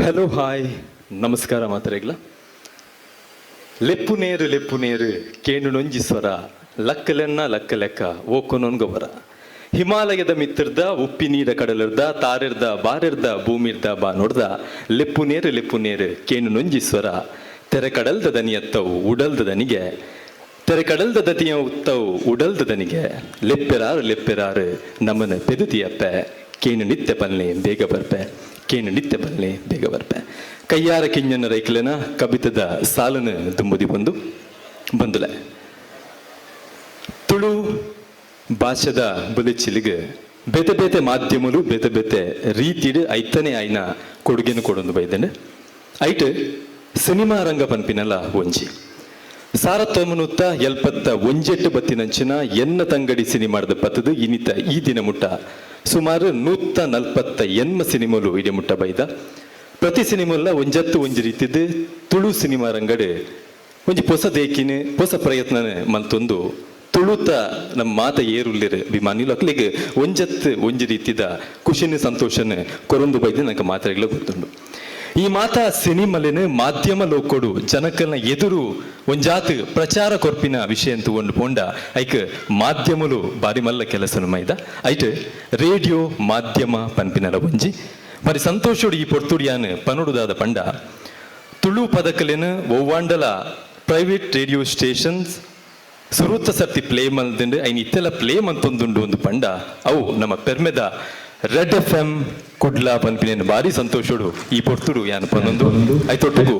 Hello hi ನಮಸ್ಕಾರ ಮಾತರೆಗ್ಲ ಲೆಪ್ಪು ನೇರು ಕೇಣು ನೊಂಜಿ ಸ್ವರ ಲಕ್ಕಲೆನ್ನ ಲಕ್ಕ ಲೆಕ್ಕ ಓಕೊನೊನ್ಗೊವರ ಹಿಮಾಲಯದ ಮಿತ್ತಿರ್ದ ಉಪ್ಪಿ ನೀರ ಕಡಲಿರ್ದ ತಾರಿರ್ದ ಬಾರಿರ್ದ ಭೂಮಿರ್ದ ಬಾ ನೋಡ್ದ ಲೆಪ್ಪು ನೇರು ಕೇಣು ನೊಂಜಿ ಸ್ವರ ತೆರೆ ಕಡಲ್ದ ದನಿಯತ್ತವು ಉಡಲ್ದ ದನಿಗೆ ತೆರೆ ಕಡಲ್ದ ದತಿಯ ಉತ್ತವು ಉಡಲ್ದ ದನಿಗೆ ಲೆಪ್ಪೆರಾರು ನಮ್ಮನ ಪೆದುತಿಯಪ್ಪೆ ಕೇಣು ನಿತ್ಯ ಪಲ್ಲೆ ಬೇಗ ಬರ್ಪೆ ಕೇಣು ನಿತ್ಯ ಪಲ್ಲೆ ಬೇಗ ಬರ್ಪೆ ಕೈಯಾರ ಕಿಂಜನ ರೈಕಲನ ಕವಿತದ ಸಾಲನು ತುಂಬುದಿ ಬಂದುಲೆ ತುಳು ಭಾಷೆದ ಬುಲಿಚಿಲಿಗೆ ಬೇತೆ ಮಾಧ್ಯಮಲು ಬೇತೆ ರೀತಿಡ್ ಐತನೇ ಆಯ್ನ ಕೊಡುಗೆನು ಕೊಡೊಂದು ಬೈದನೆ ಐಟ್ ಸಿನಿಮಾ ರಂಗ ಪನ್ಪಿನಲ್ಲ ಒಂಜಿ ಸಾರತ್ತೊಮನುತ್ತ ಎಲ್ಪತ್ತ ಒಂಜೆಟ್ಟು ಬತ್ತಿನಂಚಿನ ಎನ್ನ ತಂಗಡಿ ಸಿನಿಮಾದ ಪತ್ತದು ಇನಿತ ಈ ದಿನ ಮುಟ್ಟ ಸುಮಾರು 140 ಸಿನಿಮಾಲು ಇಡೆ ಮುಟ್ಟ ಬೈದ ಪ್ರತಿ ಸಿನಿಮಲ್ಲ ಒಂಜಿ ರೀತಿದ್ದು ತುಳು ಸಿನಿಮಾ ರಂಗಡೆ ಒಂಜಿ ಹೊಸ ದೇಕಿನ ಹೊಸ ಪ್ರಯತ್ನ ಮಲ್ತೊಂದು ತುಳುತ ನಮ್ಮ ಮಾತ ಏರುಲ್ಲಿರು ವಿಮಾನಿಲು ಅಕ್ಲಿಗೆ ಒಂಜಿ ರೀತಿದ ಖುಷಿನ ಸಂತೋಷನ ಕೊರೊಂದು ಬೈದು ನಂಗೆ ಮಾತ್ರೆಗಳ ಗೊತ್ತುಂಡು ಈ ಮಾತ ಸಿನಿಮಲಿನ ಮಾಧ್ಯಮ ಲೋಕೊಡು ಜನಕಲ್ನ ಎದುರು ಒಂಜಾತ್ ಪ್ರಚಾರ ಕೊರ್ಪಿನ ವಿಷಯ ಅಂತ ಒಂದು ಪೋಂಡ ಐಕ್ ಮಾಧ್ಯಮಲು ಬಾರಿ ಮಲ್ಲ ಕೆಲಸನು ಮೈದ ಐಟ್ ರೇಡಿಯೋ ಮಾಧ್ಯಮ ಪನ್ಪಿನಲ ಒಂಜಿ మరి సంతోషుడు ఈ పొర్తుడియాను పనుడుదాద పండ ತುಳು ಪದಕಲೇನು ಒವ್ವಾಂಡಲ ಪ್ರೈವೇಟ್ ರೇಡಿಯೋ ಸ್ಟೇಷನ್ಸ್ ಸುರುತ್ತ ಸರ್ತಿ ಪ್ಲೇ ಮಲ್ದಿಂಡು ಐನ್ ಇತ್ತೆಲ್ಲ ಪ್ಲೇ ಮಂತೊಂದುಂಡು ಒಂದು ಪಂಡ ಅವು ನಮ್ಮ ಪೆರ್ಮೆದ ರೆಡ್ FM ಕುಡ್ಲಾ ಪನ್ಪಿನೇನು ಭಾರಿ ಸಂತೋಷುಡು ಈ ಪೊರ್ತುಡು ಯಾನು ಪನ್ನೊಂದು ಐತೊಟ್ಟಿಗೂ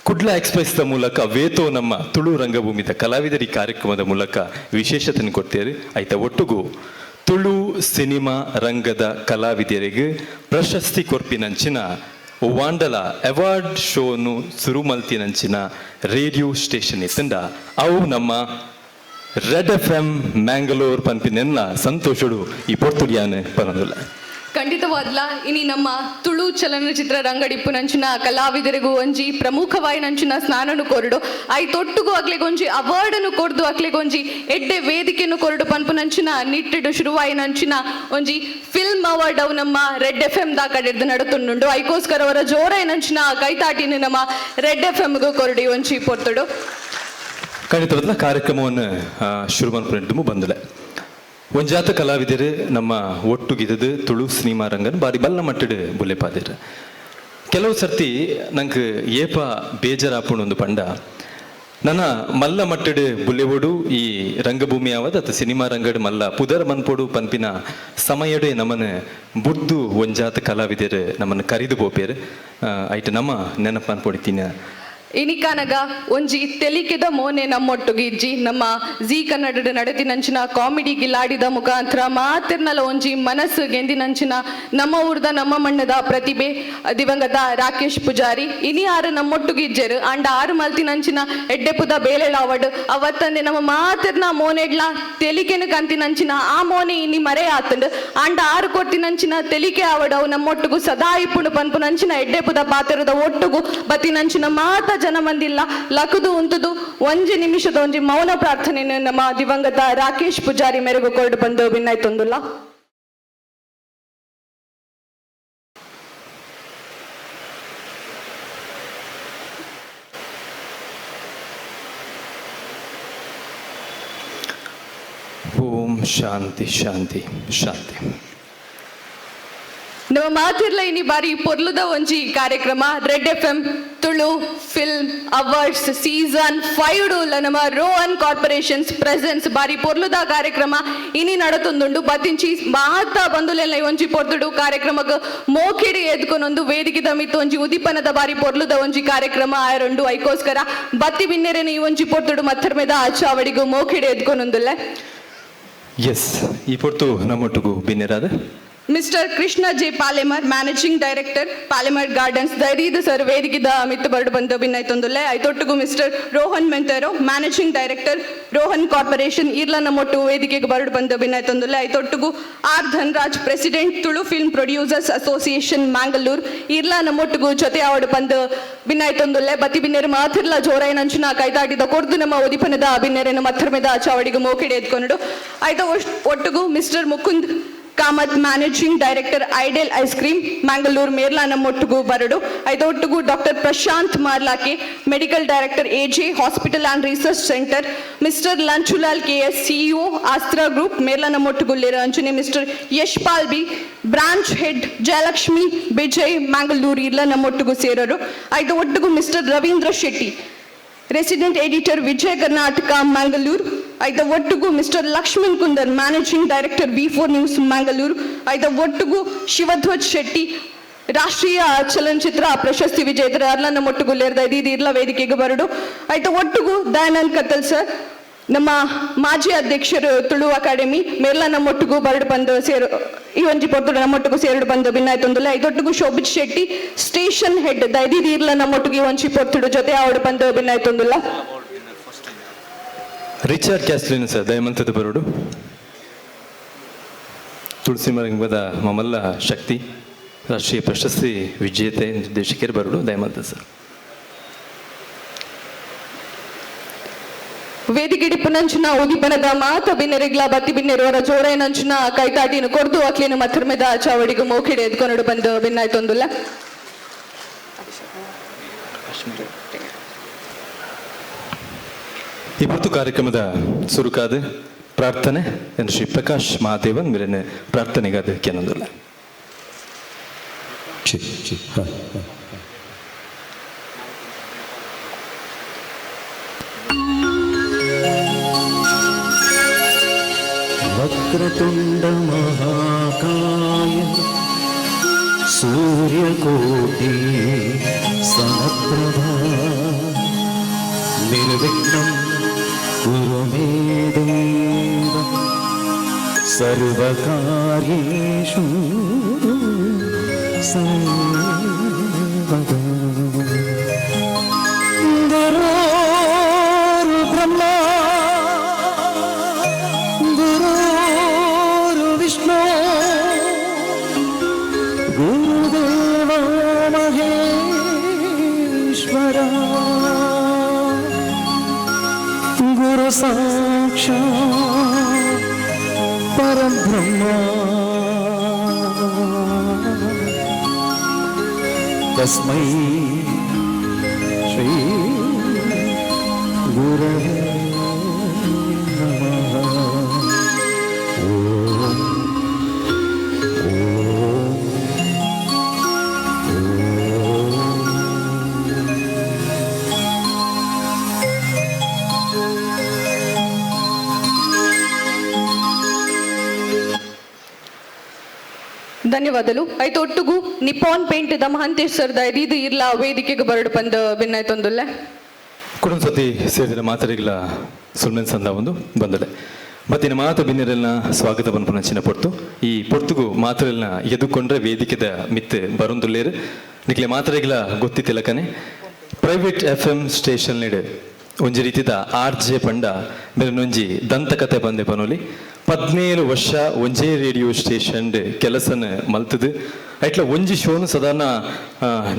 ಕುಡ್ಲಾ ಎಕ್ಸ್ಪ್ರೆಸ್ ದ ಮೂಲಕ ವೇತೋ ನಮ್ಮ ತುಳು ರಂಗಭೂಮಿದ ಕಲಾವಿದರಿ ಕಾರ್ಯಕ್ರಮದ ಮೂಲಕ ವಿಶೇಷತೆಯನ್ನು ಕೊಡ್ತೇವೆ ಐತ ಒಟ್ಟಿಗೂ ತುಳು ಸಿನಿಮಾ ರಂಗದ ಕಲಾವಿದರಿಗೆ ಪ್ರಶಸ್ತಿ ಕೊರ್ಪಿನಂಚಿನ ವಾಂಡಲ ಅವಾರ್ಡ್ ಶೋನು ಸುರುಮಲ್ತಿನಂಚಿನ ರೇಡಿಯೋ ಸ್ಟೇಷನ್ ಇತ್ತಂಡ ಅವು ನಮ್ಮ ರೆಡ್ FM ಮ್ಯಾಂಗಲೋರ್ ಪನ್ಪಿನೆಲ್ಲ ಸಂತೋಷಡು ಈ ಪೊರ್ತುಡಿಯಾನೆ ಪನಂದುಲ್ಲ ಖಂಡಿತವಾದ್ಲ ಇನಿ ನಮ್ಮ ತುಳು ಚಲನಚಿತ್ರ ರಂಗಡಿಪ್ಪು ನಂಚಿನ ಕಲಾವಿದರಿಗೂ ಒಂಜಿ ಪ್ರಮುಖವಾಯಿ ನಂಚಿನ ಸ್ನಾನನು ಕೊರಡು ಐತೊಟ್ಟುಗೂ ಅಕ್ಲೆಗೊಂಜಿ ಅವಾರ್ಡನ್ನು ಕೊರ್ದು ಅಕ್ಲೆಗೊಂಜಿ ಎಡ್ಡೆ ವೇದಿಕೆಯನ್ನು ಕೊರಡು ಪನ್ಪು ನಂಚಿನ ನಿಟ್ಟಿಡು ಶುರುವಾಯಿ ನಂಚಿನ ಒಂಜಿ ಫಿಲ್ಮ್ ಅವಾರ್ಡ್ ಅವು ನಮ್ಮ ರೆಡ್ FM ದ ಕಡೆಡ್ದು ನಡುತುಂಡು ಐಕೋಸ್ಕರ ಅವರ ಜೋರಾಯಿ ನಂಚಿನ ಕೈತಾಟಿನ ನಮ್ಮ ರೆಡ್ FMಗೂ ಕೊರಡಿ ಒಂಜಿ ಪೊರ್ತುಡು ಖಂಡಿತವಾದ ಕಾರ್ಯಕ್ರಮವನ್ನು ಶುರು ಮಾಡ್ಕೊಂಡು ಬಂದಲೆ ಒಂಜಾತ ಕಲಾವಿದರು ನಮ್ಮ ಒಟ್ಟುಗಿದ್ದು ತುಳು ಸಿನಿಮಾ ರಂಗನ್ ಬಾರಿ ಬಲ್ಲ ಮಟ್ಟಡು ಬುಲೆಪಾದಿರ ಕೆಲವು ಸರ್ತಿ ನಂಗೆ ಏಪ ಬೇಜಾರಾಪುಣ ಒಂದು ಪಂಡ ನನ್ನ ಮಲ್ಲ ಮಟ್ಟಡು ಬುಲೆವೋಡು ಈ ರಂಗಭೂಮಿ ಯಾವದು ಅಥವಾ ಸಿನಿಮಾ ರಂಗಡು ಮಲ್ಲ ಪುದರ್ ಮನ್ಪೋಡು ಪನ್ಪಿನ ಸಮಯಡೆ ನಮ್ಮನ್ನು ಬುಡ್ದು ಒಂಜಾತ ಕಲಾವಿದರು ನಮ್ಮನ್ನು ಕರಿದು ಬೋಪೇರು ಐಟ್ ನಮ್ಮ ನೆನಪು ಅನ್ಪೊಡಿತೀನಿ ಇನಿಕಾನಗ ಒಂಜಿ ತೆಲಿಕೆದ ಮೋನೆ ನಮ್ಮೊಟ್ಟುಗಿಜ್ಜಿ ನಮ್ಮ ಜೀ ಕನ್ನಡದ ನಡತಿನಂಚಿನ ಕಾಮಿಡಿ ಗಿಲಾಡಿದ ಮುಖಾಂತರ ಮಾತಿರ್ನಲ ಒಂಜಿ ಮನಸ್ಸು ಗೆಂದಿನಂಚಿನ ನಮ್ಮ ಊರ್ದ ನಮ್ಮ ಮಣ್ಣದ ಪ್ರತಿಭೆ ದಿವಂಗತ ರಾಕೇಶ್ ಪೂಜಾರಿ ಇನಿ ಆರು ನಮ್ಮೊಟ್ಟುಗಿಜ್ಜರು ಅಂಡ ಆರು ಮಲ್ತಿನಂಚಿನ ಎಡ್ಡೆಪುದ ಬೇಳೆಳ ಅವಡು ಅವತ್ತಂದೆ ನಮ್ಮ ಮಾತಿರ್ನ ಮೋನೆಡ್ಲ ತೆಲಿಕೆನು ಕಂತಿನಂಚಿನ ಆ ಮೋನೆ ಇನಿ ಮರೆ ಆತಂಡು ಅಂಡ ಆರು ಕೊಟ್ಟಿನಂಚಿನ ತೆಲಿಕೆ ಅವಡವು ನಮ್ಮೊಟ್ಟುಗು ಸದಾ ಇಪ್ಪುಂಡು ಪನ್ಪು ನಂಚಿನ ಎಡ್ಡೆಪುದ ಪಾತ್ರದ ಒಟ್ಟುಗು ಬತ್ತಿನಂಚಿನ ಮಾತ ಜನ ಮಂದಿಲ್ಲ ಲಕುದು ಉಂತುದು ಒಂಜಿ ನಿಮಿಷದ ಒಂಜಿ ಮೌನ ಪ್ರಾರ್ಥನೆ ನಮ್ಮ ದಿವಂಗತ ರಾಕೇಶ್ ಪೂಜಾರಿ ಮೇರೆಗೂ ಕೊರಡು ಬಂದು ಭಿನ್ನಾಯ್ತೊಂದುಲ್ಲ ಓಂ ಶಾಂತಿ ಶಾಂತಿ ಶಾಂತಿ ನಮ್ಮ ಮಾತಿರ್ಲ ಇನಿ ಬಾರಿ ಪೊರ್ಲುದ ಒಂಜಿ ಕಾರ್ಯಕ್ರಮ red FM Tulu film awards season 5 ನಮ್ಮ ರೋಹನ್ ಕಾರ್ಪೊರೇಷನ್ಸ್ ಪ್ರೆಸೆನ್ಸ್ ಬಾರಿ ಪೊರ್ಲುದ ಕಾರ್ಯಕ್ರಮ ಇನಿ ನಡತೊಂದುಂಡು ಬತ್ತಿಂಚಿ ಮಾತ ಬಂದುಲೆಲ್ಲ ಒಂಜಿ ಪೊರ್ದುಡು ಕಾರ್ಯಕ್ರಮಕ್ಕೆ ಮೋಕಿಡಿ ಎದ್ಕೊನೊಂದು ವೇದಿಕೆದ ಮಿತ್ತು ಒಂಜಿ ಉದಿಪನದ ಬಾರಿ ಪೊರ್ಲುದ ಒಂಜಿ ಕಾರ್ಯಕ್ರಮ ಆಯರುಂಡು ಐಕೋಸ್ಕರ ಬತ್ತಿ ಬಿನ್ನೆರೆನ ಈ ಒಂಜಿ ಪೊರ್ದುಡು ಮತ್ತರ್ಮೆದ ಆಚಾವಡಿಗೂ ಮೋಕಿಡಿ ಎದ್ಕೊನೊಂದುಲ್ಲೆ ಎಸ್ ಈ ಪೊರ್ತು ನಮ್ಮೊಟ್ಟಿಗೂ ಬಿನ್ನೆರಾದ mister Krishna J Palemar managing director Palemar gardens ದೈರಿದ ಸರ್ ವೇದಿಕೆದ ಮಿತ್ತು ಬರಡು ಬಂದು ಭಿನ್ನಾಯ್ತೊಂದುಲ್ಲೆ ಐತೊಟ್ಟಿಗೂ mister Rohan Monteiro managing director Rohan corporation ಇರ್ಲ ನಮ್ಮೊಟ್ಟು ವೇದಿಕೆಗೆ ಬರಡು ಬಂದು ಭಿನ್ನಾಯ್ತೊಂದುಲ್ಲೆ ಐತೊಟ್ಟಿಗೂ R Dhanraj president Tulu film producers association Mangalore ಇರ್ಲ ನಮ್ಮೊಟ್ಟಿಗೂ ಜೊತೆ ಆವಡು ಬಂದು ಭಿನ್ನಾಯ್ತೊಂದುಲ್ಲೆ ಬತ್ತಿ ಬಿನ್ನೆರು ಮಾತಿರ್ಲ ಜೋರಾಯಿ ನಂಚಿನ ಕೈದಾಟಿದ ಕೊರ್ದು ನಮ್ಮ ಒದಿಪನದ ಬಿನ್ನೆರೆನ ಮತ್ತರ್ಮೆದ ಚಾವಡಿಗೂ ಮೋಕಿಡೆ ಎತ್ಕೊಂಡು ಐತ ಒಟ್ಟಿಗೂ mister Mukund Kamath managing director ideal ice cream Mangalore ಮೇರ್ಲ ನಮ್ಮೊಟ್ಟಿಗೂ ಬರಡು ಐದೊಟ್ಟಿಗೂ ಡಾಕ್ಟರ್ ಪ್ರಶಾಂತ್ ಮಾರ್ಲಾಕೆ medical director AJ hospital and research centre mister Lanchulal KS CEO Astra group ಮೇರ್ಲ ನಮ್ಮೊಟ್ಟಿಗೂ ಅಂಚನೆ mister Yashpal B branch head Jayalakshmi Vijay Mangalore ಇಲ್ಲ ನಮ್ಮೊಟ್ಟಿಗೂ ಸೇರೋರು ಐದು ಒಟ್ಟಿಗೂ mister Ravindra Shetty resident editor Vijaya Karnataka Mangalore ಐದ ಒಟ್ಟಿಗೂ mister Lakshman Kundar managing director V4 news Mangalore ಐದ ಒಟ್ಟಿಗೂ ಶಿವಧ್ವಜ್ ಶೆಟ್ಟಿ ರಾಷ್ಟ್ರೀಯ ಚಲನಚಿತ್ರ ಪ್ರಶಸ್ತಿ ವಿಜೇತರ ಅರ್ಲ ನಮ್ಮೊಟ್ಟಿಗೂ ಇದು ಇರ್ಲ ವೇದಿಕೆಗೆ ಬರಡು ಐದ ಒಟ್ಟಿಗೂ ದಯಾನಂದ್ ಕತ್ತಲ್ ಸರ್ ನಮ್ಮ ಮಾಜಿ ಅಧ್ಯಕ್ಷರು ತುಳು ಅಕಾಡೆಮಿ ಮೇರ್ಲ ನಮ್ಮೊಟ್ಟಿಗೂ ಬರಡು ಬಂದು ಸೇರು ಈ ಒಂಜಿ ಪೊರ್ತುಡು ನಮ್ಮೊಟ್ಟಿಗೂ ಸೇರುಡು ಬಂದು ಭಿನ್ನಾಯ್ತೊಂದುಲ್ಲ ಐದೊಟ್ಟಿಗೂ ಶೋಭಿತ್ ಶೆಟ್ಟಿ ಸ್ಟೇಷನ್ ಹೆಡ್ ದೈದಿದಿ ಇರ್ಲ ನಮ್ಮೊಟ್ಟಿಗೆ ಒಂಜಿ ಪೊರ್ತುಡು ಜೊತೆ ಆವಡು ಬಂದು ಭಿನ್ನಾಯ್ತೊಂದುಲ್ಲ ರಿಚರ್ಡ್ ಕ್ಯಾಸ್ಲಿನ್ ಸರ್ ದಯಮಂತದ ಬರೋಡು ತುಳಸಿ ಮರಂಗದ ಮಮಲ್ಲ ಶಕ್ತಿ ರಾಷ್ಟ್ರೀಯ ಪ್ರಶಸ್ತಿ ವಿಜೇತೆ ನಿರ್ದೇಶಕರು ಬರೋಡು ದಯಮಂತ ಸರ್ ವೇದಿಕೆಡಿಪ್ಪು ನಂಚಿನ ಉಗಿಪನದ ಮಾತ ಬಿನ್ನೆರಿಗ್ಲ ಬತ್ತಿ ಬಿನ್ನೆರುವರ ಜೋರ ನಂಚಿನ ಕೈತಾಟಿನ ಕೊರ್ದು ಅಕ್ಲೇನು ಮತ್ತರ್ಮೆದ ಚಾವಡಿಗೂ ಮೋಕಿಡೆ ಎದ್ಕೊಂಡು ಬಂದು ಭಿನ್ನಾಯ್ತೊಂದುಲ್ಲ ಈ ಹೊತ್ತು ಕಾರ್ಯಕ್ರಮದ ಸುರುಕಾದ ಪ್ರಾರ್ಥನೆ ಎಂದು ಶ್ರೀ ಪ್ರಕಾಶ್ ಮಹಾದೇವನ್ ಮೇಲಿನ ಪ್ರಾರ್ಥನೆಗಾದ ಕೆನೊಂದಿಲ್ಲ वक्रतुंड महाकाय सूर्यकोटि समप्रभा निर्विघ्नं कुरु मे देव सर्वकार्येषु सर्वदा गुरुर्ब्रह्मा गुरुर्विष्णु गुरुदेवो महेश्वरा गुरु साक्षात् परब्रह्मा तस्मै श्री गुरवे नमः ओम ಧನ್ಯವಾದಗಳು ಐದು ಒಟ್ಟಿಗೂ ನಿಪಾನ್ ಪೇಂಟ್ ದ ಮಹಂತೇಶ್ ಸರ್ದ ಇದು ಇರ್ಲ ವೇದಿಕೆಗೆ ಬರಡು ಬಂದು ಭಿನ್ನಾಯ್ತೊಂದುಲ್ಲ ಕುಟುಂಬ ಸತಿ ಸೇರಿದ ಮಾತರಿಗಳ ಸುಲ್ಮೆನ್ ಸಂದ ಒಂದು ಬಂದಡೆ ಮತ್ತಿನ ಮಾತ ಬಿನ್ನೆರಲ್ನ ಸ್ವಾಗತ ಪನ್ಪುನಂಚಿನ ಪೊರ್ತು ಈ ಪೊರ್ತುಗು ಮಾತರೆಲ್ನ ಎದುಕೊಂಡ್ರೆ ವೇದಿಕೆದ ಮಿತ್ ಬರೊಂದುಲ್ಲೇರು ನಿಕ್ಲೆ ಮಾತರೆಗಳ ಗೊತ್ತಿತ್ತಿಲಕನೆ ಪ್ರೈವೇಟ್ FM ಸ್ಟೇಷನ್ ನೀಡು ಒಂಜಿ ರೀತಿದ RJ ಪಂಡ ಬೇರೊಂಜಿ ದಂತಕತೆ ಬಂದೆ ಪನೋಲಿ 17 ವರ್ಷ ಒಂಜೇ ರೇಡಿಯೋ ಸ್ಟೇಷನ್ ಕೆಲಸನ ಮಲ್ತದು ಐಟ್ಲ ಒಂಜಿ ಶೋನು ಸಾಧಾರಣ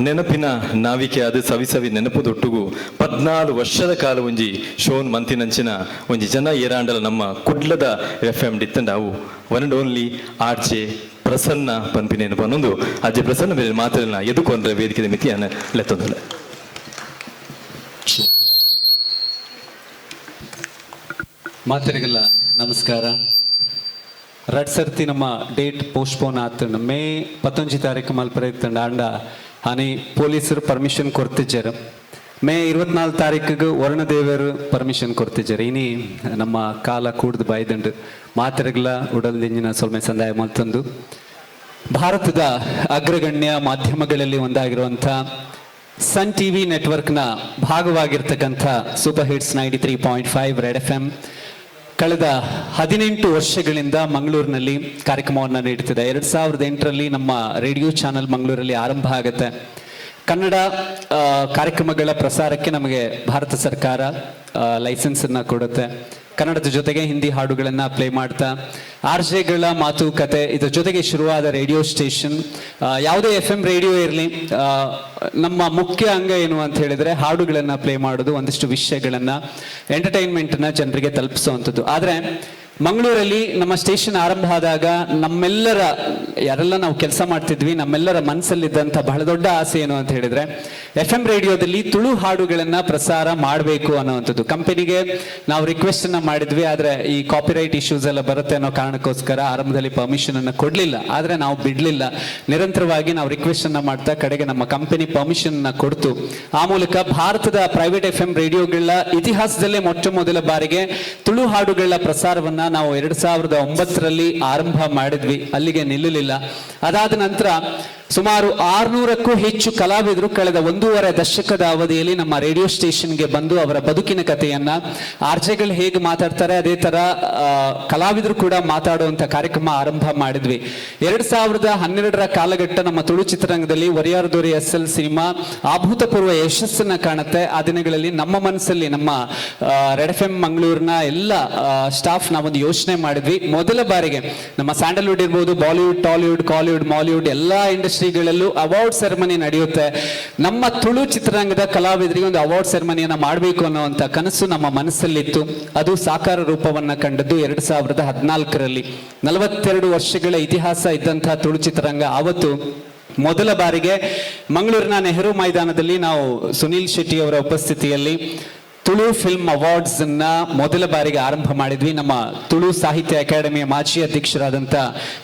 ನೆನಪಿನ ನಾವಿಕೆ ಅದು ಸವಿ ಸವಿ ನೆನಪುದೊಟ್ಟುಗು 14 ವರ್ಷದ ಕಾಲ ಒಂಜಿ ಶೋನ್ ಮಂತಿನಂಚಿನ ಒಂಜಿ ಜನ ಏರಾಂಡಲ ನಮ್ಮ ಕುಡ್ಲದ FM ಡಿತ್ತಂಡ ಅವು one and only RJ Prasanna ಪನ್ಪಿನೇನು ಪನ್ನೊಂದು RJ ಪ್ರಸನ್ನ ಬೇರೆ ಮಾತನ್ನ ಎದುಕೊಂಡ್ರೆ ವೇದಿಕೆ ಮಿತಿಯನ್ನು ಲೆತ್ತೊಂದಲ್ಲ ಮಾತರಿಗೆಲ್ಲ ನಮಸ್ಕಾರ. ರಡ್ ಸರ್ತಿ ನಮ್ಮ ಡೇಟ್ ಪೋಸ್ಟ್ಪೋನ್ ಆತಂಡು ಮೇ 11 ತಾರೀಕು ಮಲ್ಪರೆತ್ತಂಡ ಆಂಡ ಆನೆ ಪೊಲೀಸರು ಪರ್ಮಿಷನ್ ಕೊಡ್ತಿದ್ದಾರೆ. ಮೇ 24 ತಾರೀಕಿಗೆ ವರ್ಣದೇವರು ಪರ್ಮಿಷನ್ ಕೊಡ್ತಿದ್ದಾರೆ. ಇನಿ ನಮ್ಮ ಕಾಲ ಕೂಡ್ದು ಬಾಯ್ದಂಡು ಮಾತರಿಗೆಲ್ಲ ಉಡಲ್ದಿಂಜಿನ ಸೊಲ್ಮೆ ಸಂದಾಯ ಮಲ್ತಂದು ಭಾರತದ ಅಗ್ರಗಣ್ಯ ಮಾಧ್ಯಮಗಳಲ್ಲಿ ಒಂದಾಗಿರುವಂಥ ಸನ್ TV ನೆಟ್ವರ್ಕ್ನ ಭಾಗವಾಗಿರ್ತಕ್ಕಂಥ ಸೂಪರ್ ಹಿಟ್ಸ್ 93.5 ರೆಡ್ FM ಕಳೆದ 18 ವರ್ಷಗಳಿಂದ ಮಂಗಳೂರಿನಲ್ಲಿ ಕಾರ್ಯಕ್ರಮವನ್ನು ನೀಡುತ್ತಿದೆ. 2008ರಲ್ಲಿ ನಮ್ಮ ರೇಡಿಯೋ ಚಾನಲ್ ಮಂಗಳೂರಲ್ಲಿ ಆರಂಭ ಆಗುತ್ತೆ. ಕನ್ನಡ ಕಾರ್ಯಕ್ರಮಗಳ ಪ್ರಸಾರಕ್ಕೆ ನಮಗೆ ಭಾರತ ಸರ್ಕಾರ ಲೈಸೆನ್ಸನ್ನು ಕೊಡುತ್ತೆ. ಕನ್ನಡದ ಜೊತೆಗೆ ಹಿಂದಿ ಹಾಡುಗಳನ್ನು ಪ್ಲೇ ಮಾಡ್ತಾ RJಗಳ ಮಾತುಕತೆ ಇದರ ಜೊತೆಗೆ ಶುರುವಾದ ರೇಡಿಯೋ ಸ್ಟೇಷನ್ ಯಾವುದೇ FM ರೇಡಿಯೋ ಇರಲಿ ನಮ್ಮ ಮುಖ್ಯ ಅಂಗ ಏನು ಅಂತ ಹೇಳಿದ್ರೆ ಹಾಡುಗಳನ್ನು ಪ್ಲೇ ಮಾಡೋದು, ಒಂದಿಷ್ಟು ವಿಷಯಗಳನ್ನು ಎಂಟರ್ಟೈನ್ಮೆಂಟನ್ನು ಜನರಿಗೆ ತಲುಪಿಸುವಂಥದ್ದು. ಆದರೆ ಮಂಗಳೂರಲ್ಲಿ ನಮ್ಮ ಸ್ಟೇಷನ್ ಆರಂಭ ಆದಾಗ ನಮ್ಮೆಲ್ಲರ ಯಾರೆಲ್ಲ ನಾವು ಕೆಲಸ ಮಾಡ್ತಿದ್ವಿ ನಮ್ಮೆಲ್ಲರ ಮನಸ್ಸಲ್ಲಿದ್ದಂಥ ಬಹಳ ದೊಡ್ಡ ಆಸೆ ಏನು ಅಂತ ಹೇಳಿದ್ರೆ FM ರೇಡಿಯೋದಲ್ಲಿ ತುಳು ಹಾಡುಗಳನ್ನ ಪ್ರಸಾರ ಮಾಡಬೇಕು ಅನ್ನೋವಂಥದ್ದು. ಕಂಪನಿಗೆ ನಾವು ರಿಕ್ವೆಸ್ಟ್ ಅನ್ನ ಮಾಡಿದ್ವಿ, ಆದ್ರೆ ಈ ಕಾಪಿರೈಟ್ ಇಶ್ಯೂಸ್ ಎಲ್ಲ ಬರುತ್ತೆ ಅನ್ನೋ ಕಾರಣಕ್ಕೋಸ್ಕರ ಆರಂಭದಲ್ಲಿ ಪರ್ಮಿಷನ್ ಅನ್ನ ಕೊಡ್ಲಿಲ್ಲ. ಆದ್ರೆ ನಾವು ಬಿಡ್ಲಿಲ್ಲ, ನಿರಂತರವಾಗಿ ನಾವು ರಿಕ್ವೆಸ್ಟ್ ಅನ್ನ ಮಾಡ್ತಾ ಕಡೆಗೆ ನಮ್ಮ ಕಂಪನಿ ಪರ್ಮಿಷನ್ ಅನ್ನ ಕೊಡ್ತು. ಆ ಮೂಲಕ ಭಾರತದ ಪ್ರೈವೇಟ್ FM ರೇಡಿಯೋಗಳ ಇತಿಹಾಸದಲ್ಲೇ ಮೊಟ್ಟ ಮೊದಲ ಬಾರಿಗೆ ತುಳು ಹಾಡುಗಳ ಪ್ರಸಾರವನ್ನ ನಾವು 2009ರಲ್ಲಿ ಆರಂಭ ಮಾಡಿದ್ವಿ. ಅಲ್ಲಿಗೆ ನಿಲ್ಲಲಿಲ್ಲ. ಅದಾದ ನಂತರ ಸುಮಾರು 600ಕ್ಕೂ ಹೆಚ್ಚು ಕಲಾವಿದರು ಕಳೆದ 1.5 ದಶಕದ ಅವಧಿಯಲ್ಲಿ ನಮ್ಮ ರೇಡಿಯೋ ಸ್ಟೇಷನ್ಗೆ ಬಂದು ಅವರ ಬದುಕಿನ ಕಥೆಯನ್ನ ಆರ್ಜೆಗಳು ಹೇಗೆ ಮಾತಾಡ್ತಾರೆ ಅದೇ ತರ ಕಲಾವಿದರು ಕೂಡ ಮಾತಾಡುವಂತ ಕಾರ್ಯಕ್ರಮ ಆರಂಭ ಮಾಡಿದ್ವಿ. 2012ರ ಕಾಲಘಟ್ಟ ನಮ್ಮ ತುಳು ಚಿತ್ರರಂಗದಲ್ಲಿ ಒರಿಯಾರದೋರಿ SL ಸಿನಿಮಾ ಅಭೂತಪೂರ್ವ ಯಶಸ್ಸನ್ನ ಕಾಣುತ್ತೆ. ಆ ದಿನಗಳಲ್ಲಿ ನಮ್ಮ ಮನಸ್ಸಲ್ಲಿ ನಮ್ಮ ರೆಡ್ FM ಮಂಗಳೂರಿನ ಎಲ್ಲ ಸ್ಟಾಫ್ ನಾವೊಂದು ಯೋಚನೆ ಮಾಡಿದ್ವಿ. ಮೊದಲ ಬಾರಿಗೆ ನಮ್ಮ ಸ್ಯಾಂಡಲ್ವುಡ್ ಇರ್ಬೋದು, ಬಾಲಿವುಡ್, ಟಾಲಿವುಡ್, ಕಾಲಿವುಡ್, ಮಾಲಿವುಡ್ ಎಲ್ಲಾ ಇಂಡಸ್ಟ್ರಿಗಳಲ್ಲೂ ಅವಾರ್ಡ್ ಸೆರೆಮನಿ ನಡೆಯುತ್ತೆ. ನಮ್ಮ ತುಳು ಚಿತ್ರರಂಗದ ಕಲಾವಿದರಿಗೆ ಒಂದು ಅವಾರ್ಡ್ ಸೆರೆಮನಿಯನ್ನ ಮಾಡಬೇಕು ಅನ್ನುವಂತ ಕನಸು ನಮ್ಮ ಮನಸ್ಸಲ್ಲಿತ್ತು. ಅದು ಸಾಕಾರ ರೂಪವನ್ನ ಕಂಡದ್ದು 2014ರಲ್ಲಿ. 42 ವರ್ಷಗಳ ಇತಿಹಾಸ ಇದ್ದಂತಹ ತುಳು ಚಿತ್ರರಂಗ ಆವತ್ತು ಮೊದಲ ಬಾರಿಗೆ ಮಂಗಳೂರಿನ ನೆಹರು ಮೈದಾನದಲ್ಲಿ ನಾವು ಸುನೀಲ್ ಶೆಟ್ಟಿ ಅವರ ಉಪಸ್ಥಿತಿಯಲ್ಲಿ ತುಳು ಫಿಲ್ಮ್ ಅವಾರ್ಡ್ಸ್ ಅನ್ನ ಮೊದಲ ಬಾರಿಗೆ ಆರಂಭ ಮಾಡಿದ್ವಿ. ನಮ್ಮ ತುಳು ಸಾಹಿತ್ಯ ಅಕಾಡೆಮಿಯ ಮಾಜಿ ಅಧ್ಯಕ್ಷರಾದಂಥ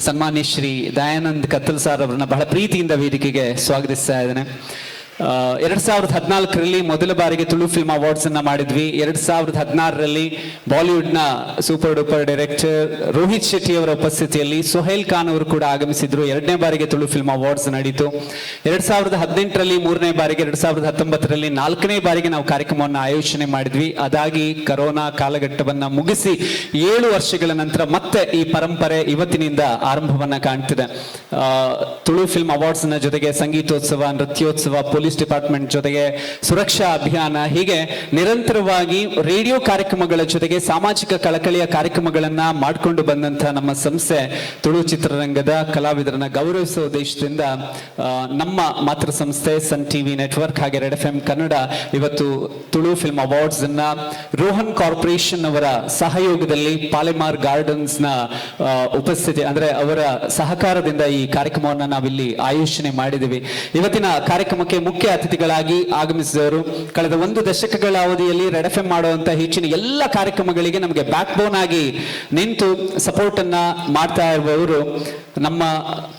ಸನ್ಮಾನ್ಯ ಶ್ರೀ ದಯಾನಂದ್ ಕತ್ತಲ್ ಸರ್ ಅವರನ್ನ ಬಹಳ ಪ್ರೀತಿಯಿಂದ ವೇದಿಕೆಗೆ ಸ್ವಾಗತಿಸ್ತಾ ಇದ್ದೇನೆ. 2014ರಲ್ಲಿ ಮೊದಲ ಬಾರಿಗೆ ತುಳು ಫಿಲ್ಮ್ ಅವಾರ್ಡ್ಸ್ ಅನ್ನ ಮಾಡಿದ್ವಿ. 2016ರಲ್ಲಿ ಬಾಲಿವುಡ್ನ super duper director Rohit Shetty ಅವರ ಉಪಸ್ಥಿತಿಯಲ್ಲಿ ಸೊಹೈಲ್ ಖಾನ್ ಅವರು ಕೂಡ ಆಗಮಿಸಿದ್ರು. 2ನೇ ಬಾರಿಗೆ ತುಳು ಫಿಲ್ಮ್ ಅವಾರ್ಡ್ಸ್ ನಡೀತು. 2018ರಲ್ಲಿ 3ನೇ ಬಾರಿಗೆ, 2019ರಲ್ಲಿ 4ನೇ ಬಾರಿಗೆ ನಾವು ಕಾರ್ಯಕ್ರಮವನ್ನು ಆಯೋಜನೆ ಮಾಡಿದ್ವಿ. ಅದಾಗಿ ಕರೋನಾ ಕಾಲಘಟ್ಟವನ್ನ ಮುಗಿಸಿ 7 ವರ್ಷಗಳ ನಂತರ ಮತ್ತೆ ಈ ಪರಂಪರೆ ಇವತ್ತಿನಿಂದ ಆರಂಭವನ್ನ ಕಾಣ್ತಿದೆ. ತುಳು ಫಿಲ್ಮ್ ಅವಾರ್ಡ್ಸ್ ನ ಜೊತೆಗೆ ಸಂಗೀತೋತ್ಸವ, ನೃತ್ಯೋತ್ಸವ, ಪೊಲೀಸ್ ಡಿಪಾರ್ಟ್ಮೆಂಟ್ ಜೊತೆಗೆ ಸುರಕ್ಷಾ ಅಭಿಯಾನ, ಹೀಗೆ ನಿರಂತರವಾಗಿ ರೇಡಿಯೋ ಕಾರ್ಯಕ್ರಮಗಳ ಜೊತೆಗೆ ಸಾಮಾಜಿಕ ಕಳಕಳಿಯ ಕಾರ್ಯಕ್ರಮಗಳನ್ನ ಮಾಡಿಕೊಂಡು ಬಂದಂತಹ ನಮ್ಮ ಸಂಸ್ಥೆ ತುಳು ಚಿತ್ರರಂಗದ ಕಲಾವಿದರನ್ನ ಗೌರವಿಸುವ ಉದ್ದೇಶದಿಂದ ನಮ್ಮ ಮಾತೃ ಸಂಸ್ಥೆ ಸನ್ ಟಿವಿ ನೆಟ್ವರ್ಕ್ ಹಾಗೆ ರೆಡ್ FM ಕನ್ನಡ ಇವತ್ತು ತುಳು ಫಿಲ್ಮ್ ಅವಾರ್ಡ್ಸ್ ಅನ್ನ ರೋಹನ್ ಕಾರ್ಪೊರೇಷನ್ ಅವರ ಸಹಯೋಗದಲ್ಲಿ ಪಾಲೆಮಾರ್ ಗಾರ್ಡನ್ಸ್ ನ ಉಪಸ್ಥಿತಿ ಅಂದ್ರೆ ಅವರ ಸಹಕಾರದಿಂದ ಈ ಕಾರ್ಯಕ್ರಮವನ್ನು ನಾವಿಲ್ಲಿ ಆಯೋಜನೆ ಮಾಡಿದ್ದೀವಿ. ಇವತ್ತಿನ ಕಾರ್ಯಕ್ರಮಕ್ಕೆ ಮುಖ್ಯ ಅತಿಥಿಗಳಾಗಿ ಆಗಮಿಸಿದವರು ಕಳೆದ 1 ದಶಕಗಳ ಅವಧಿಯಲ್ಲಿ ರೆಡ್ FM ಮಾಡುವಂತ ಹೆಚ್ಚಿನ ಎಲ್ಲ ಕಾರ್ಯಕ್ರಮಗಳಿಗೆ ನಮಗೆ ಬ್ಯಾಕ್ ಬೋನ್ ಆಗಿ ನಿಂತು ಸಪೋರ್ಟ್ ಅನ್ನ ಮಾಡ್ತಾ ಇರುವವರು ನಮ್ಮ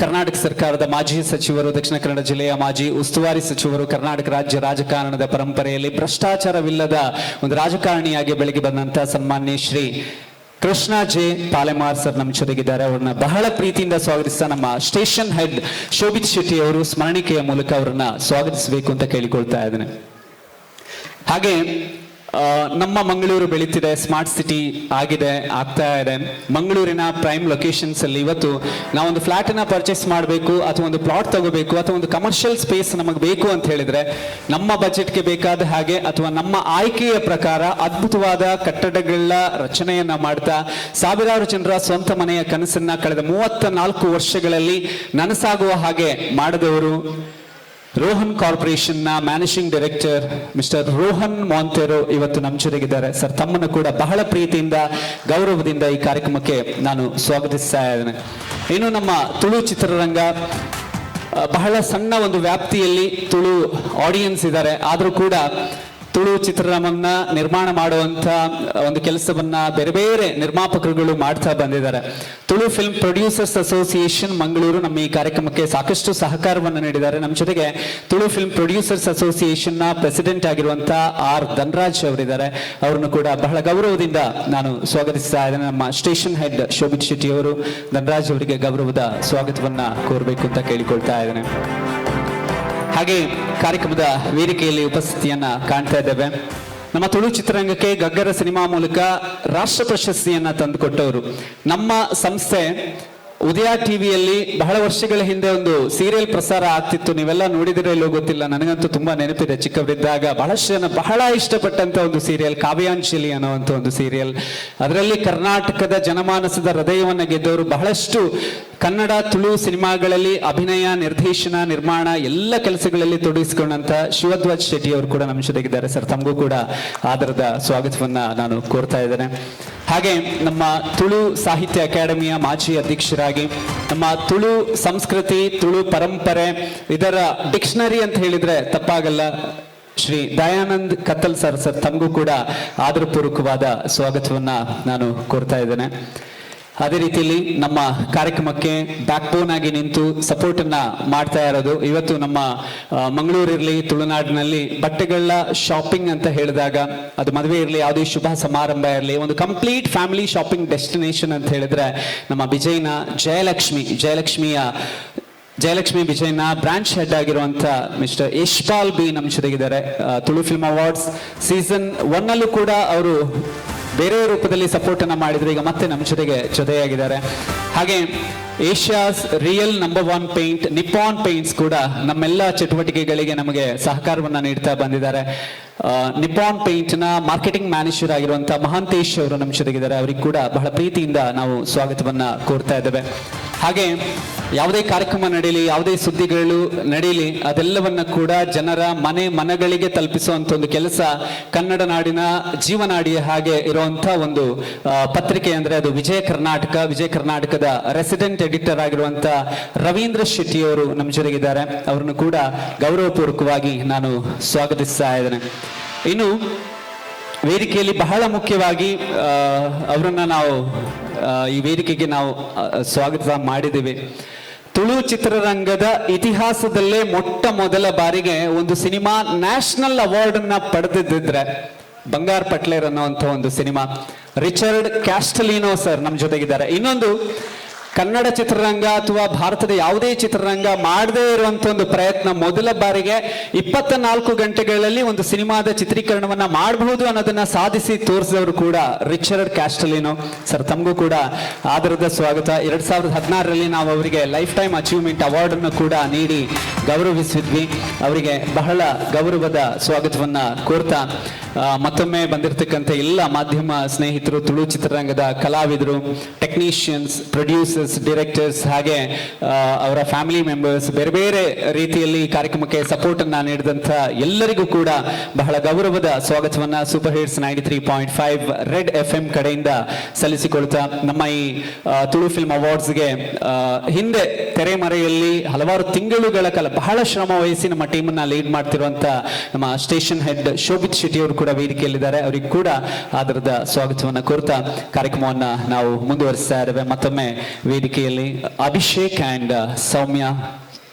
ಕರ್ನಾಟಕ ಸರ್ಕಾರದ ಮಾಜಿ ಸಚಿವರು, ದಕ್ಷಿಣ ಕನ್ನಡ ಜಿಲ್ಲೆಯ ಮಾಜಿ ಉಸ್ತುವಾರಿ ಸಚಿವರು, ಕರ್ನಾಟಕ ರಾಜ್ಯ ರಾಜಕಾರಣದ ಪರಂಪರೆಯಲ್ಲಿ ಭ್ರಷ್ಟಾಚಾರವಿಲ್ಲದ ಒಂದು ರಾಜಕಾರಣಿಯಾಗಿ ಬೆಳಗಿ ಬಂದಂತ ಸನ್ಮಾನ್ಯ ಶ್ರೀ ಕೃಷ್ಣ ಜೆ ಪಾಲೆಮಾರ್ ಸರ್ ನಮ್ಮ ಜೊತೆಗಿದ್ದಾರೆ. ಅವ್ರನ್ನ ಬಹಳ ಪ್ರೀತಿಯಿಂದ ಸ್ವಾಗತಿಸ್ತಾ ನಮ್ಮ ಸ್ಟೇಷನ್ ಹೆಡ್ ಶೋಭಿತ್ ಶೆಟ್ಟಿ ಅವರು ಸ್ಮರಣಿಕೆಯ ಮೂಲಕ ಅವರನ್ನ ಸ್ವಾಗತಿಸಬೇಕು ಅಂತ ಕೇಳಿಕೊಳ್ತಾ ಇದ್ದೇನೆ. ಹಾಗೆ ನಮ್ಮ ಮಂಗಳೂರು ಬೆಳೀತಿದೆ, ಸ್ಮಾರ್ಟ್ ಸಿಟಿ ಆಗ್ತಾ ಇದೆ. ಮಂಗಳೂರಿನ ಪ್ರೈಮ್ ಲೊಕೇಶನ್ಸ್ ಅಲ್ಲಿ ಇವತ್ತು ನಾವೊಂದು ಫ್ಲಾಟ್ ಅನ್ನ ಪರ್ಚೇಸ್ ಮಾಡಬೇಕು ಅಥವಾ ಒಂದು ಪ್ಲಾಟ್ ತಗೋಬೇಕು ಅಥವಾ ಒಂದು ಕಮರ್ಷಿಯಲ್ ಸ್ಪೇಸ್ ನಮಗೆ ಬೇಕು ಅಂತ ಹೇಳಿದ್ರೆ ನಮ್ಮ ಬಜೆಟ್ಗೆ ಬೇಕಾದ ಹಾಗೆ ಅಥವಾ ನಮ್ಮ ಆಯ್ಕೆಯ ಪ್ರಕಾರ ಅದ್ಭುತವಾದ ಕಟ್ಟಡಗಳ ರಚನೆಯನ್ನ ಮಾಡ್ತಾ ಸಾವಿರಾರು ಜನರ ಸ್ವಂತ ಮನೆಯ ಕನಸನ್ನ ಕಳೆದ 34 ವರ್ಷಗಳಲ್ಲಿ ನನಸಾಗುವ ಹಾಗೆ ಮಾಡಿದವರು ರೋಹನ್ ಕಾರ್ಪೊರೇಷನ್ ನ ಮ್ಯಾನೇಜಿಂಗ್ ಡೈರೆಕ್ಟರ್ ಮಿಸ್ಟರ್ ರೋಹನ್ ಮಾಂತೆರೋ ಇವತ್ತು ನಮ್ಮ ಜೊತೆಗಿದ್ದಾರೆ. ಸರ್, ತಮ್ಮನ್ನು ಕೂಡ ಬಹಳ ಪ್ರೀತಿಯಿಂದ ಗೌರವದಿಂದ ಈ ಕಾರ್ಯಕ್ರಮಕ್ಕೆ ನಾನು ಸ್ವಾಗತಿಸ್ತಾ ಇದ್ದೇನೆ. ಇನ್ನು ನಮ್ಮ ತುಳು ಚಿತ್ರರಂಗ ಬಹಳ ಸಣ್ಣ ಒಂದು ವ್ಯಾಪ್ತಿಯಲ್ಲಿ ತುಳು ಆಡಿಯನ್ಸ್ ಇದ್ದಾರೆ. ಆದರೂ ಕೂಡ ತುಳು ಚಿತ್ರರಂಗವನ್ನ ನಿರ್ಮಾಣ ಮಾಡುವಂತ ಒಂದು ಕೆಲಸವನ್ನ ಬೇರೆ ಬೇರೆ ನಿರ್ಮಾಪಕರುಗಳು ಮಾಡ್ತಾ ಬಂದಿದ್ದಾರೆ. Tulu film producers association Mangaluru ನಮ್ಮ ಈ ಕಾರ್ಯಕ್ರಮಕ್ಕೆ ಸಾಕಷ್ಟು ಸಹಕಾರವನ್ನು ನೀಡಿದ್ದಾರೆ. ನಮ್ಮ ಜೊತೆಗೆ ತುಳು ಫಿಲ್ಮ್ ಪ್ರೊಡ್ಯೂಸರ್ಸ್ ಅಸೋಸಿಯೇಷನ್ ನ ಪ್ರೆಸಿಡೆಂಟ್ ಆಗಿರುವಂತಹ ಆರ್ ಧನರಾಜ್ ಅವರಿದ್ದಾರೆ. ಅವರನ್ನು ಕೂಡ ಬಹಳ ಗೌರವದಿಂದ ನಾನು ಸ್ವಾಗತಿಸ್ತಾ ಇದ್ದೇನೆ. ನಮ್ಮ ಸ್ಟೇಷನ್ ಹೆಡ್ ಶೋಭಿತ್ ಶೆಟ್ಟಿ ಅವರು ಧನರಾಜ್ ಅವರಿಗೆ ಗೌರವದ ಸ್ವಾಗತವನ್ನ ಕೋರಬೇಕು ಅಂತ ಕೇಳಿಕೊಳ್ತಾ ಇದ್ದೇನೆ. ಹಾಗೆ ಕಾರ್ಯಕ್ರಮದ ವೇದಿಕೆಯಲ್ಲಿ ಉಪಸ್ಥಿತಿಯನ್ನ ಕಾಣ್ತಾ ಇದ್ದೇವೆ. ನಮ್ಮ ತುಳು ಚಿತ್ರರಂಗಕ್ಕೆ ಗಗ್ಗರ ಸಿನಿಮಾ ಮೂಲಕ ರಾಷ್ಟ್ರ ಪ್ರಶಸ್ತಿಯನ್ನ ತಂದುಕೊಟ್ಟವರು. ನಮ್ಮ ಸಂಸ್ಥೆ ಉದಯ ಟಿವಿಯಲ್ಲಿ ಬಹಳ ವರ್ಷಗಳ ಹಿಂದೆ ಒಂದು ಸೀರಿಯಲ್ ಪ್ರಸಾರ ಆಗ್ತಿತ್ತು. ನೀವೆಲ್ಲ ನೋಡಿದಿರೋ ಇಲ್ಲೋ ಗೊತ್ತಿಲ್ಲ, ನನಗಂತೂ ತುಂಬಾ ನೆನಪಿದೆ. ಚಿಕ್ಕವರಿದ್ದಾಗ ಬಹಳಷ್ಟು ಜನ ಬಹಳ ಇಷ್ಟಪಟ್ಟಂತ ಒಂದು ಸೀರಿಯಲ್ ಕಾವ್ಯಾಂಜಲಿ ಅನ್ನುವಂಥ ಒಂದು ಸೀರಿಯಲ್. ಅದರಲ್ಲಿ ಕರ್ನಾಟಕದ ಜನಮಾನಸದ ಹೃದಯವನ್ನು ಗೆದ್ದವರು, ಬಹಳಷ್ಟು ಕನ್ನಡ ತುಳು ಸಿನಿಮಾಗಳಲ್ಲಿ ಅಭಿನಯ, ನಿರ್ದೇಶನ, ನಿರ್ಮಾಣ ಎಲ್ಲ ಕೆಲಸಗಳಲ್ಲಿ ತೊಡಗಿಸಿಕೊಂಡಂತ ಶಿವಧ್ವಜ್ ಶೆಟ್ಟಿ ಅವರು ಕೂಡ ನಮ್ಮ ಜೊತೆಗಿದ್ದಾರೆ. ಸರ್, ತಮಗೂ ಕೂಡ ಆದರದ ಸ್ವಾಗತವನ್ನ ನಾನು ಕೋರ್ತಾ ಇದ್ದೇನೆ. ಹಾಗೆ ನಮ್ಮ ತುಳು ಸಾಹಿತ್ಯ ಅಕಾಡೆಮಿಯ ಮಾಜಿ ಅಧ್ಯಕ್ಷರಾಗಿ ನಮ್ಮ ತುಳು ಸಂಸ್ಕೃತಿ, ತುಳು ಪರಂಪರೆ ಇದರ ಡಿಕ್ಷನರಿ ಅಂತ ಹೇಳಿದ್ರೆ ತಪ್ಪಾಗಲ್ಲ, ಶ್ರೀ ದಯಾನಂದ್ ಕತ್ತಲ್ ಸರ್ ತಮಗೂ ಕೂಡ ಆದರಪೂರ್ವಕವಾದ ಸ್ವಾಗತವನ್ನ ನಾನು ಕೋರ್ತಾ ಇದ್ದೇನೆ. ಅದೇ ರೀತಿಯಲ್ಲಿ ನಮ್ಮ ಕಾರ್ಯಕ್ರಮಕ್ಕೆ ಬ್ಯಾಕ್ ಬೋನ್ ಆಗಿ ನಿಂತು ಸಪೋರ್ಟ್ ಅನ್ನ ಮಾಡ್ತಾ ಇರೋದು, ಇವತ್ತು ನಮ್ಮ ಮಂಗಳೂರಿರಲಿ, ತುಳುನಾಡಿನಲ್ಲಿ ಬಟ್ಟೆಗಳ ಶಾಪಿಂಗ್ ಅಂತ ಹೇಳಿದಾಗ, ಅದು ಮದುವೆ ಇರಲಿ, ಯಾವುದೇ ಶುಭ ಸಮಾರಂಭ ಇರಲಿ, ಒಂದು ಕಂಪ್ಲೀಟ್ ಫ್ಯಾಮಿಲಿ ಶಾಪಿಂಗ್ ಡೆಸ್ಟಿನೇಷನ್ ಅಂತ ಹೇಳಿದ್ರೆ ನಮ್ಮ ವಿಜಯ್ನ ಜಯಲಕ್ಷ್ಮಿ ವಿಜಯ್ನ ಬ್ರಾಂಚ್ ಹೆಡ್ ಆಗಿರುವಂತ ಮಿಸ್ಟರ್ ಯಶ್ಪಾಲ್ ಬಿ ನಮ್ಮ ಜೊತೆಗಿದ್ದಾರೆ. ತುಳು ಫಿಲ್ಮ್ ಅವಾರ್ಡ್ಸ್ ಸೀಸನ್ 1 ಅಲ್ಲೂ ಕೂಡ ಅವರು ಬೇರೆ ರೂಪದಲ್ಲಿ ಸಪೋರ್ಟ್ ಅನ್ನ ಮಾಡಿದ್ರು, ಈಗ ಮತ್ತೆ ನಮ್ಮ ಜೊತೆಯಾಗಿದ್ದಾರೆ. ಹಾಗೆ Asia's real number 1 paint Nippon paints ಕೂಡ ನಮ್ಮೆಲ್ಲ ಚಟುವಟಿಕೆಗಳಿಗೆ ನಮಗೆ ಸಹಕಾರವನ್ನ ನೀಡ್ತಾ ಬಂದಿದ್ದಾರೆ. ನಿಪ್ಪಾನ್ ಪೇಂಟ್ ನ ಮಾರ್ಕೆಟಿಂಗ್ ಮ್ಯಾನೇಜರ್ ಆಗಿರುವಂತಹ ಮಹಾಂತೇಶ್ ಅವರು ನಮ್ಮ ಜೊತೆಗಿದ್ದಾರೆ. ಅವರಿಗೆ ಕೂಡ ಬಹಳ ಪ್ರೀತಿಯಿಂದ ನಾವು ಸ್ವಾಗತವನ್ನ ಕೋರ್ತಾ ಇದ್ದೇವೆ. ಹಾಗೆ ಯಾವುದೇ ಕಾರ್ಯಕ್ರಮ ನಡೀಲಿ, ಯಾವುದೇ ಸುದ್ದಿಗಳು ನಡೀಲಿ, ಅದೆಲ್ಲವನ್ನ ಕೂಡ ಜನರ ಮನಗಳಿಗೆ ತಲುಪಿಸುವಂತ ಒಂದು ಕೆಲಸ ಕನ್ನಡ ನಾಡಿನ ಜೀವನಾಡಿಯ ಹಾಗೆ ಇರುವಂತ ಒಂದು ಪತ್ರಿಕೆ ಅಂದ್ರೆ ಅದು ವಿಜಯ ಕರ್ನಾಟಕದ ರೆಸಿಡೆಂಟ್ ಎಡಿಟರ್ ಆಗಿರುವಂತ ರವೀಂದ್ರ ಶೆಟ್ಟಿ ಅವರು ನಮ್ಮ ಜೊತೆಗಿದ್ದಾರೆ. ಅವರನ್ನು ಕೂಡ ಗೌರವಪೂರ್ವಕವಾಗಿ ನಾನು ಸ್ವಾಗತಿಸ್ತಾ ಇದ್ದೇನೆ. ಇನ್ನು ವೇದಿಕೆಯಲ್ಲಿ ಬಹಳ ಮುಖ್ಯವಾಗಿ ಅವರನ್ನ ನಾವು ಈ ವೇದಿಕೆಗೆ ನಾವು ಸ್ವಾಗತ ಮಾಡಿದ್ದೇವೆ. ತುಳು ಚಿತ್ರರಂಗದ ಇತಿಹಾಸದಲ್ಲೇ ಮೊಟ್ಟ ಮೊದಲ ಬಾರಿಗೆ ಒಂದು ಸಿನಿಮಾ ನ್ಯಾಷನಲ್ ಅವಾರ್ಡ್ ಅನ್ನ ಪಡೆದಿದ್ದರೆ ಬಂಗಾರ ಪಟ್ಲೇರ್ ಅನ್ನುವಂಥ ಒಂದು ಸಿನಿಮಾ. ರಿಚರ್ಡ್ ಕ್ಯಾಸ್ಟಲಿನೋ ಸರ್ ನಮ್ಮ ಜೊತೆಗಿದ್ದಾರೆ. ಇನ್ನೊಂದು, ಕನ್ನಡ ಚಿತ್ರರಂಗ ಅಥವಾ ಭಾರತದ ಯಾವುದೇ ಚಿತ್ರರಂಗ ಮಾಡದೇ ಇರುವಂತ ಒಂದು ಪ್ರಯತ್ನ, ಮೊದಲ ಬಾರಿಗೆ 24 ಗಂಟೆಗಳಲ್ಲಿ ಒಂದು ಸಿನಿಮಾದ ಚಿತ್ರೀಕರಣವನ್ನ ಮಾಡಬಹುದು ಅನ್ನೋದನ್ನ ಸಾಧಿಸಿ ತೋರಿಸಿದವರು ಕೂಡ ರಿಚರ್ಡ್ ಕ್ಯಾಸ್ಟಲಿನೋ ಸರ್. ತಮಗೂ ಕೂಡ ಆದರದ ಸ್ವಾಗತ. 2016ರಲ್ಲಿ ನಾವು ಅವರಿಗೆ ಲೈಫ್ ಟೈಮ್ ಅಚೀವ್ಮೆಂಟ್ ಅವಾರ್ಡ್ ಅನ್ನು ಕೂಡ ನೀಡಿ ಗೌರವಿಸಿದ್ವಿ. ಅವರಿಗೆ ಬಹಳ ಗೌರವದ ಸ್ವಾಗತವನ್ನ ಕೋರ್ತಾ, ಮತ್ತೊಮ್ಮೆ ಬಂದಿರತಕ್ಕಂಥ ಎಲ್ಲ ಮಾಧ್ಯಮ ಸ್ನೇಹಿತರು, ತುಳು ಚಿತ್ರರಂಗದ ಕಲಾವಿದರು, ಟೆಕ್ನಿಷಿಯನ್ಸ್, ಪ್ರೊಡ್ಯೂಸರ್ಸ್, ಡೈರೆಕ್ಟರ್ಸ್, ಹಾಗೆ ಅವರ ಫ್ಯಾಮಿಲಿ ಮೆಂಬರ್ಸ್, ಬೇರೆ ಬೇರೆ ರೀತಿಯಲ್ಲಿ ಈ ಕಾರ್ಯಕ್ರಮಕ್ಕೆ ಸಪೋರ್ಟ್ ಅನ್ನ ನೀಡಿದಂತ ಎಲ್ಲರಿಗೂ ಕೂಡ ಬಹಳ ಗೌರವದ ಸ್ವಾಗತವನ್ನ ಸೂಪರ್ ಹಿಟ್ಸ್ 93.5 ರೆಡ್ FM ಕಡೆಯಿಂದ ಸಲ್ಲಿಸಿಕೊಳ್ತಾ, ನಮ್ಮ ಈ ತುಳು ಫಿಲ್ಮ್ ಅವಾರ್ಡ್ಸ್ಗೆ ಹಿಂದೆ ತೆರೆಮರೆಯಲ್ಲಿ ಹಲವಾರು ತಿಂಗಳುಗಳ ಕಾಲ ಬಹಳ ಶ್ರಮ ವಹಿಸಿ ನಮ್ಮ ಟೀಮ್ ಅನ್ನ ಲೀಡ್ ಮಾಡ್ತಿರುವಂತ ನಮ್ಮ ಸ್ಟೇಷನ್ ಹೆಡ್ ಶೋಭಿತ್ ಶೆಟ್ಟಿ ಅವರು ಕೂಡ ವೇದಿಕೆಯಲ್ಲಿದ್ದಾರೆ. ಅವರಿಗೆ ಕೂಡ ಆದರದ ಸ್ವಾಗತವನ್ನ ಕೋರ್ತಾ ಕಾರ್ಯಕ್ರಮವನ್ನ ನಾವು ಮುಂದುವರಿಸ್ತಾ ಇದ್ದೇವೆ. ಮತ್ತೊಮ್ಮೆ ವೇದಿಕೆಯಲ್ಲಿ ಅಭಿಷೇಕ್ ಅಂಡ್ ಸೌಮ್ಯ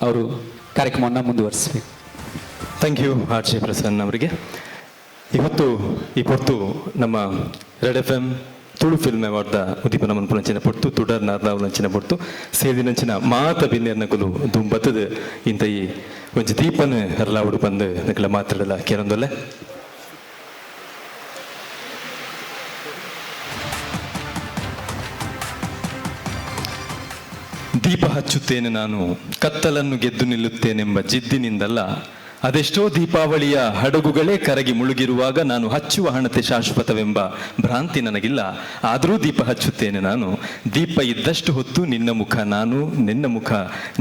ಅವರು ಕಾರ್ಯಕ್ರಮವನ್ನು ಮುಂದುವರಿಸಬೇಕು. Thank you R J Prasanna ಅವರಿಗೆ. ಇವತ್ತು ಈ ಪೊರ್ತು ನಮ್ಮ red FM Tulu film award ಉದೀಪನ ಮನ್ಪುನಂಚಿನ ಪೊರ್ತು ತುಡರ್ ನಾರ್ನಾವುಲಂಚಿನ ಪೊರ್ತು ಸೇದಿನಂಚಿನ ಮಾತ ಬಿನ್ನೆರ್ನಕುಲು ದುಂಬತ್ತದ ಇಂತ ಈ ಒಂಜಿ ದೀಪನ ಹರಲಾವುಡು ಬಂದು ನಕಲ ಮಾತಾಡಲ ಕೇಳೊಂದೊಲ್ಲೆ. ದೀಪ ಹಚ್ಚುತ್ತೇನೆ ನಾನು, ಕತ್ತಲನ್ನು ಗೆದ್ದು ನಿಲ್ಲುತ್ತೇನೆಂಬ ಜಿದ್ದಿನಿಂದಲ್ಲ, ಅದೆಷ್ಟೋ ದೀಪಾವಳಿಯ ಹಡಗುಗಳೇ ಕರಗಿ ಮುಳುಗಿರುವಾಗ ನಾನು ಹಚ್ಚುವ ಹಣತೆ ಶಾಶ್ವತವೆಂಬ ಭ್ರಾಂತಿ ನನಗಿಲ್ಲ. ಆದರೂ ದೀಪ ಹಚ್ಚುತ್ತೇನೆ ನಾನು, ದೀಪ ಇದ್ದಷ್ಟು ಹೊತ್ತು ನಿನ್ನ ಮುಖ ನಾನು, ನಿನ್ನ ಮುಖ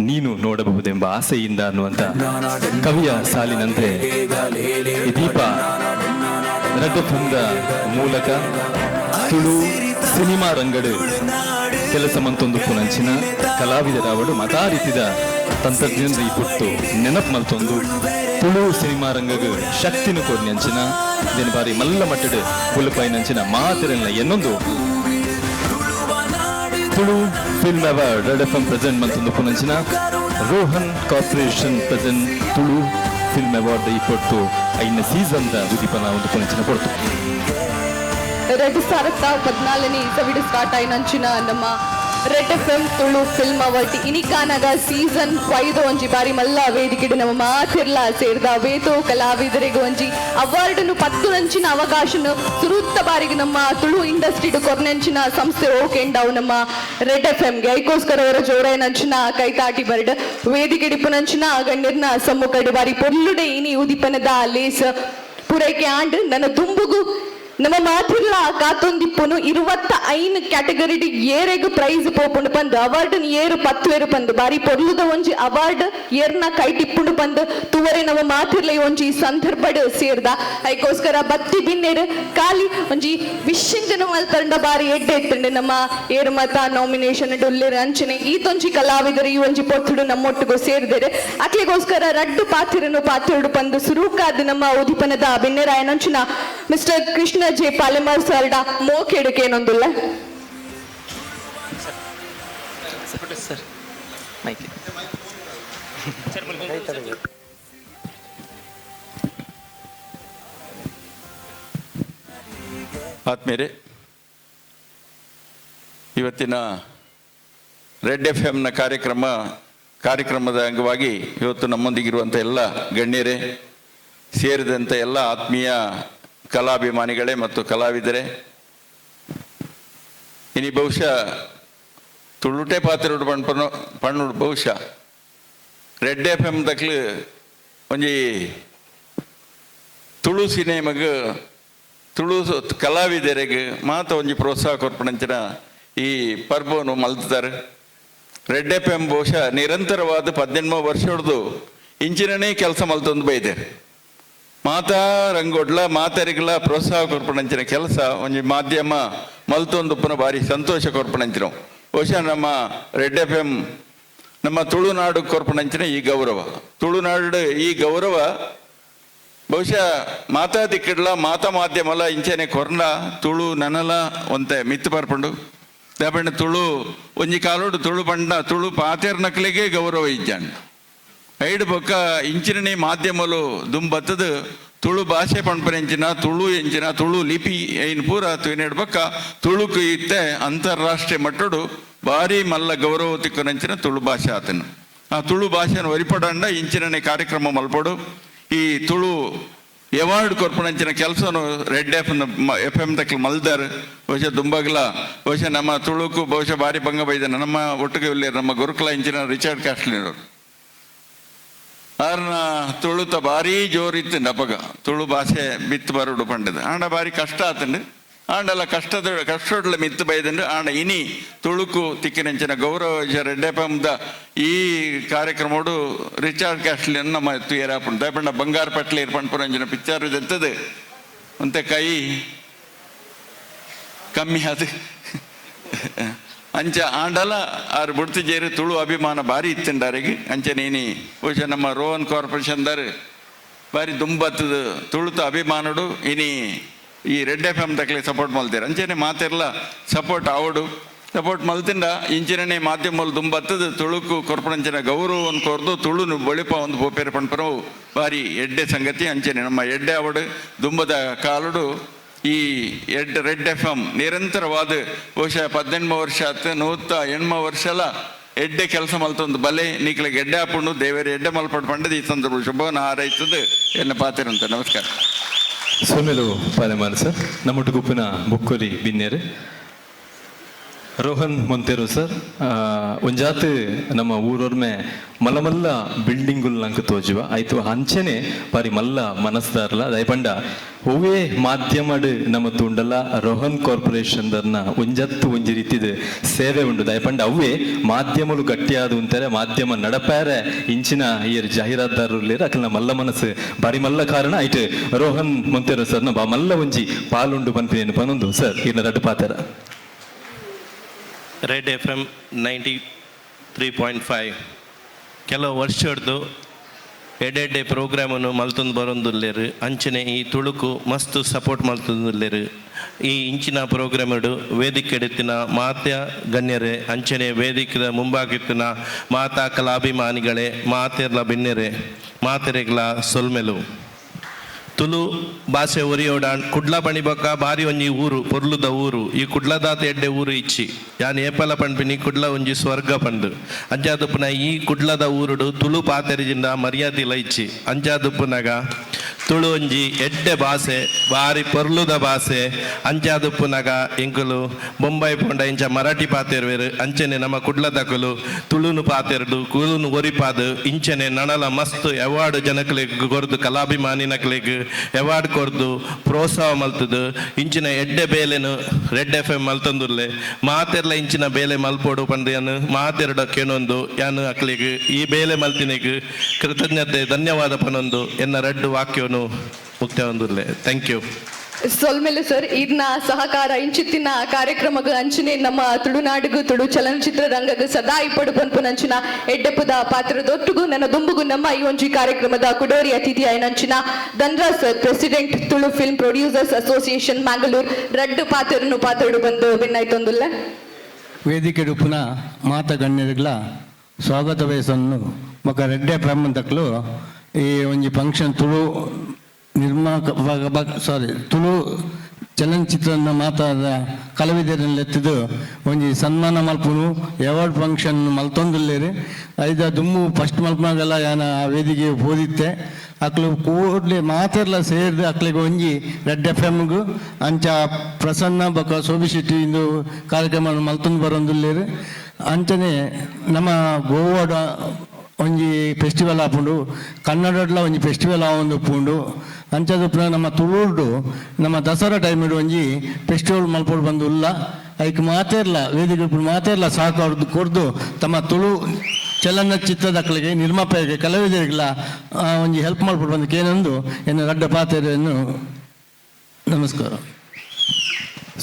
ನೀನು ನೋಡಬಹುದೆಂಬ ಆಸೆಯಿಂದ ಅನ್ನುವಂಥ ಕವಿಯ ಸಾಲಿನಂತೆ ಈ ದೀಪ ರೆಡ್ FMದ ಮೂಲಕ ತುಳು ಸಿನಿಮಾ ರಂಗಡು ಕೆಲಸ ಮಂತೊಂದು ಪುನಂಚಿನ ಕಲಾವಿದರಾವಡು ಮತಾರಿತಿದ ತಂತ್ರಜ್ಞಾನದ ಈ ಪುಟ್ಟು ನೆನಪು ಮಲ್ತೊಂದು ತುಳು ಸಿನಿಮಾ ರಂಗಗ ಶಕ್ತಿನ ಕೊಡ್ನಂಚಿನ ದಿನ ಬಾರಿ ಮಲ್ಲ ಮಟ್ಟಡು ಹುಲುಪಾಯಿನಂಚಿನ ಮಾತಿರಲಿನ ಎನ್ನೊಂದು Tulu film award red FM present ಮಂತೊಂದು ಪುನಂಚಿನ Rohan corporation present Tulu film award ಈ ಪೊಟ್ಟು 5ನೇ ಸೀಸನ್ದ ಉದೀಪನ ಒಂದು ಪುನಂಚಿನ ಪೊಟ್ಟು 2014ನೇ ಇಸವಿಡು ಸ್ಟಾರ್ಟ್ ಆಯ್ನಂಚಿನ ನಮ್ಮ red FM Tulu film award ಇನಿಕಾನಗ ಸೀಸನ್ 5 ಒಂಜಿ ಬಾರಿ ಮಲ್ಲ ವೇದಿಕೆಡು ನಮ್ಮ ಮಾತಿರ್ಲ ಸೇರ್ದ ವೇತೋ ಕಲಾವಿದರಿಗೆ ಒಂಜಿ ಅವಾರ್ಡ್ನು ಪತ್ತು ನಂಚಿನ ಅವಕಾಶನು ಸುರುತ್ತ ಬಾರಿಗೆ ನಮ್ಮ ತುಳು ಇಂಡಸ್ಟ್ರಿಡು ಕೊರ್ನೆಂಚಿನ ಸಂಸ್ಥೆ ಓಕೆಂಡವು ನಮ್ಮ ರೆಡ್ FMಗೆ ಐಕೋಸ್ಕರ ಅವರ ಜೋರ ನಂಚಿನ ಕೈತಾಟಿ ಬರ್ಡ್ ವೇದಿಕೆ ಡಿಪ್ಪು ನಂಚಿನ ಗಣ್ಯರ್ನ ಸಮ್ಮುಖಡು ಬಾರಿ ಪೊರ್ಲುಡೆ ಇನಿ ಉದಿಪನದ ಲೇಸ್ ಪೂರೈಕೆ ಆಂಡ್ ನನ್ನ ದುಂಬುಗು ನಮ್ಮ ಮಾತಿರ್ಲ ಕಾತೊಂದಿಪ್ಪುನು 25 ಕ್ಯಾಟಗರಿ ಏರೆಗ್ ಪ್ರೈಸ್ ಪೋಪುಂಡು ಪಂದು ಅವಾರ್ಡ್ ಏರು 10 ಪಂದು ಬಾರಿ ಪೊರ್ಲುದ ಒಂಜಿ ಅವಾರ್ಡ್ ಏರ್ನ ಕೈಟಿಪ್ಪುಂಡು ಪಂದು ತುವರೆ ನಮ್ಮ ಮಾತಿರ್ಲ ಒಂಜಿ ಸಂದರ್ಭಡ್ ಸೇರ್ದ ಐಕೋಸ್ಕರ ಬತ್ತಿ ಬಿನ್ನೆರ್ ಕಾಲಿ ಒಂಜಿ ವಿಶಿಂಜನ ಮಲ್ತಂಡ ಬಾರಿ ಎಡ್ಡೆ ಎತ್ತಂಡು ನಮ್ಮ ಏರು ಮತ ನಾಮಿನೇಷನ್ ಉಲ್ಲೇರ್ ಅಂಚನೆ ಈತೊಂಜಿ ಕಲಾವಿದರು ಈ ಒಂಜಿ ಪೊತ್ತುಡು ನಮ್ಮೊಟ್ಟಿಗೂ ಸೇರಿದರೆ ಅಕ್ಲಿಗೋಸ್ಕರ ರಡ್ಡು ಪಾತಿರನು ಪಾತಿರುಡು ಪಂದು ಸುರೂಕಾದ ನಮ್ಮ ಉದಿಪನದ ಬಿನ್ನೆರಾಯನಂಚಿನ ಮಿಸ್ಟರ್ ಕೃಷ್ಣ ಜೆ ಪಾಲೆಮಾರ್ ಸರ್ಡ ಮೋಕೆಡುಕೆ ಏನೊಂದುಲ್ಲ ಆತ್ಮೀಯರೇ, ಇವತ್ತಿನ ರೆಡ್ FMನ ಕಾರ್ಯಕ್ರಮದ ಅಂಗವಾಗಿ ಇವತ್ತು ನಮ್ಮೊಂದಿಗಿರುವಂಥ ಎಲ್ಲ ಗಣ್ಯರೇ ಸೇರಿದಂಥ ಎಲ್ಲ ಆತ್ಮೀಯ ಕಲಾಭಿಮಾನಿಗಳೇ ಮತ್ತು ಕಲಾವಿದರೇ, ಇನಿ ಬಹುಶಃ ತುಳುಟೆ ಪಾತ್ರುಡು ಪಣ್ಣುಡು ಬಹುಶಃ ರೆಡ್ FM ದಕ್ಲು ಒಂಜಿ ತುಳು ಸಿನಿಮಾಗ ತುಳು ಕಲಾವಿದರಿಗೆ ಮಾತ ಒಂಜಿ ಪ್ರೋತ್ಸಾಹ ಕೊರ್ಪಣಂಚಿನ ಈ ಪರ್ಬವನ್ನು ಮಲ್ತಾರೆ. ರೆಡ್ FM ಬಹುಶಃ ನಿರಂತರವಾದ 18 ವರ್ಷ ಹೊಡೆದು ಇಂಚಿನೇ ಕೆಲಸ ಮಲ್ತೊಂದು ಬೈದೇರು. ಮಾತಾ ರಂಗೋಡ್ಲ ಮಾತರಿಗಳ ಪ್ರೋತ್ಸಾಹ ಕೊರ್ಪಣಂಚಿನ ಕೆಲಸ ಒಂಜಿ ಮಾಧ್ಯಮ ಮಲ್ತೊಂದುಪ್ಪನ ಭಾರಿ ಸಂತೋಷ ಕೊರ್ಪಣಂಚಿನ ಬಹುಶಃ ನಮ್ಮ ರೆಡ್ FM ನಮ್ಮ ತುಳುನಾಡು ಕೊರ್ಪಣಂಚಿನ ಈ ಗೌರವ, ತುಳುನಾಡು ಈ ಗೌರವ ಬಹುಶಃ ಮಾತಾ ದಿಕ್ಕಿಡ್ಲ ಮಾತಾ ಮಾಧ್ಯಮಲ ಇಂಚೆನೆ ಕೊರ್ಲ ತುಳು ನನಲ ಒಂತೆ ಮಿತ್ತು ಬರ್ಪಂಡು ದಾಪಂಡ ತುಳು ಒಂಜಿ ಕಾಲೋಡು ತುಳು ಪಂಡ ತುಳು ಪಾತೆರ್ನಕ್ಲಿಗೆ ಗೌರವ ಇಜ್ಜಾಂಡ್ ಐಡು ಬೊಕ್ಕ ಇಂಚಿನ ಮಾಧ್ಯಮಲು ದುಂಬತ್ತದ ತುಳು ಭಾಷೆ ಪಂಪನೆಂಚಿನ ತುಳು ಎಂಚಿನ ತುಳು ಲಿಪಿ ಐನ್ ಪೂರ ತುಯಿನೆಡ್ ಬೊಕ್ಕ ತುಳುಕು ಇತ್ತೆ ಅಂತಾರಾಷ್ಟ್ರೀಯ ಮಟ್ಟಡು ಭಾರಿ ಮಲ್ಲ ಗೌರವ ತಿಕ್ಕನಂಚಿನ ತುಳು ಭಾಷೆ ಆತನು. ಆ ತುಳು ಭಾಷೆನ ಒರಿಪಡಂಡ ಇಂಚಿನ ಕಾರ್ಯಕ್ರಮ ಮಲ್ಪಡು ಈ ತುಳು ಎವಾರ್ಡ್ ಕೊರ್ಪಣಂಚಿನ ಕೆಲಸನು ರೆಡ್ FM ತಕ್ಲು ಮಲ್ದಾರ್. ಬಹುಶಃ ದುಂಬಾಗ್ಲ ಬಹುಶಃ ನಮ್ಮ ತುಳುಕು ಬಹುಶಃ ಭಾರಿ ಭಂಗ ಬೈದಾನೆ. ನಮ್ಮ ಒಟ್ಟಿಗೆ ಉಳ್ಳೇರು ನಮ್ಮ ಗುರುಕುಲ ಇಂಚಿನ ರಿಚರ್ಡ್ ಕ್ಯಾಸ್ಟ್ಲಿನವರು ಆರ್ನ ತುಳುತ ಭಾರಿ ಜೋರಿತ್ತು ನಪಗ ತುಳು ಭಾಷೆ ಬಿತ್ತು ಬರುಡು ಪಂಡದು ಆಂಡ ಭಾರಿ ಕಷ್ಟ ಆತಂಡು ಆಂಡಲ್ಲ ಕಷ್ಟೊಡ್ಲ ಮಿತ್ತು ಬೈದಂಡು ಆಂಡ ಇನಿ ತುಳುಕು ತಿಕ್ಕಿನಂಚಿನ ಗೌರವ ರೆಡ್ FMದ ಈ ಕಾರ್ಯಕ್ರಮೋಡು ರಿಚಾರ್ಡ್ ಕ್ಯಾಸ್ಟ್ಲಿನ್ ನಮ್ಮ ತುಯರಾಪುಂಡು ದಯಪಂಡ ಬಂಗಾರ ಪಟ್ಲೆ ಪಂಡ್ಪುರಂಜಿನ ಪಿಕ್ಚರ್ ಎಂತದು ಒಂತೆ ಕೈ ಕಮ್ಮಿ ಅದು ಅಂಚ ಆಂಡಲ ಆರು ಬುಡ್ತು ಜೇರು ತುಳು ಅಭಿಮಾನ ಭಾರಿ ಇತ್ತಂಡಾರಿಗೆ ಅಂಚೆ ನೀನಿ ಬಹುಶಃ ನಮ್ಮ ರೋಹನ್ ಕಾರ್ಪೊರೇಷನ್ದಾರು ಭಾರಿ ದುಂಬತ್ತದ ತುಳುತ ಅಭಿಮಾನಡು ಇನಿ ಈ ರೆಡ್ FM ತಕ್ಲೆ ಸಪೋರ್ಟ್ ಮಲ್ತಾರೆ ಅಂಚೆನೆ ಮಾತೆಲ್ಲ ಸಪೋರ್ಟ್ ಆವಡು ಸಪೋರ್ಟ್ ಮಲ್ತಿಂಡ ಇಂಚಿನೇ ಮಾಧ್ಯಮಲ್ಲಿ ದುಂಬತ್ತದ ತುಳುಕು ಕೊರ್ಪಣಂಚಿನ ಗೌರವವನ್ನು ಕೊರ್ದು ತುಳುನು ಬಳಿಪ ಒಂದು ಬೋಪೇರು ಪಣ್ಪರವು ಭಾರಿ ಎಡ್ಡೆ ಸಂಗತಿ ಅಂಚೆನೆ ನಮ್ಮ ಎಡ್ಡೆ ಆವಡು ದುಂಬದ ಕಾಲುಡು ಈ ರೆಡ್ FM ನಿರಂತರವಾದ ಬಹುಶಃ 18 ವರ್ಷ ಆತು 108 ವರ್ಷಲ ಎಡ್ಡೆ ಕೆಲಸ ಮಲ್ತೊಂದು ಬಲೆ ನೀಕ್ಲಿಗೆ ಎಡ್ಡೆ ಹಾಪುಂಡು ದೇವರ ಎಡ್ಡೆ ಮಲ್ಪಟ್ಟು ಪಂಡದ ಈ ಸಂದರ್ಭ ಶುಭವನ್ನ ಹಾರೈತದ ಎನ್ನ ಪಾತಿರಂತ ನಮಸ್ಕಾರ. ಸೋಮೆಲು ಪಾಲೆಮಾರ್ ಸರ್ ನಮ್ಮೊಟ್ಟು ಗುಪ್ಪಿನ ಬುಕ್ಕೊಲಿ ಬಿನ್ನೇರು ರೋಹನ್ ಮೊಂತೇರು ಸರ್ ಒಂಜಾತ್ ನಮ್ಮ ಊರೊರ್ಮೆ ಮಲ್ಲ ಬಿಲ್ಡಿಂಗುಲ್ ನಂಗೆ ತೋಜುವ ಆಯ್ತು ಅಂಚೆನೆ ಬಾರಿ ಮಲ್ಲ ಮನಸ್ದಾರಲ್ಲ ದಯಪಂಡ ಒವೇ ಮಾಧ್ಯಮಡ್ ನಮ್ಮ ತುಂಡಲ್ಲ ರೋಹನ್ ಕಾರ್ಪೊರೇಷನ್ ದರ್ನ ಒಂಜಿ ರೀತಿದ ಸೇವೆ ಉಂಡು ದಯಪಂಡ ಅವೇ ಮಾಧ್ಯಮಲು ಗಟ್ಟಿಯಾದ ಅಂತಾರೆ ಮಾಧ್ಯಮ ನಡಪಾರೆ ಇಂಚಿನ ಈರ್ ಜಾಹೀರಾತುದಾರರು ಅಕಲ್ನ ಮಲ್ಲ ಮನಸ್ಸು ಬಾರಿ ಮಲ್ಲ ಕಾರಣ ಆಯ್ತು ರೋಹನ್ ಮೊಂತೇರು ಸರ್ನ ಬಾ ಮಲ್ಲ ಒಂಜಿ ಪಾಲುಂಡು ಪನ್ಪೇನು ಪನೊಂದು ಸರ್ ಇನ್ನ ರಡ್ಡು ಪಾತರ ರೆಡ್ FM 93.5 ಕೆಲವು ವರ್ಷ ಹಿಡ್ದು ಎಡ್ಡೆ ಪ್ರೋಗ್ರಾಮನ್ನು ಮಲ್ತೊಂದು ಬರೊಂದುಲ್ಲೇರು ಅಂಚನೆ ಈ ತುಳುಕು ಮಸ್ತ್ ಸಪೋರ್ಟ್ ಮಲ್ತೊಂದುಲ್ಲೇರು ಈ ಇಂಚಿನ ಪ್ರೋಗ್ರಾಮ್ ವೇದಿಕೆ ಎಡುತ್ತಿನ ಮಾತ್ಯ ಗಣ್ಯರೇ ಅಂಚನೆ ವೇದಿಕೆದ ಮುಂಭಾಗಿತ್ತಿನ ಮಾತಾ ಕಲಾಭಿಮಾನಿಗಳೇ ಮಾತೆರ್ಲ ಬಿನ್ನೆರೆ ಮಾತೆರೆಗಳ ಸೊಲ್ಮೆಲು ತುಳು ಭಾಷೆ ಒರಿಯೋಡ ಕುಡ್ಲ ಪಣಿಬೊಕ್ಕ ಬಾರಿ ಒಂಜಿ ಊರು ಪೊರ್ಲುದ ಊರು ಈ ಕುಡ್ಲದಾತ ಎಡ್ಡೆ ಊರು ಇಚ್ಚಿ ಯಾನ್ ಏಪಲ ಪಂಪಿನಿ ಕುಡ್ಲ ಒಂಜಿ ಸ್ವರ್ಗ ಪಂಡು ಅಂಚಾದುಪ್ಪುನ ಈ ಕುಡ್ಲದ ಊರುಡು ತುಳು ಪಾತೆರಿಜಿಂದ ಮರ್ಯಾದಿಲ ಇಚ್ಚಿ ಅಂಚಾದುಪ್ಪುನಗ ತುಳು ಒಂಜಿ ಎಡ್ಡೆ ಭಾಷೆ ಬಾರಿ ಪೊರ್ಲುದ ಭಾಷೆ ಅಂಚಾದುಪ್ಪುನಗ ಎಂಕುಲು ಬೊಂಬೈ ಪೋಂಡ ಇಂಚ ಮರಾಠಿ ಪಾತೆರ್ವೇರು ಅಂಚನೆ ನಮ್ಮ ಕುಡ್ಲದಕುಲು ತುಳುನು ಪಾತೆರ್ದು ಕುಳುನು ಒರಿಪಾದು ಇಂಚನೆ ನಣಲ ಮಸ್ತ್ ಅವಾರ್ಡ್ ಜನಕ್ಲೆಗ್ ಕೊರ್ದು ಕಲಾಭಿಮಾನಿನಕ್ಲೆಗ್ ಅವಾರ್ಡ್ ಕೊರ್ದು ಪ್ರೋತ್ಸಾಹ ಮಲ್ತದು ಇಂಚಿನ ಎಡ್ಡೆ ಬೇಲೆನು ರೆಡ್ FM ಮಲ್ತಂದುರ್ಲೆ ಮಾತೆರ್ಲ ಇಂಚಿನ ಬೇಲೆ ಮಲ್ಪೋಡು ಪಂಡು ಯಾನು ಮಾತೆರಡ ಕೇನೊಂದು ಯಾನು ಅಕ್ಲೆಗ್ ಈ ಬೇಲೆ ಮಲ್ತಿನೆಗ್ ಕೃತಜ್ಞತೆ ಧನ್ಯವಾದ ಪನೊಂದು ಎನ್ನ ರೆಡ್ ವಾಕ್ಯವನ್ನು ಮುಕ್ತ ಹೊಂದುರ್ಲೆ ಥ್ಯಾಂಕ್ ಯು. ಸೊಲ್ಮೆಲು ಸರ್ ಇದನ್ನ ಸಹಕಾರ ಇಂಚಿತ್ತಿನ ಕಾರ್ಯಕ್ರಮಗ ಅಂಚನೆ ನಮ್ಮ ತುಳುನಾಡಿಗೂ ತುಳು ಚಲನಚಿತ್ರ ರಂಗಗ ಸದಾ ಇಪ್ಪಡು ಪನ್ಪುನಂಚಿನ ಎಡ್ಡೆಪ್ಪದ ಪಾತ್ರದೊಟ್ಟಿಗೂ ನನ್ನ ದುಂಬುಗು ನಮ್ಮ ಈ ಒಂಜಿ ಕಾರ್ಯಕ್ರಮದ ಕುಡೋರಿ ಅತಿಥಿ ಆಯ್ನಂಚಿನ Dhanraj sir president Tulu film producers association Mangalore ರಡ್ಡು ಪಾತ್ರಡು ಬಂದು ಭಿನ್ನಾಯ್ತೊಂದುಲ್ಲ ವೇದಿಕೆ ಉಪ್ಪುನ ಮಾತ ಗಣ್ಯರುಗಳ ಸ್ವಾಗತ ವಯಸ್ಸನ್ನು ಮೊಕ ರೆಡ್ಡೆ ಪ್ರಬಂಧಕಲು ಈ ಒಂಜಿ ಫಂಕ್ಷನ್ ತುಳು ತುಳು ಚಲನಚಿತ್ರನ ಮಾತಾದ ಕಲಾವಿದರನ್ನು ಎತ್ತಿದ್ದು ಒಂಜಿ ಸನ್ಮಾನ ಮಲ್ಪುನು ಅವಾರ್ಡ್ ಫಂಕ್ಷನ್ ಮಲ್ತೊಂದುಲ್ಲೇರು ಐದ ದುಮ್ಮು ಫಸ್ಟ್ ಮಲ್ಪನಾಗೆಲ್ಲ ಯಾನ ಆ ವೇದಿಕೆ ಓದಿತ್ತೆ ಅಕ್ಲು ಕೂಡಲೇ ಮಾತೆಲ್ಲ ಸೇರಿದು ಅಕ್ಲಿಗೆ ಒಂಜಿ ರೆಡ್ FMಗೂ ಅಂಚ ಪ್ರಸನ್ನ ಬೊಕ ಶೋಭಿ ಶೆಟ್ಟಿ ಇಂದು ಕಾರ್ಯಕ್ರಮ ಮಲ್ತೊಂದು ಬರೋಂದುಲ್ಲೇರು ಅಂಚನೆ ನಮ್ಮ ಗೋವಾಡ ಒಂಜಿ ಫೆಸ್ಟಿವಲ್ ಆಪುಂಡು ಕನ್ನಡಡ್ಲ ಒಂಜಿ ಫೆಸ್ಟಿವಲ್ ಆವೊಂದು ಉಪ್ಪುಂಡು ಅಂಚದಪ್ಪನ ನಮ್ಮ ತುಳುಡು ನಮ್ಮ ದಸರಾ ಟೈಮಿಡು ಒಂಜಿ ಫೆಸ್ಟಿವಲ್ ಮಲ್ಪೋಡು ಬಂದು ಉಲ್ಲ ಅದಕ್ಕೆ ಮಾತೇರ್ಲ ವೇದಿಕೆ ಮಾತೇರ್ಲ ಸಹಕಾರ ಕೊರ್ದು ತಮ್ಮ ತುಳು ಚಲನಚಿತ್ರದಕ್ಕಳಿಗೆ ನಿರ್ಮಾಪಕರಿಗೆ ಕಲಾವಿದರಿಗೆಲ್ಲ ಒಂಜಿ ಹೆಲ್ಪ್ ಮಾಡ್ಬಿಟ್ಟು ಬಂದಕ್ಕೆ ಏನೊಂದು ಏನು ರಡ್ಡ ಪಾತ್ರೆಯನ್ನು ನಮಸ್ಕಾರ.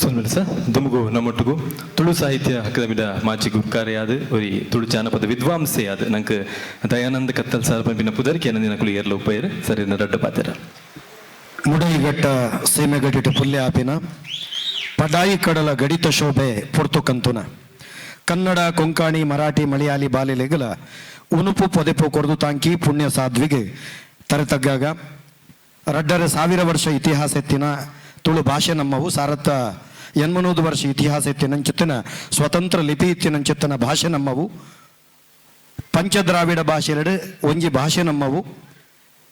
ಸೊಲ್ಮೆಲು ಸರ್ ದುಮ್ಗು ನಮ್ಮೊಟ್ಟಿಗೂ ತುಳು ಸಾಹಿತ್ಯ ಅಕಾಡೆಮಿದ ಮಾಜಿ ಗುರುಕಾರ್ಯಾದ ಒರಿ ತುಳು ಜಾನಪದ ವಿದ್ವಾಂಸೆಯಾದ ನಂಗೆ ದಯಾನಂದ ಕತ್ತಲ್ ಸಾರ್ ಪಂಪಿನ ಪುದರ್ಕೆ ಏನಂದಿನ ಕುಲು ಏರ್ಲ ಉಪಯರ್ ಸರಿ ರಡ್ಡ ಪಾತ್ರ ಮುಡೈಗಟ್ಟ ಸೀಮೆಗಟ್ಟಿಟ ಪುಲ್ಯ ಆಪಿನ ಪಡಾಯಿ ಕಡಲ ಗಡಿತ ಶೋಭೆ ಪೊರ್ತು ಕಂತುನ ಕನ್ನಡ ಕೊಂಕಣಿ ಮರಾಠಿ ಮಲಯಾಳಿ ಬಾಲಿಲೆಗಲ ಉನುಪು ಪೊದೆಪು ಕೊರ್ದು ತಾಂಕಿ ಪುಣ್ಯ ಸಾಧ್ವಿಗೆ ತರೆತಗ್ಗಾಗ ರಡ್ಡರ 1000 ವರ್ಷ ಇತಿಹಾಸ ಎತ್ತಿನ ತುಳು ಭಾಷೆ ನಮ್ಮವು ಸಾರತ್ತ 80 ವರ್ಷ ಇತಿಹಾಸ ಎತ್ತಿನಂಚಿತ್ತಿನ ಸ್ವತಂತ್ರ ಲಿಪಿ ಇತ್ತಿನಂಚಿತ್ತಿನ ಭಾಷೆ ನಮ್ಮವು ಪಂಚದ್ರಾವಿಡ ಭಾಷೆಲೆಡೆ ಒಂಜಿ ಭಾಷೆ ನಮ್ಮವು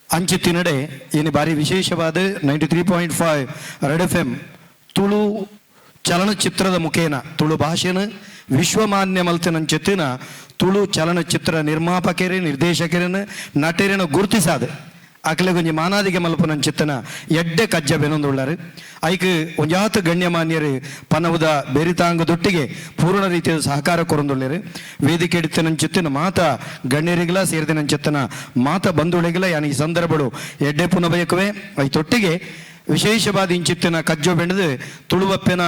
ಅಂಚಿತ್ತಿನಡೆ ಇನ್ನು ಬಾರಿ ವಿಶೇಷವಾದ 93.5 ರೆಡ್ FM ತುಳು ಚಲನಚಿತ್ರದ ಮುಖೇನ ತುಳು ಭಾಷೆನ ವಿಶ್ವಮಾನ್ಯ ಮಲ್ತಿನಂಚಿತ್ತಿನ ತುಳು ಚಲನಚಿತ್ರ ನಿರ್ಮಾಪಕರೇ ನಿರ್ದೇಶಕರನ್ನ ನಟರನ್ನ ಗುರುತಿಸಾದ ಅಕ್ಲೆಗೆ ಒಂಜಿ ಮಾನಾದಿಗೆ ಮಲ್ಪನಂಚಿತ್ತನ ಎಡ್ಡೆ ಕಜ್ಜ ಬೆನೊಂದುಳ್ಳಾರು ಐಕ್ ಒಂಜಾತ ಗಣ್ಯಮಾನ್ಯರು ಪನವುದ ಬೆರಿತಾಂಗದೊಟ್ಟಿಗೆ ಪೂರ್ಣ ರೀತಿಯ ಸಹಕಾರ ಕೊರೊಂದುಳ್ಳರು ವೇದಿಕೆ ಎಡಿತನಂಚಿತ್ತಿನ ಮಾತ ಗಣ್ಯರಿಗಲ ಸೇರಿದನಂಚಿತ್ತನ ಮಾತ ಬಂಧುಳಿಗಲ ಯಾನ ಈ ಸಂದರ್ಭಗಳು ಎಡ್ಡೆ ಪುನ ಬಯಕುವೆ ಐತೊಟ್ಟಿಗೆ ವಿಶೇಷವಾದ ಇಂಚಿತ್ತಿನ ಕಜ್ಜೋ ಬೆಳೆದು ತುಳುವಪ್ಪಿನ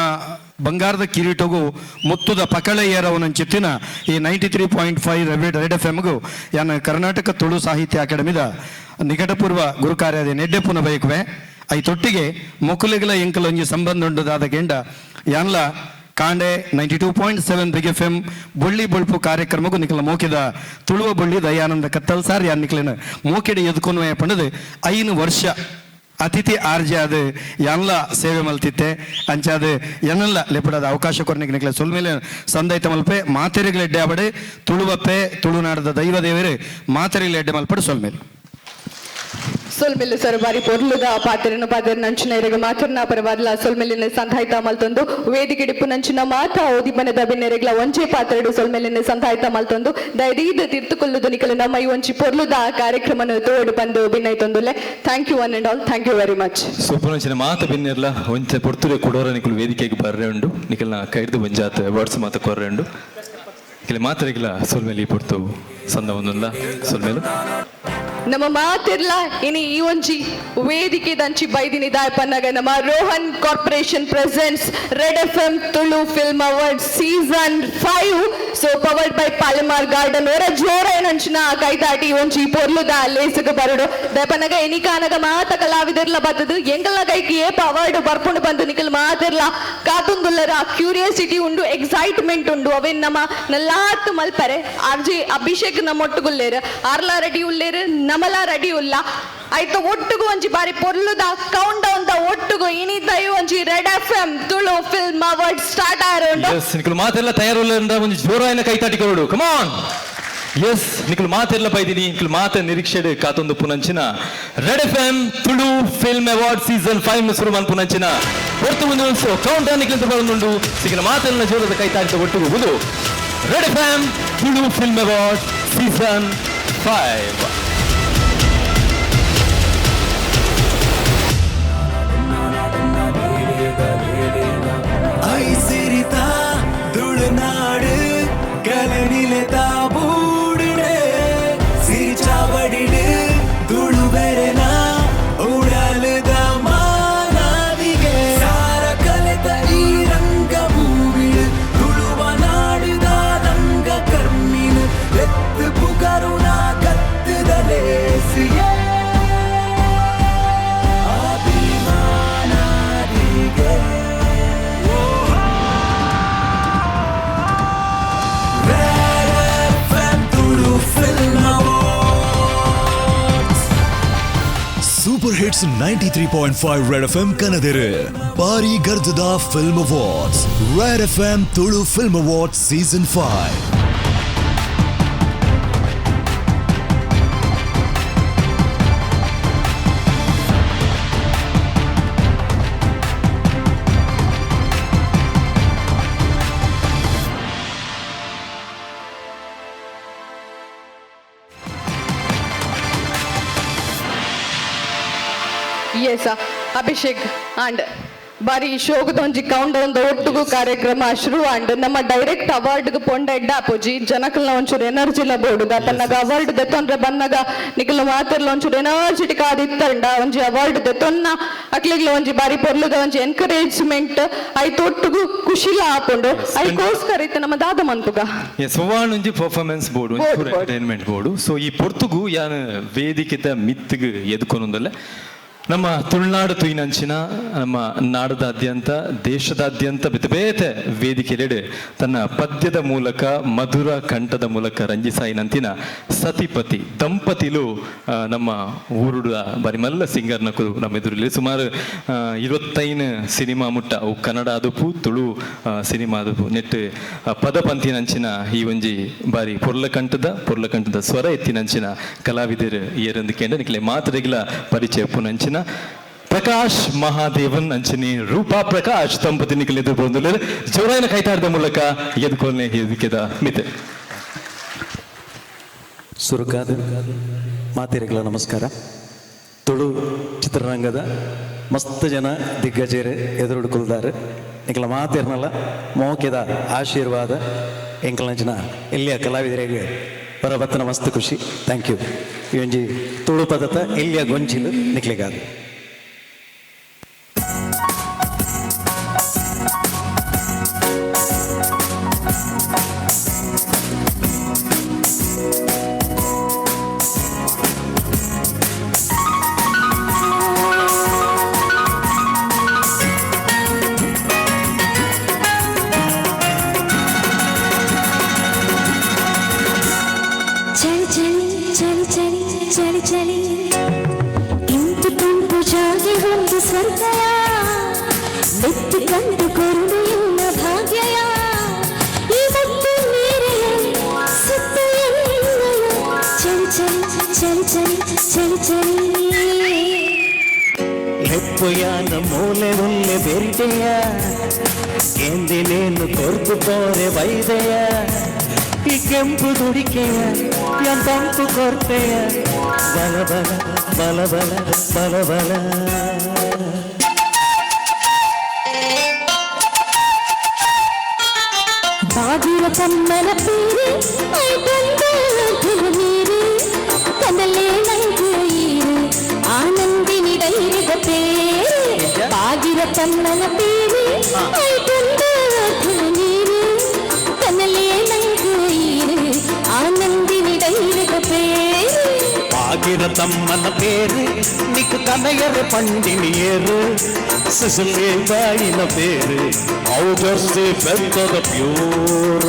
ಬಂಗಾರದ ಕಿರೀಟಗೂ ಮುತ್ತುದ ಪಕಳೆ ಏರವನಂಚಿತ್ತಿನ ಈ 93.5 ರೆಡ್ FMಗೂ ಯಾನ ಕರ್ನಾಟಕ ತುಳು ಸಾಹಿತ್ಯ ಅಕಾಡೆಮಿದ ನಿಕಟಪೂರ್ವ ಗುರುಕಾರ್ಯದ ನೆಡ್ಡೆ ಪುನ ಬಯಕುವೆ ಐತೊಟ್ಟಿಗೆ ಮೊಕುಲಿಗಲ ಎಂಕಲೊಂಜಿ ಸಂಬಂಧ ಉಂಡದಾದ ಗೆಂಡ ಯಾನ್ಲ ಕಾಂಡೆ 92.7 ಬಿಗ್ FM ಬೊಳ್ಳಿ ಬೊಳ್ಪು ಕಾರ್ಯಕ್ರಮಕ್ಕೂ ನಿಖಲ ಮೋಕಿದ ತುಳುವ ಬೊಳ್ಳಿ ದಯಾನಂದ ಕತ್ತಲ್ ಸಾರ್ ಯಾನ್ ನಿಖಲಿನ ಮೋಕೆಡೆ ಎದ್ಕೊಂಡು ಪಂಡದು 5 ವರ್ಷ ಅತಿಥಿ ಆರ್ಜೆ ಅದು ಎಲ್ಲ ಸೇವೆ ಮಲ್ತಿತ್ತೆ ಅಂಚಾದು ಎನ್ನೆಲ್ಲ ಲೆಪಡದ ಅವಕಾಶ ಕೊರನಿಗೆ ನಿಖಲ ಸೊಲ್ಮೇಲೆ ಸಂದೈತ ಮಲ್ಪೆ ಮಾತೆರೆಗಳ ಎಡ್ಡೆ ಆಬಡೆ ತುಳುವಪ್ಪೆ ತುಳುನಾಡದ ದೈವ ದೇವರು ಮಾತೆರೆಗಳ ಎಡ್ಡೆ ಮಲ್ಪಡೆ ಸೊಲ್ಮೇಲೆ ಸೊಲ್ಮೆಲು ಸರ್ ಬಾರಿ ಪೊರ್ಲುದ ಪಾತ್ರ ನಂಚಿನ ಇರಗ ಮಾತರ್ನ ಪರವಾದ್ಲ ಸೊಲ್ಮೆಲಿನ ಸಂಧಾಯಿತ ಮಲ್ತೊಂದು ವೇದಿಕೆ ಡಿಪ್ಪು ನಂಚಿನ ಮಾತ ಓದಿಬನದ ಬೆನ್ನೆರೆಗ್ಲ ಒಂಚೆ ಪಾತ್ರೆಡು ಸೊಲ್ಮೆಲಿನ ಸಂಧಾಯಿತ ಮಲ್ತೊಂದು ದಯದೀದ ತೀರ್ಥುಕೊಲ್ಲುದು ನಿಕಲು ನಮ್ಮ ಈ ಒಂಚಿ ಪೊರ್ಲುದ ಕಾರ್ಯಕ್ರಮನ ತೋಡು ಬಂದು ಭಿನ್ನೈತೊಂದುಲೆ thank you one and all thank you very much. Super ಮಾತ ಬೆನ್ನೆರ್ಲ ಒಂಚೆ ಪೊರ್ತುರೆ ಕೊಡೋರ ನಿಕಲು ವೇದಿಕೆಗೆ ಬರ್ರೆ ಉಂಡು ನಿಕಲ್ನ ಕೈಡ್ದು ಒಂಜಾತ್ ವರ್ಡ್ಸ್ ಮಾತ ಕೊರ್ರೆ ಉಂಡು ಇಲ್ಲಿ ಮಾತ್ರೆಗಿಲ್ಲ ಸೊಲ್ಮೇಲಿ ಪೊರ್ತು ಸಂದ ಒಂದೊಂದ ಸೊಲ್ಮೇಲು ನಮ್ಮ ಮಾತಿರ್ಲ ಇನಿ ಈ ಒಂಜಿ ವೇದಿಕೆ ದಂಚಿ ಬೈದಿನಿ ದಾಯಪನ್ನಾಗ ನಮ್ಮ Rohan corporation presents red FM Tulu film award season 5 so powered by Palemar garden ಒರ ಜೋರ ಏನಂಚಿನ ಕೈದಾಟಿ ಒಂಜಿ ಪೊರ್ಲುದ ಲೇಸಗ ಬರಡು ದಾಯಪನ್ನಾಗ ಎನಿ ಕಾನಗ ಮಾತ ಕಲಾವಿದರ್ಲ ಬತ್ತದು ಎಂಗಲ ಕೈకి ಏಪ ಅವಾರ್ಡ್ ಬರ್ಪುಂಡು ಬಂದು ನಿಕಲ್ ಮಾತಿರ್ಲ ಕಾತುಂದುಲ್ಲರ ಕ್ಯೂರಿಯಾಸಿಟಿ ಉಂಡು ಎಕ್ಸೈಟ್ಮೆಂಟ್ ಉಂಡು ಅವೇನ್ ನಮ್ಮ ನಲ್ಲಾತ್ ಮಲ್ಪರೆ ಆರ್ಜಿ ಅಭಿಷೇಕ್ ನಮ್ಮೊಟ್ಟುಗುಲ್ಲೇರು ಆರ್ಲಾ ರೆಡಿ ಉಲ್ಲೇರು ನಮಲ ರೆಡಿ ಉಲ್ಲ ಆಯ್ತು ಒಟ್ಟುಗು ಒಂಜಿ ಬಾರಿ ಪೊರ್ಲುದ ಕೌಂಟ್ ಡೌನ್ ದ ಒಟ್ಟುಗು ಇನಿದಯು ಒಂಜಿ red FM Tulu film award start ಆರೋಂಡು ಎಸ್ ನಿಖಲು ಮಾತೆಲ್ಲ ತಯಾರುಲ್ಲ ಒಂದು ಜೋರಾಯಿನ ಕೈ ತಟ್ಟಿಕೊಳ್ಳು ಕಮಾನ್ ಎಸ್ ನಿಖಲು ಮಾತೆಲ್ಲ ಬೈದಿನಿ ನಿಖಲು ಮಾತ ನಿರೀಕ್ಷೆ ಕಾತೊಂದು ಪುನಂಚಿನ red FM Tulu film award season 5 ಶುರು ಪುನಂಚಿನ ಒಟ್ಟು ಒಂದು ಕೌಂಟ್ ಡೌನ್ ನಿಖಲು ಬರುಂಡು ಸಿಗಲ ಮಾತೆಲ್ಲ ಜೋರದ ಕೈ ತಾಟಿದ ಒಟ್ಟುಗು ಒಂದು red FM Tulu film award season 5 ஐசிரிதா துளுநாடு கலனிலதா பூடுடே சிரிச்சாவடிடு துளுவெரனா உடலுದ ಮಾನವಿಗೆ ಸಾರ ಕಲೆತ ಈ ರಂಗ ಭೂಮಿಳು ತುಳುವ ನಾಡುದ ರಂಗ ಕರ್ಮಿನು ಎತ್ತು ಪುಗರುಣ ಕತ್ತುದಲೇಸಿಯೇ ಅಭಿಮಾನದಿಗೆ ಸೂಪರ್ ಹಿಟ್ಸ್ 93.5 ರೆಡ್ FM ಕನ್ನದಿರು ಬಾರಿ ಗರ್ಜದ film awards red FM Tulu film awards season 5 yes Abhishek and ಬಾರಿ ಶೋಕದ ಒಂಜಿ ಕೌಂಟ್ ಡೌನ್ ಒಟ್ಟುಗು ಕಾರ್ಯಕ್ರಮ ಶುರು ಅಂಡ್ ನಮ್ಮ ಡೈರೆಕ್ಟ್ ಅವಾರ್ಡ್ ಪೊಂಡ ಎಡ್ಡ ಆಪುಜಿ ಜನಕಲ್ನ ಒಂಚೂರು ಎನರ್ಜಿಲ ಬೋಡುದ ತನ್ನಗ ಅವಾರ್ಡ್ ದೆತ್ತೊಂಡ್ರೆ ಬನ್ನಗ ನಿಖಲ್ ಮಾತೆರ್ಲ ಒಂಚೂರು ಎನರ್ಜಿಟಿಕ್ ಆದಿತ್ತಂಡ ಒಂಜಿ ಅವಾರ್ಡ್ ದೆತ್ತೊನ್ನ ಅಕ್ಲಿಗ್ಲ ಒಂಜಿ ಬಾರಿ ಪೊರ್ಲುದ ಒಂಜಿ ಎನ್ಕರೇಜ್ಮೆಂಟ್ ಐತು ಒಟ್ಟುಗು ಖುಷಿಲ ಆಪುಂಡು ಐಕೋಸ್ಕರ ಇತ್ತು ನಮ್ಮ ದಾದ ಮಂತುಗ ಎಸ್ ಒವಾನ್ ಒಂಜಿ ಪರ್ಫಾರ್ಮೆನ್ಸ್ ಬೋರ್ಡ್ ಒಂಚೂರು ಎಂಟರ್ಟೈನ್ಮೆಂಟ್ ಬೋರ್ಡು ಸೊ ಈ ಪೊರ್ತುಗು ಯಾನ್ ವೇದಿಕೆದ ಮಿತ್ತಿಗೆ ಎದ್ಕೊನೊಂದಲ್ಲ ನಮ್ಮ ತುಳುನಾಡು ತುಯಿನಂಚಿನ ನಮ್ಮ ನಾಡದಾದ್ಯಂತ ದೇಶದಾದ್ಯಂತ ಬೇತೆ ಬೇತೆ ವೇದಿಕೆಲೆಡೆ ತನ್ನ ಪದ್ಯದ ಮೂಲಕ ಮಧುರ ಕಂಠದ ಮೂಲಕ ರಂಜಿಸಾಯಿನಂತಿನ ಸತಿಪತಿ ದಂಪತಿಲು ನಮ್ಮ ಊರುಡ ಬಾರಿ ಮಲ್ಲ ಸಿಂಗರ್ನ ನಮ್ಮ ಎದುರಲ್ಲಿ ಸುಮಾರು 25 ಸಿನಿಮಾ ಮುಟ್ಟ ಅವು ಕನ್ನಡ ಆದುಪು ತುಳು ಸಿನಿಮಾ ಆದುಪು ನೆಟ್ಟು ಪದ ಪಂತಿನಂಚಿನ ಈ ಒಂಜಿ ಬಾರಿ ಪೊರ್ಲಕಂಠದ ಸ್ವರ ಎತ್ತಿನಂಚಿನ ಕಲಾವಿದರು ಏರಂದಿಕೆಂಡ ನಿಕ್ಲೆ ಮಾತರೆಗಿಲ ಪರಿಚಯ ಪುನಂಚಿನ ಪ್ರಕಾಶ್ ಮಹಾದೇವನ್ ಅಂಚನೆ ರೂಪಾ ಪ್ರಕಾಶ್ ದಂಪತಿ ನಿಖಿಲ್ ಎದುರು ಬಂದು ಜೋರಾಯಿನ ಕೈತಾಡದ ಮೂಲಕ ಎದ್ಕೊಳ್ನೆ ಎದಕ್ಕೆದ ಮಿತೆ ಸುರುಕಾದ ಮಾತೆರೆಗಳ ನಮಸ್ಕಾರ. ತುಳು ಚಿತ್ರರಂಗದ ಮಸ್ತ್ ಜನ ದಿಗ್ಗಜರು ಎದುರುಡ್ಕೊಳ್ತಾರೆ. ಎಂಕಲ ಮಾತೆರ್ನಲ್ಲ ಮೋಕೆದ ಆಶೀರ್ವಾದ ಎಂಕಲಂಚಿನ ಇಲ್ಲಿಯ ಕಲಾವಿದರಿಗೆ ಬರಬತ್ತನ ಮಸ್ತ್ ಖುಷಿ. Thank you. ಈ ಒಂಜಿ ತುಳು ಪದತ ಇಲ್ಲಿಯ ಗೊಂಚಿಲು ನಿಕ್ಲಿಗಾದ చలి చలి ఇంటి కంపు జాగి ఉంది స్వర్గయ నెత్తి కంటు కొరుడియున్న భాగ్యయ ఈ ముద్దు నీరే సుత్తు ఎన్నయ చలి చలి చలి చలి చలి ಲೆಪ್ಪುಯಾನ ಮೂಲೆ ಉಲ್ಲೆ ಬೆರಿಟೆಯ ಎಂದಿ ನೀನು ಕೊರ್ತು ಪೋರೆ ಬೈದೆಯ ಈ ಕೆಂಪು ದುಡಿಕೆಯ ಎಂಬಂಪು ಕೊರ್ತೆಯ ಬಲ ಬಲ ಬಲ ಬಲ ಬಲ ಬಲ ಬಾಗಿಲ ಕಮ್ಮನ ಪೀರಿ ಐತಂದ ನೀರು ಕದಲೇ ನಂಗೆ ಈರು ಆನಂದಿನಿ ಡೈರಿದ ಪೇರು ಬಾಗಿಲ ಕಮ್ಮನ ಪೀರಿ ಐತಂದ ನೀರು ಕದಲೇ ನಂಗೆ ಈರು ಆನಂದಿನಿ ಡೈರಿದ ಪೇರು ಬಾಗಿರ ತಮ್ಮನ ಪೇರು ನಿಕ್ಕು ತನಯರ ಪಂಡಿನಿಯರು ಸಿಸಲೇ ಬಾಯಿನ ಪೇರು ಔಜರ್ಸಿ ಬೆತ್ತದ ಪ್ಯೂರ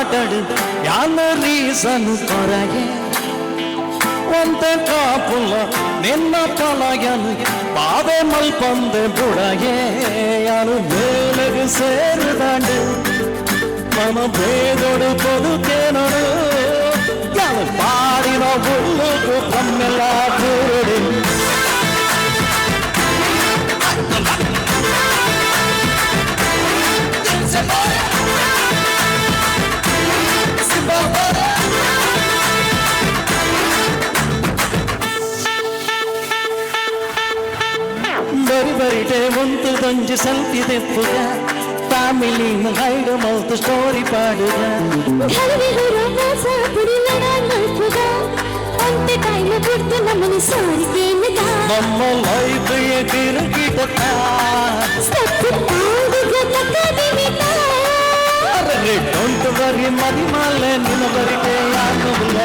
ಮಾತಾಡು ಯಾನ ರೀಸನ್ ಕೊರಗೆ ಒಂತೆ ಕಾಪುಲ್ಲ ನಿನ್ನ ಪಲಗನು ಬಾವೆ ಮಲ್ಪಂದೆ ಬುಡಗೆ ಯಾನು ಮೇಲೆಗೆ ಸೇರಿದಾಂಡು ಮನ ಬೇದೊಡು ಕೊಡುತ್ತೇನೋಡು ಯಾನು ಪಾಡಿನ ಹುಲ್ಲು ಕಮ್ಮೆಲ್ಲ ಕೂಡಿ ಬರಿ ಬರಿಟೆ ಒಂದು ದಂಜು ಸಲ್ಪಿ ತೆಪ್ಪುಗ ಫ್ಯಾಮಿಲಿನ ಹೈಡು ಮೌತ್ ಸ್ಟೋರಿ ಪಾಡುಗ ನಮ್ಮ ಲೈಫ್ ತಿರುಗಿದ ಡೊಂಟ್ ವರಿ ಮರಿಮಾಲೆ ನಿನ್ನ ಬರಿಟೆ ಆಗುವುದಿಲ್ಲ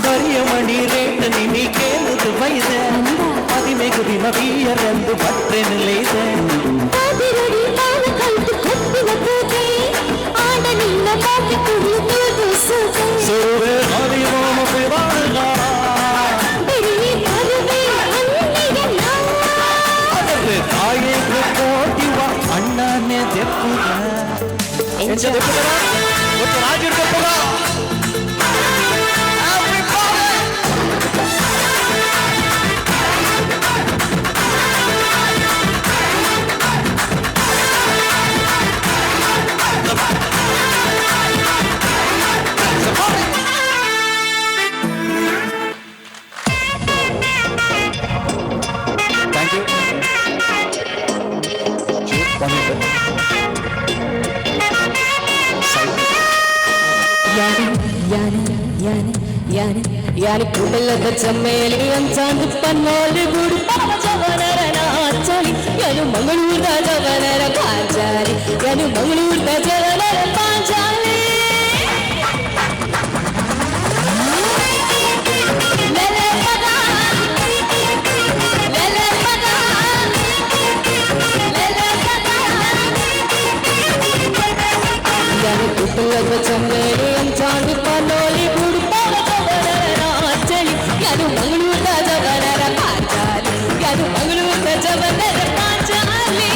ಬರಿಯ ಮಣಿ ರೇಟ್ ನಿನಗೇನುದು ಬೈದೆ ಮದಿಮೆಗುದಿನ ಬೀಯರೆಂದು ಬಟ್ಟೆ ನಿಲ್ಲಿದೆ ಸುರೇ ಹರಿವಾಮ ವಿವಾಹ ತಾಯಿ ಕೋಟಿವ ಅಣ್ಣನೇ ತೆಪ್ಪುಗ ರಾಜರು ತೆಪ್ಪುಗ ಯಾನಿ ಕುಡಲದ ಚಮ್ಮೇಲಿ ಅಂಚಾಂದು ಪನ್ನೋಲಿ ಗುಡು ಜವನರ ನಾಚಲಿ ಯಾನು ಮಂಗಳೂರದ ಜವನರ ಪಾಂಚಾಲಿ ಯಾನು ಮಂಗಳೂರದ ಜವನರ ಪಾಂಚಾಲಿ ಯಾನಿ ಕುಡಲದ ಚಮ್ಮೇಲಿ ಅಂಚಾಂದು ಪನ್ನೋಲಿ ಗುಡು ಯಾನು ಮಂಗಳೂರದ ಜವನರ ಪಾಂಚಾಲಿ ಯಾನು ಮಂಗಳೂರದ ಜವನರ ಪಾಂಚಾಲಿ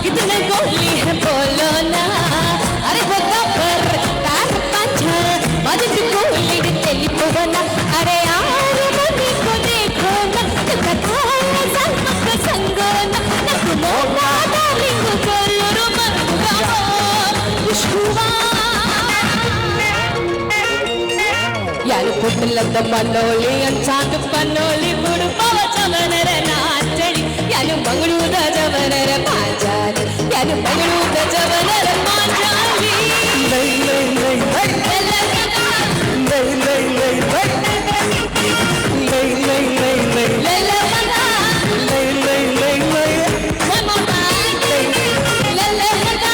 कितने गोली है बोलो ना अरे वो कबर तार पंचा मदद गोली तेली पवना अरे यार मनी को देखो ना कथा है संग संगोना नकु मोना डार्लिंग कोलुरु मरुगा खुशबुवा यानु पुटलद मनोली अंचांग पनोली बुडु पवचमनर नाचली यानु मंगळूर जवनर पांचाली यानु मंगळूर जवनर पांचाली ಲೈ ಲೈ ಲೈ ಲೈ ಲೈ ಲೈ ಲೈ ಲೈ ಲೈ ಲೈ ಲೈ ಲೈ ಲೈ ಲೈ ಲೈ ಲೈ one more time la la la la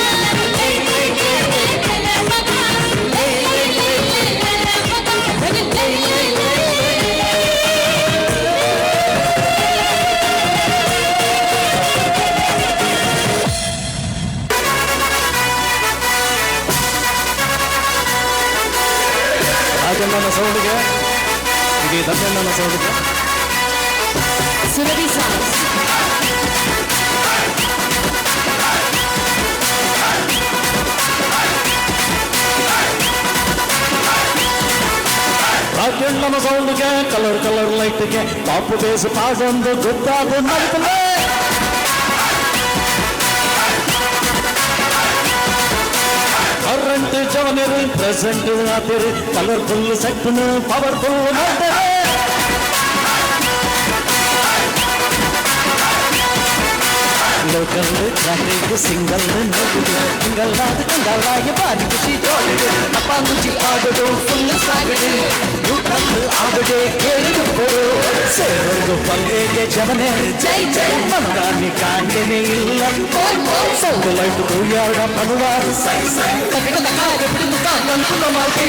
ರಾಜಣ್ಣನ ಸೌಂಡ್ಗೆ ಇಡೀ ದತ್ತಣ್ಣನ ಸೌಂಡ್ಗೆ Surabhi songs. ರಾಜಣ್ಣನ ಸೌಂಡ್ಗೆ ಕಲರ್ ಕಲರ್ ಲೈಟ್ಗೆ ಪಾಪು ಬೇಸು ಪಾಡೊಂದು ಗೊತ್ತಾದ ನಲ್ಕಲೆ ಕರೆಂಟ್ ಜವನರು ಪ್ರೆಸೆಂಟ್ ಆತಿರು ಕಲರ್ಫುಲ್ ಸೆಕ್ಟ್ನು ಪವರ್ಫುಲ್ ಮಾಡ್ತಾರೆ ಲೋಕಲ್ ಟ್ರಾಫಿಕ್ ಸಿಂಗಲ್ ಸಿಂಗಲ್ಲಾದ ಕಂಗಾಲಾಗಿ ಬಾರಿ ಖುಷಿ ಜೋಡಿದೆ ಅಪ್ಪ ಮುಚ್ಚಿ ಆಗೋದು ಫುಲ್ ಸಾಗಡೆ ಊಟದ್ದು ಆಗದೆ ಕೇಳಿದು ಕೊಡು ಸೇರೋದು ಪಲ್ಲೆಗೆ ಜವನೆ ಜೈ ಜೈ ಮನಗಾನಿ ಕಾಂಡನೆ ಇಲ್ಲ ಸೌದು ಲೈಟ್ ಯಾರ ಪನುವಾರ ಸೈ ಸೈ ಕಟ್ಟದ ಕಾಗೆ ಬಿಡಿದು ಕಾಂಗಂತ ಮಾತಿ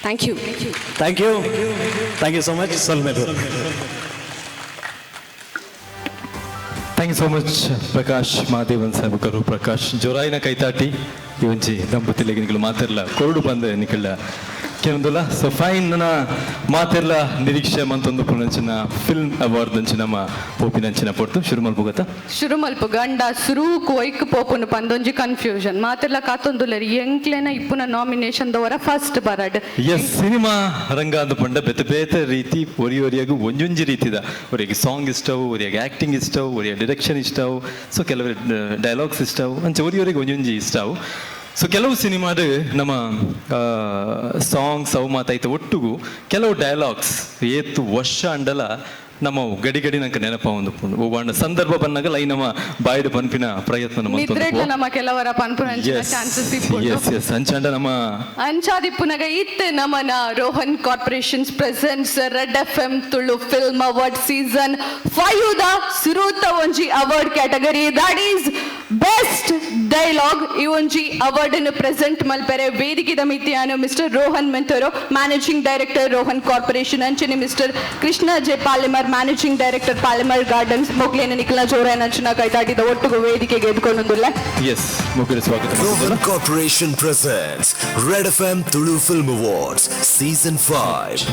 thank you. Thank you so much ಸಲ್ಮೇಲು. Thank you so much Prakash Mahadevan ಸಾಹೇಬರು. ಪ್ರಕಾಶ್ ಜೋರಾಯಿನ ಕೈತಾಟಿ ಇವಂಚಿ ದಂಪತಿಲಿಗೆ ನಿಖಲು ಮಾತಿರಲ್ಲ ಕೊರಡು ಬಂದೆ ನಿಖಲ್ಲ ಕೆಲವೊಂದಲ್ಲ. ಸೊ ಫೈನ್ ನನ್ನ ಮಾತಿರಲ್ಲ ನಿರೀಕ್ಷೆ ಮಂತೊಂದು ಪುನಂಚಿನ ಫಿಲ್ಮ್ ಅವಾರ್ಡ್ ಅಂಚಿ ನಮ್ಮ ಪೋಪಿನಂಚಿನ ಪೊರ್ತು ಶುರು ಮಲ್ಪುಗತ್ತ ಶುರು ಮಲ್ಪ ಗಂಡ ಸುರೂಕು ಒಯ್ಕ್ ಪೋಪುನು ಪಂದೊಂಜಿ ಕನ್ಫ್ಯೂಷನ್ ಮಾತಿರ್ಲ ಕಾತೊಂದುಲ್ಲರಿ ಎಂಕ್ಲೆನ ಇಪ್ಪುನ ನಾಮಿನೇಷನ್ ದವರ ಫಸ್ಟ್ ಬರಡ್. ಎಸ್ ಸಿನಿಮಾ ರಂಗ ಅಂದು ಪಂಡ ಬೇತೆ ಬೇತೆ ರೀತಿ ಒರಿಯಾಗು ಒಂಜೊಂಜಿ ರೀತಿದ ಒರಿಗೆ ಸಾಂಗ್ ಇಷ್ಟವು, ಒರಿಯಾಗ ಆ್ಯಕ್ಟಿಂಗ್ ಇಷ್ಟವು, ಒರಿಯ ಡಿರೆಕ್ಷನ್ ಇಷ್ಟವು, ಸೊ ಕೆಲವರು ಡೈಲಾಗ್ಸ್ ಇಷ್ಟವು ಅಂಚೆ ಒರಿಯವರಿಗೆ ಒಂಜೊಂಜಿ ಇಷ್ಟವು. ಸೊ ಕೆಲವು ಸಿನಿಮಾದ ನಮ್ಮ ಸಾಂಗ್ಸ್ ಅವು ಮಾತಾಯ್ತು ಒಟ್ಟಿಗೂ ಕೆಲವು ಡೈಲಾಗ್ಸ್ ಏತು ವರ್ಷ ಅಂಡಲ ನಮ್ಮ ಗಡಿ ಗಡಿ ನಂಗೆ ನೆನಪ ಒಂದು ಒಬ್ಬ ಸಂದರ್ಭ ಬಂದಾಗ ಲೈ ನಮ್ಮ ಬಾಯ್ಡು ಪನ್ಪಿನ ಪ್ರಯತ್ನ ನಮ್ಮ ಕೆಲವರ ಅಂಚಾಂಡ ನಮ್ಮ ಅಂಚಾದಿಪ್ಪುನಗ ಇತ್ತು ನಮ್ಮನ Rohan corporations presents red FM Tulu film award season 5 ದ ಸುರೂತ ಒಂಜಿ award category that is best dialogue. ಈ ಒಂಜಿ ಅವಾರ್ಡ್ ಅನ್ನು ಪ್ರೆಸೆಂಟ್ ಮಲ್ಪೆರೆ ವೇದಿಕೆದ ಮಿತಿಯಾನು mister Rohan Monteiro managing director Rohan corporation ಅಂಚನೆ mister Krishna J polymer managing director polymer gardens ಮೊಗ್ಲೇನ ನಿಖಿಲ ಜೋರಾಯನ ಅಂಚನ ಕೈತಾಟಿದ ಒಟ್ಟಿಗೆ ವೇದಿಕೆಗೆ ಎದ್ಕೊಂಡೊಂದುಲ್ಲ. ಎಸ್ ಮುಗಿರು ಸ್ವಾಗತ. Rohan Corporation presents Red FM Tulu Film Awards Season 5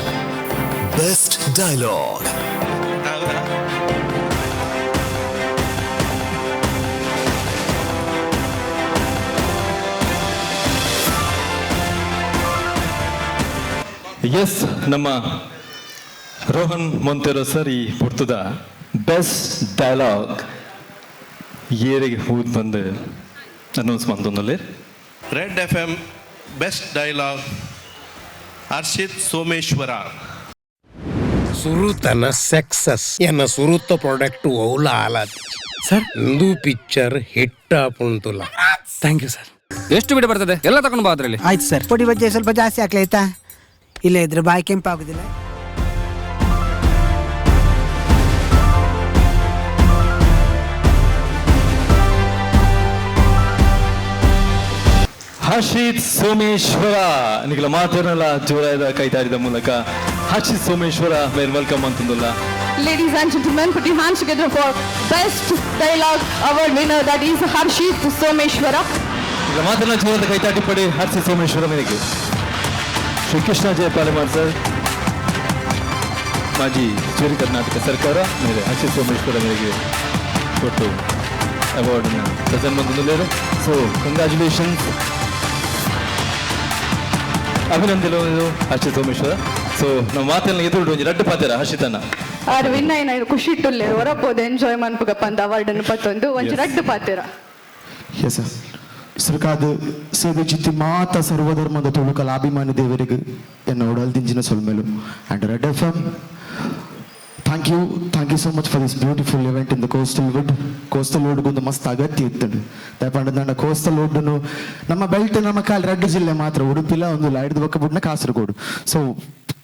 Best Dialogue. S ನಮ್ಮ ರೋಹನ್ ಮೊಂತೆರೋ ಸರ್ ಈ ಪುರ್ತದ ಬೆಸ್ಟ್ ಡೈಲಾಗ್ ಏರಿಗೆ ಹೋದ್ ಬಂದು ಅನೌನ್ಸ್ ಮಾಡ್ತೊಂದಲ್ಲೇ. Red FM best dialogue Harshith Someshwara. ಸುರುತನ ಸಕ್ಸಸ್ ಎನ್ನ ಸುರುತ ಪ್ರಾಡಕ್ಟ್ ಓಲ ಆಲಾದ್ ಸರ್ ಇಂದು ಪಿಕ್ಚರ್ ಹಿಟ್ ಆಪುಂತುಲ. Thank you sir. ಎಷ್ಟು ಬಿಡಿ ಬರ್ತದೆ ಎಲ್ಲ ತಗೊಂಡು ಬಾ ಅದರಲ್ಲಿ. ಆಯ್ತು ಸರ್. ಪೊಡಿ ಬಜ್ಜೆ ಸ್ವಲ್ಪ ಜಾಸ್ತಿ ಹಾಕ್ಲಾಯ್ತಾ? ಇಲ್ಲ ಇದ್ರೆ ಬಾಯಿ ಕೆಂಪಾಗುದಿಲ್ಲ. ಹರ್ಷಿತ್ ಸೋಮೇಶ್ವರ ನಿಖಲ ಮಾತಿರಲ್ಲ ಜೋರಾದ ಕೈತಾರಿದ ಮೂಲಕ ಹರ್ಷಿತ್ ಸೋಮೇಶ್ವರ ವೆಲ್ಕಮ್ ಅಂತಂದಲ್ಲ. Ladies and gentlemen, put your hands together for best dialogue award winner that is Harshit Someshwara. ನಿಖಲ ಮಾತಿರಲ್ಲ ಜೋರಾದ ಕೈತಾಟಿ ಪಡೆ ಹರ್ಷಿತ್ ಸೋಮೇಶ್ವರ ಮೇರೆಗೆ ಶ್ರೀ ಕೃಷ್ಣ ಜಯಪಾಲಿಮಾರ್ ಸರ್ ಮಾಜಿ ಚೇರಿ ಕರ್ನಾಟಕ ಸರ್ಕಾರ ಮೇಲೆ ಹರ್ಷಿತ್ ಸೋಮೇಶ್ವರ ಮೇರೆಗೆ ಕೊಟ್ಟು ಅವಾರ್ಡನ್ನು ಪ್ರೆಸೆಂಟ್ ಬಂದಿದ್ದಾರೆ. ಸೊ ಕಂಗ್ರ್ಯಾಚುಲೇಷನ್ಸ್, ಅಭಿನಂದನೆ ಹರ್ಷಿತ್ ಸೋಮೇಶ್ವರ. ಸೊ ನಾವು ಮಾತೆಲ್ಲ ಎದುರು ಒಂದು ರಡ್ಡು ಪಾತ್ರ ಹರ್ಷಿತನ ಆರು ವಿನ್ನ ಏನಾದ್ರು ಖುಷಿ ಇಟ್ಟುಲ್ಲೆ ಹೊರಪೋದು ಎಂಜಾಯ್ ಮಾಡ್ಬೇಕಪ್ಪ ಅಂತ ಅವಾರ್ಡ್ ಅನ್ನು ಪತ್ತೊಂದು ಒಂದು ರಡ್ಡು ಪಾತ್ರ. Yes sir. ಸರ್ಕಾದ ಸೇವೆ ಜಿತ್ತಿ ಮಾತ ಸರ್ವಧರ್ಮದ ತುಳುಕಲ ಅಭಿಮಾನಿ ದೇವರಿಗೆ ಎನ್ನ ಒಡಲ್ದಿಂಜಿನ ಸೊಲ್ಮೇಲು and red FM thank you so much for this beautiful event in the coastal road ಒಂದು ಮಸ್ತ್ ಅಗತ್ಯ ಇತ್ತು ದಯಪಂಡ ಕೋಸ್ಟಲ್ ರೋಡ್ನು ನಮ್ಮ ಬೆಲ್ಟ್ ನಮ್ಮ ಕಾಲ ರೆಡ್ ಜಿಲ್ಲೆ ಮಾತ್ರ ಉಡುಪಿಲ್ಲ ಒಂದು ಐದು ಪಕ್ಕ ಬಿಡ್ನ ಕಾಸರಗೋಡು. ಸೊ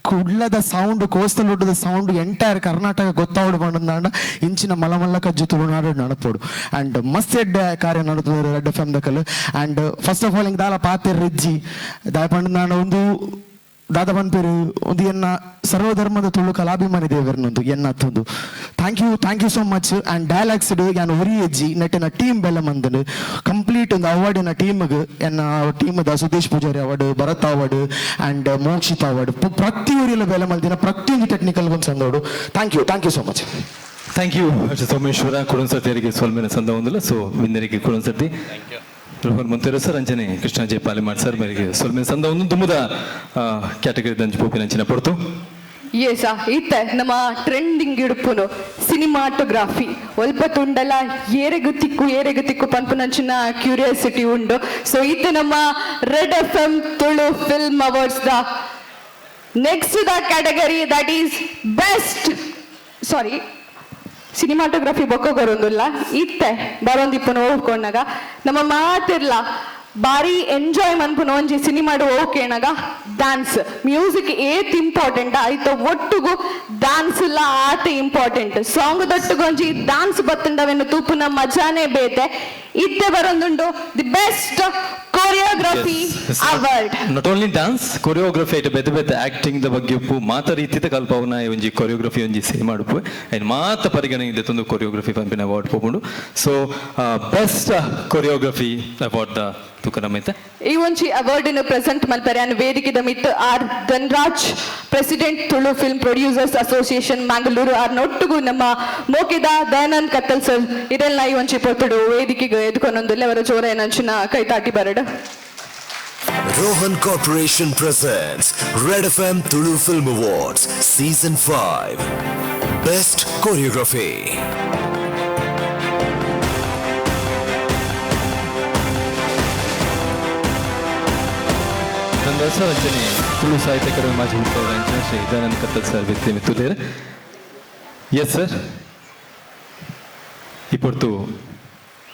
ಕುಡ್ಲದ sound coastal road sound entire Karnataka ಗೊತ್ತಾವಡು ಬಂಡ ಇಂಚಿನ ಮಲಮಲ್ಲ ಕಜ್ಜು ತುಳುನಾಡು ನಡಪೋಡು ಆ್ಯಂಡ್ ಮಸ್ತ್ ಎಡ್ಡೆ ಕಾರ್ಯ ನಡುತ್ತದೆ ರೆಡ್ FM ದಕ್ಕಲು. ಆ್ಯಂಡ್ ಫಸ್ಟ್ ಆಫ್ ಆಲ್ ಹಿಂಗೆ ದಾಲ ಪಾತೆರ್ ರಿಜ್ಜಿ ದಯಪಂಡ ನಾನು ಒಂದು ದಾದ ಪನ್ಪೇರು ಒಂದು ಎನ್ನ ಸರ್ವಧರ್ಮದ ತುಳು ಕಲಾಭಿಮಾನಿ ದೇವರನ್ನೊಂದು ಎನ್ನತ್ತೊಂದು thank you so much. And dialogues ನಾನು ಉರಿ ಹೆಜ್ಜಿ ನೆಟ್ಟಿನ ಟೀಮ್ ಬೆಲ್ಲ ಮಂದನು ಕಂಪ್ಲೀಟ್ ಒಂದು ಅವಾರ್ಡಿನ ಟೀಮ್ಗೆ ಎನ್ನ ಟೀಮದ Sudesh Poojary award, Bharath award and Mokshith award ಪ್ರತಿಯೊರಿಲ್ಲ ಬೆಲೆ ಮಲ್ದಿನ ಪ್ರತಿಯೊಂದು ಟೆಕ್ನಿಕಲ್ ಒಂದು ಸಂದೋಡು. Thank you so much. Thank you Harshith Someshwara. ಕೊಡೊಂದ್ಸತಿಯರಿಗೆ ಸೊಲ್ಮೇನ ಸಂದ ಒಂದಿಲ್ಲ. ಸೊ ವಿನ್ನರಿಗೆ ಕೊಡೊಂದ್ಸತಿ ರೋಹನ್ ಮೊಂತೆರೋ ಸರ್ ಅಂಚನೆ ಕೃಷ್ಣ ಜೆ ಪಾಲಿಮಾರ್ ಸರ್ ಮೇರೆಗೆ ಸೊಲ್ಮೇನ ಸಂದ ಒಂದು ತುಂಬದ ಕ್ಯಾಟಗರಿ ದಂಜು ಪೋಪಿನ ಅಂಚಿನ ಪೊರ್ತು. ಏಸ ಇತ್ತೆ ನಮ್ಮ ಟ್ರೆಂಡಿಂಗ್ ಇಡುಪುನು ಸಿನಿಮಾಟೋಗ್ರಾಫಿ ಒಲ್ಪ ತುಂಡಲ ಏರೆಗು ತಿಕ್ಕು ಪನ್ಪುನಂಚಿನ ಕ್ಯೂರಿಯಾಸಿಟಿ ಉಂಡು. ಸೊ ಇತ್ತೆ ನಮ್ಮ red FM Tulu film awards the next the category that is best cinematography ಬೊಕ್ಕ ಬರೋದಿಲ್ಲ ಇತ್ತೆ ಬರೋಂದಿಪ್ಪನ ಹೋಗ್ಕೊಂಡಾಗ ನಮ್ಮ ಮಾತಿರ್ಲ ಬಾರಿ ಎಂಜಾಯ್ ಮನ್ಪುನ ಒಂಜಿ ಸಿನಿಮಾಡು ಓಕೆನಾಗ ಡ್ಯಾನ್ಸ್ ಮ್ಯೂಸಿಕ್ ಏತ್ ಇಂಪಾರ್ಟೆಂಟ್ ಆಯ್ತು ಒಟ್ಟುಗು ಡ್ಯಾನ್ಸ್ ಇಲ್ಲ ಆತ ಇಂಪಾರ್ಟೆಂಟ್ ಸಾಂಗ್ ದೊಟ್ಟುಗೊಂಜಿ ಡ್ಯಾನ್ಸ್ ಬತ್ತಂಡವೆನ್ನು ತೂಪುನ ಮಜಾನೇ ಬೇತೆ ಇತ್ತೆ ಬರೋದುಂಡು the best choreography award. Not only dance choreography ಐಟ್ ಬೇತೆ ಬೇತೆ ಆಕ್ಟಿಂಗ್ ದ ಬಗ್ಗೆ ಉಪ್ಪು ಮಾತ ರೀತಿತ ಕಲ್ಪವನ ಒಂಜಿ ಕೊರಿಯೋಗ್ರಫಿ ಒಂಜಿ ಸಿನಿಮಾ ಉಪ್ಪು ಐನ್ ಮಾತ ಪರಿಗಣನೆ ತಂದು ಕೊರಿಯೋಗ್ರಫಿ ಪಂಪಿನ ಅವಾರ್ಡ್ ಪೋಪುಂಡು. ಸೊ ಬೆಸ್ಟ್ ಕೊರಿಯೋಗ್ರಫಿ ಅವಾರ್ಡ್ ದ ತುಕನಮೈತೆ ಈ ಒಂಜಿ ಅವಾರ್ಡಿನ ಪ್ರೆಸೆಂಟ್ ಮಲ್ಪರೆ ಅನ್ ವೇದಿಕೆದ ಮಿತ್ R Dhanraj president Tulu film producers association Mangalore ಆರ್ನೊಟ್ಟುಗು ನಮ್ಮ ಮೋಕಿದ ದಯಾನಂದ್ ಕತ್ತಲ್ ಸರ್ ಇದೆಲ್ಲ ಈ ಒಂಜಿ ಪೊತ್ತುಡು ವೇದಿಕೆಗೆ ಎದ್ಕೊಂಡೊಂದಿಲ್ಲ ಅವರ ಜೋರ ಏನಂಚಿನ ಕೈತಾಟಿ ಬರಡು. Rohan Corporation presents Red FM Tulu Film Awards Season 5 Best Choreography. ರಂಜನೆ Tulu ಸಾಹಿತ್ಯ ಅಕಾಡೆಮಿ ಮಾಜಿ ಉಪಾಧ್ಯಕ್ಷ ಶ್ರೀ ದಯಾನಂದ್ ಕತ್ತಲ್ ಸರ್ ವ್ಯಕ್ತಿ ಮಿತ್ತುಲೇರು. ಎಸ್ ಸರ್ ಇಪ್ಪತ್ತು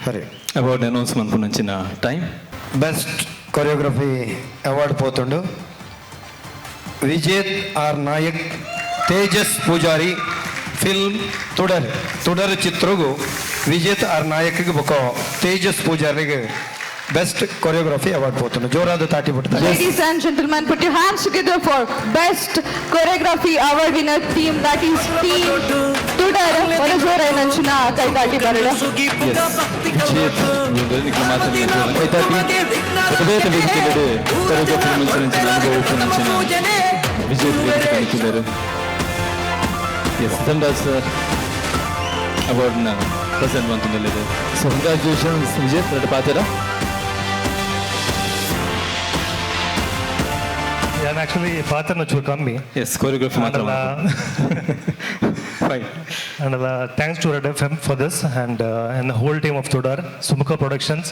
ಸರಿ ಅವಾರ್ಡ್ ಅನೌನ್ಸ್ ಮನ್ಪುನಂಚಿನ ಟೈಮ್. ಬೆಸ್ಟ್ ಕೊರಿಯೋಗ್ರಫಿ ಅವಾರ್ಡ್ పోతుండు ವಿಜೇತ್ ಆರ್ ನಾಯಕ್ ತೇಜಸ್ ಪೂಜಾರಿ ಫಿಲ್ಮ್ ತುಡರ್ ಚಿತ್ರಗೂ ವಿಜೇತ್ ಆರ್ ನಾಯಕ್ಗೆ ಬೊಕ್ಕ ತೇಜಸ್ ಪೂಜಾರಿಗೆ ಬೆಸ್ಟ್ ಕೊರಿಯೋಗ್ರಫಿ ಅವಾರ್ಡ್ పోతుండు. ಜೋರಾದ ತಾಟಿ ಬಿಡ್ತಾರೆ. Ladies and gentlemen, put your hands together for best choreography award winner team, that is team Tudar. One jora ಏನಂಚಿನ ಕೈತಾಟಿ ಬರಡು. ವಿಜೇತ್ ಇವರಿಗೆ ಮಾತಾಡಿ ಕೈತಾಟಿ ಬೇತೆ ವೇದಿಕೆಯಲ್ಲಿ ಕೊರಿಯೋಗ್ರಫಿ ಮಲ್ಪನಂಚಿನ ಅನುಭವ ಪುನಂಚಿನ ವಿಜೇತ್ ವೇದಿಕೆ ಕೈತಿದ್ದಾರೆ. ಎಸ್ ಧನ್ರಾಜ್ ಸರ್ ಅವಾರ್ಡ್ನ ಪ್ರೆಸೆಂಟ್ ಮಾಡ್ತಿದ್ದಾರೆ. ಸೊ ಕಂಗ್ರಾಚುಲೇಷನ್ಸ್ ವಿಜೇತ್ ಎರಡು ಪಾತ್ರ. ನಾನು ಆ್ಯಕ್ಚುಲಿ ಪಾತ್ರನ ಚೂರು ಕಮ್ಮಿ. ಎಸ್ ಕೊರಿಯೋಗ್ರಫಿ ಮಾತ್ರ. Fine. And thanks to Red FM for this and the whole team of Tudar, Sumukha Productions,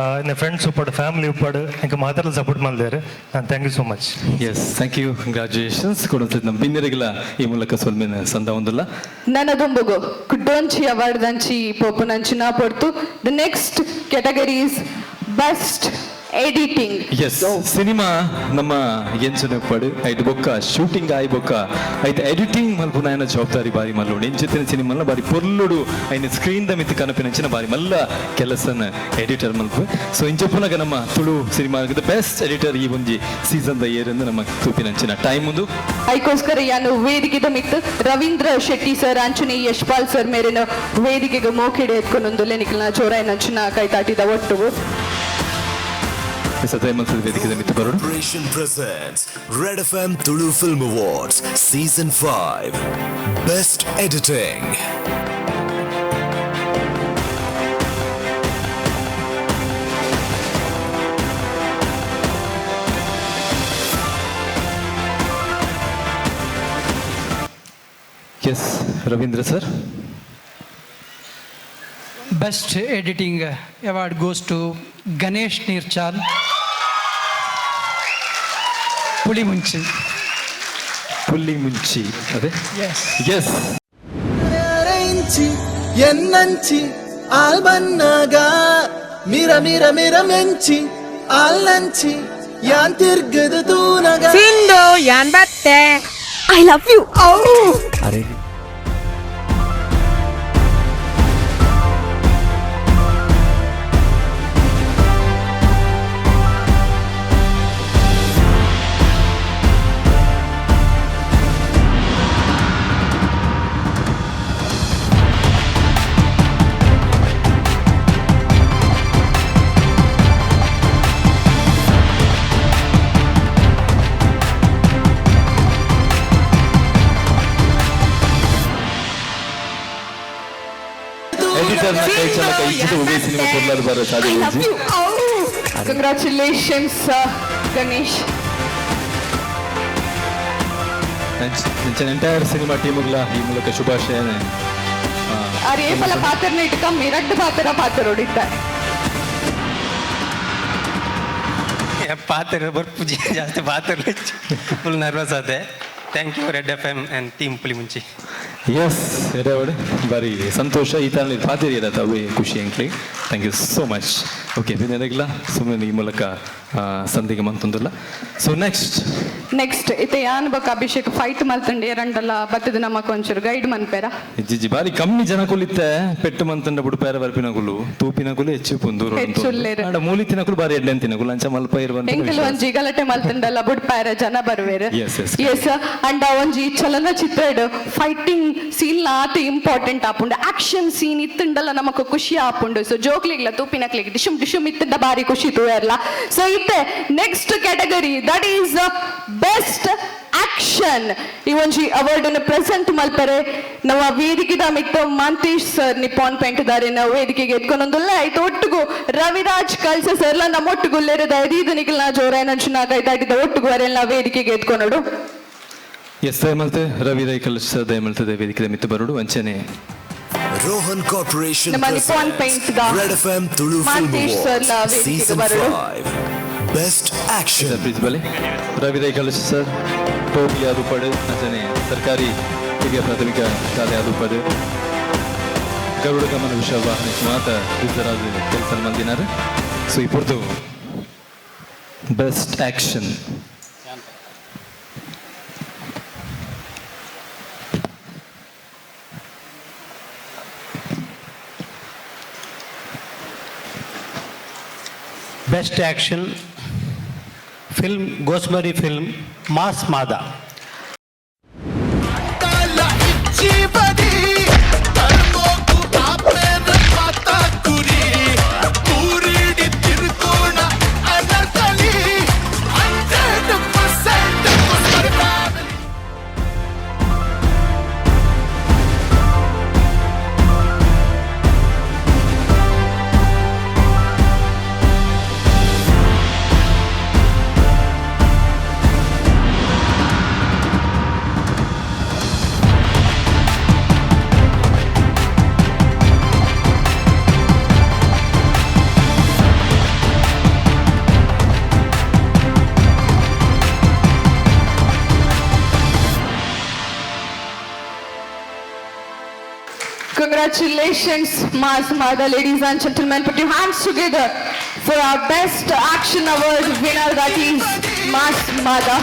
and the friends support, family support, and Mahatala support malere. And thank you so much. Yes, thank you. Congratulations. ಕೊಡುತ್ತೆ ನಮ್ಮ ಬಿನ್ನರಿಗಳ ಈ ಮೂಲಕ ಸೊಲ್ಮೆನ ಸಂದ ಒಂದಲ್ಲ. ನನ್ನದೊಂಬುಗು ಕುಡ್ಡೊಂಚಿ award ದಂಚಿ ಪೋಪುನಂಚಿನ ಪೊರ್ತು. The next category is best editing. Yes cinema ನಮ್ಮ ಎಂಚನೆ ಪಡು ಐಟ್ ಬೊಕ್ಕ ಶೂಟಿಂಗ್ ಆಯ್ ಬೊಕ್ಕ ಐಟ್ ಎಡಿಟಿಂಗ್ ಮಲ್ಪುನ ಆಯ್ನ ಜವಾಬ್ದಾರಿ ಬಾರಿ ಮಲ್ಲೋಡು ಎಂಚಿನ ಸಿನಿಮಾನ ಬಾರಿ ಪೊರ್ಲುಡು ಐನ ಸ್ಕ್ರೀನ್ ದ ಮಿತ್ ಕನಪಿನಂಚಿನ ಬಾರಿ ಮಲ್ಲ ಕೆಲಸನ ಎಡಿಟರ್ ಮಲ್ಪು. ಸೊ ಇಂಚಪ್ಪುನಾಗ ನಮ್ಮ ತುಳು ಸಿನಿಮಾದ ಬೆಸ್ಟ್ ಎಡಿಟರ್ ಈ ಒಂಜಿ ಸೀಸನ್ ದ ಏರ್ ಎಂದು ನಮ್ಮ ತೂಪಿನಂಚಿನ ಟೈಮ್ ಒಂದು ಐಕೋಸ್ಕರ ಯಾನು ವೇದಿಕೆದ ಮಿತ್ ರವೀಂದ್ರ ಶೆಟ್ಟಿ ಸರ್ ಅಂಚನೆ ಯಶ್ಪಾಲ್ ಸರ್ ಮೇರಿನ ವೇದಿಕೆಗೆ ಮೋಕೆಡೆ ಎತ್ಕೊಂಡೊಂದು ಲೆನಿಕಲ್ನ ಜೋರ ಏನಂಚಿನ ಕೈತಾಟಿದ ಒಟ್ಟು Corporation presents Red FM Tulu Film Awards Season 5 Best Editing. Yes, Ravindra sir. Best editing award goes to Ganesh Nirchal, Pulimunchi. Pulimunchi, ade? Yes. Yes. ಎನ್ನಂಚಿ ಆಲ್ಬನ್ನಾಗ ಮಿರ ಮಿರ ಮಿರ ಮೆಂಚಿ ಆಲ್ನಂಚಿ ಯಾನ್ ತಿರ್ಗದು ತೂನಗ ಸಿಂಧು ಯಾನ್ ಬತ್ತೆ ಐ ಲವ್ ಯು. ಅರೆ Congratulations, Ganesh. ಅಂಚನೆ ಎಂಟೈರ್ ಸಿನಿಮಾ ಟೀಮ್ಗಳ ಈ ಮೂಲಕ ಶುಭಾಶಯನ ಆ ರೇಪಲ ಪಾತ್ರನ ಇಟ್ಕ ಮಿರಡ್ ಪಾತ್ರ ಹೊಡಿತ ಪಾತ್ರ ಬರ್ಪುಜಿ ಜಾಸ್ತಿ ಪಾತ್ರ ಫುಲ್ ನರ್ವಸ್ ಆದೆ thank you red F M ಆ್ಯಂಡ್ ಟೀಮ್ ಪುಲಿ ಮುಂಚಿ ಎಸ್ ಎಡೆವಡೆ ಬಾರಿ ಸಂತೋಷ ಈ ಥರ ಪಾತಿರಿ ಇರತ್ತೆ ಅವೇ ಖುಷಿ ಅಂಕ್ಲಿ thank you so much okay ಬಿನೆಲ್ಲ ಸುಮ್ಮನೆ ಈ ಮೂಲಕ ಸಂಧಿಗೆ ಮಂತೊಂದಿಲ್ಲ ಸೊ ನೆಕ್ಸ್ಟ್ ಇತ್ತೆ ಯಾನ್ ಬಕ್ ಅಭಿಷೇಕ್ ಫೈಟ್ ಮಲ್ತಂಡೆ ಎರಡಲ್ಲ ಬತ್ತದ ನಮಕ್ ಒಂಚೂರು ಗೈಡ್ ಮನ್ಪೇರ ಜಿಜಿ ಬಾರಿ ಕಮ್ಮಿ ಜನ ಕೊಲ್ಲಿತ್ತೆ ಪೆಟ್ಟು ಮಂತಂಡ ಬುಡುಪೇರ ಬರ್ಪಿನಗುಲು ತೂಪಿನಗುಲು ಹೆಚ್ಚು ಪುಂದೂರು ಆಡ ಮೂಲಿತಿನಗುಲು ಬಾರಿ ಎಡ್ಡೆಂತಿನಗುಲು ಅಂಚ ಮಲ್ಪ ಇರುವಂತ ಎಂಕಲ್ ಒಂಜಿ ಗಲಾಟೆ ಮಲ್ತಂಡಲ್ಲ ಬುಡುಪೇರ ಜನ ಬರುವೇರು ಎಸ್ ಅಂಡ ಒಂಜಿ ಚಲನಚಿತ್ರ ಫೈಟಿಂಗ್ ಸೀನ್ ಆತ ಇಂಪಾರ್ಟೆಂಟ್ ಆಪುಂಡು ಆಕ್ಷನ್ ಸೀನ್ ಇತ್ತಂಡಲ್ಲ ನಮಕ್ ಖುಷಿ ಆಪುಂಡು ಸೊ ಜೋಕ್ಲಿಗ್ಲ ತೂಪಿನಕ್ಲಿಗ್ ಡಿಶುಮ್ ಡಿಶುಮ್ ಇತ್ತಂಡ ಬಾರಿ ಖುಷಿ ತೂಯರ್ಲ ಸೊ ಇತ್ತೆ next category that is best action ಈ ಒಂಜಿ ಅವಾರ್ಡ್ ಅನ್ನು ಪ್ರೆಸೆಂಟ್ ಮಲ್ಪರೆ ನಾವು ವೇದಿಕೆದ ಮಿತ್ತ ಮಾಂತೇಶ್ ಸರ್ ನಿಪಾನ್ ಪೆಂಟ್ದಾರೆ ನಾವು ವೇದಿಕೆಗೆ ಎತ್ಕೊಂಡೊಂದುಲ್ಲ ಆಯ್ತು ಒಟ್ಟಿಗೂ ರವಿರಾಜ್ ಕಲ್ಸ ಸರ್ಲ ನಮ್ಮ ಒಟ್ಟಿಗುಲ್ಲೇರದ ಐದೀದನಿಗಳ ಜೋರಾಯನಂಚುನಾಗ ಇದಾಗಿದ್ದ ಒಟ್ಟಿಗೂ ಅವರೆಲ್ಲ ವೇದಿಕೆಗೆ ಎತ್ಕೊಂಡೋಡು ಎಸ್ ದಯಮಲ್ತೆ ರವಿ ದೈ ಕಲ್ಸ ದಯಮಲ್ತದೆ ವೇದಿಕೆ ಮಿತ್ತು ಬರೋಡು ವಂಚನೆ ರೋಹನ್ ಕಾರ್ಪೊರೇಷನ್ ನಮ್ಮ ನಿಪಾನ್ ಪೆಂಟ್ದ red FM Tulu film Manthesh ಸರ್ಲ ವೇದಿಕೆಗೆ ಸೀಸನ್ ಬರೋಡು 5 ಬೆಸ್ಟ್ ಆಕ್ಷನ್ ಪ್ರಿನ್ಸಿಪಲ್ ರವಿ ದೈ ಕಲ್ಸ ಸರ್ ಟೋಪಿ ಆದುಪಡು ಅಂಚನೆ ಸರ್ಕಾರಿ ಹಿರಿಯ ಪ್ರಾಥಮಿಕ ಶಾಲೆ ಆದುಪಡು ಗರುಡ ಗಮನ ವಿಶ್ವವಾಹಿನಿ ಮಾತ ಗುಜರಾತ್ ಕೆಲಸ ಮಂದಿನಾರು ಸೊ ಇಪ್ಪುರ್ದು best action best action film ಗೋಸ್ಮರಿ film Mas Mada Congratulations, Mas Mada, ladies and gentlemen. Put your hands together for our Best Action Award winner, that is Mas Mada.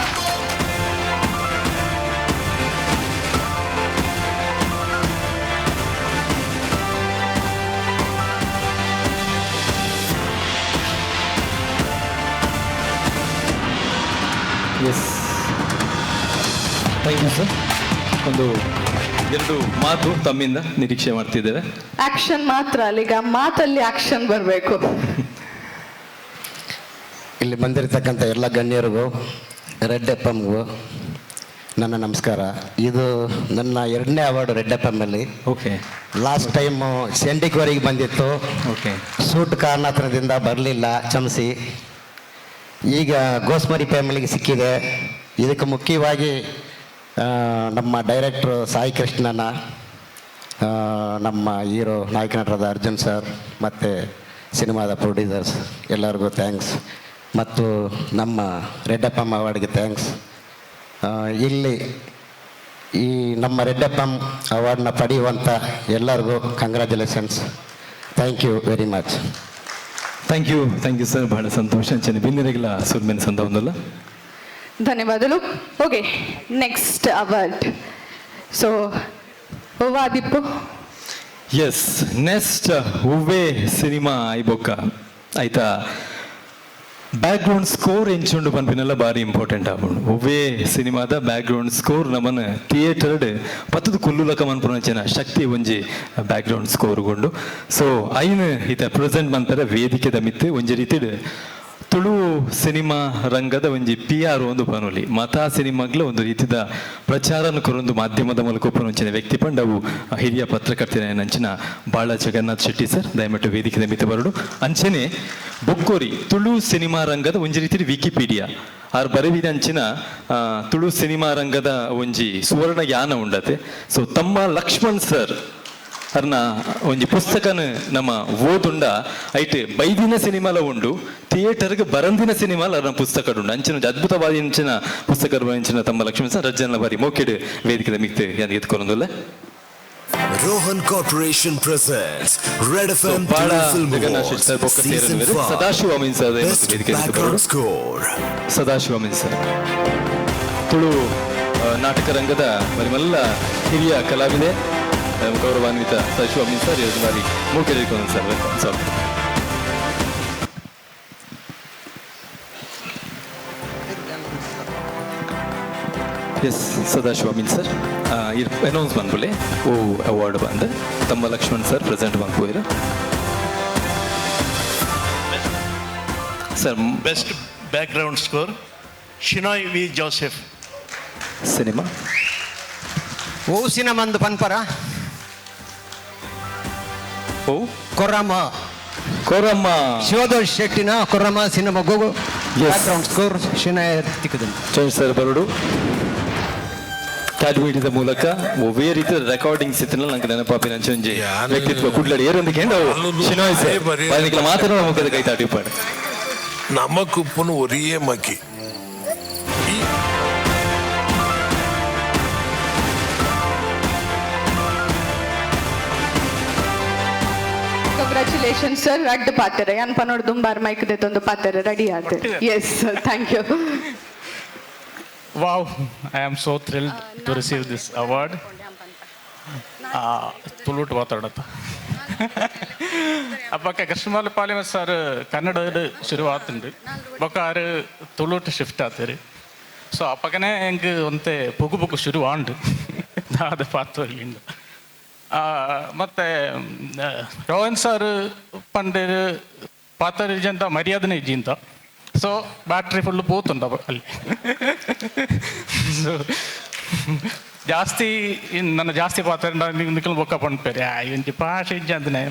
Yes thank you sir ಒಂದು ಎರಡು ಮಾತು ತಮ್ಮಿಂದ ನಿರೀಕ್ಷೆ ಮಾಡ್ತಿದ್ದೇವೆ action ಮಾತ್ರ ಅಲ್ಲ, ಈಗ ಮಾತಲ್ಲಿ ಆಕ್ಷನ್ ಬರಬೇಕು. ಇಲ್ಲಿ ಬಂದಿರತಕ್ಕಂಥ ಎಲ್ಲ ಗಣ್ಯರಿಗೂ ರೆಡ್ ಎಫ್ ಎಮ್ಗೂ ನನ್ನ ನಮಸ್ಕಾರ. ಇದು ನನ್ನ 2ನೇ ಅವಾರ್ಡು ರೆಡ್ ಎಫ್ ಎಮ್ಮಲ್ಲಿ. ಓಕೆ. ಲಾಸ್ಟ್ ಟೈಮು ಸೆಂಟಿಕ್ವರೆಗೆ ಬಂದಿತ್ತು. ಓಕೆ. ಸೂಟ್ ಕಾರಣದಿಂದ ಬರಲಿಲ್ಲ, ಕ್ಷಮಿಸಿ. ಈಗ ಗೋಸ್ಮರಿ ಫ್ಯಾಮಿಲಿಗೆ ಸಿಕ್ಕಿದೆ. ಇದಕ್ಕೆ ಮುಖ್ಯವಾಗಿ ನಮ್ಮ ಡೈರೆಕ್ಟ್ರು ಸಾಯಿ ಕೃಷ್ಣನ, ನಮ್ಮ ಹೀರೋ ನಾಯಕ ನಟರಾದ ಅರ್ಜುನ್ ಸರ್ ಮತ್ತು ಸಿನಿಮಾದ ಪ್ರೊಡ್ಯೂಸರ್ಸ್ ಎಲ್ಲರಿಗೂ ಥ್ಯಾಂಕ್ಸ್. ಮತ್ತು ನಮ್ಮ ರೆಡ್ ಎಫ್ ಎಮ್ ಅವಾರ್ಡ್ಗೆ ಥ್ಯಾಂಕ್ಸ್. ಇಲ್ಲಿ ಈ ನಮ್ಮ ರೆಡ್ ಎಫ್ ಎಮ್ ಅವಾರ್ಡ್ನ ಪಡೆಯುವಂಥ ಎಲ್ಲರಿಗೂ congratulations. Thank you very much. Thank you sir, ಬಹಳ ಸಂತೋಷ. ಅಂಚನೆ ಬಿಂದಿರಗಿಲ್ಲ ಸುರ್ಮೆನ್ ಸಂದ ಒಂದಲ್ಲ. ಧನ್ಯವಾದಗಳು. Okay, next award. ಸೊ ವಾದಿಪ್ಪು. ಎಸ್, ನೆಕ್ಸ್ಟ್ ಹೂವೇ ಸಿನಿಮಾ ಐಬೊಕ್ಕ ಆಯ್ತಾ. ಬ್ಯಾಕ್ಗ್ರೌಂಡ್ ಸ್ಕೋರ್ ಎಂಚುಂಡು ಪನ್ಪಿನೆಲ್ಲ ಭಾರಿ ಇಂಪಾರ್ಟೆಂಟ್ ಆಗುಂಡು. ಹೂವೇ ಸಿನಿಮಾದ ಬ್ಯಾಕ್ಗ್ರೌಂಡ್ ಸ್ಕೋರ್ ನಮ್ಮನ್ನು ಥಿಯೇಟರ್ಡ್ ಪತ್ತದ ಕುಲ್ಲುಲಕ ಮನ್ಪುನಂಚಿನ ಶಕ್ತಿ ಒಂಜಿ ಬ್ಯಾಕ್ಗ್ರೌಂಡ್ ಸ್ಕೋರ್ ಗೊಂಡು. ಸೊ ಐನ್ ಈತ ಪ್ರೆಸೆಂಟ್ ಮನ್ಪರ ವೇದಿಕೆದ ಮಿತ್ತು ಒಂಜಿ ರೀತಿಡ್ ತುಳು ಸಿನಿಮಾ ರಂಗದ ಒಂಜಿ PR ಒಂದು ಪನೊಲಿ ಮತ ಸಿನಿಮಾಗ್ಲ ಒಂದು ರೀತಿದ ಪ್ರಚಾರನ ಕೊರೊಂದು ಮಾಧ್ಯಮದ ಮೂಲಕ ಒಪ್ಪುನಂಚಿನ ವ್ಯಕ್ತಿ ಪಂಡ ಅವು ಹಿರಿಯ ಪತ್ರಕರ್ತರ ನಂಚಿನ ಬಾಳ ಜಗನ್ನಾಥ್ ಶೆಟ್ಟಿ ಸರ್ ದಯವಿಟ್ಟು ವೇದಿಕೆ ಮಿತ ಬರಡು ಅಂಚನೆ ಬೊಕ್ಕೋರಿ ತುಳು ಸಿನಿಮಾ ರಂಗದ ಒಂಜಿ ರೀತಿ ವಿಕಿಪೀಡಿಯಾ ಆರ್ ಬರವಿದ ಅಂಚಿನ ತುಳು ಸಿನಿಮಾ ರಂಗದ ಒಂಜಿ ಸುವರ್ಣ ಯಾನ ಉಂಡತೆ ಸೊ ತಮ್ಮ ಲಕ್ಷ್ಮಣ್ ಸರ್ ಅರ್ನ ಒಂಜಿ ಪುಸ್ತಕನ ನಮ್ಮ ಓದುಂಡ ಐಟ್ ಬೈದಿನ ಸಿನಿಮಾಲ ಉಂಡು ಥಿಯೇಟರ್ಗೆ ಬರಂದಿನ ಸಿನಿಮಾಲ ಅರ್ನ ಪುಸ್ತಕ ಉಂಡು ಅಂಚಿನ ಅದ್ಭುತವಾದ ಇಂಚಿನ ಪುಸ್ತಕ ಇಂಚಿನ ತಮ್ಮ ಲಕ್ಷ್ಮಣ್ ಸರ್ ರಜ್ಜನ ಬಾರಿ ಮೋಕೆಡ್ ವೇದಿಕೆ ಮಿಕ್ತೆ ಎತ್ಕೊಂಡಲ್ಲ Rohan corporation presents red FM Sadashiva Ameen sir ವೇದಿಕೆ ಸದಾಶಿವ ಅಮೀನ್ ಸರ್ ತುಳು ನಾಟಕ ರಂಗದ ಮಲ್ಲ ಹಿರಿಯ ಕಲಾವಿದೆ ಗೌರವಾನ್ವಿತ ಸದಾಶಿವ ಅಮೀನ್ ಸರ್ ಎರಡು ಬಾರಿ ಮೂಕೆ sir welcome yes Sadashiva Ameen sir announce ಬಂದ್ಬಿಡಿ ಓ ಅವಾರ್ಡ್ ಬಂದು ತಮ್ಮ ಲಕ್ಷ್ಮಣ್ ಸರ್ ಪ್ರೆಸೆಂಟ್ ಬಂದ್ಬೋಯ್ರ sir best background score Shinoy V Joseph cinema ಓ ಸಿನಿಮಾಂದು ಪನ್ಪರ ಓ ಕೊರಮ್ಮ ಶಿವದೋಷ್ ಶೆಟ್ಟಿನ ಕೊರಮ್ಮ ಸಿನಿಮಾ ಗೋಗು ಬ್ಯಾಕ್ಗ್ರೌಂಡ್ ಸ್ಕೋರ್ ಶಿನಾಯ್ ತಿಕ್ಕದಂತ ಚೇಂಜ್ ಸರ್ ಬರೋಡು ಕ್ಯಾಡ್ಮಿಡಿದ ಮೂಲಕ ಒವೇ ರೀತಿಯ ರೆಕಾರ್ಡಿಂಗ್ಸ್ ಇತ್ತಿನ ನಂಗೆ ನೆನಪಾಪಿನ ಅಂಚೆ ವ್ಯಕ್ತಿತ್ವ ಕುಡ್ಲಾಡಿ ಏರೊಂದಿಗೆ ಶಿನಾಯ್ ಸರ್ ಮಾತ್ರ ಮುಖದ ಕೈ ತಾಟಿಪಾಡು நமக்குப்புன்னு ஒரே மக்கி ಕಂಗ್ರ್ಯಾಚುಲೇಷನ್ ಸರ್ ಅಡ್ಡ ಪಾತ್ರೆ ಅನ್ ಪನೋಡ್ ದುಂಬಾರ್ ಮೈಕ್ ದೆತ್ತೊಂದು ಪಾತ್ರೆ ರೆಡಿ ಆಯ್ತು yes thank you wow I am so thrilled to receive this award ತುಳುಟು ಮಾತಾಡತ್ತ ಅಪ್ಪಕ್ಕ ಕೃಷ್ಣಮಾಲ ಪಾಲಿಮ ಸರ್ ಕನ್ನಡ ಶುರುವಾತುಂಡು ಬೊಕ್ಕ ಆರು ತುಳುಟು ಶಿಫ್ಟ್ ಆತರು ಸೊ ಅಪ್ಪಕನೆ ಹೆಂಗೆ ಒಂತೆ ಪುಗು ಪುಗು ಶುರುವಾಂಡು ಅದು ಪಾತ್ರಲಿಂದ ಮತ್ತೆ ರೋಹನ್ ಸರ್ ಪಂಡೆ ಪಾತ್ರ ಮರ್ಯಾದನೆ ಇಜ್ಜಿಂತ ಸೊ ಬ್ಯಾಟ್ರಿ ಫುಲ್ ಪೋತುಂಡ ಅಲ್ಲಿ ಸೊ ಜಾಸ್ತಿ ನನ್ನ ಜಾಸ್ತಿ ಪಾತ್ರ ನಿಖಲ್ ಬೊಕ್ಕ ಪಂಡ್ಪೇರೆ ಇಂಚಿ ಭಾಷೆ ಇಜ್ಜಂತನೇ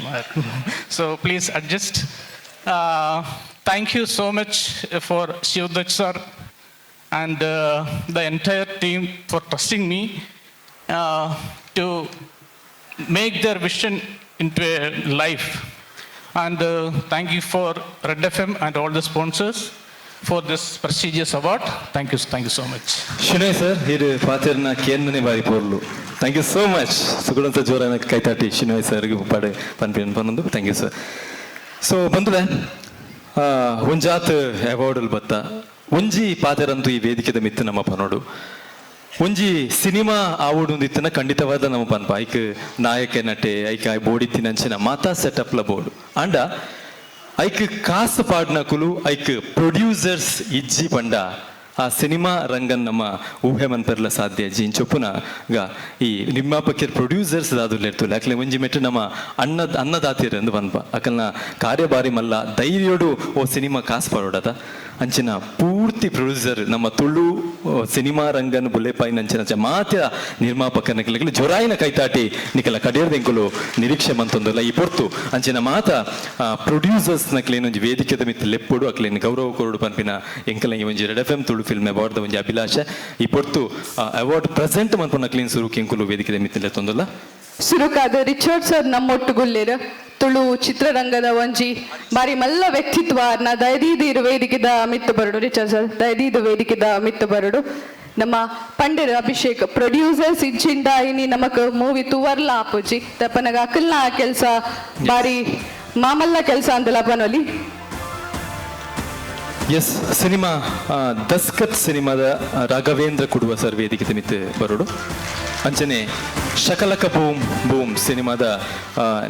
so please adjust thank you so much for Shivadath sir and the entire team for trusting me to make their vision into a life. And thank you for Red FM and all the sponsors for this prestigious award. Thank you so much. Shinoy sir ಇದು ಪಾತ್ರನ ಕೇಂದ್ರನೇ ಬಾರಿ ಪೋರ್ಲು thank you so much ಸುಗುಣಂತ ಜೋರಾನ ಕೈತಾಟಿ ಶಿನಾಯ್ ಸರ್ಗೆ ಪಾಡೆ ಪನ್ಪೇನು ಪನ್ನೊಂದು ಥ್ಯಾಂಕ್ ಯು ಸರ್ ಸೊ ಬಂದ್ರೆ ಒಂಜಾತ್ ಅವಾರ್ಡ್ ಬತ್ತ ಒಂಜಿ ಪಾತೆರಂತೂ ಈ ವೇದಿಕೆದ ಮಿತ್ತು ನಮ್ಮ ಪನೋಡು ಒಂಜಿ ಸಿನಿಮಾ ಆವೊಂದಿತ್ತನ ಖಂಡಿತವಾದ ನಮ್ಮ ಪನ್ಪ ಐಕ್ ನಾಯಕ ನಟೆ ಐಕ್ ಬೋಡಿತ್ತಿನಂಚಿನ ಮಾತಾ ಸೆಟಪ್ಲ ಬೋರ್ಡು ಅಂಡ ಐಕ್ ಕಾಸು ಪಾಡ್ನಕುಲು ಐಕ್ ಪ್ರೊಡ್ಯೂಸರ್ಸ್ ಇಜ್ಜಿ ಪಂಡ ಆ ಸಿನಿಮಾ ರಂಗನ್ ನಮ್ಮ ಊಹೆ ಮನ್ಪರ್ಲ ಸಾಧ್ಯ ಜೀನ್ ಚೊಪ್ಪುನಗ ಈ ನಿರ್ಮಾಪಕರ ಪ್ರೊಡ್ಯೂಸರ್ಸ್ ದಾದುರ್ಲಿರ್ತಲ್ಲ ಯಾಕಲೆ ಒಂಜಿ ಮೆಟ್ಟು ನಮ್ಮ ಅನ್ನದಾತಿರ ಎಂದು ಪನ್ಪ ಅಕಲ್ನ ಕಾರ್ಯಭಾರಿ ಮಲ್ಲ ಧೈರ್ಯೋಡು ಓ ಸಿನಿಮಾ ಕಾಸು ಪಾಡೋಡದ ಅಂಚಿನ ಪೂರ್ತಿ ಪ್ರೊಡ್ಯೂಸರ್ ನಮ್ಮ ತುಳು ಸಿನಿಮಾ ರಂಗನ ಬುಲೆಪಾಯಿನ ಅಂಚಿನ ಮಾತ್ಯ ನಿರ್ಮಾಪಕನ ಜೊರಾಯಿನ ಕೈತಾಟಿ ನಿಕಲ ಕಡಿಯರ್ದೆಂಕುಲು ನಿರೀಕ್ಷೆ ಮಂತೊಂದಲ್ಲ ಈ ಪೊರ್ತು ಅಂಚಿನ ಮಾತ ಪ್ರೊಡ್ಯೂಸರ್ಸ್ ನಕ್ಲೇನೊಂಜಿ ವೇದಿಕೆದ ಮಿತ್ತು ಲೆಪ್ಪುಡು ಅಕ್ಲೇನು ಗೌರವ ಕೊರಡು ಪನ್ಪಿನ ಎಂಕಲ ಒಂಜಿ red F M Tulu film award ಒಂಜಿ ಅಭಿಲಾಷೆ ಈ ಪೊರ್ತು ಅವಾರ್ಡ್ ಪ್ರೆಸೆಂಟ್ ಮನ್ಪುನ ಕ್ಲೀನ್ ಸುರು ಕೆಂಕುಲು ವೇದಿಕೆದ ಮಿತ್ತು ಲೆತ್ತೊಂದಲ್ಲ ಸುರುಕಾದ ರಿಚರ್ಡ್ ಸರ್ ನಮ್ಮೊಟ್ಟುಗುಲ್ಲೇರು ತುಳು ಚಿತ್ರರಂಗದ ಒಂಜಿ ಬಾರಿ ಮಲ್ಲ ವ್ಯಕ್ತಿತ್ವ ದಯದೀದು ವೇದಿಕೆದ ಮಿತ್ತು ಬರಡು ರಿಚರ್ಡ್ ಸರ್ ದಯದೀದು ವೇದಿಕೆದ ಮಿತ್ತು ಬರಡು ನಮ್ಮ ಪಂಡಿರ ಅಭಿಷೇಕ್ ಪ್ರೊಡ್ಯೂಸರ್ಸ್ ಇಜ್ಜಿಂದ ಇನಿ ನಮಕ್ ಮೂವಿ ತುವರ್ಲ ಆಪುಜಿ ತಪ್ಪನಗ ಅಕಲ್ನ ಕೆಲಸ ಬಾರಿ ಮಾಮಲ್ಲ ಕೆಲಸ ಅಂತಲ್ಲ ಪನೋಲಿ ಎಸ್ ಸಿನಿಮಾ ದಸ್ಕತ್ ಸಿನಿಮಾದ ರಾಘವೇಂದ್ರ ಕುಡುವ ಸರ್ ವೇದಿಕೆ ಮಿತ್ತು ಬರೋಡು ಅಂಚನೆ ಶಕಲಕ ಬೂಮ್ ಬೂಮ್ ಸಿನಿಮಾದ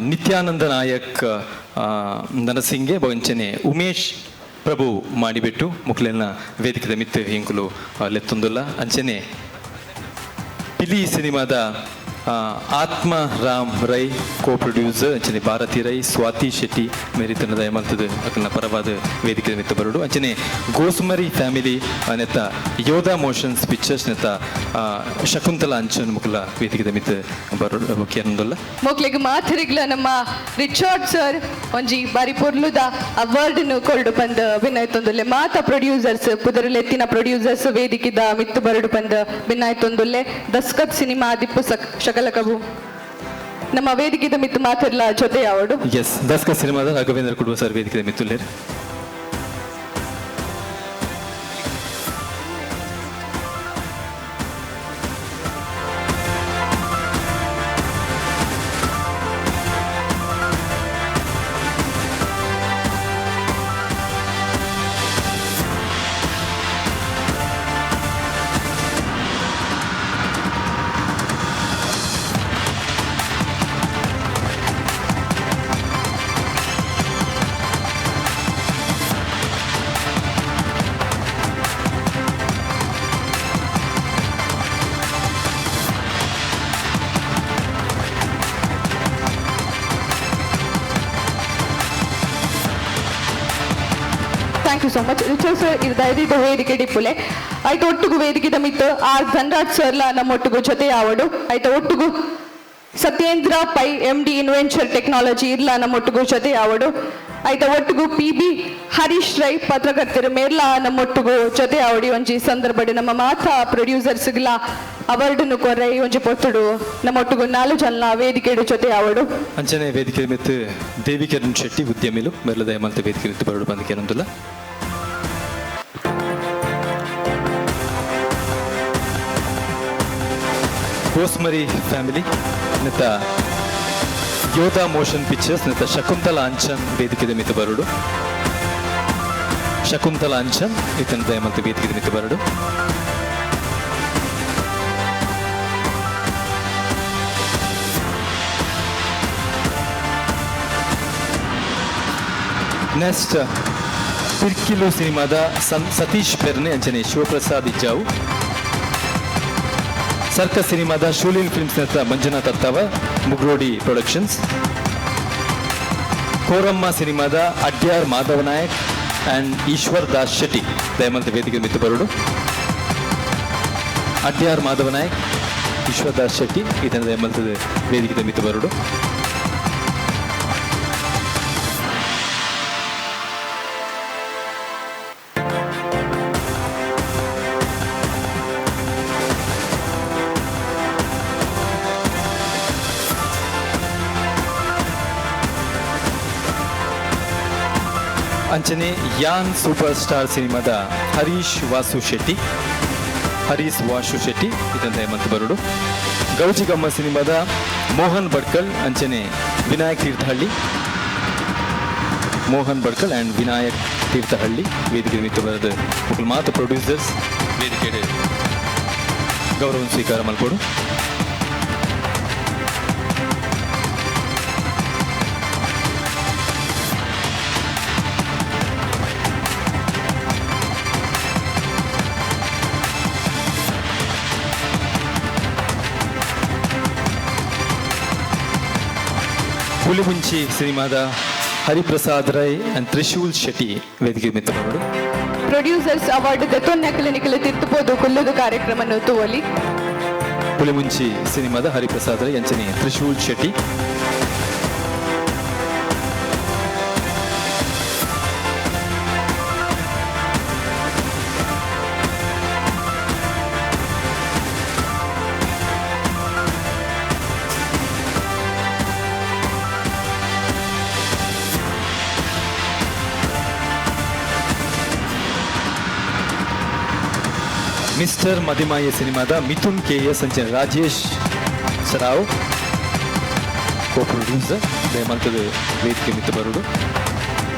ನಿತ್ಯಾನಂದ ನಾಯಕ್ ನರಸಿಂಗೆ ಅಂಚನೆ ಉಮೇಶ್ ಪ್ರಭು ಮಾಡಿಬಿಟ್ಟು ಮುಕ್ಲೆನ ವೇದಿಕೆ ಮಿತ್ತು ಹಿಂಕುಲು ಲೆತ್ತೊಂದುಲ್ಲ ಅಂಚನೆ ಪಿಲಿ ಸಿನಿಮಾದ ಆತ್ಮ ರಾಮ್ ರೈ ಕೋ ಪ್ರೊಡ್ಯೂಸರ್ ಅಂಚನೆ ಭಾರತಿ ರೈ ಸ್ವಾತಿ ಶೆಟ್ಟಿ ಮೇರಿತನ ದಯಮಲ್ತದ ಅಕಲ್ನ ಪರವಾದ ವೇದಿಕೆ ಮಿತ್ತ ಬರೋಡು ಅಂಚನೆ ಗೋಸ್ಮರಿ ಫ್ಯಾಮಿಲಿ ನೆತ್ತ ಯೋಧಾ ಮೋಷನ್ಸ್ ಪಿಕ್ಚರ್ಸ್ ನೆತ್ತ ಶಕುಂತಲಾ ಅಂಚನ್ ಮುಕುಲ ವೇದಿಕೆ ಮಿತ್ತ ಬರೋಡು ಮುಖ್ಯನೊಂದಲ್ಲ ಮೊಕ್ಲಿಗೆ ಮಾಥರಿಗ್ಲ ನಮ್ಮ ರಿಚರ್ಡ್ ಸರ್ ಒಂಜಿ ಬಾರಿ ಪೊರ್ಲುದ ಅವಾರ್ಡ್ನು ಕೊರಡು ಬಂದ ಭಿನ್ನಾಯ್ತೊಂದುಲ್ಲೆ ಮಾತ ಪ್ರೊಡ್ಯೂಸರ್ಸ್ ಪುದರುಲೆತ್ತಿನ ಪ್ರೊಡ್ಯೂಸರ್ಸ್ ವೇದಿಕೆದ ಮಿತ್ತು ಬರಡು ಬಂದ ಭಿನ್ನಾಯ್ತೊಂದುಲ್ಲೆ ದಸ್ಕತ್ ಸಿನಿಮಾ ದಿಪ್ಪು ಶಕಲಕವು ನಮ್ಮ ವೇದಿಕೆದ ಮಿತ್ತು ಮಾತಿರ್ಲ ಜೊತೆ ಯಾವಡು ಎಸ್ ದಸ್ಕತ್ ಸಿನಿಮಾದ ರಾಘವೇಂದ್ರ ಕುಡುವ ಸರ್ ವೇದಿಕೆದ ಮಿತ್ತುಲ್ಲೇರು thank you so much Richard sir ಇದು ವೇದಿಕೆ ಡಿಪ್ಪುಲೆ ಆಯ್ತು ಒಟ್ಟಿಗೂ ವೇದಿಕೆದ ಮಿತ್ತು ಆರ್ ಧನ್ರಾಜ್ ಸರ್ಲ ನಮ್ಮೊಟ್ಟಿಗೂ ಜೊತೆ ಯಾವಡು ಆಯ್ತು ಒಟ್ಟಿಗೂ ಸತ್ಯೇಂದ್ರ ಪೈ MD ಇನ್ವೆಂಚರ್ ಟೆಕ್ನಾಲಜಿ ಇರ್ಲ ನಮ್ಮೊಟ್ಟಿಗೂ ಜೊತೆ ಯಾವಡು ಆಯ್ತು ಒಟ್ಟಿಗೂ PB ಹರೀಶ್ ರೈ ಪತ್ರಕರ್ತರು ಮೇರ್ಲ ನಮ್ಮೊಟ್ಟಿಗೂ ಜೊತೆ ಆವಡಿ ಒಂಜಿ ಸಂದರ್ಭಡ್ ನಮ್ಮ ಮಾತ ಪ್ರೊಡ್ಯೂಸರ್ಸ್ಗಳ ಅವಾರ್ಡ್ನು ಕೊರ್ರೆ ಒಂಜಿ ಪೊತ್ತುಡು ನಮ್ಮೊಟ್ಟಿಗೂ 4 ಜನ ವೇದಿಕೆಡು ಜೊತೆ ಆವಡು ಅಂಚನೆ ವೇದಿಕೆ ಮಿತ್ತು ದೇವಿಕಿರಣ್ ಶೆಟ್ಟಿ ಉದ್ಯಮಿಲು ಮೇರ್ಲ ದಯಮಂತ ವೇದಿಕೆ ಮಿತ್ತು ಬರೋಡು ಬಂದಕೇನೊಂದಿಲ್ಲ ಗೋಸ್ಮರಿ ಫ್ಯಾಮಿಲಿ ನೆತ್ತ ಯೋಧಾ ಮೋಷನ್ ಪಿಕ್ಚರ್ಸ್ ನೆತ್ತ ಶಕುಂತಲಾ ಅಂಚನ್ ವೇದಿಕೆದ ಮಿತ್ತು ಬರೋಡು ಶಕುಂತಲಾ ಅಂಚನ್ ಇತನ ದಯಮಂತ ವೇದಿಕೆದ ಮಿತ್ತು ಬರೋಡು ನೆಕ್ಸ್ಟ್ ಪಿರ್ಕಿಲು ಸಿನಿಮಾದ ಸತೀಶ್ ಪೆರ್ನೆ ಅಂಚನೆ ಶಿವಪ್ರಸಾದ್ ಇಜ್ಜಾವು ಸರ್ಕಸ್ ಸಿನಿಮಾದ ಶೂಲಿನ್ ಫಿಲ್ಮ್ಸ್ ನೆತ್ತ ಮಂಜುನಾಥ್ ಅತ್ತಾವ ಮುಗ್ರೋಡಿ ಪ್ರೊಡಕ್ಷನ್ಸ್ ಕೋರಮ್ಮ ಸಿನಿಮಾದ ಅಡ್ಯಾರ್ ಮಾಧವ ನಾಯಕ್ ಆ್ಯಂಡ್ ಈಶ್ವರ್ ದಾಸ್ ಶೆಟ್ಟಿ ದಯಮಂತ ವೇದಿಕೆ ಮಿತ್ತು ಬರೋಡು ಅಡ್ಯಾರ್ ಮಾಧವ ನಾಯಕ್ ಈಶ್ವರ್ ದಾಸ್ ಶೆಟ್ಟಿ ಇದನ್ನ ದಯಮಂತದ ವೇದಿಕೆ ಮಿತ್ತು ಬರೋಡು ಅಂಚನೆ ಯಾನ್ ಸೂಪರ್ ಸ್ಟಾರ್ ಸಿನಿಮಾದ ಹರೀಶ್ ವಾಸು ಶೆಟ್ಟಿ ಇದನ್ನ ದಯಮಂತ ಬರೋಡು ಗೌಜಿಗಮ್ಮ ಸಿನಿಮಾದ ಮೋಹನ್ ಬಡ್ಕಲ್ ಅಂಚನೆ ವಿನಾಯಕ್ ತೀರ್ಥಹಳ್ಳಿ ಆ್ಯಂಡ್ ವಿನಾಯಕ್ ತೀರ್ಥಹಳ್ಳಿ ವೇದಿಕೆ ಮಿತ್ತು ಬರದ ಮುಕ್ಕಲು ಮಾತು ಪ್ರೊಡ್ಯೂಸರ್ಸ್ ವೇದಿಕೆ ಗೌರವ ಸ್ವೀಕಾರ ಮಲ್ಕೊಡು ಹುಲಿಮುಂಚಿ ಸಿನಿಮಾದ ಹರಿಪ್ರಸಾದ್ ರೈ ಅಂಡ್ ತ್ರಿಶೂಲ್ ಶೆಟ್ಟಿ ವೇದಿಕೆ ಮಿತ್ತು ಬರೋಡು ಪ್ರೊಡ್ಯೂಸರ್ಸ್ ಅವಾರ್ಡ್ ದತ್ತೊನ್ನಕಲಿನಿಕಲು ತಿರ್ತುಪೋದು ಕೊಲ್ಲುದು ಕಾರ್ಯಕ್ರಮವನ್ನು ತೋಲಿ ಹುಲಿಮುಂಚಿ ಸಿನಿಮಾದ ಹರಿಪ್ರಸಾದ್ ರೈ ಅಂಚನೆ ತ್ರಿಶೂಲ್ ಶೆಟ್ಟಿ ಮಿಸ್ಟರ್ ಮದಿಮಾಯ ಸಿನಿಮಾದ ಮಿಥುನ್ KS ಅಂಚನೆ ರಾಜೇಶ್ ಸರಾವ್ ಕೋ ಪ್ರೊಡ್ಯೂಸರ್ ದಯಮಂತದ ವೇದಿಕೆ ಮಿತ್ತು ಬರೋಡು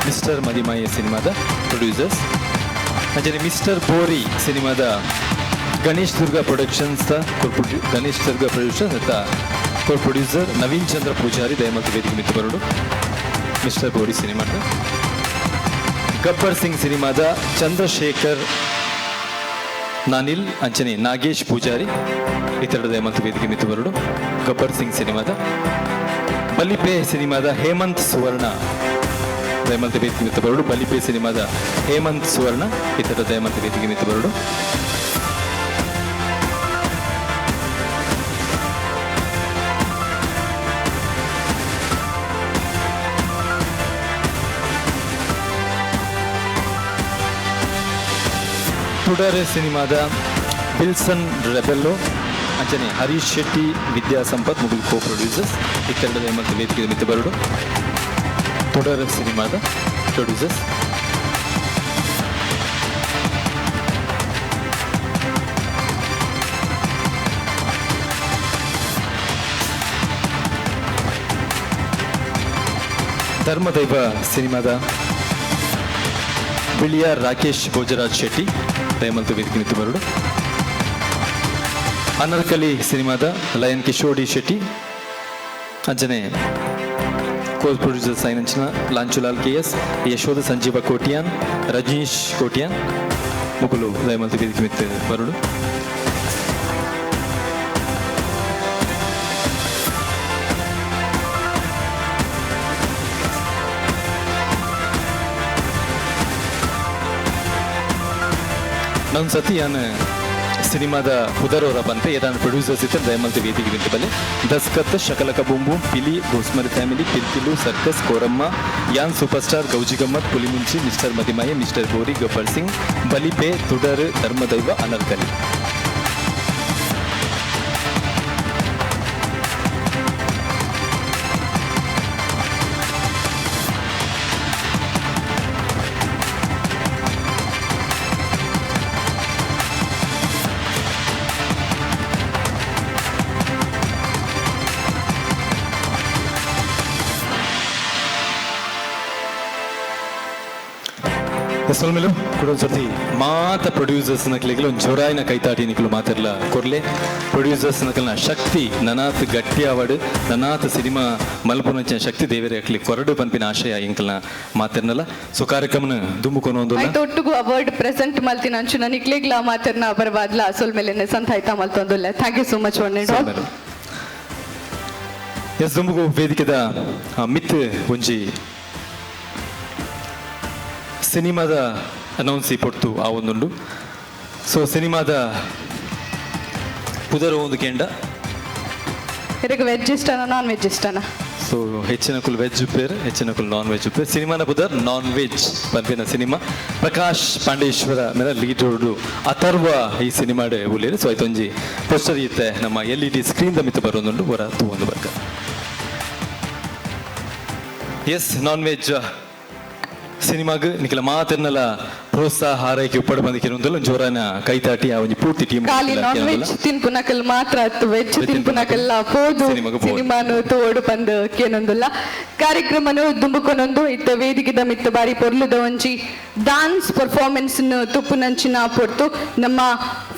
ಮಿಸ್ಟರ್ ಮದಿಮಾಯ ಸಿನಿಮಾದ ಪ್ರೊಡ್ಯೂಸರ್ಸ್ ಅಂಚನೆ ಮಿಸ್ಟರ್ ಬೋರಿ ಸಿನಿಮಾದ ಗಣೇಶ್ ದುರ್ಗಾ ಪ್ರೊಡಕ್ಷನ್ಸ್ ಅಂತ ಕೋ ಪ್ರೊಡ್ಯೂಸರ್ ನವೀನ್ ಚಂದ್ರ ಪೂಜಾರಿ ದಯಮಂತ ವೇದಿಕೆ ಮಿತ್ತು ಬರೋಡು ಮಿಸ್ಟರ್ ಬೋರಿ ಸಿನಿಮಾದ ಗಬ್ಬರ್ ಸಿಂಗ್ ಸಿನಿಮಾದ ಚಂದ್ರಶೇಖರ್ ನಾನಿಲ್ ಅಂಚನೆ ನಾಗೇಶ್ ಪೂಜಾರಿ ಇತರಡ ದಯಮಂತ ವೇದಿಕೆ ಮಿತ್ತು ಬರೋಡು ಗಬ್ಬರ್ ಸಿಂಗ್ ಸಿನಿಮಾದ. ಬಲಿಪೆ ಸಿನಿಮಾದ ಹೇಮಂತ್ ಸುವರ್ಣ ದಯಮಂತ ವೇದಿಕೆ ಮಿತ್ತ ಬರೋಡು. ಬಲಿಪೆ ಸಿನಿಮಾದ ಹೇಮಂತ್ ಸುವರ್ಣ ಇತರ ದಯಮಂತ ವೇದಿಕೆ ಮಿತ್ತ ಬರೋಡು. ತುಡರ್ ಸಿನಿಮಾದ ವಿಲ್ಸನ್ ರೆಬೆಲ್ಲೋ ಅಂಚನೆ ಹರೀಶ್ ಶೆಟ್ಟಿ ವಿದ್ಯಾ ಸಂಪತ್ ಮುಗುಲ್ ಕೋ ಪ್ರೊಡ್ಯೂಸರ್ಸ್ ಇತ್ತೆರಡು ದಯಮಂತ ವೇದಿಕೆ ಮಿತ್ತ ಬರೋಡು. ತುಡರ್ ಸಿನಿಮಾದ ಪ್ರೊಡ್ಯೂಸರ್ಸ್. ಧರ್ಮದೈವ ಸಿನಿಮಾದ ಬಿಳಿಯ ರಾಕೇಶ್ ಭೋಜರಾಜ್ ಶೆಟ್ಟಿ ದಯಮಂತ ವೇದಿಕೆ ಮಿತ್ತ ಬರೋಡು. ಅನರ್ಕಲಿ ಸಿನಿಮಾದ ಲಯನ್ ಕಿಶೋಡಿ ಶೆಟ್ಟಿ ಅಂಚನೆ ಕೋ ಪ್ರೊಡ್ಯೂಸರ್ಸ್ అయినంచిన లాంచులాల్ కేఎస్ యశోద సంజీవ కోటియాన్ రజనీష్ కోటియాన్ ముగ్గులు దయమంత ವೇದಿಕೆ ಮಿತ್ತ ಬರೋಡು. ನನ್ನ ಸತಿ ಯಾನು ಸಿನಿಮಾದ ಹುದರೋರ ಬಂತೆ ಏದಾನ ಪ್ರೊಡ್ಯೂಸರ್ಸ್ ಇದ್ದಾರೆ ದಯಮಂತ ವೇದಿಕೆ ಮಿತ್ತ ಬಲೆ. ದಸ್ಕತ್ ಶಕಲಕ ಬೂಂಬು ಪಿಲಿ ಗೋಸ್ಮರಿ ಫ್ಯಾಮಿಲಿ ಪಿಲ್ಪಿಲು ಸರ್ಕಸ್ ಕೋರಮ್ಮ ಯಾನ್ ಸೂಪರ್ ಸ್ಟಾರ್ ಗೌಜಿ ಗಮ್ಮತ್ ಪುಲಿಮುಂಚಿ ಮಿಸ್ಟರ್ ಮದಿಮಾಯ ಮಿಸ್ಟರ್ ಬೋರಿ ಗಬ್ಬರ್ ಸಿಂಗ್ ಬಲಿಪೆ ತುಡರ್ ಧರ್ಮದೈವ ಅನರ್ಕಲಿ. ಸೊಲ್ಮೆಲು ಕೊಡೊಂದು ಸರ್ತಿ ಮಾತ ಪ್ರೊಡ್ಯೂಸರ್ಸ್ ನಕ್ಲಿಗೆ ಒಂದು ಜೋರಾಯಿನ ಕೈತಾಟಿ ನಿಕ್ಲು ಮಾತಿರ್ಲ ಕೊರ್ಲೆ ಪ್ರೊಡ್ಯೂಸರ್ಸ್ ನಕಲ್ನ ಶಕ್ತಿ ನನಾತ್ ಗಟ್ಟಿ ಆವಡು ನನಾತ್ ಸಿನಿಮಾ ಮಲ್ಪುನಂಚಿನ ಶಕ್ತಿ ದೇವರೇ ಹಾಕ್ಲಿ ಕೊರಡು ಪಂಪಿನ ಆಶಯ ಇಂಕಲ್ನ ಮಾತಿರ್ನಲ್ಲ. ಸೊ ಕಾರ್ಯಕ್ರಮನ ದುಂಬುಕೊನೊಂದು ಒಟ್ಟಿಗೂ ಅವಾರ್ಡ್ ಪ್ರೆಸೆಂಟ್ ಮಲ್ತಿನ ಅಂಚುನ ನಿಕ್ಲಿಗ್ಲ ಮಾತಿರ್ನ ಬರಬಾದ್ಲ ಸೊಲ್ಮೆಲೆ ಸಂತ ಆಯ್ತಾ ಮಲ್ತೊಂದುಲ್ಲ. ಥ್ಯಾಂಕ್ ಯು ಸೋ ಮಚ್ ಒಳ್ಳೆ ಎಸ್ ದುಂಬುಗು ವೇದಿಕೆದ ಮಿತ್ ಒಂಜಿ ಸಿನಿಮಾದ ಅನೌನ್ಸಿ ಪೊಡ್ತು ಆ ಒಂದುಂಡು. ಸೊ ಸಿನಿಮಾದ ಪುದರ ಒಂದು ಕೆಂಡ ಇದಕ್ಕೆ ವೆಜ್ ಇಷ್ಟನಾ ನಾನ್ ವೆಜ್ ಇಷ್ಟನಾ? ಸೊ ಹೆಚ್ಚಿನ ಕುಲ್ ವೆಜ್ ಉಪ್ಪೇರು ಹೆಚ್ಚಿನ ಕುಲ್ ನಾನ್ ವೆಜ್ ಉಪ್ಪೇರು. ಸಿನಿಮಾನ ಪುದರ್ ನಾನ್ ವೆಜ್ ಪಂಪಿನ ಸಿನಿಮಾ ಪ್ರಕಾಶ್ ಪಾಂಡೇಶ್ವರ ಮೇಲ ಲೀಡ್ ರೋಡು ಅಥರ್ವ ಈ ಸಿನಿಮಾಡೆ ಉಳ್ಳೇರು. ಸೊ ಆಯ್ತೊಂಜಿ ಪೋಸ್ಟರ್ ಇತ್ತೆ ನಮ್ಮ LED ಸ್ಕ್ರೀನ್ ದ ಮಿತ್ತ ಬರೋದುಂಡು ಹೊರ ತಗೊಂಡು ಬರ್ಕ. ಎಸ್ ನಾನ್ ವೆಜ್ ಸಿನಿಮಾಗ ನಿಖಿಲ ಮಾತಿರ್ನಲ್ಲ ಪ್ರೋತ್ಸಾಹ ಹಾರೈಕೆ ಉಪ್ಪಡ ಬಂದಿರೋದಲ್ಲ ಜೋರಾನ ಕೈತಾಟಿ ಆ ಒಂದು ಪೂರ್ತಿ ಟೀಮ್ ಖಾಲಿ ನಾನ್ ವೆಜ್ ತಿನ್ಪುನಕಲ್ ಮಾತ್ರ ವೆಜ್ ತಿನ್ಪುನಕಲ್ಲ ಪೋದು ಸಿನಿಮಾನು ತೋಡು ಬಂದು ಕೇನೊಂದುಲ್ಲ ಕಾರ್ಯಕ್ರಮನು ದುಂಬುಕೊನೊಂದು ಇತ್ತ ವೇದಿಕೆದ ಮಿತ್ತ ಬಾರಿ ಪೊರ್ಲುದ ಒಂಜಿ ಡಾನ್ಸ್ ಪರ್ಫಾರ್ಮೆನ್ಸ್ ತುಪ್ಪುನಂಚಿನ ಪೊರ್ತು ನಮ್ಮ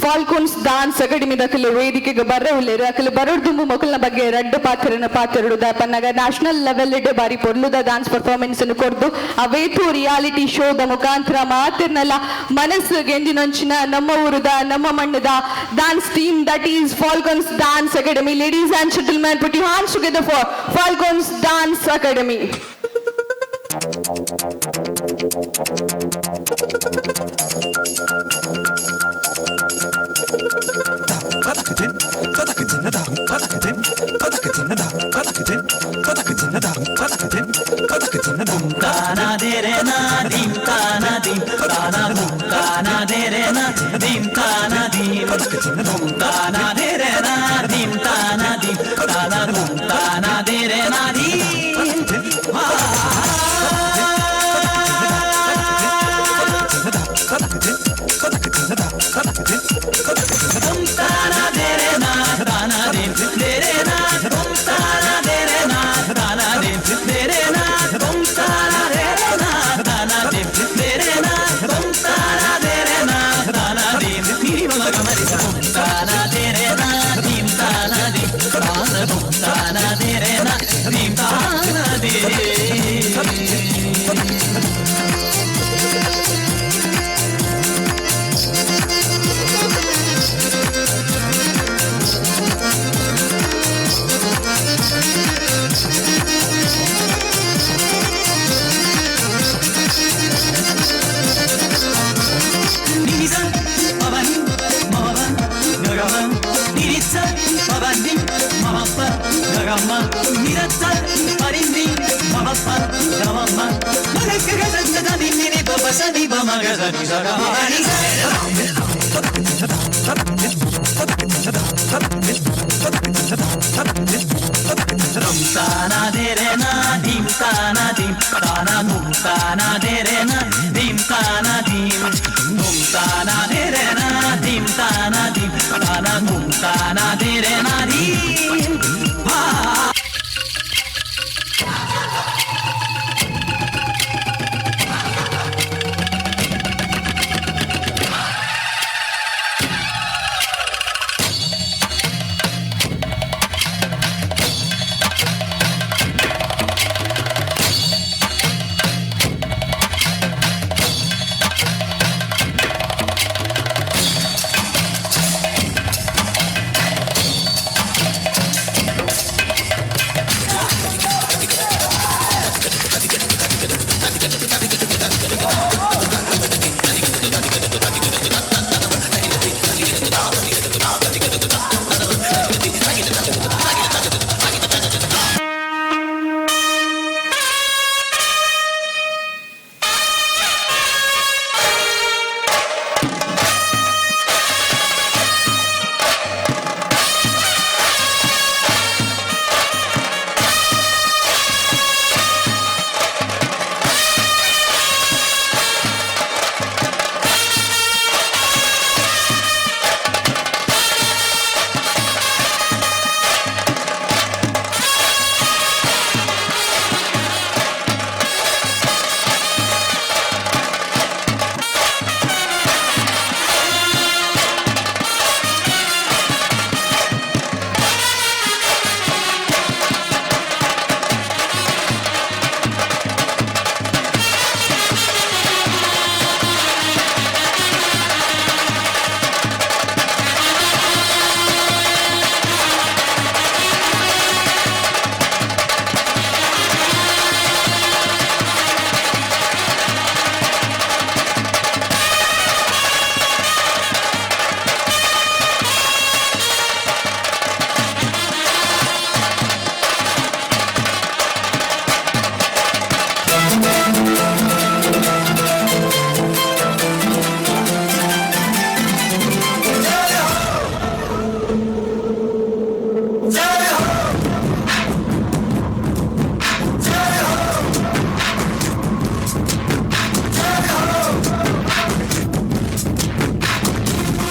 ಫಾಲ್ಕೋನ್ಸ್ ಡಾನ್ಸ್ ಅಕಾಡೆಮಿ ದಕಲು ವೇದಿಕೆಗೆ ಬರ್ರೆ ಉಳ್ಳೇರು ಅಕಲು ಬರೋಡ್ ದುಂಬು ಮಕ್ಕಳನ ಬಗ್ಗೆ ರಡ್ಡು ಪಾತ್ರಡು ಪನ್ನಗ ನ್ಯಾಷನಲ್ ಲೆವೆಲ್ ಇಡೆ ಬಾರಿ ಪೊರ್ಲುದ ಡಾನ್ಸ್ ಪರ್ಫಾರ್ಮೆನ್ಸ್ ಅನ್ನು ಕೊಡ್ದು ಅವೇತು ರಿಯಾಲಿಟಿ ಶೋದ ಮುಖಾಂತರ ಮಾತಿರ್ನಲ್ಲ ಮನಸ್ಸು ಗೆಂದಿನೊಂಚಿನ ನಮ್ಮ ಊರುದ ನಮ್ಮ ಮಣ್ಣದ dance team that is falcons dance academy. Ladies and gentlemen put your hands together for falcons dance academy. Dim ಸನಿ ಬ ಮಗ ಸನಿ ಸಗ ಮನಿ ಧಮ್ ತಾನಾ ದೇ ರೇ ನಾ ಧೀಮ್ ತಾನಾ ಧೀಮ್ ತಾನಾ ಧೂಮ್ ತಾನಾ ದೇ ರೇ ನಾ ಧೀಮ್ ತಾನಾ ಧೀಮ್ ಧೂಮ್ ತಾನಾ ದೇ ರೇ ನಾ ಧೀಮ್ ತಾನಾ ಧೀಮ್ ತಾನಾ ಧೂಮ್ ತಾನಾ ದೇ ರೇ ನಾ ಧೀಮ್ ಹಾ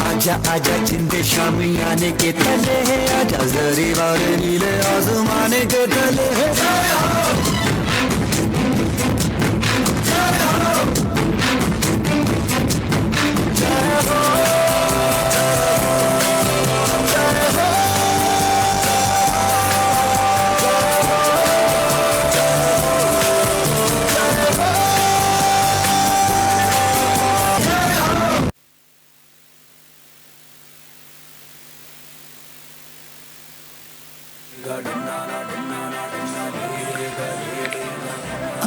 आजा आजा चिंते शामी आने के तले है आजा जरी वाले नीले आसमाने के तले है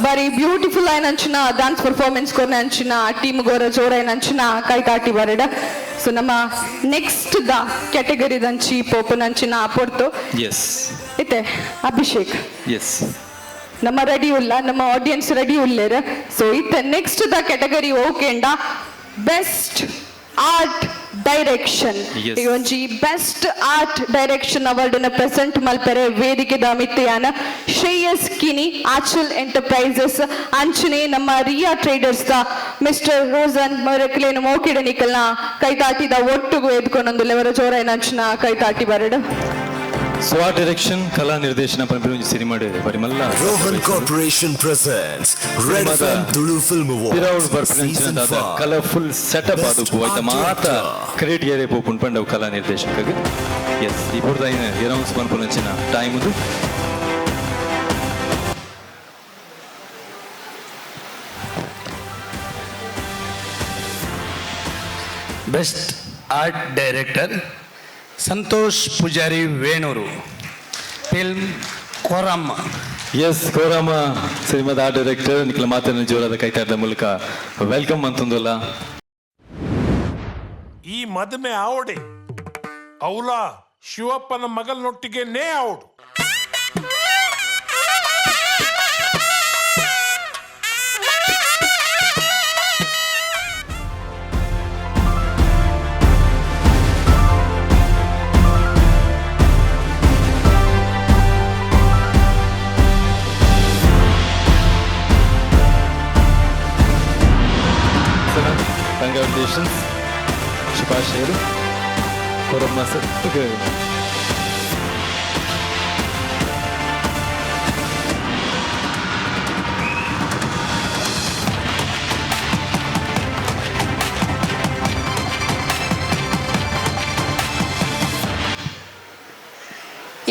ಬಾರಿ ಬ್ಯೂಟಿಫುಲ್ ಆಯ್ನ ಅಂಚಿನ ಡ್ಯಾನ್ಸ್ ಪರ್ಫಾರ್ಮೆನ್ಸ್ ಕೊನೆ ಅಂಚಿನ ಟೀಮ್ ಗೋರ ಜೋರೈನ ಅಂಚಿನ ಕೈ ಕಾಟಿ ಬರಡ ಸೊ ನಮ್ಮ ನೆಕ್ಸ್ಟ್ ದ ಕ್ಯಾಟಗರಿ ದಂಚಿ ಪೋಪನ್ ಅಂಚಿನ ಪೊರ್ತು ಎಸ್ ಇತ್ತೆ ಅಭಿಷೇಕ್ ಎಸ್ ನಮ್ಮ ರೆಡಿ ಉಲ್ಲ ನಮ್ಮ ಆಡಿಯನ್ಸ್ ರೆಡಿ ಉಲ್ಲೇರ ಸೊ ಇತ್ತೆ ನೆಕ್ಸ್ಟ್ ದ ಕ್ಯಾಟಗರಿ ಓಕೆಂಡ ಬೆಸ್ಟ್ ಆರ್ಟ್ ಡೈರೆಕ್ಷನ್ Yes. ಒಂಜಿ ಬೆಸ್ಟ್ ಆರ್ಟ್ ಡೈರೆಕ್ಷನ್ ಅವಾರ್ಡ್ ನ ಪ್ರೆಸೆಂಟ್ ಮಲ್ಪೆರೆ ವೇದಿಕೆದ ಮಿತ್ತೆಯಾನ ಶ್ರೇಯಸ್ ಕಿನಿ ಆಚಲ್ ಎಂಟರ್ಪ್ರೈಸಸ್ ಅಂಚನೆ ನಮ್ಮ ರಿಯಾ ಟ್ರೇಡರ್ಸ್ ದ ಮಿಸ್ಟರ್ ರೋಸನ್ ಮರಕ್ಲೇನು ಮೋಕಿಡ ನಿಕಲ್ನ ಕೈತಾಟಿದ ಒಟ್ಟುಗು ಎದ್ಕೊಂಡೊಂದು ಲೆವರ ಜೋರೈನ ಅಂಚಿನ ಕೈತಾಟಿ ಬರಡು ಸೊ ಆ ಡೈರೆಕ್ಷನ್ ಕಲಾ ನಿರ್ದೇಶನ ಪಂಪಿನ ಸಿನಿಮಾ ಪರಿಮಲ್ಲ Rohan Corporation presents Red FM Tulu Film Awards. ಪಿರೌಡ್ ಬರ್ಪಂಚಿನದಾದ ಕಲರ್ಫುಲ್ ಸೆಟಪ್ ಅದು ಹೋಯ್ತ ಮಾತ ಕ್ರಿಯೇಟ್ ಏರೆ ಪೋಪುನ್ ಪಂಡವು ಕಲಾ ನಿರ್ದೇಶಕಗೆ ಎಸ್ ಈ ಬುರ್ದಾಯಿನ ಅನೌನ್ಸ್ ಪಂಪುನಂಚಿನ ಟೈಮ್ ಇದು best art director Santhosh Poojary Venur film Koramma yes Koramma ಸಿನಿಮಾದ ಆರ್ಟ್ ಡೈರೆಕ್ಟರ್ ನಿಖಲ ಮಾತನ್ನ ಜೋರಾದ ಕೈತಾಡದ ಮೂಲಕ ವೆಲ್ಕಮ್ ಅಂತಂದಲ್ಲ ಈ ಮದುವೆ ಆವಡೆ ಅವಳ ಶಿವಪ್ಪನ ಮಗನೊಟ್ಟಿಗೆ ನೇ ಆವಡು ಕಂಗ್ರಾಚುಲೇಷನ್ಸ್ ಶುಭಾಶಯರು ಕೊರಮ್ಮ ಸರ್.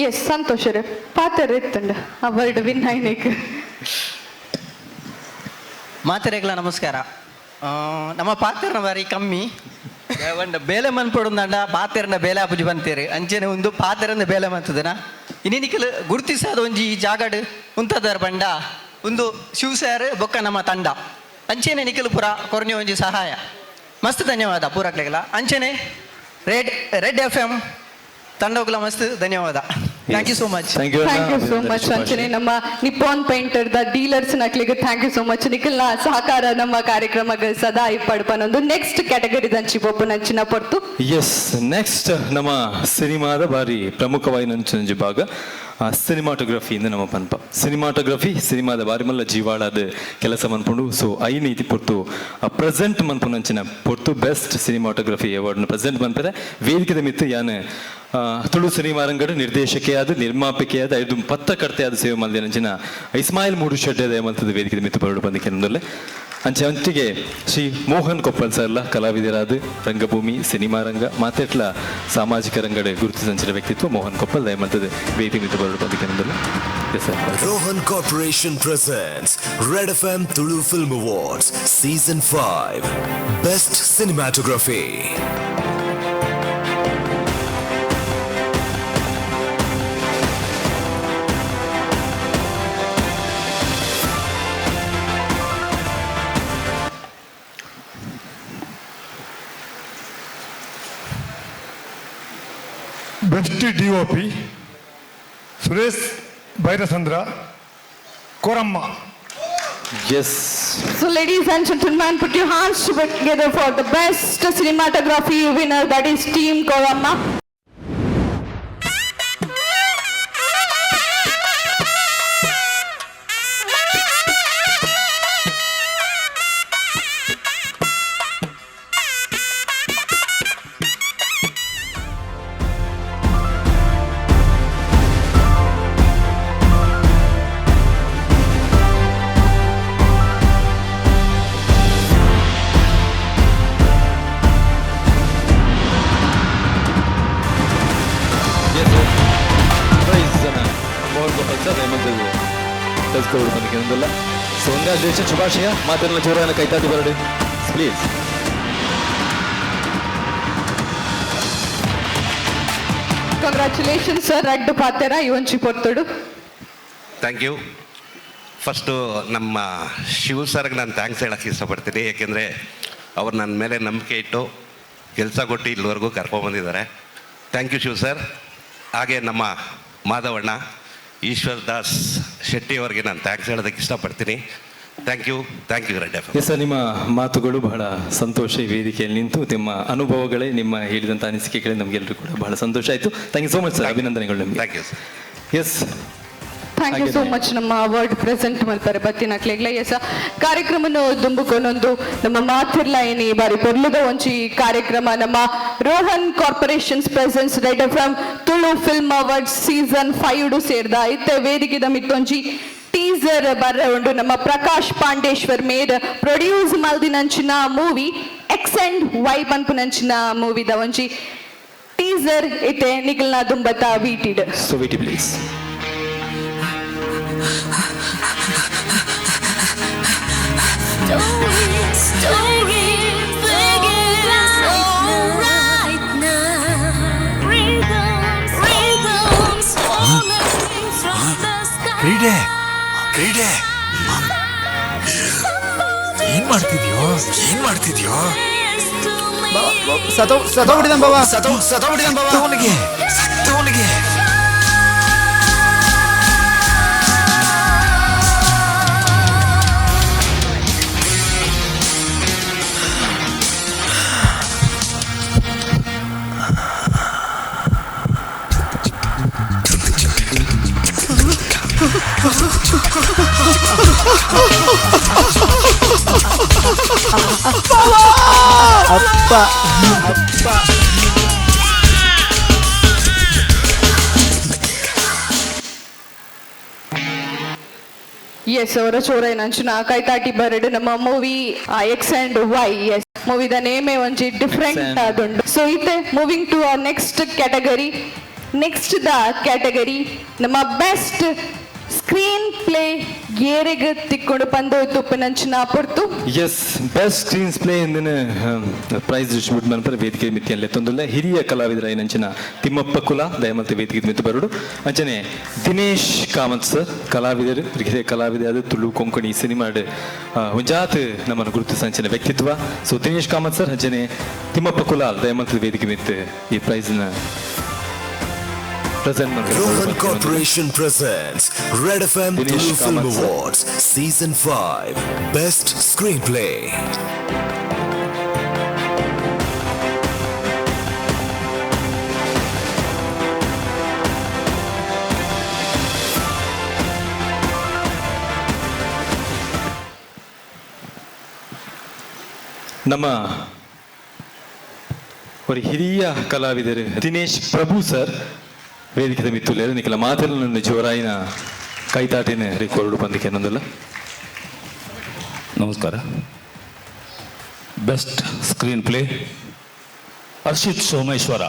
ಎಸ್ ಸಂತೋಷರೇ ಪಾತ್ರ ಎತ್ತಂಡ ಅವಾರ್ಡ್ ವಿನ್ ಆಯ್ನಕ್ಕೆ. ಮಾತೆರೆಗ್ಲ ನಮಸ್ಕಾರ. ನಮ್ಮ ಪಾತ್ರನ ಬಾರಿ ಕಮ್ಮಿ ಒಂದು ಬೇಲೆ ಮನ್ಪಡೊಂದಂಡ ಪಾತೆರನ ಬೇಲೆ ಆಪುಜಿ ಬಂತೇರಿ ಅಂಚೆನೆ ಒಂದು ಪಾತೆರನ ಬೇಲೆ ಮಂತದನ ಇನ್ನಿನಿಕಲ್ ಗುರುತಿಸಾದ ಒಂಜಿ ಈ ಜಾಗಡ್ ಉಂತದರ ಬಂಡ ಒಂದು ಶಿವಸಾರ್ ಬೊಕ್ಕ ನಮ್ಮ ತಂಡ ಅಂಚೆನೆ ನಿಖಿಲ್ ಪುರ ಕೊರ್ನೆ ಒಂಜಿ ಸಹಾಯ ಮಸ್ತ್ ಧನ್ಯವಾದ ಪೂರಕ್ಲೆಗಲ ಅಂಚೆನೆ ರೆಡ್ FM ತಂಡೋಗ್ಲ ಮಸ್ತ್ ಧನ್ಯವಾದ. Thank you so much. Thank you so much ಅಂಚನೆ ನಮ್ಮ ನಿಪಾನ್ ಪೇಂಟರ್ ದ ಡೀಲರ್ಸ್ ನಕ್ಲಿಗೆ ಥ್ಯಾಂಕ್ ಯು ಸೋ ಮಚ್. ನಿಖಿಲ್ನ ಸಹಕಾರ ನಮ್ಮ ಕಾರ್ಯಕ್ರಮಕ್ಕೆ ಸದಾ ಇಪ್ಪಡ್ಪನೊಂದು ನೆಕ್ಸ್ಟ್ ಕ್ಯಾಟಗರಿ ದಂಚಿ ಪೊಪ್ಪು ನಂಚಿನ ಪೊರ್ತು. ಎಸ್ ನೆಕ್ಸ್ಟ್ ನಮ್ಮ ಸಿನಿಮಾದ ಬಾರಿ ಪ್ರಮುಖವಾಗಿ ನಂಚಿನ ಭಾಗ ಸಿನಿಮಾಟೋಗ್ರಫಿಯಿಂದ ನಮ್ಮ ಪನ್ಪ ಸಿನಿಮಾಟೋಗ್ರಫಿ ಸಿನಿಮಾದ ಬಾರಿ ಮಲ್ಲ ಜೀವಾಳದ ಕೆಲಸ ಮನ್ಪುಂಡು. ಸೊ ಐ ನೀತಿ ಪೊರ್ತು ಪ್ರೆಸೆಂಟ್ ಮನ್ಪು ನಂಚಿನ ಪೊರ್ತು ಬೆಸ್ಟ್ ಸಿನಿಮಾಟೋಗ್ರಫಿ ಅವಾರ್ಡ್ನ ಪ್ರೆಸೆಂಟ್ ಮನ್ಪರೆ ವೇದಿಕೆದ ಮಿತ್ತು ಯಾನ್ ತುಳು ಸಿನಿಮಾ ರಂಗಡ್ ನಿರ್ದೇಶಕಿಯಾದ ನಿರ್ಮಾಪಕಿಯಾದ ಐದು ಪತ್ತ ಕಡ್ತೆಯಾದ ಸೇವೆ ಮಲ್ದೆ ನಂಚಿನ ಇಸ್ಮಾಯಿಲ್ ಮೂಡು ಶೆಡ್ಡೆ ಮಲ್ತದ ವೇದಿಕೆದ ಮಿತ್ತು ಬರಡು ಬಂದಿಕೆ ನಂದಲ್ಲೇ ಅಂಚೆ ಅಂಚಿಗೆ ಶ್ರೀ ಮೋಹನ್ ಕೊಪ್ಪಲ್ ಸರ್ಲ ಕಲಾವಿದರಾದ ರಂಗಭೂಮಿ ಸಿನಿಮಾ ರಂಗ ಮಾತೆಟ್ಲ ಸಾಮಾಜಿಕ ರಂಗಡೆ ಗುರುತಿಸಂಚಿನ ವ್ಯಕ್ತಿತ್ವ ಮೋಹನ್ ಕೊಪ್ಪಲ್ ದಯಮಂತದ ವೇದಿಕೆ ಮಿತ್ತು ಬರಡು ಬಂದಿಕೆ ನಂದಲ್ಲೇ. Rohan Corporation presents Red FM Tulu Film Awards Season 5 Best Cinematography. Best DOP Suresh Byrasandra Koramma. Yes. So ladies and gentlemen, put your hands together for the best cinematography winner, that is Team Koramma. So congratulation ಶುಭಾಶಯ ಮಾತೆಲ್ಲ ಜೋರಾನ ಕೈತಾತಿ ಬರಡು please. Congratulation sir ರಡ್ಡು ಪಾತೆರ ಇವಂಚಿ ಪೊರ್ತುಡು. Thank you. First ನಮ್ಮ ಶಿವ ಸರ್ಗೆ ನಾನು thanks ಹೇಳೋಕ್ಕೆ ಇಷ್ಟಪಡ್ತೀನಿ. ಏಕೆಂದರೆ ಅವ್ರು ನನ್ನ ಮೇಲೆ ನಂಬಿಕೆ ಇಟ್ಟು ಕೆಲಸ ಕೊಟ್ಟು ಇಲ್ಲಿವರೆಗೂ ಕರ್ಕೊಂಡ್ಬಂದಿದ್ದಾರೆ. Thank you Shiva sir. ಹಾಗೆ ನಮ್ಮ ಮಾಧವಣ್ಣ ಈಶ್ವರ್ ದಾಸ್ ಶೆಟ್ಟಿ ಅವರಿಗೆ ನಾನು ಥ್ಯಾಂಕ್ಸ್ ಹೇಳೋದಕ್ಕೆ ಇಷ್ಟಪಡ್ತೀನಿ. Thank you red FM. Yes sir, ನಿಮ್ಮ ಮಾತುಗಳು ಬಹಳ ಸಂತೋಷ. ಈ ವೇದಿಕೆಯಲ್ಲಿ ನಿಂತು ನಿಮ್ಮ ಅನುಭವಗಳೇ ನಿಮ್ಮ ಹೇಳಿದಂಥ ಅನಿಸಿಕೆಗಳೇ ನಮಗೆಲ್ಲರೂ ಕೂಡ ಬಹಳ ಸಂತೋಷ ಆಯಿತು. Thank you so much sir. ಅಭಿನಂದನೆಗಳು ನಿಮಗೆ. Thank you sir. Yes thank you so much. ನಮ್ಮ ಅವಾರ್ಡ್ ಪ್ರೆಸೆಂಟ್ ಮಲ್ಪರೆ ಬತ್ತಿನಕ್ಲೆಗ್ಲ ಎಸ ಕಾರ್ಯಕ್ರಮನು ದುಂಬುಕೊನೊಂದು ನಮ್ಮ ಮಾತಿರ್ಲ ಏನಿ ಬಾರಿ ಪೊರ್ಲುದ ಒಂಚಿ ಕಾರ್ಯಕ್ರಮ ನಮ್ಮ Rohan corporations presents red FM Tulu film award season 5 ಸೇರ್ದ ಇತ್ತೆ ವೇದಿಕೆದ ಮಿತ್ತೊಂಜಿ ಟೀಸರ್ ಬರ್ರೆ ಉಂಡು. ನಮ್ಮ ಪ್ರಕಾಶ್ ಪಾಂಡೇಶ್ವರ್ ಮೇಡ್ ಪ್ರೊಡ್ಯೂಸ್ ಮಲ್ದಿನಂಚಿನ ಮೂವಿ ಎಕ್ಸ್ ಅಂಡ್ ವೈ ಪನ್ಪುನಂಚಿನ ಮೂವಿದ ಒಂಜಿ ಟೀಸರ್ ಇತ್ತೆ ನಿಖಿಲ್ನ ದುಂಬತ ವೀಟಿಡ್. ಸೊ ವೀಟಿ ಪ್ಲೀಸ್. ಕ್ರೀಡೆ ಕ್ರೀಡೆ ಏನ್ ಮಾಡ್ತಿದ್ಯೋ ಸತ್ತೋಗ್ಬಿಟ್ಟಿದ್ದಾನೆ ಬಾಬಾ. ಅವನಿಗೆ ಬಾಬಾ ಅಪ್ಪ ಅಪ್ಪ ಎಸ್ ಅವರ ಚೋರ ನಂಚಿನ ಕೈತಾಟಿ ಬರಡು ನಮ್ಮ movie X and Y yes ಮೂವಿದ ನೇಮೇ ಒಂಜಿ ಡಿಫ್ರೆಂಟ್ ಆದುಂಡು ಸೊ ಇತ್ತೆ moving to next category next the category ನಮ್ಮ ಬೆಸ್ಟ್ ಸ್ಕ್ರೀನ್ ಪ್ಲೇ ಏರೆಗೆ ತಿಕ್ಕೊಂಡು ಬಂದು ತುಪ್ಪನಂಚಿನ ಪೊರ್ತು ಎಸ್ ಬೆಸ್ಟ್ ಸ್ಕ್ರೀನ್ ಪ್ಲೇ ಎಂದಿನ ಪ್ರೈಸ್ ಡಿಸ್ಟ್ರಿಬ್ಯೂಟ್ ಮನ್ಪರ ವೇದಿಕೆ ಮಿತಿಯಲ್ಲಿ ತೊಂದಲ್ಲ ಹಿರಿಯ ಕಲಾವಿದರ ನಂಚಿನ ತಿಮ್ಮಪ್ಪ ಕುಲ ದಯಮಂತ ವೇದಿಕೆ ಮಿತ್ತು ಬರಡು ಅಂಚನೆ ದಿನೇಶ್ ಕಾಮತ್ ಸರ್ ಕಲಾವಿದರು ಹಿರಿಯ ಕಲಾವಿದ ತುಳು ಕೊಂಕಣಿ ಸಿನಿಮಾಡ್ ಹುಂಜಾತ್ ನಮ್ಮನ್ನು ಗುರುತಿಸಂಚಿನ ವ್ಯಕ್ತಿತ್ವ ಸೊ ದಿನೇಶ್ ಕಾಮತ್ ಸರ್ ಅಂಚನೆ ತಿಮ್ಮಪ್ಪ ಕುಲ ದಯಮಂತ ವೇದಿಕೆ ಮಿತ್ತು ಈ ಪ್ರೈಸ್ನ Rohan Corporation presents Red FM Tulu Film Awards Season 5 Best Screenplay. ನಮ್ಮ ஒரு ಹಿರಿಯ ಕಲಾವಿದರು ದಿನೇಶ್ ಪ್ರಭು ಸರ್ ವೇದಿಕೆ ಮಿತ್ತುಲೇರು ನಿಖಲ ಮಾತನ್ನು ಜೋರಾಯಿನ ಕೈತಾಟಿನ ರೆಕಾರ್ಡ್ ಬಂದಿಕ್ಕೆ ಅನ್ನೋದಲ್ಲ. ನಮಸ್ಕಾರ. Best screenplay Harshith Someshwara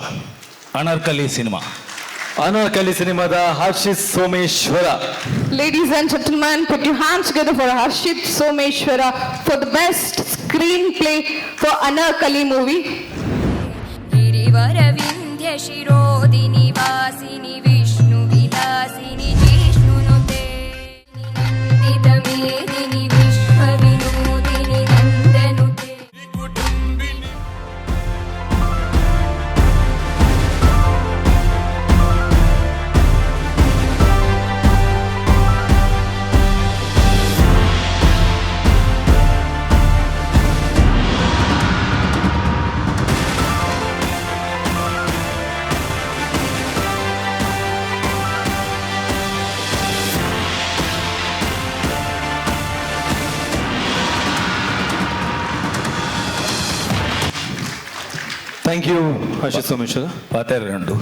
Anarkali cinema. Anarkali ಸಿನಿಮಾದ Harshith Someshwara. Ladies and gentlemen, put your hands together for Harshit Someshwara for the best screenplay for Anarkali movie. गिरिवरविंध्य शिरोदिनि वासिनि विष्णु विलासिनि जिष्णुनुते निनन्दितमेदिनि विश्वविनोदिनि नन्दनुते. Thank you Harshith Someshwara. ಪಾತೆರ್ ರಂಡು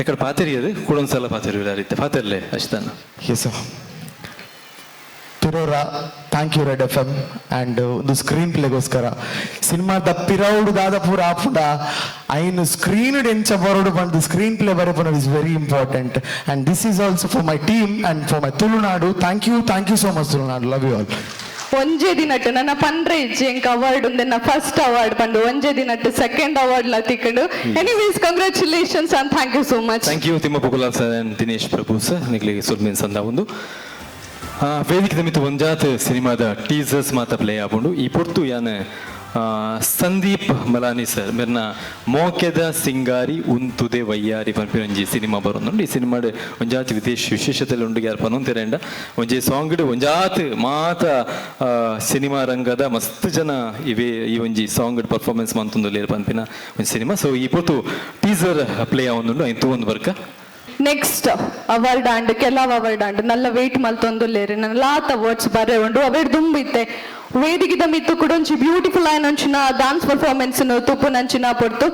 ఇక్కడ పాతేరియదు కూడొందసాల పాతేరియు ರೀತಿ ಪಾತೆರ್ಲೆ ಅಷ್ಟನ. Yes sir. ತಿರೋರ thank you red F M and ಒಂದು ಸ್ಕ್ರೀನ್ ಪ್ಲೇಗೋಸ್ಕರ ಸಿನಿಮಾದ ಪಿರೌಡು ದಾದಪುರ ಆಪುಂಡ ಐನು ಸ್ಕ್ರೀನ್ ಎಂಚ ಬರೋಡು ಬಂದು ಸ್ಕ್ರೀನ್ ಪ್ಲೇ ಬರೆಪುನ is very important and this is also for my team and for my Tulunadu. Thank you so much Tulunadu. Love you all. ಒಂಜೇ ದಿನಟ್ಟು ನನ್ನ ಪಂಡ್ರೆ ಇಜ್ಜಿ ಎಂಕ ಅವಾರ್ಡ್ ಉಂದೆ ನಾ ಫಸ್ಟ್ ಅವಾರ್ಡ್ ಬಂದು ಒಂಜೇ ದಿನಟ್ಟು ಸೆಕೆಂಡ್ ಅವಾರ್ಡ್ ಲ ತಿಕ್ಕಂಡು. Anyways congratulations and thank you so much. Thank you Thimmappa Kulal sir and Dinesh Prabhu sir ನಿಗ್ಲಿಗೆ ಸುರ್ಮೀನ್ ಸಂದ ಒಂದು ವೇದಿಕೆ ಮಿತ್ತು ಒಂಜಾತ್ ಸಿನಿಮಾದ ಟೀಸರ್ಸ್ ಮಾತ ಪ್ಲೇ ಆಪುಂಡು ಈ ಪೊರ್ತು ಯಾನ ಸಂದೀಪ್ ಮಲಾನಿ ಸರ್ ಮೆರ್ನ ಮೋಕೆದ ಸಿಂಗಾರಿ ಉಂತುದೆ ವಯ್ಯಾರಿ ಪನ್ಪಿರಂಜಿ ಸಿನಿಮಾ ಬರೋದು. ಈ ಸಿನಿಮಾಡ್ ಒಂಜಾತ್ ವಿಶೇಷತೆಲು ಉಂಡು ಯಾರು ಪನೊಂತೆರೆಂಡ ಒಂಜೆ ಸಾಂಗ್ಡ್ ಒಂಜಾತ್ ಮಾತ ಸಿನಿಮಾ ರಂಗದ ಮಸ್ತ್ ಜನ ಇವೆ ಈ ಒಂಜಿ ಸಾಂಗ್ಡ್ ಪರ್ಫಾರ್ಮೆನ್ಸ್ ಮಂತೊಂದು ಲೇರು ಪನ್ಪಿನ ಒಂಜಿ ಸಿನಿಮಾ. ಸೊ ಈ ಪೊರ್ತು ಟೀಸರ್ ಪ್ಲೇ ಆವೊಂದುಂಡು ಐನ್ ತೂವೊಂದು ಬರ್ಕ ನೆಕ್ಸ್ಟ್ ಅವಾರ್ಡ್ ಆಂಡ್ ಕೆಲವು ಅವಾರ್ಡ್ ಆಂಡ್ ನಲ್ಲ ವೆಯ್ಟ್ ಮಲ್ತೊಂದುಲ್ಲೇರಿ ನನ್ನ ಲಾತ್ ಅವಾರ್ಡ್ಸ್ ಬರೇ ಉಂಡು ಅವೇಡ್ ದುಂಬಿತ್ತೆ ವೇದಿಕೆದ ಮಿತ್ತು ಕೂಡ ಒಂಚಿ ಬ್ಯೂಟಿಫುಲ್ ಆಯ್ ನಂಚಿನ ಡಾನ್ಸ್ ಪರ್ಫಾರ್ಮೆನ್ಸ್ ತುಪ್ಪು ನಂಚಿನ ಪೊರ್ತು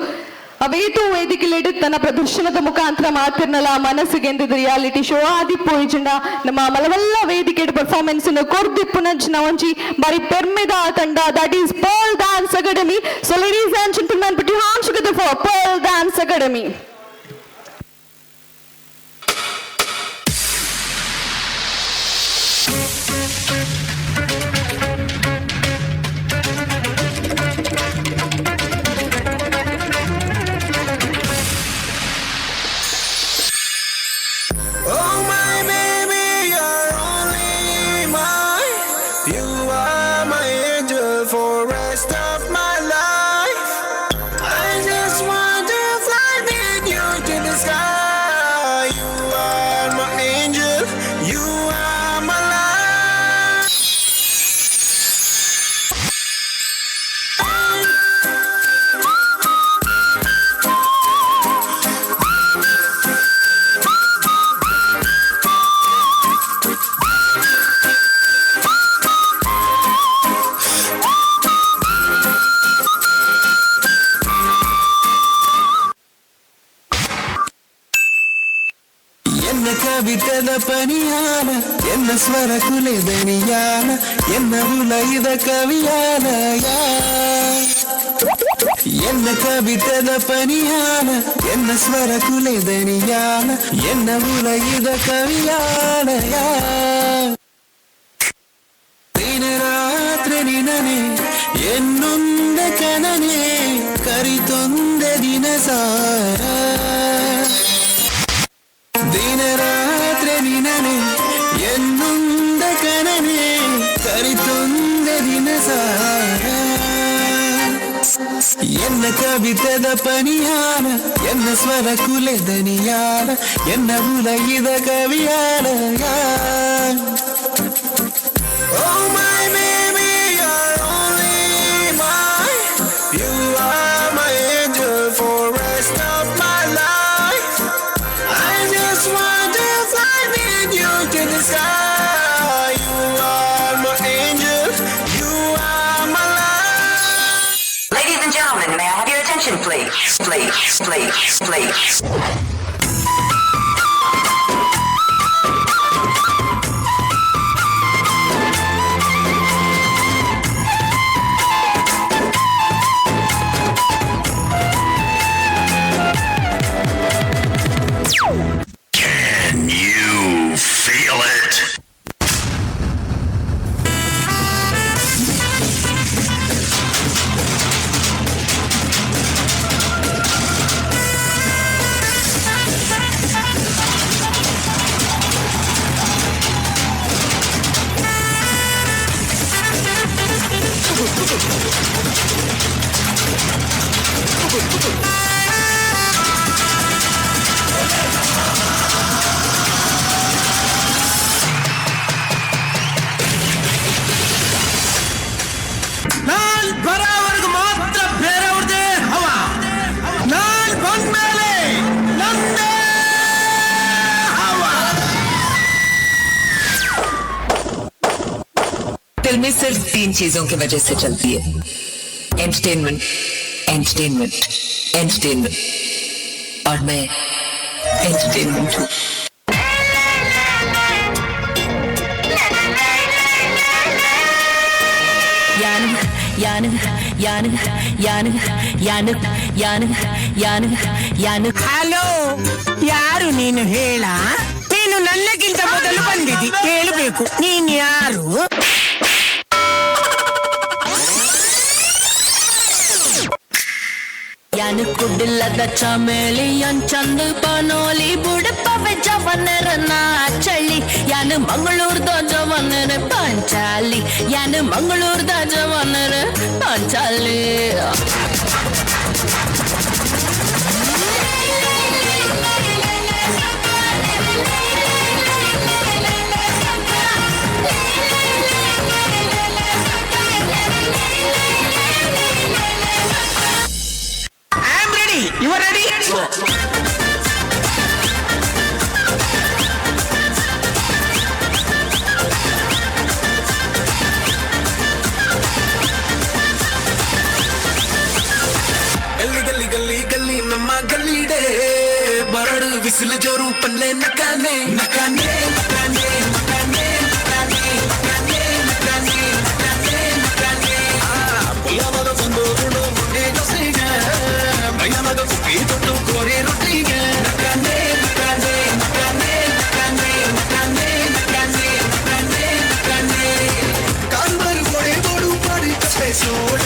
ಅವೇತು ವೇದಿಕೆಲೆಡು ತನ್ನ ಪ್ರದರ್ಶನದ ಮುಖಾಂತರ ಮಾತಿರ್ನಲ್ಲ ಮನಸ್ಸಿಗೆ ಎಂದಿದ್ದು ರಿಯಾಲಿಟಿ ಶೋ ಆದಿಪ್ಪು ಇಜಿಂಡ ನಮ್ಮ ಮಲವಲ್ಲ ವೇದಿಕೆ ಪರ್ಫಾರ್ಮೆನ್ಸ್ ಕೊರ್ದಿಪ್ಪು ನಂಚಿನ ಒಂಚಿ ಬಾರಿ ಪೆರ್ಮೆದ ತಂಡ that is pearl dance academy. So ladies and gentlemen put your hands together for pearl dance academy. കവിതത പനിയാന എന്ന സ്വര കുലതനിയാന എന്ന ഉലയിത കവിയാനയ എന്ന കവിതത പനിയാന എന്ന സ്വര കുലതനിയാന എന്ന ഉലയിത കവിയാനയ ദിനരാത്രി നിനനെ എന്നൊന്ന കനനെ കರಿತೊಂದ ದಿನಸಾರ ದಿನರಾತ್ರಿ ನಿನನೆ ಎನ್ನೊಂದ ಕನನೆ ಕರಿತೊಂದ ದಿನಸಾರ ಎನ್ನ ಕವಿತದ ಪನಿಯಾನ ಎನ್ನ ಸ್ವರ ಕುಲೆದನಿಯಾನ ಎನ್ನ ಉಲಗಿದ ಕವಿಯಾನ Oh my baby, you're only mine. You are my angel for rest of my life. I just want to fly with you to the sky. You are my angel. You are my life. Ladies and gentlemen, may I have your attention, please? Please. Can you feel it? ನಾನ್ ಬರೋವರೆಗೂ ಮಾತ್ರ ಬೇರೆಯವ್ರದೇ ಹವ ನಾನ್ ಬಂದ್ಮೇಲೆ ನಂದೇ ಹವ फिल्में सिर्फ 3 चीजों की वजह से चलती है एंटरटेनमेंट एंटरटेनमेंट एंटरटेनमेंट और मैं एंटरटेनमेंट हूँ ಹಲೋ ಯಾರು ನೀನು ಹೇಳ ನೀನು ನನ್ನಕ್ಕಿಂತ ಮೊದಲು ಬಂದಿದ್ದಿ ಹೇಳಬೇಕು ನೀನ್ ಯಾರು ಯಾನ ಕುಡ್ಡಿಲ್ಲದ ಚಮೇಳಿ ಚಂದ ಪನೋಲಿ ಬುಡಪವ ಜವನರ ನಾಚಳಿ ಯಾನ ಮಂಗಳೂರ್ದ ಜವನರ ಪಂಚಾಲಿ ಯಾನ ಮಂಗಳೂರ್ದ ಜವನರ ಪಂಚಾಲಿ You are ready? ಗಲ್ಲಿ ಗಲ್ಲಿ ಗಲ್ಲಿ ಗಲ್ಲಿ ನಮ್ಮ ಗಲ್ಲಿಡೆ ಬರಡು ಬಿಸಿಲು ಜೋರು ಪಲ್ಲೆ ನಕಾನೆ ನಕಾನೆ ನಕಾನೆ ನಕಾನೆ ನಕಾನೆ ನಕಾನೆ ನಕಾನೆ ನಕಾನೆ ನಕಾನೆ ಪುಲಾವದ ಬಂದು ರುಡು ಮುಂಡೆ ದೋಸೆಗ ಭಯನದ ಕುಪ್ಪಿ ತೊಟ್ಟು ಕೋರಿ ರೊಟ್ಟಿಗೆ ನಕಾನೆ ನಕಾನೆ ನಕಾನೆ ನಕಾನೆ ನಕಾನೆ ನಕಾನೆ ನಕಾನೆ ನಕಾನೆ ಕಾನ್ಬರ್ ಗೋಡೆ ಗೋಡು ಪಾಡಿ ಕಸೆ ಸೋಡ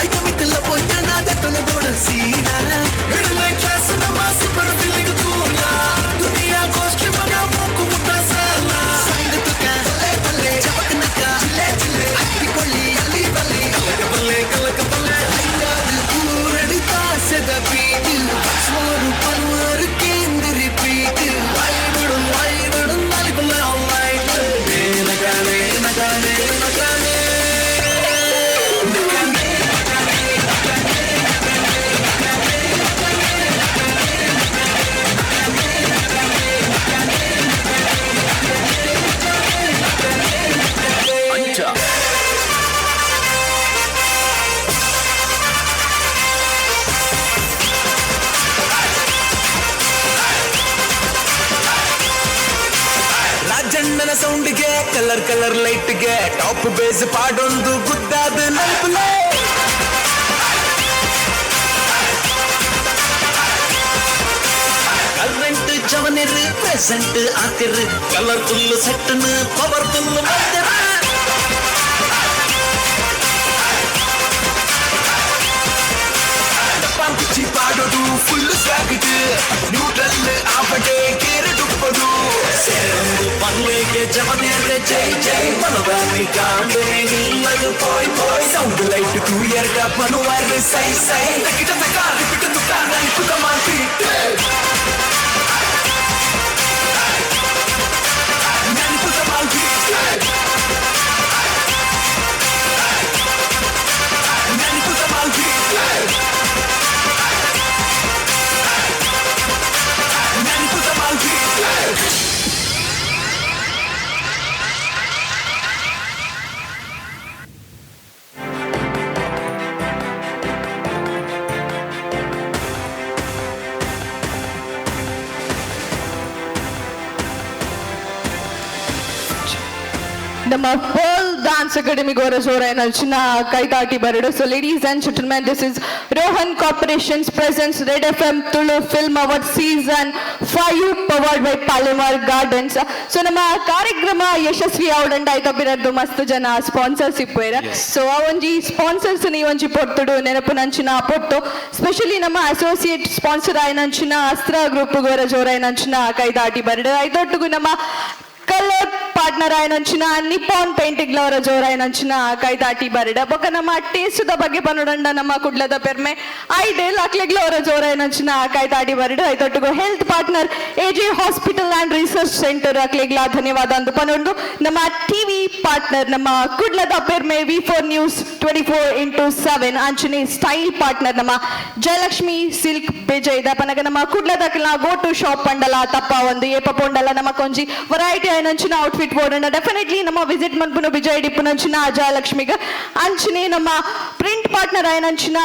ಐಕ ಮಿತ್ತಲ್ಲ ಪೊಯ್ಯನ ದಟ್ಟನ ಗೋಡ ಸೀನಾ ಮಿಡಲ್ ಕ್ಲಾಸ್ ನಮ್ಮ ಸೂಪರ್ ಫೀಲಿಂಗ್ ಕೂಲ ದುನಿಯಾ ಗೋಷ್ಠಿ ಮಗ ಮೂಕು ಮುಟ್ಟ ಸಾಲ ಸೈಡ್ ತುಕ ಬಲ್ಲೆ ಬಲ್ಲೆ ಚಪಕ್ ನಕ ಚಿಲ್ಲೆ ಚಿಲ್ಲೆ ಅಕ್ಕಿಕೊಳ್ಳಿ ಅಲ್ಲಿ ಬಲ್ಲಿ ಕಲಕ ಬಲ್ಲೆ ಐದಾರು ಕೂರಡಿ ತಾಸದ ಬೀಟ್ ಸೋರು ಪರ್ವರು ಕೇಂದ್ರ ರಿಪೀಟ್ ವೈಬಿಡು ನಾಲಿ ಬಲ್ಲ ಲೈಟ್ ನಕಾನೆ ನಕಾನೆ ನಕಾನೆ ನಕಾನೆ ಕಲರ್ ಕಲರ್ ಲೈಟ್ಗೆ ಟಾಪ್ ಬೇಸ್ ಪಾಡೊಂದು ಗುದ್ದಾದ ಲೈಫ್ಲೆ ಕರೆಂಟ್ ಜವನಿರು ಪ್ರೆಸೆಂಟ್ ಆತಿರು ಕಲರ್ಫುಲ್ ಸೆಟ್ಟನ್ನು ಪವರ್ಫುಲ್ ಮಾಡ್ತಿರ ಪಂಚಿ ಪಾಡೋದು ಫುಲ್ ಸ್ವಾಗಟ್ ನ್ಯೂಟ್ರಲ್ ಆಪಟೆ ಕೇರಡುಪ್ಪದು ಸೇರೊಂದು ಪಲ್ಲೆಗೆ ಜವನೇರೆ ಜೈ ಜೈ ಮನವಾರಿ ಕಾಂಬೆ ನಿಲ್ಲದು ಪೋಯ್ ಪೋಯ್ ಸೌಂಡ್ ಲೈಟ್ ತೂಯರ್ಗ ಪನುವಾರು ಸೈ ಸೈ ತಕಿಟ ತಕ ರಿಪಿಟ ತುಕ ನನ್ ಕುದ ಮಾತಿ ನನ್ ಕುದ ಮಾತಿ ನನ್ ಕುದ ಮಾತಿ ನಮ್ಮ ಹೋಲ್ ಡ್ಯಾನ್ಸ್ ಅಕಾಡೆಮಿ ಅವರ ಜೋರಾಯಿನ ಚಿನ್ನ ಕೈದಾಟಿ ಬರಡು. So ladies and gentlemen, this is Rohan corporations presents red FM Tulu film award season 5 powered by Palemar gardens. So ನಮ್ಮ ಕಾರ್ಯಕ್ರಮ ಯಶಸ್ವಿ ಅವಡಂಡ ಆಯ್ತಾ ಬಿರದ್ದು ಮಸ್ತ್ ಜನ ಸ್ಪಾನ್ಸರ್ಸ್ ಇಪ್ಪೇರ. ಸೊ ಆ ಒಂಜಿ ಸ್ಪಾನ್ಸರ್ಸ್ ನೀವೊಂಜಿ ಪೊರ್ತುಡು ನೆನಪು ನಂಚಿನ ಪೊಟ್ಟು ಸ್ಪೆಷಲಿ ನಮ್ಮ ಅಸೋಸಿಯೇಟ್ ಸ್ಪಾನ್ಸರ್ ಆಯ್ನಂಚಿನ ಅಸ್ತ್ರ ಗ್ರೂಪ್ ಗೋರ ಜೋರಾಯಿನಂಚಿನ ಕೈದಾಟಿ ಬರಡು. ಐದೊಟ್ಟಿಗೂ ನಮ್ಮ ಕಲರ್ ಪಾರ್ಟ್ನರ್ ಆಯ್ನಂಚಿನ ನಿಪಾನ್ ಪೇಂಟಿಂಗ್ ಅವರ ಜೋರಾಯ್ನಂಚಿನ ಕೈದಾಟಿ ಬರಡ. ಬೊಕ ನಮ್ಮ ಟೇಸ್ಟ್ ಬಗ್ಗೆ ಪನ್ನೊಡಂಡ ನಮ್ಮ ಕುಡ್ಲದ ಪೆರ್ಮೆ ಐಡೇಲ್ ಅಕ್ಲೆಗ್ಲ ಅವರ ಜೋರಾಯ್ನಂಚಿನ ಕೈದಾಟಿ ಬರಡು. ಐದೊಟ್ಟಿಗೂ health partner AJ hospital and research centre ಅಕ್ಲೆಗ್ಲ ಧನ್ಯವಾದ ಅಂದು ಪನ್ನೊಂದು. ನಮ್ಮ ಟಿವಿ ಪಾರ್ಟ್ನರ್ ನಮ್ಮ ಕುಡ್ಲದ ಪೆರ್ಮೆ V4 ನ್ಯೂಸ್ 24x7 ಅಂಚನೆ ಸ್ಟೈಲ್ ಪಾರ್ಟ್ನರ್ ನಮ್ಮ ಜಯಲಕ್ಷ್ಮಿ ಸಿಲ್ಕ್ ಬೇಜ ಇದ ಪನಗ ನಮ್ಮ ಕುಡ್ಲದ ಗೋ ಟು ಶಾಪ್ ಪಂಡಲ ತಪ್ಪ ಒಂದು ಏಪ ಪೊಂಡಲ ನಮ್ಮ ಕೊಂಜಿ ವರೈಟಿ ನಂಚಿನ ಔಟ್ಫಿಟ್ ಬೋರ್ಡ್ ಡೆಫಿನೆಟ್ಲಿ ನಮ್ಮ ವಿಸಿಟ್ ಮನ್ಪುನ ವಿಜಯ್ ಡಿಪ್ಪು ನಂಚಿನ ಜಯಲಕ್ಷ್ಮಿಗ ಅಂಚನೆ ನಮ್ಮ print partner ಆಯ್ನಂಚಿನ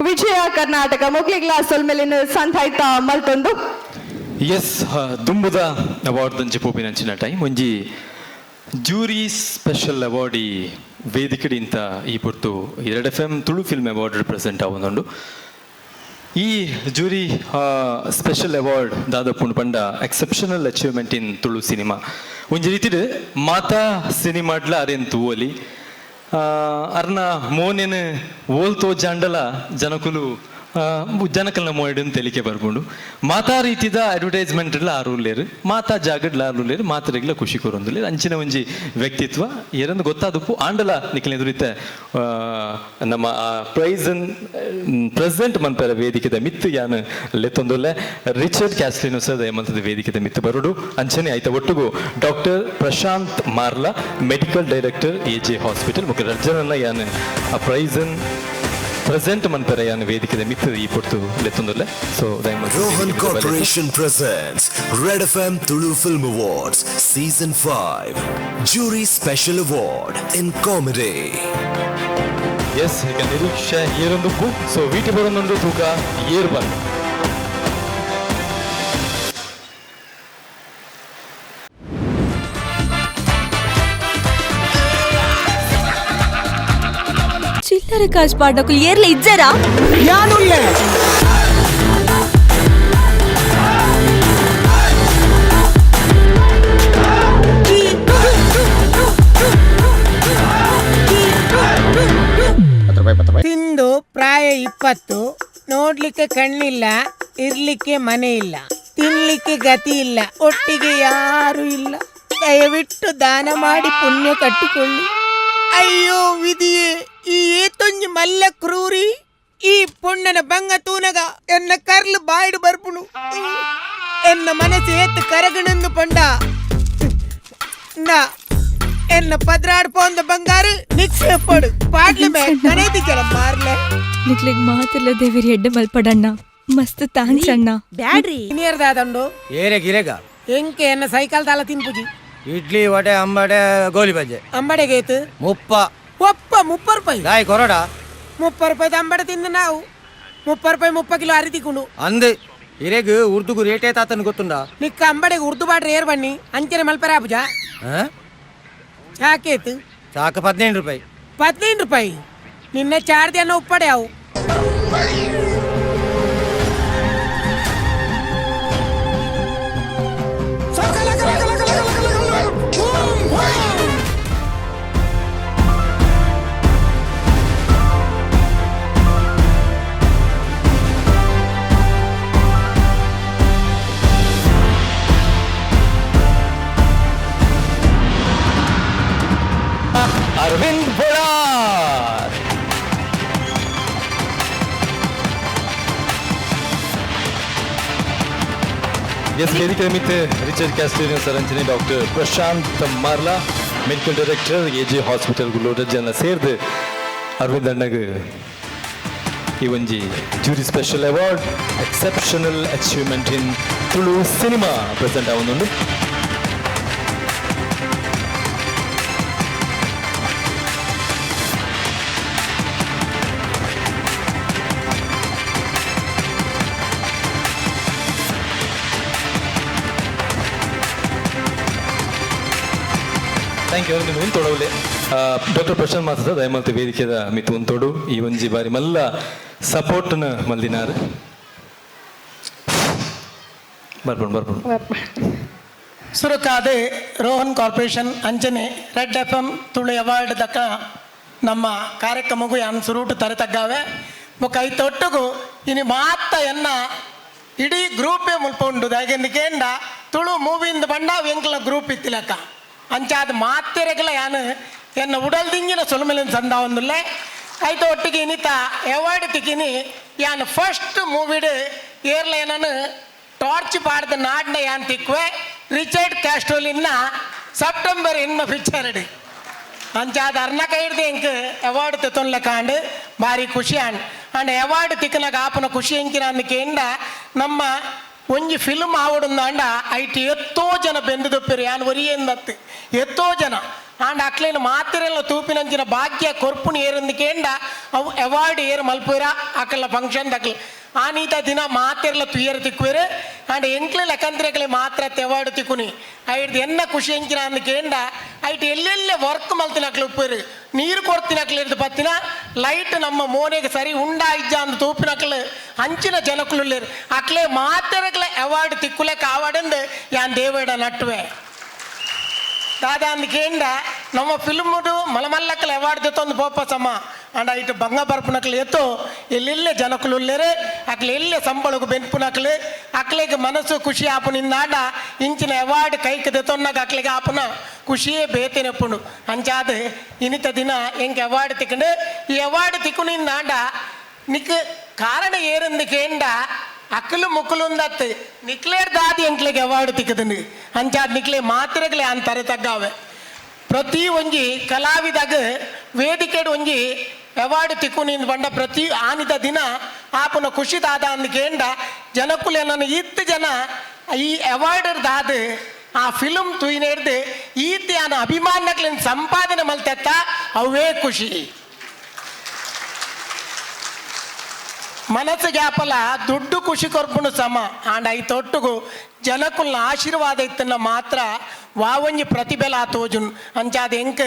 Vijaya Karnataka Mowgli glass ಮೇಲಿನ ಸಂತಾಯ್ತ ಮಲ್ತೊಂದು. ಎಸ್ ದುಂಬುದ ಅವಾರ್ಡ್ ದಂಚೆ ಪೋಪಿನಂಚಿನ ಟೈಮ್ ಒಂಜಿ ಜೂರಿ ಸ್ಪೆಷಲ್ ಅವಾರ್ಡ್ ಈ ವೇದಿಕೆಡಿಂತ ಈ ಪೊರ್ತು 2 FM Tulu film award represent ಆವೊಂದುಂಡು. ಈ ಜೂರಿ ಸ್ಪೆಷಲ್ ಅವಾರ್ಡ್ ದಾದಪ್ಪುಂಡು ಪಂಡ exceptional achievement in Tulu cinema ಒಂಜಿ ರೀತಿಡ್ ಮಾತಾ ಸಿನಿಮಾಡ್ಲ ಅರೆನ್ ತೂವಲಿ ಅರ್ನ ಮೋನೆನ್ ಓಲ್ ತೋಜಾಂಡಲ ಜನಕುಲು ಜನಕಲ್ನ ಮೋಯಡನ್ ತೆಲಿಕೆ ಬರ್ಕೊಂಡು ಮಾತಾ ರೀತಿದ ಅಡ್ವರ್ಟೈಸ್ಮೆಂಟ್ ಎಲ್ಲ ಆರುಲೇರು ಮಾತಾ ಜಾಗಡ್ಲ ಆರುಲೇರು ಮಾತರೆಗ್ಲ ಖುಷಿ ಕೊರೊಂದುಲೇರು ಅಂಚಿನ ಒಂಜಿ ವ್ಯಕ್ತಿತ್ವ ಎರೊಂದು ಗೊತ್ತಾದಪ್ಪು ಆಂಡಲ ನಿಖಿಲ್ ಎದುರಿತ ನಮ್ಮ ಪ್ರೈಸ್ ಪ್ರೆಸೆಂಟ್ ಮನ್ಪರ ವೇದಿಕೆದ ಮಿತ್ತು ಯಾನು ಲೆತ್ತೊಂದುಲ್ಲೆ ರಿಚರ್ಡ್ ಕ್ಯಾಸ್ಲಿನೋಸ್ ಮಂತದ ವೇದಿಕೆದ ಮಿತ್ತು ಬರುಡು ಅಂಚನೆ ಆಯ್ತ ಒಟ್ಟುಗು doctor Prashant Marla medical director AJ hospital ಮುಖ್ಯ ರರ್ಜನಲ್ಲ ಯಾನು ಆ ಪ್ರೈಸನ್ ಪ್ರೆಸೆಂಟ್ ಮನ್ಪರ ಯಾನು ವೇದಿಕೆದ ಮಿತ್ತು ಈ ಪೊರ್ತು ಲೆತ್ತೊಂದುಲ್ಲೆ. So Rohan Corporation presents Red FM Tulu Film Awards Season 5 Jury Special Award in Comedy. Yes ಈಗ ನಿರೀಕ್ಷೆ ಏರೊಂದು ಸೊ ವೀಟಿ ಬರೋದೊಂದು ತೂಕ ಏರ್ ಬಂದು చిల్లర కాజ్ పాడకులు ఏర్ల ఇజ్జరా యానుల్లే ತಿಂದು ಪ್ರಾಯ 20, ನೋಡ್ಲಿಕ್ಕೆ ಕಣ್ಣಿಲ್ಲ, ಇರ್ಲಿಕ್ಕೆ ಮನೆ ಇಲ್ಲ, ತಿನ್ಲಿಕ್ಕೆ ಗತಿ ಇಲ್ಲ, ಒಟ್ಟಿಗೆ ಯಾರು ಇಲ್ಲ. ದಯವಿಟ್ಟು ದಾನ ಮಾಡಿ ಪುಣ್ಯ ಕಟ್ಟಿಕೊಳ್ಳಿ. ಅಯ್ಯೋ ವಿಧಿಯೇ, ಈ ಏತೊಂಜಿ ಮಲ್ಲ ಕ್ರೂರಿ ಈ ಪುಣ್ಣನ ಬಂಗ ತೂನಗ ಎನ್ನ ಕರ್ಲು ಬಾಯ್ಡು ಬರ್ಪುಣು. ಎನ್ನ ಮನಸ್ಸು ಏತ್ತು ಕರಗಣಂದು ಪಂಡ ನಾ ಎನ್ನ ಪದ್ರಾಡ್ ಪೋಂದ ಬಂಗಾರು ನಿಕ್ಷೇಪಡು ಪಾಡ್ಲೆ ಬೇ ಕನೇದಿ ಕೆಲ ಮಾರ್ಲೆ ನಿಕ್ಲಿಗ್ ಮಾತಿಲ್ಲ ದೇವಿರಿ ಎಡ್ಡೆ ಮಲ್ಪಡಣ್ಣ. ಮಸ್ತ್ ಥ್ಯಾಂಕ್ಸ್ ಅಣ್ಣ. ಬ್ಯಾಡ್ರಿ ಇನಿಯರ್ ದಾದಂಡು ಏರೆ ಗಿರೆಗ ಎಂಕೆ ಎನ್ನ ಸೈಕಲ್ ತಾಲ ತಿನ್ಪುಜಿ. ಇಡ್ಲಿ ವಡೆ ಅಂಬಡೆ ಗೋಲಿ ಬಜ್ಜೆ ಅಂಬಡೆಗೆ ಏತು ಮುಪ್ಪ ಒಪ್ಪ 30 ರೂಪಾಯಿ ಗಾಯ ಕೊರಡ 30 ರೂಪಾಯಿ ಅಂಬಡೆ ತಿಂದು ನಾವು 30 ರೂಪಾಯಿ 30 ಕಿಲೋ ಅರಿ ತಿಕ್ಕೊಂಡು ಅಂದೆ ಇರೆಗ್ ಉರ್ದುಗು ರೇಟ್ ಏತಾತನ್ ಗೊತ್ತುಂಡ ನಿಕ್ಕ ಅಂಬಡೆಗೆ ಉರ್ದು ಬಾಡ್ರಿ ಏರ್ ಬನ್ನಿ ಅಂಚನೆ ಮಲ್ಪರ ಪೂಜಾ ಚಾಕೇತು ಚಾಕು 15 ರೂಪಾಯಿ. 15 ರೂಪಾಯಿ ನಿನ್ನೆ ಚಾರ್ಜ್ ಅನ್ನೋ ಉಪ್ಪಡೆ ಅವು. अरविंद बोलार. Yes, ವೇದಿಕೆ ನಿಮಿತ್ತ ರಿಚರ್ಡ್ ಕ್ಯಾಸ್ಟೇರಿಯನ್ ಸರಂಚನೆ doctor Prashant Marla medical director AJ hospital ಗುಲ್ಲೋಡ ಜನ ಸೇರ್ದು ಅರವಿಂದ್ ಅಣ್ಣಗೆ ಈ ಒಂಜಿ jury special award exceptional achievement in Tulu cinema present ಆವೊಂದುಂಡು. Thank you. ನೀವು ಒಂದು ತೊಡವಲೆ ಡಾಕ್ಟರ್ ಪ್ರಶಾಂತ್ ಮಾತಾಡ ದಯಮಲ್ತ ವೇದಿಕೆದ ಮಿತ್ತು ಒಂದು ತೊಡು ಈ ಒಂಜಿ ಬಾರಿ ಮಲ್ಲ ಸಪೋರ್ಟ್ನ ಮಲ್ದಿನಾರು ಬರ್ಬೋದು ಸುರುಕಾದೆ ರೋಹನ್ ಕಾರ್ಪೊರೇಷನ್ ಅಂಚನೆ ರೆಡ್ FM ತುಳು ಅವಾರ್ಡ್ ದಕ್ಕ ನಮ್ಮ ಕಾರ್ಯಕ್ರಮಗೂ ಯಾನು ಸುರೂಟು ತರೆತಗ್ಗಾವೆ ಬೊಕ್ಕ ಐತೊಟ್ಟುಗು ಇನಿ ಮಾತ ಎನ್ನ ಇಡೀ ಗ್ರೂಪೇ ಮುಲ್ಪುಂಡು ದಾಗೆಂದಿಕೇಂಡ ತುಳು ಮೂವಿಯಿಂದ ಬಂಡ ಎಂಕ್ಲ ಗ್ರೂಪ್ ಇತ್ತಿಲಕ್ಕ ಅಂಚಾದ ಮಾತೆರೆಗಲ ಯಾನು ಎನ್ನ ಉಡಲ್ ದಿಂಗಿನ ಸೊಲಮೆಲಿನ ಸಂದ ಒಂದುಲ್ಲೆ ಐತ ಒಟ್ಟಿಗೆ ಇನಿತ ಅವಾರ್ಡ್ ತಿಕ್ಕಿನಿ ಯಾನು ಫಸ್ಟ್ ಮೂವಿಡ್ ಏರ್ಲೈನನ್ನು ಟಾರ್ಚ್ ಪಾಡ್ದ ನಾಡ್ನ ಯಾನ್ ತಿಕ್ವೆ ರಿಚರ್ಡ್ ಕ್ಯಾಸ್ಟ್ರೋಲಿನ ಸೆಪ್ಟೆಂಬರ್ ಎನ್ಮ ಪಿಕ್ಚರ್ಡ್ ಅಂಚಾದ ಅರ್ನ ಕೈಡ್ದು ಎಂಕ್ ಅವಾರ್ಡ್ ತೆತ್ತೊನ್ಲೆ ಕಾಂಡು ಭಾರಿ ಖುಷಿ ಅಂಡ್ ಅವಾರ್ಡ್ ತಿಕ್ಕನಾಗ ಆಪನ ಖುಷಿ ಎಂಕಿನ ಅನ್ನಕ್ಕೆಂಡ ನಮ್ಮ ಒಂಜಿ ಫಿಲ್ಮ್ ಆವಡುಂದಾಂಡ ಐಟಿ ಎತ್ತೋ ಜನ ಬೆಂದು ದೊಪ್ಪಿರು ಯಾನ್ ಒರಿಯೆಂದತ್ತು ಎತ್ತೋ ಜನ ಆಂಡ ಅಕ್ಲೇನು ಮಾತಿರೆಲ್ಲ ತೂಪಿನಂಚಿನ ಭಾಗ್ಯ ಕೊರ್ಪುಣಿ ಏರಂದಿಕೇಂಡ ಅವು ಅವಾರ್ಡ್ ಏರು ಮಲ್ಪುರ ಅಕ್ಕಲ ಫಂಕ್ಷನ್ ದಕ್ಲ ಆ ನೀತ ದಿನ ಮಾತೆರ್ಲ ತುಯ್ಯರು ತಿಕ್ಕುವೆರು ಆಂಡ ಎಂಕ್ಲೆ ಲೆಕ್ಕಂತ್ರೆಗಳೆ ಮಾತ್ರ ಅವಾರ್ಡ್ ತಿಕ್ಕುನಿ ಐಡ್ದು ಎನ್ನ ಖುಷಿ ಎಂಕಿನ ಅಂದಕೇಂಡ ಐಟ್ ಎಲ್ಲೆಲ್ಲೇ ವರ್ಕ್ ಮಲ್ತಿನಕ್ಲು ಉಪ್ಪೇರು ನೀರು ಕೊಡ್ತಿನಕ್ಲು ಇರ್ದು ಪತ್ತಿನ ಲೈಟ್ ನಮ್ಮ ಮೋನೆಗೆ ಸರಿ ಉಂಡ ಇಜ್ಜ ಅಂದು ತೂಪಿನಕ್ಲು ಅಂಚಿನ ಜನಕ್ಲು ಅಕ್ಲೆ ಮಾತೆರೆಗಳೆ ಅವಾರ್ಡ್ ತಿಕ್ಕುಲೆಕ್ಕ ಆವಾಡೆಂದು ಯಾನ್ ದೇವೇಡ ನಟ್ಟುವೆ ದಾದಾ ಅಂದಕೇಂಡ ನಮ್ಮ ಫಿಲ್ಮುಡು ಮಲಮಲ್ಲಕ್ಕಲ ಅವಾರ್ಡ್ ತೆತ್ತೊಂದು ಪೋಪಸಮ್ಮ ಅಂಡ ಇಟ್ಟು ಬಂಗ ಬರ್ಪುನಕ್ಲು ಎತ್ತು ಎಲ್ಲೆಲ್ಲೇ ಜನಕ್ಲು ಉಲ್ಲೇರು ಅಕ್ಲೆ ಎಲ್ಲೇ ಸಂಬಳಗು ಬೆನ್ಪುನಕ್ಲು ಅಕ್ಲೆಗೆ ಮನಸ್ಸು ಖುಷಿ ಆಪುನಿಂದಾಂಡ ಇಂಚಿನ ಅವಾರ್ಡ್ ಕೈಗೆ ತೆತ್ತೊನ್ನಾಗ ಅಕ್ಲೆಗೆ ಆಪುನ ಖುಷಿಯೇ ಬೇತೆನೆಪ್ಪುಂಡು ಅಂಚಾದ ಇನಿತ ದಿನ ಎಂಗೆ ಅವಾರ್ಡ್ ತಿಕ್ಕಂಡು ಈ ಅವಾರ್ಡ್ ತಿಕ್ಕುನಿಂದಾಂಡ ನಿಕ್ ಕಾರಣ ಏರಂದಕೇಂಡ ಅಕ್ಕಲು ಮುಕ್ಕಲುಂದತ್ತು ನಿಕ್ಲೇರ್ ದಾದಿ ಎಂಕ್ಲೆಗೆ ಅವಾರ್ಡ್ ತಿಕ್ಕದನು ಅಂಚಾದ ನಿಕ್ಲೆ ಮಾತ್ರೆಗಳೇ ಅಂತಾರೆ ತಗ್ಗಾವೆ ಪ್ರತಿ ಒಂಜಿ ಕಲಾವಿದಾಗ ವೇದಿಕೆಡು ಒಂಜಿ ಅವಾರ್ಡ್ ತಿಕ್ಕುನಿಂದ ಬಂಡ ಪ್ರತಿ ಆನಿದ ದಿನ ಆಪನ ಖುಷಿ ದಾದ ಅಂದಕೇಂಡ ಜನಕ್ಕುಲೆ ನನ್ನ ಇತ್ತು ಜನ ಈ ಅವಾರ್ಡ್ ದಾದ ಆ ಫಿಲ್ಮ್ ತುಯ್ನೇರ್ದು ಈತಿ ಆನ ಅಭಿಮಾನಕ್ಲಿಂದ ಸಂಪಾದನೆ ಮಲ್ತೆತ್ತ ಅವೇ ಖುಷಿ ಮನಸ್ಸಿಗೆ ಆಪಲ ದುಡ್ಡು ಖುಷಿ ಕೊರ್ಪುಂಡು ಸಮ ಆಂಡ ಐ ತೊಟ್ಟುಗು ಜನಕ್ಕುಲ್ನ ಆಶೀರ್ವಾದ ಇತ್ತನ್ನ ಮಾತ್ರ ವಾವಂಜಿ ಪ್ರತಿಭೆಲ ತೋಜುನ್ ಅಂಚಾದ ಎಂಕ್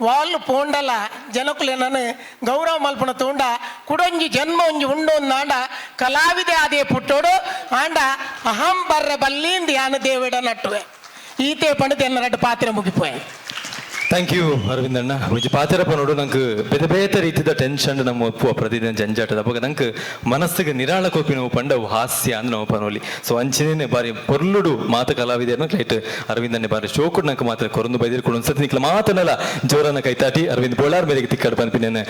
ವಾಲ್ ಪೋಂಡಲ ಜನಕ್ಕುಲೆ ನಾನು ಗೌರವ ಮಲ್ಪುಣ ತೋಂಡ ಕುಡೊಂಜಿ ಜನ್ಮ ಒಂಜಿ ಉಂಡು ನಾಂಡ ಕಲಾವಿದೆ ಆದೇ ಪುಟ್ಟೋಡು ಆಂಡ ಅಹಂ ಬರ್ರೆ ಬಲ್ಲಿಂದ ಯಾನು ದೇವೇಡ ನಟ್ಟುವೆ ಈತೆ ಪಂಡಿತ ಎನ್ನ ರಡ್ಡು ಪಾತ್ರೆ ಮುಗಿಪೋಯ್. ಥ್ಯಾಂಕ್ ಯು ಅರವಿಂದ್ ಅಣ್ಣ ಒಂಜಿ ಪಾತೆರಪ್ಪ ನೋಡು ನಂಗೆ ಬೇತೆ ಬೇತೆ ರೀತಿದ ಟೆನ್ಷನ್ ನಮ್ಮ ಒಪ್ಪುವ ಪ್ರತಿದಿನ ಜಂಜಾಟದ ಅವಾಗ ನಂಗೆ ಮನಸ್ಸಿಗೆ ನಿರಾಳ ಕೋಪಿ ನಾವು ಪಂಡವು ಹಾಸ್ಯ ಅಂದ್ ನಾವು ಪನೋಲಿ ಸೊ ಅಂಚಿನೇ ಬಾರಿ ಪೊರ್ಲುಡು ಮಾತ ಕಲಾವಿದೆಯನ್ನು ಕ್ಲೈಟ್ ಅರವಿಂದ್ ಅಣ್ಣೆ ಬಾರಿ ಶೋಕುಡ್ ನಂಗೆ ಮಾತ್ರ ಕೊರೊಂದು ಬೈದಿರ್ಕೊಂಡು ಒಂದ್ಸತಿ ನಿಕ್ಲ ಮಾತನಲ್ಲ ಜೋರನ್ನ ಕೈತಾಟಿ ಅರವಿಂದ್ ಬೋಳಾರ್ ಮೇರೆಗೆ ತಿಕ್ಕಾಡು ಪನ್ಪಿನೇನೆ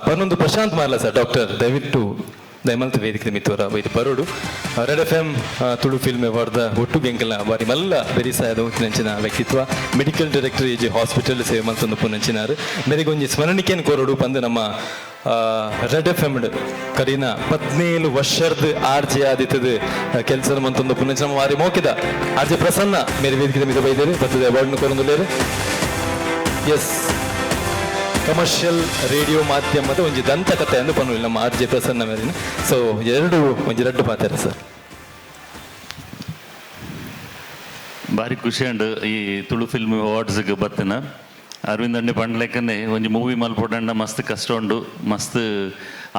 ಪನ್ನೊಂದು ಪ್ರಶಾಂತ್ ಮಾರ್ಲ ಸರ್ ಡಾಕ್ಟರ್ ದಯವಿಟ್ಟು ದಯಮಲ್ತ ವೇದಿಕೆ ಮಿತ್ತೋರ ವೈದ್ಯ ಬರೋಡು red FM Tulu film award ಒಟ್ಟು ಎಂಕಲ್ನ ಬಾರಿ ಮಲ್ಲ ಬೆರಿಸಾಯದ ನಂಚಿನ ವ್ಯಕ್ತಿತ್ವ ಮೆಡಿಕಲ್ ಡೈರೆಕ್ಟರ್ ಎಜೆ ಹಾಸ್ಪಿಟಲ್ ಸೇವೆ ಮಲ್ತೊಂದು ಪುನಂಚಿನಾರು ಮೇರೆಗೊಂಜಿ ಸ್ಮರಣಿಕೆಯನ್ನು ಕೋರೋಡು ಬಂದು ನಮ್ಮ ರೆಡ್ FM ಕರೀನ 17 ವರ್ಷದ RJ ಆದಿತ್ತದ ಕೆಲಸದ ಮಂತೊಂದು ಪುನಂಚಿನ ವಾರಿ ಮೋಕಿದ RJ ಪ್ರಸನ್ನ ಮೇರೆ ವೇದಿಕೆ ಮಿತ ಬೈದೇರು ಬರ್ತದೆ ಅವಾರ್ಡ್ನ ಕೋರೊಂದುಲ್ಲೇರು ಎಸ್ ಕಮರ್ಷಿಯಲ್ ರೇಡಿಯೋ ಮಾಧ್ಯಮದ ಒಂಜಿ ದಂತಕಥೆ ಎಂದು ಪನ್ನುಲಿ ನಮ್ಮ RJ ಪ್ರಸನ್ನ ಮೇರಿನ ಸೊ ಎರಡು ಒಂಜಿ ರಡ್ಡು ಪಾತ್ರ ಸರ್ ಭಾರಿ ಖುಷಿ ಉಂಡು ಈ ತುಳು ಫಿಲ್ಮ್ ಅವಾರ್ಡ್ಸ್ಗೆ ಬರ್ತೀನಿ ಅರವಿಂದ್ ಅಂಡೆ ಪಂಡ್ಲೆಕ್ಕನೆ ಒಂಜಿ ಮೂವಿ ಮಲ್ಪೊಡಂಡ ಮಸ್ತ್ ಕಷ್ಟ ಉಂಡು, ಮಸ್ತ್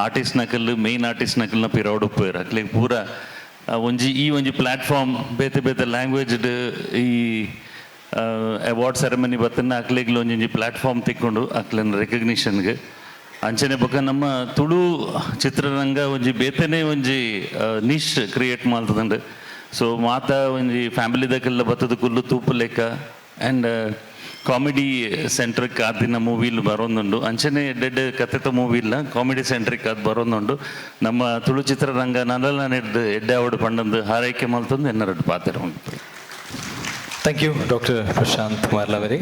ಆರ್ಟಿಸ್ಟ್ ನಕಲ್ ಮೇಯ್ನ್ ಆರ್ಟಿಸ್ಟ್ ನಕಲ್ನ ಪಿರೌಡ್ ಉಪ್ಪೇರು ಅಕ್ಲೆಗ್ ಪೂರ ಈ ಒಂಜಿ ಪ್ಲಾಟ್ಫಾರ್ಮ್ ಬೇತೆ ಬೇತೆ ಲ್ಯಾಂಗ್ವೇಜ್ಡ್ ಈ ಅವಾರ್ಡ್ ಸೆರೆಮನಿ ಬತ್ತನ್ನ ಅಕ್ಲೆಗ್ಲ ಒಂಜಿ ಪ್ಲಾಟ್ಫಾರ್ಮ್ ತಿಕ್ಕೊಂಡು ಅಕ್ಲನ ರೆಕಗ್ನಿಷನ್ಗೆ ಅಂಚನೆ ಬೊಕ ನಮ್ಮ ತುಳು ಚಿತ್ರರಂಗ ಒಂಜಿ ಬೇತೆನೆ ಒಂಜಿ ನಿಶ್ ಕ್ರಿಯೇಟ್ ಮಾಡ್ತದಂಡು. ಸೊ ಮಾತ ಒಂಜಿ ಫ್ಯಾಮಿಲಿದಕ್ಕೆಲ್ಲ ಬತ್ತದ ಕುಲ್ಲು ತೂಪು ಲೆಕ್ಕ ಆ್ಯಂಡ್ ಕಾಮಿಡಿ ಸೆಂಟ್ರಿಕ್ ಆದಿನ ಮೂವಿಲ್ ಬರೋದುಂಡು. ಅಂಚನೆ ಎಡ್ಡೆಡ್ ಕಥೆತ ಮೂವಿ ಇಲ್ಲ, ಕಾಮಿಡಿ ಸೆಂಟ್ರಿಕ್ ಅದು ಬರೋದುಂಡು. ನಮ್ಮ ತುಳು ಚಿತ್ರರಂಗ ನಲ್ಲ ನೆಡ್ದು ಎಡ್ಡೆ ಅವಾರ್ಡ್ ಪಂಡಂದು ಹಾರೈಕೆ ಮಲ್ತಂದು ಎನ್ನರಡು ಪಾತ್ರ ಉಂಟು. ಥ್ಯಾಂಕ್ ಯು ಡಾಕ್ಟರ್ ಪ್ರಶಾಂತ್ ಮಾರ್ಲವರೇ.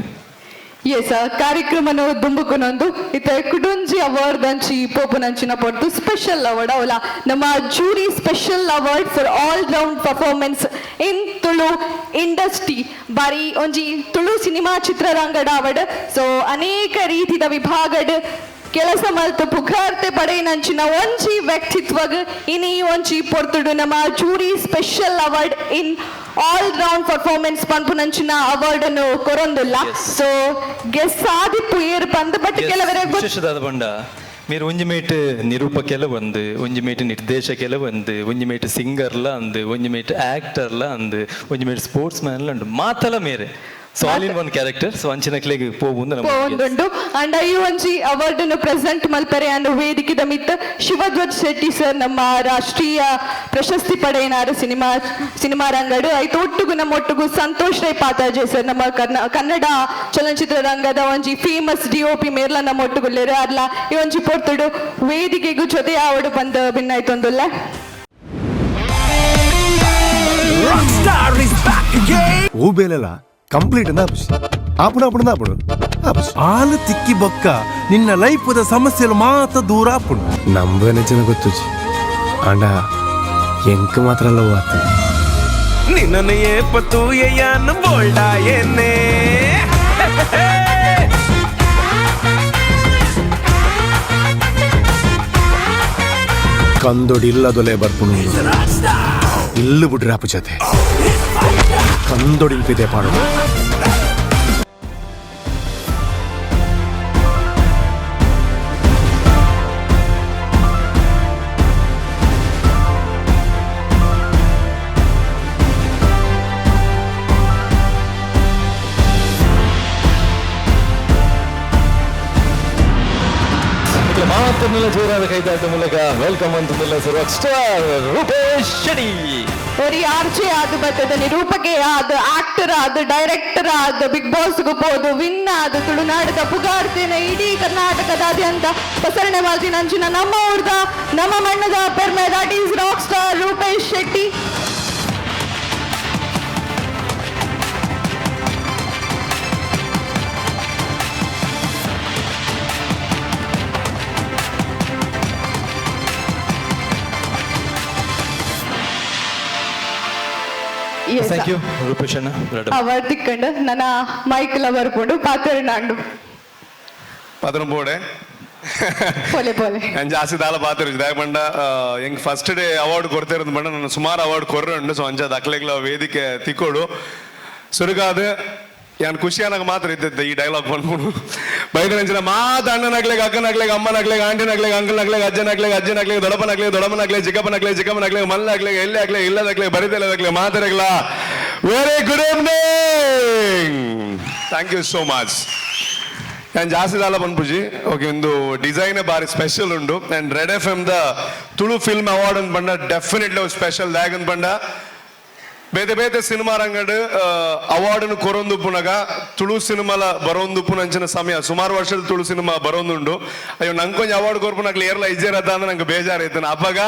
ಎಸ್ ಕಾರ್ಯಕ್ರಮನ ದುಂಬುಕೊನೊಂದು ಇತ್ತೆ ಕುಡೊಂಜಿ ಅವಾರ್ಡ್ ಅಂಚಿ ಪೋಪುನಂಚಿನ ಪೊರ್ತು ಸ್ಪೆಷಲ್ ಅವಾರ್ಡ್ ಅವಲ ನಮ್ಮ jury special award for all round performance in Tulu industry ಬಾರಿ ಒಂಜಿ ತುಳು ಸಿನಿಮಾ ಚಿತ್ರರಂಗಡ ಅವಾರ್ಡ್. ಸೊ ಅನೇಕ ರೀತಿದ ವಿಭಾಗಡ್ ಕೆಲಸ ಮಲ್ತು ಪುಖಾರ್ತೆ ಪಡೆಯಿನಂಚಿನ ಒಂಜಿ ವ್ಯಕ್ತಿತ್ವಗ್ ಇನಿ ಒಂಜಿ ಪೊರ್ತುಡು ನಮ್ಮ jury special award in all round performance ಪಂಪುನಂಚಿನ ಅವಾರ್ಡ್ ಅನ್ನು ಕೊರೊಂದುಲ್ಲ. ಸೊ ಗೆಸ್ ಸಾದಿಪ್ಪು ಏರು ಪಂದ್ ಬಟ್ ಕೆಲವರೆ ವಿಶೇಷದಾದ ಬಂಡ మీరు ಒಂಜಿಮೇಟ್ ನಿರೂಪಕೆಲ್ಲ ಒಂದು ಒಂಜಿಮೇಟ್ ನಿರ್ದೇಶಕೆಲ್ಲ ಒಂದು ಒಂಜಿಮೇಟ್ ಸಿಂಗರ್ಲ ಅಂದು ಒಂಜಿಮೇಟ್ ಆಕ್ಟರ್ಲ ಅಂದು ಒಂಜಿಮೇಟ್ ಸ್ಪೋರ್ಟ್ಸ್ ಮ್ಯಾನ್ಲ ಉಂಡು ಮಾತಲ ಮೇರೆ. So all in one character. So ಅಂಚಿನಕ್ಲೆಗ್ ಪೋವುಂದುಂಡು ಅಂಡ್ ಈ ಒಂಜಿ ಅವಾರ್ಡ್ ಅನ್ನು ಪ್ರೆಸೆಂಟ್ ಮಲ್ಪರೆ ಅಂಡ್ ವೇದಿಕೆದ ಮಿತ್ತ ಶಿವಧ್ವಜ್ ಶೆಟ್ಟಿ ಸರ್ ನಮ್ಮ ರಾಷ್ಟ್ರೀಯ ಪ್ರಶಸ್ತಿ ಪಡೆಯನಾರು ಸಿನಿಮಾ ರಂಗಡು ಐತ ಒಟ್ಟುಗು ನಮ್ಮ ಒಟ್ಟುಗು ಸಂತೋಷ್ ರೈ ಪಾತಾಜೆ ಸರ್ ನಮ್ಮ ಕನ್ನಡ ಚಲನಚಿತ್ರ ರಂಗದ ಒಂಜಿ ಫೇಮಸ್ DOP ಮೇರ್ಲ ನಮ್ಮ ಒಟ್ಟುಗುಲ್ಲೇರು ಅರ್ಲ ಈ ಒಂಜಿ ಪೊರ್ತುಡು ವೇದಿಕೆಗೂ ಜೊತೆ ಆವಡು ಬಂದ ಭಿನ್ನಾಯ್ತೊಂದುಲ್ಲ. ఊబేలల కంప్లీట్ ఆపుడు ఆలు తిక్కి బొక్క నిన్న లైఫ్ సమస్యలు మాత దూర ఆపుడు ನಂಬನೆಚಿನ ಗೊತ್ತುಜಿ ಅಂಡ ಎಂಕ್ ಮಾತ್ರ ಲವ್ ಆತ ನಿನ್ನನ್ನು ಏಪತ್ತು ಎಯ್ಯನ್ನು ಬೋಲ್ಡ ಎನ್ನೇ ಕಂದೊಡಿಲ್ಲದೊಲೆ ಬರ್ಪುಣು ಇಲ್ಲು ಬಿಡ್ರಿ ಅಪ್ಪ ಜೊತೆ ಕಂದೊಡಿಲ್ಪಿದೆ ಪಾಡು. ಮಾತನ್ನೆಲ್ಲ ಜೋರಾದ ಕೈತಾಟ ಮೂಲಕ ವೆಲ್ಕಮ್ ಅಂತಂದಿಲ್ಲ ರಾಕ್ ಸ್ಟಾರ್ ರೂಪೇಶ್ ಶೆಟ್ಟಿ. ഒരു ആർച്ചെ ആത് ബത്തದ ನಿರೂಪಕೆ ಆದ ಆಕ್ಟರ್ ಆದ ಡೈರೆಕ್ಟರ್ ಆದ ಬಿಗ್ ಬಾಸ್ಗೂ ಹೋದು ವಿನ್ ಆದ ತುಳುನಾಡದ ಪುಗಾರ್ತೆನ ಇಡೀ ಕರ್ನಾಟಕದಾದ್ಯಂತ ಪ್ರಸರಣೆ ಮಾಡ್ತೀನಿ ಅಂಚಿನ ನಮ್ಮ ಊರ್ದ ನಮ್ಮ ಮಣ್ಣದ ಪೆರ್ಮೆ that is rock star Rupesh Shetty. Thank you Rupesh ಅಣ್ಣ. ಅವಾರ್ಡ್ ತಿಕ್ಕಂಡು ನನ್ನ ಮೈಕ್ಲ ಬರ್ಕೊಂಡು ಪಾತ್ರಂಡು ಪದರಂಬೋಡೆ ಪೋಲೆ ನಾನು ಜಾಸ್ತಿ ದಾಲ ಪಾತ್ರ ಬಂಡ ಹೆಂಗ್ ಫಸ್ಟ್ ಡೇ ಅವಾರ್ಡ್ ಕೊಡ್ತಿರೋದು ಬಂಡ ನಾನು ಸುಮಾರು ಅವಾರ್ಡ್ ಕೊರ್ರಂಡು. ಸೊ ಅಂಚದ ಅಕ್ಲೆಗ್ಲ ವೇದಿಕೆ ತಿಕ್ಕೋಡು ಸುರುಗಾದ ಯಾನ್ ಖುಷಿಯಾನಾಗ ಮಾತ್ರ ಇದ್ದಿದ್ದೆ ಈ ಡೈಲಾಗ್ ಬಂದ್ಬಿಡು ಬೈದಂಚಿನ ಮಾತ ಅಣ್ಣನಾಗ್ಲೆಗ್ ಅಕ್ಕನಾಗ್ಲೆಗ್ ಅಮ್ಮನಾಗ್ಲೆಗ್ ಆಂಟಿನಾಗ್ಲೆಗ್ ಅಂಕಲ್ನಾಗ್ಲೆಗ್ ಅಜ್ಜನಾಗ್ಲೆಗ್ ದೊಡ್ಡಪ್ಪನಾಗ್ಲೆಗ್ ಚಿಕ್ಕಪ್ಪನಾಗ್ಲೆಗ್ ಮಲ್ಲಾಗ್ಲೆಗ್ ಎಲ್ಲಿ ಆಗ್ಲೆಗ್ ಇಲ್ಲದಾಗ್ಲೆಗ್ ಬರಿದಿಲ್ಲದಾಗ್ಲೆಗ್ ಮಾತಾಡಗ್ಲ. Very good evening, thank you so much. ನಾನು ಜಾಸ್ತಿ ದಾಲ ಬಂದ್ಪುಜಿ ಓಕೆ ಒಂದು ಡಿಸೈನ್ ಬಾರಿ ಸ್ಪೆಷಲ್ ಉಂಡು. ಆ್ಯಂಡ್ ರೆಡ್ FM ದ ತುಳು ಫಿಲ್ಮ್ ಅವಾರ್ಡ್ ಅಂತ ಬಂಡ ಡೆಫಿನೆಟ್ಲಿ ಸ್ಪೆಷಲ್ ದ್ಯಾಗ್ ಅಂತ ಬಂಡ ಬೇತೆ ಬೇತೆ ಸಿನಿಮಾ ರಂಗಡ್ ಅವಾರ್ಡ್ ಕೊರೊಂದುಪ್ಪುನಾಗ ತುಳು ಸಿನಿಮಾಲ ಬರೋಂದುಪ್ಪುನಂಚಿನ ಸಮಯ ಸುಮಾರು ವರ್ಷದ ತುಳು ಸಿನಿಮಾ ಬರೋಂದುಂಡು. ಅಯ್ಯೋ ನಂಗೊಂದು ಅವಾರ್ಡ್ ಕೊರ್ಪುನಾಗ್ಲಿ ಏರ್ಲ ಇಜ್ಜೇರತ್ತ ಅಂದ್ರೆ ನಂಗೆ ಬೇಜಾರೈತೆ. ಅಪ್ಪಾಗ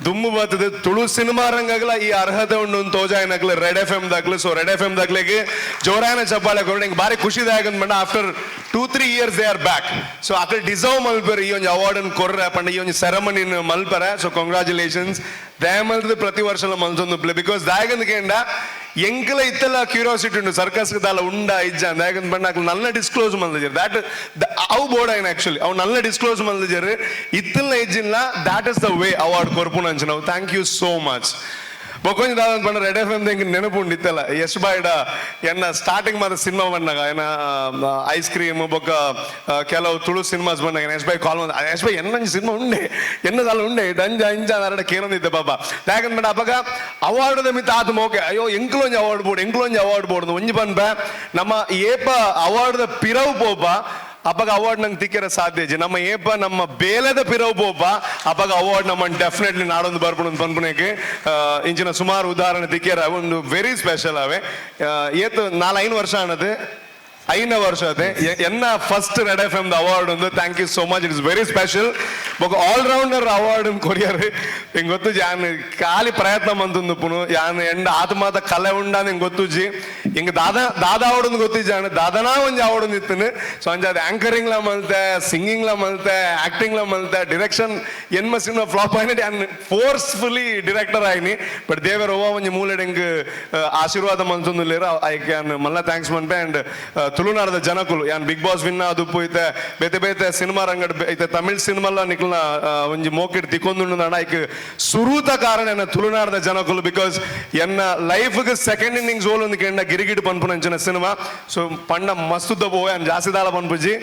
ದುಮ್ಮು ಬರ್ತದೆ ತುಳು ಸಿನಿಮಾ ರಂಗಾಗಲ ಈ ಅರ್ಹತೆ ಉಂಡು ತೋಜಾಯನಗ್ಲ ರೆಡ್ FM ದಾಗ್ಲು. ಸೊ ರೆಡ್ FM ದಾಗ್ಲಿಗೆ ಜೋರಾಯನ ಚಪ್ಪಾಳೆ ಕೊರಡು ಹಿಂಗೆ ಬಾರಿ ಖುಷಿದಾಯಕ ಬಂಡ after 2-3 years they are back. So ಅಕಲ್ ಡಿಸರ್ವ್ ಮಲ್ಪರೆ ಈ ಒಂದು ಅವಾರ್ಡ್ ಕೊರ್ರೆ ಪಂಡ ಈ ಒಂದು ಸೆರೆಮನಿ ಮಲ್ಪರೆ. ಸೊ ಕಂಗ್ರಾಚುಲೇಷನ್ಸ್ ದಯಮಲ್ದ ಪ್ರತಿ ವರ್ಷ ಮಲ್ತೊಂದು ಬಿಕಾಸ್ ದಾಯಕಂದ ಎಂಕಲ ಇತ್ತಲ್ಲ ಕ್ಯೂರಿಯಾಸಿಟಿ ಉಂಟು ಸರ್ಕಸ್ ದಾಲ ಉಂಡ ಇಜ್ಜ ದಾಯಕಂದ ಬಂಡ ನಲ್ಲ ಡಿಸ್ಕ್ಲೋಸ್ ಮಲ್ದಿಜರ್ ದಾಟ್ ಅವು ಬೋರ್ಡ್ ಆಯ್ನ ಆಕ್ಚುಲಿ ಅವು ನಲ್ಲ ಡಿಸ್ಕ್ಲೋಸ್ ಮಲ್ದಿಜರ್ ಇತ್ತಲ್ಲ ಇಜ್ಜಿಲ್ಲ that is the way award ಕೊರ್ಪುನ ಅಂಚ ನಾವು. Thank you so much. ಬೊಕೊಂಜಿ ದಾದ ಪಂಡ ರೆಡ್ ಎಫ್ ಎಮ್ ಹೆಂಗೆ ನೆನಪುಂಡು ಇತ್ತಲ್ಲ ಯಶ್ ಬಾಯ್ಡ ಎನ್ನ ಸ್ಟಾರ್ಟಿಂಗ್ ಮಾತ್ರ ಸಿನಿಮಾ ಬಂದಾಗ ಏನ ಐಸ್ ಕ್ರೀಮ್ ಬೊಕ್ಕ ಕೆಲವು ತುಳು ಸಿನಿಮಾಸ್ ಬಂದಾಗ ಯಶ್ ಬಾಯ್ ಕಾಲ್ ಬಂದ ಯಶ್ ಬಾಯ್ ಎನ್ನಂಜಿ ಸಿನಿಮಾ ಉಂಡೆ ಎನ್ನದಾಲ ಉಂಡೆ ಅಂಜ ಅಂಜ ಅರಡ ಕೇರೊಂದಿದ್ದೆ ಪಾಪ ಯಾಕಂದ್ರೆ ಅವಾಗ ಅವಾರ್ಡ್ ಮಿತ್ತ ಆತ ಮೋಕೆ ಅಯ್ಯೋ ಎಂಕ್ಲೊಂಜಿ ಅವಾರ್ಡ್ ಬೋರ್ಡ್ ಒಂಜಿ ಪನ್ಪ ನಮ್ಮ ಏಪ ಅವಾರ್ಡ್ ಪಿರವು ಪೋಪ ಅಪ್ಪಾಗ ಅವಾರ್ಡ್ ನಂಗೆ ತಿಕ್ಕಿರ ಸಾಧ್ಯ ನಮ್ಮ ಏಪ ನಮ್ಮ ಬೇಲದ ಪಿರವು ಪೋಪ ಅಪ್ಪಾಗ ಅವಾರ್ಡ್ ನಮ್ಮ ಡೆಫಿನೆಟ್ಲಿ ನಾಡೊಂದು ಬರ್ಪುಣ ಪನ್ಪುಣಕ್ಕೆ ಇಂಚಿನ ಸುಮಾರು ಉದಾಹರಣೆ ತಿಕ್ಕಿರ ಒಂದು ವೆರಿ ಸ್ಪೆಷಲ್ ಅವೇ ಏತು 4-5 ವರ್ಷ ಅನ್ನದು 5ನೇ ವರ್ಷ ಅದೇ ಎನ್ನ first red F M award ಒಂದು thank you so much it is very special ಬೊಕ ಆಲ್ರೌಂಡರ್ ಅವಾರ್ಡ್ ಕೊರಿಯರ್ ಹಿಂಗೆ ಗೊತ್ತು ಯಾನ್ ಖಾಲಿ ಪ್ರಯತ್ನ ಮಂತಂದು ಪುನು ಯಾನ್ ಎಂಡ ಆತ್ಮಾತ ಕಲೆ ಉಂಡ ಹಿಂಗೆ ಗೊತ್ತುಜಿ ಹಿಂಗೆ ದಾದಾ ಅವಾರ್ಡ್ ಗೊತ್ತಿಜ್ ಜಾಣ ದಾದನಾ ಒಂಜಿ ಅವಾರ್ಡ್ ಇತ್ತನು ಸೊ ಅಂಜ ಅದು ಆಂಕರಿಂಗ್ಲ ಮಲ್ತೆ ಸಿಂಗಿಂಗ್ಲ ಮಲ್ತೆ ಆಕ್ಟಿಂಗ್ಲ ಮಲ್ತೆ ಡಿರೆಕ್ಷನ್ ಎನ್ಮ ಸಿನಿಮಾ ಫ್ಲಾಪ್ ಆಯ್ನ ಯಾನ್ ಫೋರ್ಸ್ಫುಲಿ ಡಿರೆಕ್ಟರ್ ಆಯ್ನಿ ಬಟ್ ದೇವರ ಓ ಒಂಜಿ ಮೂಲೆಡ್ ಹಿಂಗೆ ಆಶೀರ್ವಾದ ಮಂತಂದು ಲೇರ ಐಕ್ ಯಾನ್ ಮಲ್ಲ ಥ್ಯಾಂಕ್ಸ್ ಮನ್ಪೆ ಅಂಡ್ ತುಳುನಾಡದ ಜನಕುಲು ಯಾನ್ ಬಿಗ್ ಬಾಸ್ ವಿನ್ ಆದುಪ್ಪು ಐತೆ ಬೇತೆ ಬೇತೆ ಸಿನಿಮಾ ರಂಗಡ್ ಐತೆ ತಮಿಳ್ ಸಿನಿಮಾಲ ನಿಕ್ಲನ ಒಂಜಿ ಮೋಕಿಡ್ ತಿಕ್ಕೊಂದು ನಡ ಐಕ್ ಸುರೂತ ಕಾರಣ ಎನ್ನ ತುಳುನಾಡದ ಜನಕುಲು ಬಿಕಾಸ್ ಎನ್ನ ಲೈಫ್ಗೆ ಸೆಕೆಂಡ್ ಇನ್ನಿಂಗ್ಸ್ ಓಲ್ ಒಂದು ಕೆಂಡ ಗಿರಿಗಿಡ್ ಪನ್ಪು ನಂಚಿನ ಸಿನಿಮಾ ಸೊ ಪಂಡ ಮಸ್ತುದ ಪೋ ಯಾನ್ ಜಾಸ್ತಿ ದಾಳ ಪನ್ಪುಜಿ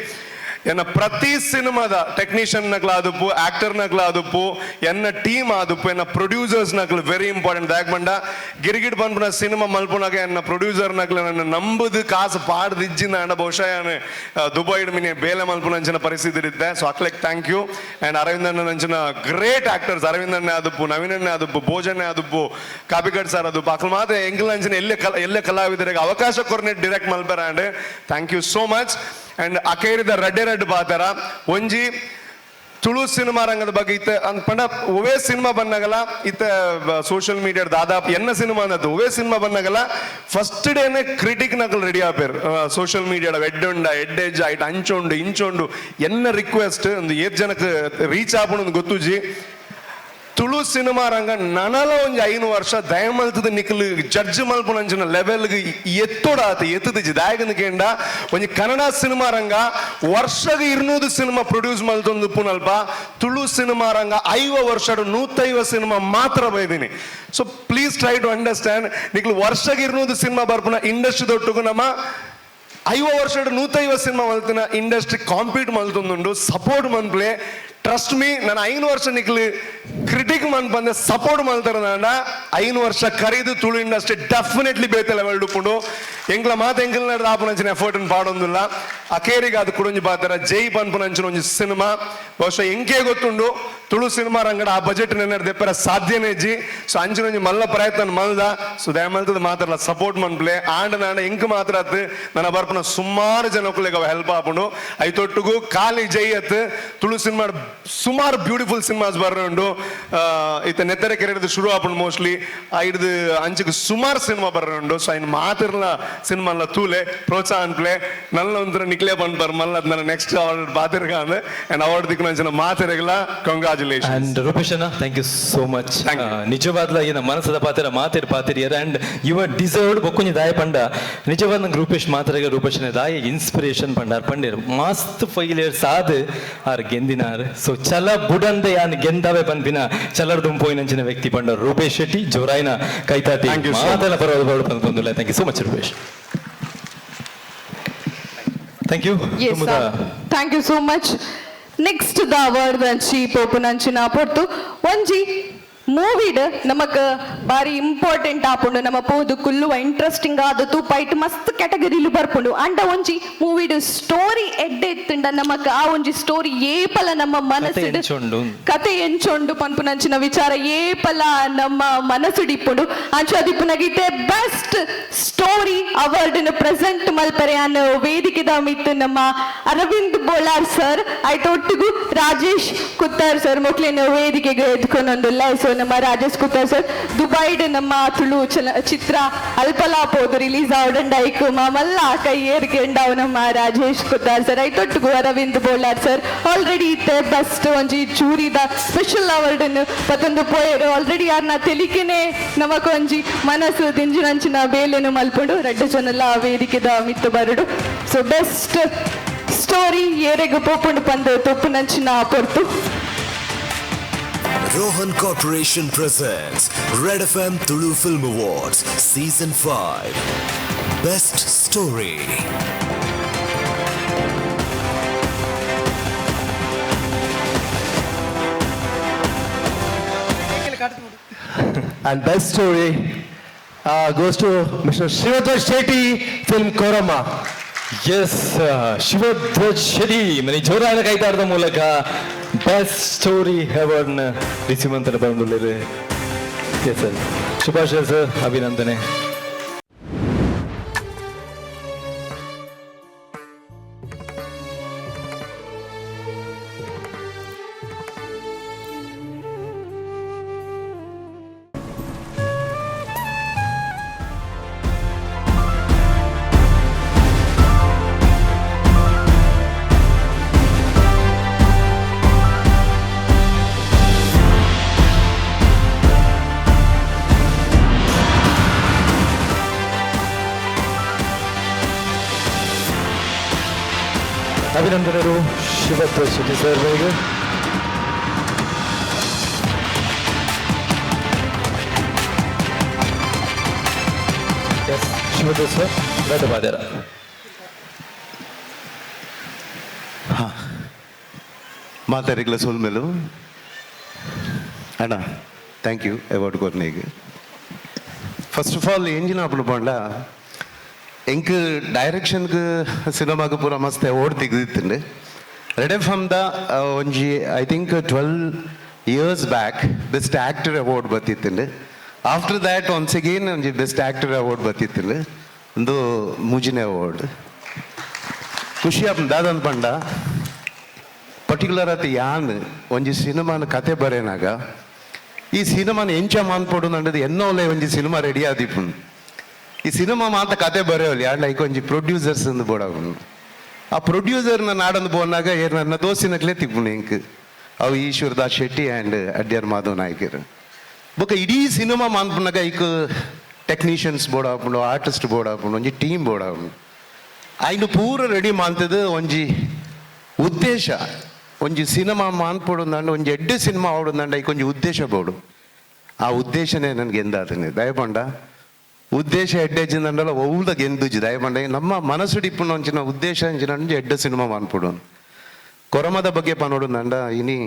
ಎನ್ನ ಪ್ರತಿ ಸಿನಿಮಾದ ಟೆಕ್ನಿಷಿಯನ್ ನಕ್ಲ ಆದುಪ್ಪು ಆಕ್ಟರ್ ನಕ್ಲ ಆದುಪ್ಪು ಎನ್ನ ಟೀಮ್ ಆದುಪ್ಪು ಎನ್ನ ಪ್ರೊಡ್ಯೂಸರ್ಸ್ ನಕ್ಲು ವೆರಿ ಇಂಪಾರ್ಟೆಂಟ್ ದಾಯಕಂಡ ಗಿರಿಗಿಡ್ ಪನ್ಪುನ ಸಿನಿಮಾ ಮಲ್ಪುನಾಗ ಎನ್ನ ಪ್ರೊಡ್ಯೂಸರ್ ನಕ್ಲ ನನ್ನ ನಂಬುದು ಕಾಸು ಪಾಡ್ದಿಜ್ಜಿನ ಅಂಡ ಬಹುಶಃ ಯಾನು ದುಬೈಡ್ ಮಿನಿ ಬೇಲೆ ಮಲ್ಪುನಂಚಿನ ಪರಿಸ್ಥಿತಿ ಇರುತ್ತೆ ಸೊ ಅಕ್ಲೆಕ್ ಥ್ಯಾಂಕ್ ಯು ಆ್ಯಂಡ್ ಅರವಿಂದಣ್ಣ ನಂಚಿನ ಗ್ರೇಟ್ ಆಕ್ಟರ್ಸ್ ಅರವಿಂದಣ್ಣೆ ಆದುಪ್ಪು ನವೀನಣ್ಣೆ ಆದುಪ್ಪು ಭೋಜನೆ ಆದುಪ್ಪು ಕಾಪಿಗಡ್ ಸರ್ ಆದುಪ್ಪು ಅಕ್ಲ ಮಾತ್ರ ಎಂಗ್ಲ ನಂಚಿನ ಎಲ್ಲೇ ಕಲಾವಿದರಿಗೆ ಅವಕಾಶ ಕೊರ್ನೆ ಡಿರೆಕ್ಟ್ ಮಲ್ಪರ and thank you so much and ಅಕೇರಿದ ರೆಡ್ ಬಾತರ ಒಂಜಿ ತುಳು ಸಿನಿಮಾ ರಂಗದ ಬಗ್ಗೆ ಇತ್ತ ಅಂದ್ಪಂಡ ಒವೇ ಸಿನಿಮಾ ಬಂದಾಗಲ್ಲ ಇತ್ತ ಸೋಷಿಯಲ್ ಮೀಡಿಯಾ ದಾದಾಪ್ ಎನ್ನ ಸಿನಿಮಾ ಅನ್ನದ್ದು ಒವೇ ಸಿನಿಮಾ ಬಂದಾಗಲ್ಲ ಫಸ್ಟ್ ಡೇನೆ ಕ್ರಿಟಿಕ್ ನಕಲ್ ರೆಡಿ ಆಪೇರು ಸೋಷಿಯಲ್ ಮೀಡಿಯಾಡ ಎಡ್ಡುಂಡ ಎಡ್ಡೆಜ್ಜ ಐಟ್ ಅಂಚೊಂಡು ಇಂಚೊಂಡು ಎನ್ನ ರಿಕ್ವೆಸ್ಟ್ ಒಂದು 8 ಜನಕ್ಕೆ ರೀಚ್ ಆಪುಣದು ಗೊತ್ತುಜಿ ತುಳು ಸಿನಿಮಾ ರಂಗ ನನಲ ಒಂಜಿ 5 ವರ್ಷ ದಯಮಲ್ತದ ನಿಖಲ್ ಜಡ್ಜ್ ಮಲ್ಪುನಂಚಿನ ಲೆವೆಲ್ಗೆ ಎತ್ತೋಡಾತ ಎತ್ತದಿಜಿ ದಾಯಕನ ಕೇಂಡ ಒಂಜಿ ಕನ್ನಡ ಸಿನಿಮಾ ರಂಗ ವರ್ಷಗೆ 200 ಸಿನಿಮಾ ಪ್ರೊಡ್ಯೂಸ್ ಮಲ್ತೊಂದು ಪುನಲ್ಪ ತುಳು ಸಿನಿಮಾ ರಂಗ 5 ವರ್ಷ 150 ಸಿನಿಮಾ ಮಾತ್ರ ಬೈದಿನಿ so please try to understand ನಿಖಲ್ ವರ್ಷಗೆ 200 ಸಿನಿಮಾ ಬರ್ಪುನ ಇಂಡಸ್ಟ್ರಿ ದೊಟ್ಟುಗು ನಮ್ಮ 5 ವರ್ಷ 150 ಸಿನಿಮಾ ಮಲ್ತಿನ ಇಂಡಸ್ಟ್ರಿ ಕಾಂಪೀಟ್ ಮಲ್ತೊಂದುಂಡು ಸಪೋರ್ಟ್ ಮನ್ಪ್ಲೆ ಟ್ರಸ್ಟ್ ಮೀ ನಾನು 5 ವರ್ಷ ನಿಕ್ಲಿ ಕ್ರಿಟಿಕ್ ಮನ್ ಬಂದೆ ಸಪೋರ್ಟ್ ಮಾಡ್ತಾರೆ ನಾನ 5 ವರ್ಷ ಕರೀದು ತುಳು ಇಂಡಸ್ಟ್ರಿ ಡೆಫಿನೆಟ್ಲಿ ಬೇತೆ ಲೆವೆಲ್ ಡುಕೊಂಡು ಎಂಗ್ಲ ಮಾತು ಎಂಗ್ಲ ನಡೆದ ಆಪುನಂಚಿನ ಎಫರ್ಟ್ ಪಾಡೊಂದಿಲ್ಲ ಅಕೇರಿಗೆ ಅದು ಕುಡಂಜಿ ಬಾತರ ಜೈ ಪನ್ಪುನಂಚಿನ ಒಂಜಿ ಸಿನಿಮಾ ಬಹುಶಃ ಎಂಕೆ ಗೊತ್ತುಂಡು ತುಳು ಸಿನಿಮಾ ರಂಗಡ ಆ ಬಜೆಟ್ ನೆನರ್ ದೆಪ್ಪರ ಸಾಧ್ಯನೇ ಇಜ್ಜಿ ಸೊ ಅಂಚಿನೊಂಜಿ ಮಲ್ಲ ಪ್ರಯತ್ನ ಮಲ್ದ ಸೊ ದಯಮಲ್ತದ ಮಾತಾಡಲ್ಲ ಸಪೋರ್ಟ್ ಮನ್ಪ್ಲೆ ಆಂಡ ನಾಡ ಎಂಕ್ ಮಾತ್ರ ಅತ್ ನನ್ನ ಬರ್ಪುನ ಸುಮಾರು ಜನಕ್ಕೂಲೆಗ ಹೆಲ್ಪ್ ಆಪುಂಡು ಐತೊಟ್ಟುಗು ಖಾಲಿ ಜೈ ಅತ್ ತುಳು ಸಿನಿಮಾ ಸುಮಾರು ಬ್ಯೂಟಿಫುಲ್ ಸಿನಿಮಾಸ್ ಬರ್ರುಂಡು ಇತ್ತ ನೆತ್ತರೆ ಕೆರೆದು ಶುರು ಆಪುಂಡು ಮೋಸ್ಟ್ಲಿ ಐಡ್ದು ಅಂಚಿಗೆ ಸುಮಾರು ಸಿನಿಮಾ ಬರ್ರುಂಡು ಸೊ ಐನ್ ಮಾತಿರ್ಲ ಸಿನಿಮಾಲ ತೂಲೆ ಪ್ರೋತ್ಸಾಹ ಅನ್ಪ್ಲೆ ನನ್ನ ಒಂಥರ ನಿಕ್ಲೇ ಪನ್ಪರ್ ಮಲ್ಲ ನನ್ನ ನೆಕ್ಸ್ಟ್ ಅವಾರ್ಡ್ ಬಾತಿರ್ಗ ಅಂದೆ ಅಂಡ್ ಅವಾರ್ಡ್ ದಿಕ್ಕು ನಂಚಿನ ಮಾತಿರಗಲ ಕಂಗ್ರಾಚುಲೇಷನ್ ಅಂಡ್ ರೂಪೇಶನ ಥ್ಯಾಂಕ್ ಯು ಸೋ ಮಚ್ ನಿಜವಾದ್ಲ ಏನ ಮನಸ್ಸದ ಪಾತ್ರ ಪಾತಿರಿಯರ್ ಅಂಡ್ ಯುವರ್ ಡಿಸರ್ವ್ಡ್ ಬೊಕ್ಕೊಂಜಿ ದಾಯ ಪಂಡ ನಿಜವಾದ ನಂಗೆ ರೂಪೇಶ್ ಮಾತ್ರಗ ರೂಪೇಶನ ದಾಯ ಇನ್ಸ್ಪಿರೇಷನ್ ಪಂಡಾರ್ ಪಂಡೇರ್ ಮಸ್ತ್ ಫೈಲಿಯರ್ಸ್ ಆದ್ ಆರ್ ಗೆಂದಿನಾರ್ ಸೊ ಚಲ ಬುಡಂದೆ ಯಾನ್ ಗೆಂದಾವೆ ಪನ್ಪಿನ ಚಲರ್ ದುಂಪೋಯಿನಂಚಿನ ವ್ಯಕ್ತಿ ಪಂಡ ರೂಪೇಶ್ ಶೆಟ್ಟಿ ಜೋರಾಯಿನ ಕೈತಾತಿ ಮಾತೆಲ್ಲ ಪರವಾದ ಪಂದಿಲ್ಲ thank you so much Rupesh thank you thank you so much next the award ಅಂಚಿ ಪೋಪುನಂಚಿನ ಪೊರ್ತು ಒಂಜಿ ಮೂವಿಡ್ ನಮಕ್ ಬಾರಿ ಇಂಪಾರ್ಟೆಂಟ್ ಆಪುಂಡು ನಮ್ಮ ಪೋದು ಕುಲ್ಲುವ ಇಂಟ್ರೆಸ್ಟಿಂಗ್ ಆದ ತೂಪೈಟ್ ಮಸ್ತ್ ಕ್ಯಾಟಗರಿಲು ಬರ್ಪುಂಡು ಅಂಡ ಒಂಜಿ ಮೂವಿಡ್ ಸ್ಟೋರಿ ಎಡ್ಡೆತ್ತುಂಡ ನಮಕ್ ಆ ಒಂಜಿ ಸ್ಟೋರಿ ಏಪಲ ನಮ್ಮ ಮನಸ್ಸಿಡ್ ಕತೆ ಎಂಚೊಂಡು ಪನ್ಪುನಂಚಿನ ವಿಚಾರ ಏಪಲ ನಮ್ಮ ಮನಸ್ಸುಡಿಪ್ಪುಂಡು ಅಂಚದಿಪ್ಪುನಗಿತ್ತೆ ಬೆಸ್ಟ್ ಸ್ಟೋರಿ ಅವಾರ್ಡ್ ಪ್ರೆಸೆಂಟ್ ಮಲ್ಪರೆ ಅನ್ನೋ ವೇದಿಕೆದ ಮಿತ್ತು ನಮ್ಮ ಅರವಿಂದ್ ಬೋಲಾರ್ ಸರ್ ಐಟೊಟ್ಟಿಗೂ ರಾಜೇಶ್ ಕುತ್ತಾರ್ ಸರ್ ಮೊಕ್ಲಿನ ವೇದಿಕೆಗೆ ಎದ್ಕೊಂಡೊಂದಿಲ್ಲ ಸೊ ನಮ್ಮ ರಾಜೇಶ್ ಕುತ್ತಾರ್ ಸರ್ ದುಬೈಡ್ ನಮ್ಮ ತುಳು ಚಿತ್ರ ಅಲ್ಪಲಾ ಪೋದು ರಿಲೀಸ್ ಆವಡಂಡ ಐಕು ಮಲ್ಲ ಕೈ ಏರ್ಕೆಂಡಾವ್ ನಮ್ಮ ರಾಜೇಶ್ ಕುತ್ತಾರ್ ಸರ್ ಐತೊಟ್ಟಿಗೂ ಅರವಿಂದ್ ಬೋಲಾರ್ ಸರ್ ಆಲ್ರೆಡಿ ಇತ್ತೆ ಬೆಸ್ಟ್ ಒಂಜಿ ಚೂರಿದ ಸ್ಪೆಷಲ್ ಅವಾರ್ಡ್ ಪತ್ತೊಂದು ಪೋಯರು ಆಲ್ರೆಡಿ ಯಾರನ್ನ ತೆಲಿಕೆನೆ ನಮಕೊಂಜಿ ಮನಸ್ಸು ದಿಂಜಿನಂಚಿನ ಬೇಲೆನು ಮಲ್ಪುಂಡು ರೆಡ್ಡು ಜನಲ್ಲ ವೇದಿಕೆದ ಮಿತ್ತು ಬರಡು ಸೊ ಬೆಸ್ಟ್ ಸ್ಟೋರಿ ಏರೆಗು ಪೋಪುಂಡು ಪಂದು ತೊಪ್ಪು ನಂಚಿನ ಪೊರ್ತು Rohan Corporation presents Red FM Tulu Film Awards Season 5 Best Story. And best story goes to Mr. Shivadhwaj Shetty, film Koramma. Yes Shivadhwaj Shetty ಮನೆ ಜೋರಾದ ಕೈತಾರದ ಮೂಲಕ ಬೆಸ್ಟ್ ಸ್ಟೋರಿ ಅವಾರ್ಡ್ನ ರಿಸೀವ್ ಅಂತ ಬಂದುಳ್ಳರು. ಎಸ್ ಸರ್, ಶುಭಾಶಯ ಸರ್, ಅಭಿನಂದನೆ. ಅಭಿನಂದನೆಗಳು ಶಿವಧ್ವಜ್ ಶೆಟ್ಟಿ ಸರ್ ಅವರಿಗೆ. ಎಸ್, ಶಿವಧ್ವಜ್ ಸರ್ ಧನ್ಯವಾದ. ಮಾತಾಡಿಗ್ಲ ಸೋಲ್ಮೇಲು ಅಣ್ಣ ಥ್ಯಾಂಕ್ ಯು ಅವಾರ್ಡ್ ಕೊರ್ನೆಗೆ. ಫಸ್ಟ್ ಆಫ್ ಆಲ್ ಎಂಜಿನ ಅಪ್ಪಳು ಪಂಡ ಎಂಕ್ ಡೈರೆಕ್ಷನ್ಗೆ ಸಿನಿಮಾಗೆ ಪೂರ ಮಸ್ತ್ ಅವಾರ್ಡ್ ತೆಗೆದಿತ್ತಂಡು. ರೆಡ್ ಎಫ್ ಎಮ್ದ ಒಂಜಿ I think 12 years back best actor award ಬತ್ತಿತ್ತಂಡು. ಆಫ್ಟರ್ ದ್ಯಾಟ್ ಒನ್ಸ್ ಅಗೇನ್ ಒಂಜಿ ಬೆಸ್ಟ್ ಆ್ಯಕ್ಟರ್ ಅವಾರ್ಡ್ ಬತ್ತಿತ್ತಂಡು. ಒಂದು ಮುಜಿನೆ ಅವಾರ್ಡ್ ಖುಷಿ ಆಪನ್ ದಾದಂದು ಪಂಡ ಪರ್ಟಿಕ್ಯುಲರ್ ಆತ ಯಾನ್ ಒಂಜಿ ಸಿನಿಮಾನ ಕತೆ ಬರೆನಾಗ ಈ ಸಿನಿಮಾನ ಎಂಚ ಮಾನ್ಪೊಡು ನಂಡದು ಎನ್ನೋಲೆ ಒಂಜಿ ಸಿನಿಮಾ ರೆಡಿ ಆದಿಪ್ಪುಂಡು. ಈ ಸಿನಿಮಾ ಮಾತ ಕತೆ ಬರೆಯೋಲಿ ಆಂಡ ಐಕ ಒಂಜಿ ಪ್ರೊಡ್ಯೂಸರ್ಸ್ ಅಂದು ಬೋಡಾಗುಂಡು. ಆ ಪ್ರೊಡ್ಯೂಸರ್ನ ನಾಡಂದು ಬೋನಾಗ ಏರ್ ನನ್ನ ದೋಸ್ತಿನಕ್ಲೇ ತಿಪ್ಪುಂಡು ಇಂಕ್ ಅವು ಈಶ್ವರದಾಸ್ ಶೆಟ್ಟಿ ಆ್ಯಂಡ್ ಅಡ್ಯಾರ್ ಮಾಧವ್ ನಾಯ್ಕರ್ ಬೊಕ ಇಡೀ ಸಿನಿಮಾ ಮಾನ್ಪುನಾಗ ಐಕ್ ಟೆಕ್ನಿಷಿಯನ್ಸ್ ಬೋಡಾಪುಂಡು, ಆರ್ಟಿಸ್ಟ್ ಬೋಡಾಪುಂಡು, ಒಂಜಿ ಟೀಮ್ ಬೋಡಾಪುಂಡು. ಐನು ಪೂರ ರೆಡಿ ಮಾಂತದು ಒಂಜಿ ಉದ್ದೇಶ. ಒಂಜಿ ಸಿನಿಮಾ ಮಾನ್ಪೊಡುಂದಾಂಡ ಒಂಜಿ ಎಡ್ಡೆ ಸಿನಿಮಾ ಆವಡುಂದಾಂಡ ಐಕ್ ಒಂಜಿ ಉದ್ದೇಶ ಬೋಡು. ಆ ಉದ್ದೇಶನೇ ನನಗೆ ಎಂದಾತನೆ ದಯಪಂಡ ಉದ್ದೇಶ ಎಡ್ಡೆಜ್ಜಿಂದಲ್ಲ ಒವ್ದ ಗೆಂದುಜಿ ದಯಪಂಡ ನಮ್ಮ ಮನಸ್ಸು ಡಿಪ್ಪುನ ಒಂಚಿನ ಉದ್ದೇಶ ಅಂಚಿನ ಎಡ್ಡೆ ಸಿನಿಮಾ ಮಾನ್ಪೊಡು. ಕೊರಮದ ಬಗ್ಗೆ ಪನೋಡುಂದಾಂಡ ಇನಿ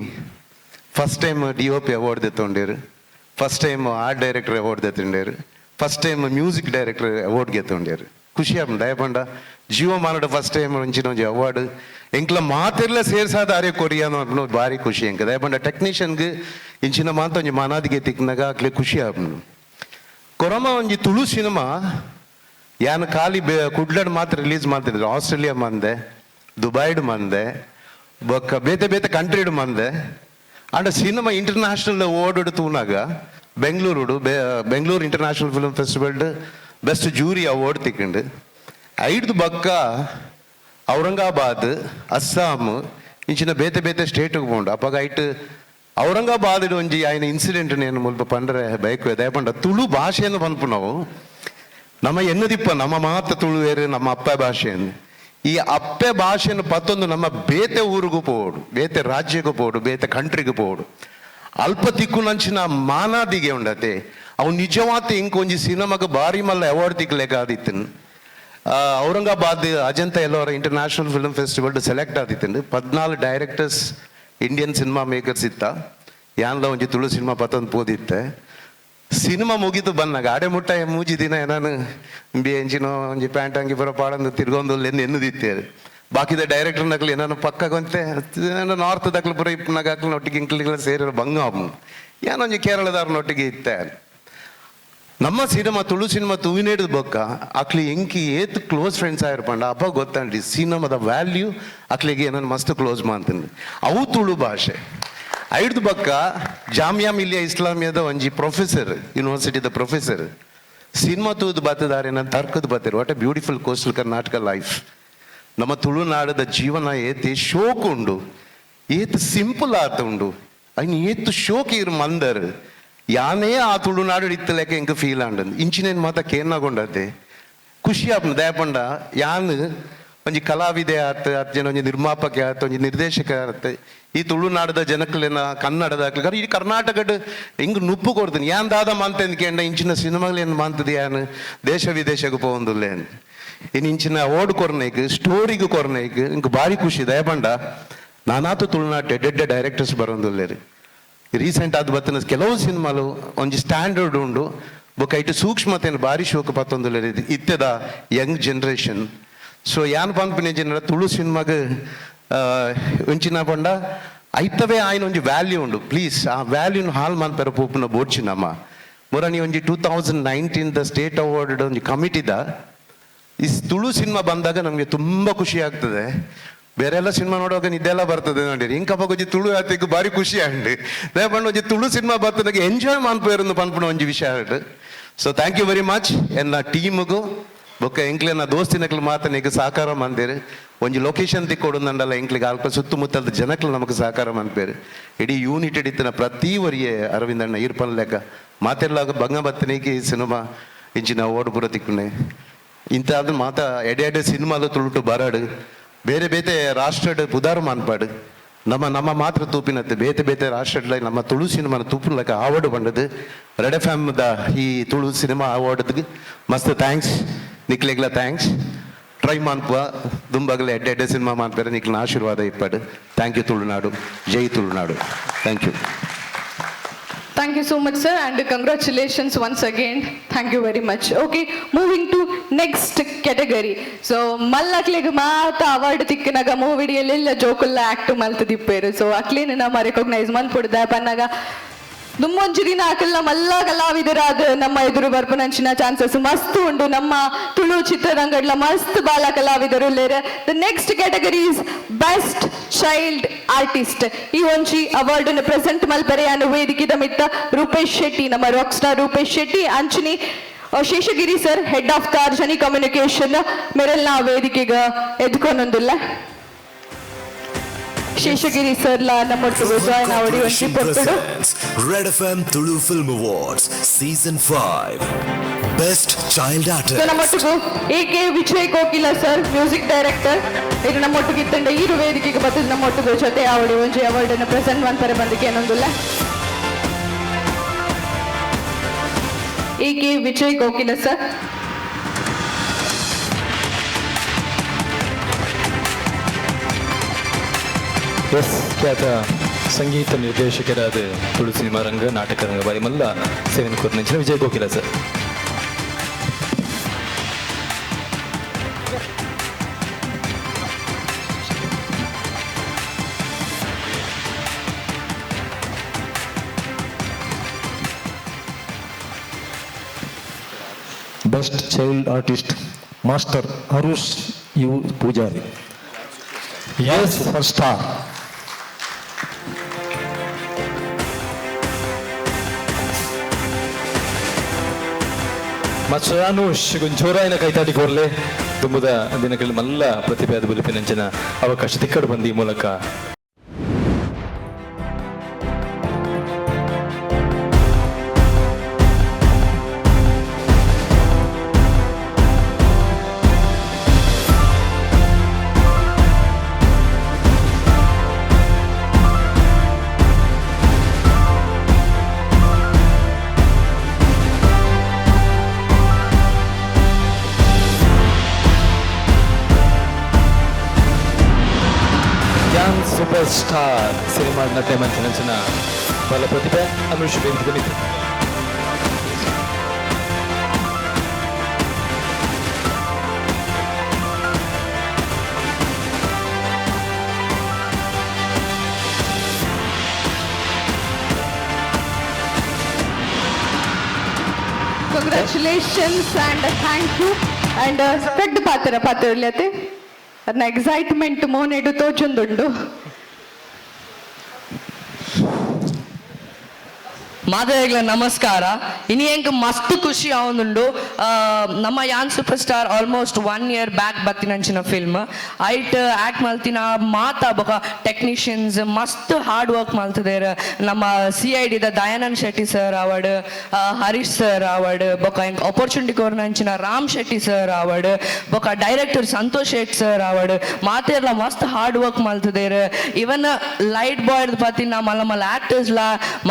ಫಸ್ಟ್ ಟೈಮ್ DOP ಅವಾರ್ಡ್ ತೆತ್ತೊಂಡೇರು, first time art director award ತೆತ್ತೊಂಡೇರು, first time music director award ಗೆತ್ತೊಂಡೇರು. ಖುಷಿ ಆಪುಂಡು ದಯಪಂಡ ಜೀವಮಾನದ ಫಸ್ಟ್ ಟೈಮ್ ಒಂಚಿನ ಒಂಜಿ ಅವಾರ್ಡ್ ಎಂಕ್ಲ ಮಾತೆಲ್ಲ ಸೇರ್ಸಾದ ಆರ್ಯ ಕೊರಿಯಾನು ಅನ್ಪುನ ಭಾರಿ ಖುಷಿ ಎಂಕ ದಯಪಂಡ ಟೆಕ್ನಿಷಿಯನ್ಗೆ ಇಂಚಿನ ಮಾತ ಒಂಜಿ ಮನಾದಿಗೆ ತಿಕ್ಕಿನಾಗ ಅಕ್ಲೆ ಖುಷಿ ಆಪುಂಡು. ಕೊರಮ ಒಂಜಿ ತುಳು ಸಿನಿಮಾ ಯಾನ್ ಖಾಲಿ ಕುಡ್ಲಡ್ ಮಾತ್ರ ರಿಲೀಸ್ ಮಾಡ್ತಿದ್ರು. ಆಸ್ಟ್ರೇಲಿಯಾ ಮಂದೆ, ದುಬೈಡ್ ಮಂದೆ, ಬೊಕ್ಕ ಬೇತೆ ಬೇತೆ ಕಂಟ್ರಿಡ್ ಮಂದೆ. ಆಂಡ ಸಿನಿಮಾ ಇಂಟರ್ನ್ಯಾಷನಲ್ ಅವಾರ್ಡ್ ತೂನಾಗ Bengaluru international film festival best jury award ತಿಕ್ಕಂಡು. ಐದು ಬಕ್ಕ ಔರಂಗಾಬಾದ್, ಅಸ್ಸಾಂ ಇಂಚಿನ ಬೇತೆ ಬೇತೆ ಸ್ಟೇಟ್ಗೆ ಪೋಂಡು. ಅಪ್ಪಾಗ ಐಟ್ ಔರಂಗಾಬಾದ್ ಒಂಜಿ ಆಯ್ನ ಇನ್ಸಿಡೆಂಟ್ ನೇನು ಮುಲ್ಪ ಪಂಡ್ರೆ ಬೈಕ್ ದಯಪಂಡ ತುಳು ಭಾಷೆಯನ್ನು ಪನ್ಪು ನಾವು ನಮ್ಮ ಎನ್ನದಿಪ್ಪ ನಮ್ಮ ಮಾತ ತುಳು ಬೇರೆ ನಮ್ಮ ಅಪ್ಪ ಭಾಷೆಯನ್ನು ಈ ಅಪ್ಪೆ ಭಾಷೆಯನ್ನು ಪತ್ತೊಂದು ನಮ್ಮ ಬೇತೆ ಊರಿಗೂ ಪೋಡು, ಬೇತೆ ರಾಜ್ಯಗೂ ಪೋಡು, ಬೇತೆ ಕಂಟ್ರಿಗೂ ಪೋಡು. ಅಲ್ಪ ತಿಕ್ಕುನಂಚಿನ ಮಾನಾದಿಗೆ ಉಂಡತೆ ಅವು ನಿಜವಾತ ಇಂಕೊಂಜಿ ಸಿನಿಮಾಗ ಭಾರಿ ಮಲ್ಲ ಅವಾರ್ಡ್ ತಿಕ್ಕಲೆಕ್ಕ ಆದಿತ್ತನು. Aurangabad Ajanta Ellora international film festival select ಆದಿತ್ತಂಡು. 14 ಡೈರೆಕ್ಟರ್ಸ್ ಇಂಡಿಯನ್ ಸಿನಿಮಾ ಮೇಕರ್ಸ್ ಇತ್ತ. ಯಾನ್ಲ ಒಂಜಿ ತುಳು ಸಿನಿಮಾ ಪತ್ತೊಂದು ಪೋದಿತ್ತೆ. ಸಿನಿಮಾ ಮುಗಿದು ಬಂದಾಗ ಆಡೆ ಮುಟ್ಟ ಮೂಜಿ ದಿನ ನಾನು ಎಂಚಿನೋ ಒಂಜಿ ಪ್ಯಾಂಟ್ ಅಂಗಿ ಬರೋ ಪಾಡಂದು ತಿರ್ಗೊಂದು ಎನ್ನುದಿತ್ತೇರು. ಬಾಕಿದ ಡೈರೆಕ್ಟರ್ ನಕ್ಲಿ ನಾನು ಪಕ್ಕಗೊಂತೆ ನಾರ್ತ್ ದಕ್ಲು ಪುರ ಇಪ್ಪನಾಗ ಒಟ್ಟಿಗೆ ಇಂಕ್ಲಿಗಳ ಸೇರಿರೋ ಬಂಗ ಏನೊಂಜಿ ಕೇರಳದವ್ರನ್ನೊಟ್ಟಿಗೆ ಇತ್ತೆ. ನಮ್ಮ ಸಿನಿಮಾ ತುಳು ಸಿನಿಮಾ ತೂವಿನೇಡಿದ ಬೊಕ್ಕ ಅಕ್ಲಿ ಎಂಕಿ ಏತ್ ಕ್ಲೋಸ್ ಫ್ರೆಂಡ್ಸ್ ಆಗಿರ್ಪಂಡ ಅಪ್ಪ ಗೊತ್ತಂಡಿ ಸಿನಿಮಾದ ವ್ಯಾಲ್ಯೂ ಅಕ್ಲಿಗೆ ಏನನ್ನು ಮಸ್ತ್ ಕ್ಲೋಸ್ ಮಾಡ್ತೀನಿ. ಅವು ತುಳು ಭಾಷೆ ಐಡ್ದು ಬಕ್ಕ ಜಾಮಿಯಾ ಮಿಲಿಯಾ ಇಸ್ಲಾಮಿಯಾದ ಒಂಜಿ ಪ್ರೊಫೆಸರ್, ಯೂನಿವರ್ಸಿಟಿದ ಪ್ರೊಫೆಸರ್ ಸಿನಿಮಾ ತೂದು ಬತ್ತದಾರೆ ನಾನು ತರ್ಕದ ಬತ್ತಾರೆ. What a beautiful coastal Karnataka life. ನಮ್ಮ ತುಳುನಾಡದ ಜೀವನ ಏತಿ ಶೋಕ್ ಉಂಡು, ಏತ್ ಸಿಂಪಲ್ ಆತ ಉಂಡು, ಅಯ್ನ ಏತ್ ಶೋಕ್ ಇರ್ ಮಂದರ್ ಯಾನೇ ಆ ತುಳುನಾಡು ಇತ್ತಲೆಕ್ಕ ಎಂಕ ಫೀಲ್ ಆಂಡದು ಇಂಚಿನೇನು ಮಾತ ಕೇರ್ನಾಗೊಂಡತೆ ಖುಷಿ ಆಪ್ನ ದಯಪಂಡ ಯಾನ್ ಒಂಜಿ ಕಲಾವಿದೆ ಆತ ಜನ ಒಂಜಿ ನಿರ್ಮಾಪಕ ಆತ ಒಂಜಿ ನಿರ್ದೇಶಕ ಆತ ಈ ತುಳುನಾಡದ ಜನಕ್ಕಲೇನ ಕನ್ನಡದ ಈ ಕರ್ನಾಟಕಡ್ ಹಿಂಗ್ ನುಪ್ಪು ಕೊಡ್ತೀನಿ ಯಾನ್ ದಾದ ಮಾಂತಂದು ಕೇಂಡ ಇಂಚಿನ ಸಿನಿಮಾಗಳೇನು ಮಾಂತದ ಯಾನ್ ದೇಶ ವಿದೇಶಕ್ಕೆ ಪೋಂದುಲ್ಲೆ ಇನ್ನು ಇಂಚಿನ ಓಡ್ ಕೊರ್ನೈಕ್ ಸ್ಟೋರಿಗೂ ಕೊರ್ನೈಕ್ ಇಂಕ ಭಾರಿ ಖುಷಿ ದಯಪಂಡ ನಾನಾತು ತುಳುನಾಟ ಎಡ್ಡೆಡ್ಡೆ ಡೈರೆಕ್ಟರ್ಸ್ ಬರೋಂದುಲ್ಲೇರಿ ರೀಸೆಂಟ್ ಆದ ಬತ್ತಿನ ಕೆಲವು ಸಿನಿಮಾಲು ಒಂಜಿ ಸ್ಟ್ಯಾಂಡರ್ಡ್ ಉಂಡು ಬೊಕ್ಕ ಇಟ್ಟು ಸೂಕ್ಷ್ಮತೆಯನ್ನು ಭಾರಿ ಶೋಕ ಪತ್ತೊಂದುಲ್ಲೇರಿ ಇತ್ತೆದ ಯಂಗ್ ಜನರೇಷನ್ ಸೊ ಯಾನ್ ಪಂಪಿನ ಜನರ ತುಳು ಸಿನಿಮಾಗ ಒಂಚಿನ ಪಂಡ ಐತವೇ ಆಯ್ನ ಒಂಜಿ ವ್ಯಾಲ್ಯೂ ಉಂಡು ಪ್ಲೀಸ್ ಆ ವ್ಯಾಲ್ಯೂನ ಹಾಲ್ ಮನ್ಪೆರ ಪೋಪುನ ಬೋಡ್ಚಿನಮ್ಮ ಮೊರನಿ ಒಂಜಿ 2019 ಸ್ಟೇಟ್ ಅವಾರ್ಡ್ ಒಂಜಿ ಕಮಿಟಿದ ಈ ತುಳು ಸಿನಿಮಾ ಬಂದಾಗ ನಮಗೆ ತುಂಬ ಖುಷಿ ಆಗ್ತದೆ ಬೇರೆ ಎಲ್ಲ ಸಿನಿಮಾ ನೋಡುವಾಗ ನಿದ್ದೆಲ್ಲ ಬರ್ತದೆ ನೋಡಿರಿ ಇಂಕಪ್ಪ ಒಂಜಿ ತುಳು ಆತಿಗೆ ಭಾರಿ ಖುಷಿ ಆಂಡ್ ದಯಪಂಡು ಒಂಜಿ ತುಳು ಸಿನಿಮಾ ಬರ್ತದಾಗ ಎಂಜಾಯ್ ಮಾಡ್ಪೇರು ಪನ್ಪುನ ಒಂಜಿ ವಿಷಯ ಆಡ್ so thank you very much ಎನ್ನ ಟೀಮ್ಗೂ ಬೊಕ್ಕ ಎಂಕ್ಲೆನ ದೋಸ್ತಿನಕ್ಲು ಮಾತ್ರ ಈಗ ಸಹಕಾರ ಮಂದಿರು ಒಂಜಿ ಲೊಕೇಶನ್ ತಿಕ್ಕೊಡುಂದಲ್ಲ ಎಂಕ್ಲಿಗೆ ಅಲ್ಪ ಸುತ್ತಮುತ್ತದ ಜನಕ್ಲು ನಮಗೆ ಸಹಕಾರ ಮಂದ್ಪೇರು ಇಡೀ ಯೂನಿಟ್ ಇಡಿತನ ಪ್ರತಿ ವರಿಯೇ ಅರವಿಂದಣ್ಣ ಈರ್ಪನ್ ಲೆಕ್ಕ ಮಾತೆಲ್ಲ ಬಂಗ ಬತ್ತನಿಗೆ ಈ ಸಿನಿಮಾ ಇಂಚಿನ ಓಡ್ಪುರ ತಿಕ್ಕುನೆ ಇಂಥದ್ದು ಮಾತ ಎಡೆ ಸಿನಿಮಾಲು ತುಳುಟು ಬರಾಡು ಬೇರೆ ಬೇತೆ ರಾಷ್ಟ್ರಡ್ ಪುದಾರು ಮಾನ್ಪಾಡು ನಮ್ಮ ಮಾತ್ರ ತೂಪಿನತ್ತೆ ಬೇತೆ ಬೇತೆ ರಾಷ್ಟ್ರಡ್ಲ ನಮ್ಮ ತುಳು ಸಿನಿಮಾನ ತೂಪಿನಕ್ಕ ಅವಾರ್ಡ್ ಬಂಡದು ರೆಡ್ ಎಫ್ ಎಮ್ ದ ಈ ತುಳು ಸಿನಿಮಾ ಅವಾರ್ಡ್ಗೆ ಮಸ್ತ್ ಥ್ಯಾಂಕ್ಸ್ ನಿಕ್ಲೆಗ್ಲ ಥ್ಯಾಂಕ್ಸ್ ಟ್ರೈ ಮಾನ್ಪುವ ದುಂಬಗಲ ಎಡ್ಡೆ ಸಿನಿಮಾ ಮಾನ್ಪೇರೆ ನಿಕ್ಲಿನ ಆಶೀರ್ವಾದ ಇಪ್ಪಡು ಥ್ಯಾಂಕ್ ಯು ತುಳುನಾಡು ಜೈ Tulunadu thank you Thank you so much, sir, and congratulations once again. Thank you very much. Okay, moving to next category. So, mallaklega maata award tikkinaga movie ella jokulla act maltadipperu. So, aklene nama recognize manpudda pannaga ದುಮ್ಮೊಂಜಿರಿನ ಆಕಲ್ಲ ಮಲ್ಲ ಕಲಾವಿದರಾದ ನಮ್ಮ ಎದುರು ಬರ್ಪನಂಚಿನ chances ಮಸ್ತ್ ಉಂಡು ನಮ್ಮ ತುಳು ಚಿತ್ರರಂಗಡ್ಲ ಮಸ್ತ್ ಬಾಲ ಕಲಾವಿದರು ಲೇರೆ the next category is best child artist ಈ ಒಂಜಿ ಅವಾರ್ಡ್ ಅನ್ನು ಪ್ರೆಸೆಂಟ್ ಮಲ್ಪೆರೆಯನ್ನು ವೇದಿಕೆದ ಮಿತ್ತ ರೂಪೇಶ್ ಶೆಟ್ಟಿ ನಮ್ಮ ರಾಕ್ ಸ್ಟಾರ್ ರೂಪೇಶ್ ಶೆಟ್ಟಿ ಅಂಚನಿ Seshagiri sir head of the ಅರ್ಜನಿ ಕಮ್ಯುನಿಕೇಶನ್ ಮೇರೆಲ್ಲ ವೇದಿಕೆಗೆ ಎದ್ಕೊಂಡೊಂದಿಲ್ಲ ಶೇಷಗಿರಿ ಸರ್ ನಮ್ಮೊಟ್ಟಿಗೆ ಜಾಯ್ನ್ ಆಡಿ ಒಂಚಿ ಪೊಟ್ಟುಡು Red FM Tulu Film Awards Season 5 Best Child Artist ನಮ್ಮೊಟ್ಟಿಗೆ A K Vijay Kokila sir music director ಇದು ನಮ್ಮೊಟ್ಟಿಗೆ ಇತ್ತಂಡ ಈ ವೇದಿಕೆಗೆ ಬರ್ತದೆ ನಮ್ಮೊಟ್ಟಿಗೆ ಜೊತೆ ಆವಡಿ ಒಂಜಿ ಅವಾರ್ಡ್ ಅನ್ನು ಪ್ರೆಸೆಂಟ್ ಮಾಡ್ತಾರೆ ಬಂದಕ್ಕೆ ಏನೊಂದಿಲ್ಲ A K Vijay Kokila sir S ಖ್ಯಾತ ಸಂಗೀತ ನಿರ್ದೇಶಕರಾದ ತುಳು ಸಿನಿಮಾ ರಂಗ ನಾಟಕ ರಂಗ ಬಾರಿ ಮಲ್ಲ ಸೇವೆಯನ್ನು ಕೊರ್ನಂಚಿನ Vijay Kokila sir best child artist master Harush U Poojary ಎಸ್ ಫರ್ ಸ್ಟಾರ್ ಮಚ್ಚರಾನುಷ್ ಜೋರಾಯಿನ ಕೈತಾಡಿ ಕೋರ್ಲೆ ತುಂಬದ ದಿನಗಳಲ್ಲಿ ಮಲ್ಲ ಪ್ರತಿಭೆ ಆದ ಬಲಿಪಿನಂಚಿನ ಅವಕಾಶ ತಿಕ್ಕಡು ಬಂದಿ ಮೂಲಕ ಸೂಪರ್ ಸ್ಟಾರ್ ಸಿನಿಮಾ ನಟನೆ ಮಂಚಿನ ಬಲ ಪ್ರತಿಭೆ ಅನುಷ್ ವೇದಿಕೆ ಮಿತ್ರ Congratulations and thank you and ಪೆಡ್ಡು ಪಾತ್ರಲ್ಲತೆ ಅದನ್ನ ಎಕ್ಸೈಟ್ಮೆಂಟ್ ಮೋನೆಡು ತೋಚೊಂದುಂಡು ಮಾದರಿಗಳ ನಮಸ್ಕಾರ. ಇನ್ನು ಎಂಕ್ ಮಸ್ತ್ ಖುಷಿ ಆವೊಂದುಂಡು ನಮ್ಮ ಯಾನ್ super star almost 1 year back ಬತ್ತಿನಂಚಿನ ಫಿಲ್ಮ್ ಐಟ್ ಆಕ್ಟ್ ಮಲ್ತಿನ ಮಾತ ಬೊಕ ಟೆಕ್ನಿಷಿಯನ್ಸ್ ಮಸ್ತ್ ಹಾರ್ಡ್ ವರ್ಕ್ ಮಲ್ತದೇರ್. ನಮ್ಮ CID ದ ದಯಾನಂದ್ ಶೆಟ್ಟಿ ಸರ್ ಅವಡ್, ಹರೀಶ್ ಸರ್ ಅವಡ್, ಬೊಕ ಎಂಕ್ ಆಪರ್ಚುನಿಟಿ ಕೊರ್ನಂಚಿನ ರಾಮ್ ಶೆಟ್ಟಿ ಸರ್ ಅವಡ್, ಬೊಕ ಡೈರೆಕ್ಟರ್ ಸಂತೋಷ್ ಶೆಟ್ಟಿ ಸರ್ ಅವಡ್ ಮಾತೆರ್ಲ ಮಸ್ತ್ ಹಾರ್ಡ್ ವರ್ಕ್ ಮಲ್ತದೇರ್. ಇವನ್ ಲೈಟ್ ಬಾಯ್ ಪತ್ತಿನ ಮಲ್ಲ ಮಲ್ಲ ಆಕ್ಟರ್ಸ್ ಲ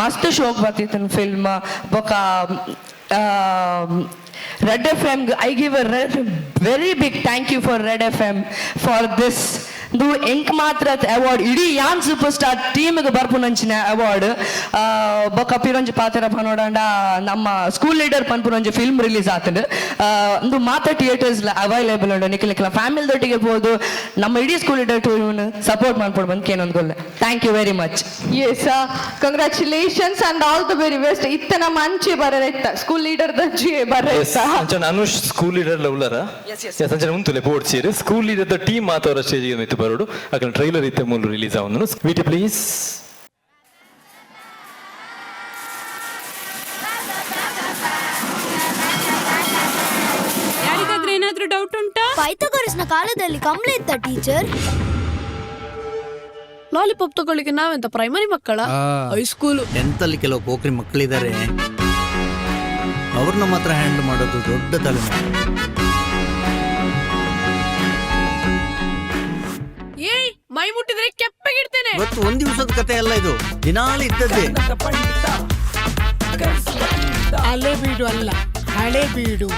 ಮಸ್ತ್ ಶೋಕ್ ಬತ್ತಿನ ಫಿಲ್ಮ್. ಬೊಕ Red FM, I give a very big thank you for Red FM for this. ಇದು ಎಂಕ್ ಮಾತ್ರ ಅವಾರ್ಡ್ ಇಡೀ ಯಾನ್ ಸೂಪರ್ ಸ್ಟಾರ್ ಟೀಮ್ಗೆ ಬರ್ಪುನಂಚಿನ ಅವಾರ್ಡ್. ಬೊಕ ಪಿರೊಂಜಿ ಪಾತೆರ ಪನೋಡಂಡ ನಮ್ಮ ಸ್ಕೂಲ್ ಲೀಡರ್ ಪನ್ಪುನೊಂಜಿ ಫಿಲ್ಮ್ ರಿಲೀಸ್ ಆತಂಡು. ಒಂದು ಮಾತ ಥಿಯೇಟರ್ಸ್ ಅವೈಲೇಬಲ್ ಉಂಡು. ನಿಖಿಲಿಕ್ಲ ಫ್ಯಾಮಿಲಿ ದೊಟ್ಟಿಗೆ ಹೋದು ನಮ್ಮ ಇಡೀ ಸ್ಕೂಲ್ ಲೀಡರ್ ಟೂನ್ ಸಪೋರ್ಟ್ ಮಾಡ್ಕೊಂಡು ಬಂದು ಕೇನೊಂದ್ಗೊಳ್ಳೆ. Thank you very much. Yes, congratulations and all the very best. ಇತ್ತನ ಮಂಚೆ ಬರತ್ತ ಸ್ಕೂಲ್ ಲೀಡರ್ ದಂಚೆ ಬರತ್ತ ಅನುಷ್ ಸ್ಕೂಲ್ ಲೀಡರ್ ಲವ್ಲರ ಸಂಚನ ಮುಂತುಲೆ ಬೋರ್ಡ್ ಸೇರಿ ಸ್ಕೂಲ್ ಲೀಡರ್ ದ ಟೀಮ್ ಮಾತವರ ಸ್ಟೇಜಿಗೆ ಮಿತ್ತು ಬರೋಡು ಅಕಲ್ ಟ್ರೈಲರ್ ಇತ್ತೆ ಮೂಲ ರಿಲೀಸ್ ಆವೊಂದು ವಿಟಿ ಪ್ಲೀಸ್. ಯಾರಿಗಾದ್ರೂ ಏನಾದ್ರೂ ಡೌಟ್ ಉಂಟಾ? ಪೈಥಾಗರಸ್ನ ಕಾಲದಲ್ಲಿ ಕಂಬಳ ಇತ್ತ ಟೀಚರ್? ಲಾಲಿಪಾಪ್ ತಗೊಳ್ಳಿಕ್ಕೆ ನಾವೆಂತ ಪ್ರೈಮರಿ ಮಕ್ಕಳ? ಹೈಸ್ಕೂಲ್ 10th ಅಲ್ಲಿ ಕೆಲವು ಪೋಖ್ರಿ ಮಕ್ಕಳಿದ್ದಾರೆ, ಅವ್ರನ್ನ ಮಾತ್ರ ಹ್ಯಾಂಡಲ್ ಮಾಡೋದು ದೊಡ್ಡ ತಲೆನೋವು. ಏಯ್, ಮೈ ಮುಟ್ಟಿದ್ರೆ ಕೆಪ್ಪಗಿಡ್ತೇನೆ. ಇವತ್ತು ಒಂದ್ ದಿವಸದ ಕತೆ ಅಲ್ಲ ಇದು, ದಿನಾಲು ಇದ್ದದ್ದೇ. ಹಳೆ ಬೀಡು ಅಲ್ಲ, ಹಳೆ ಬೀಡು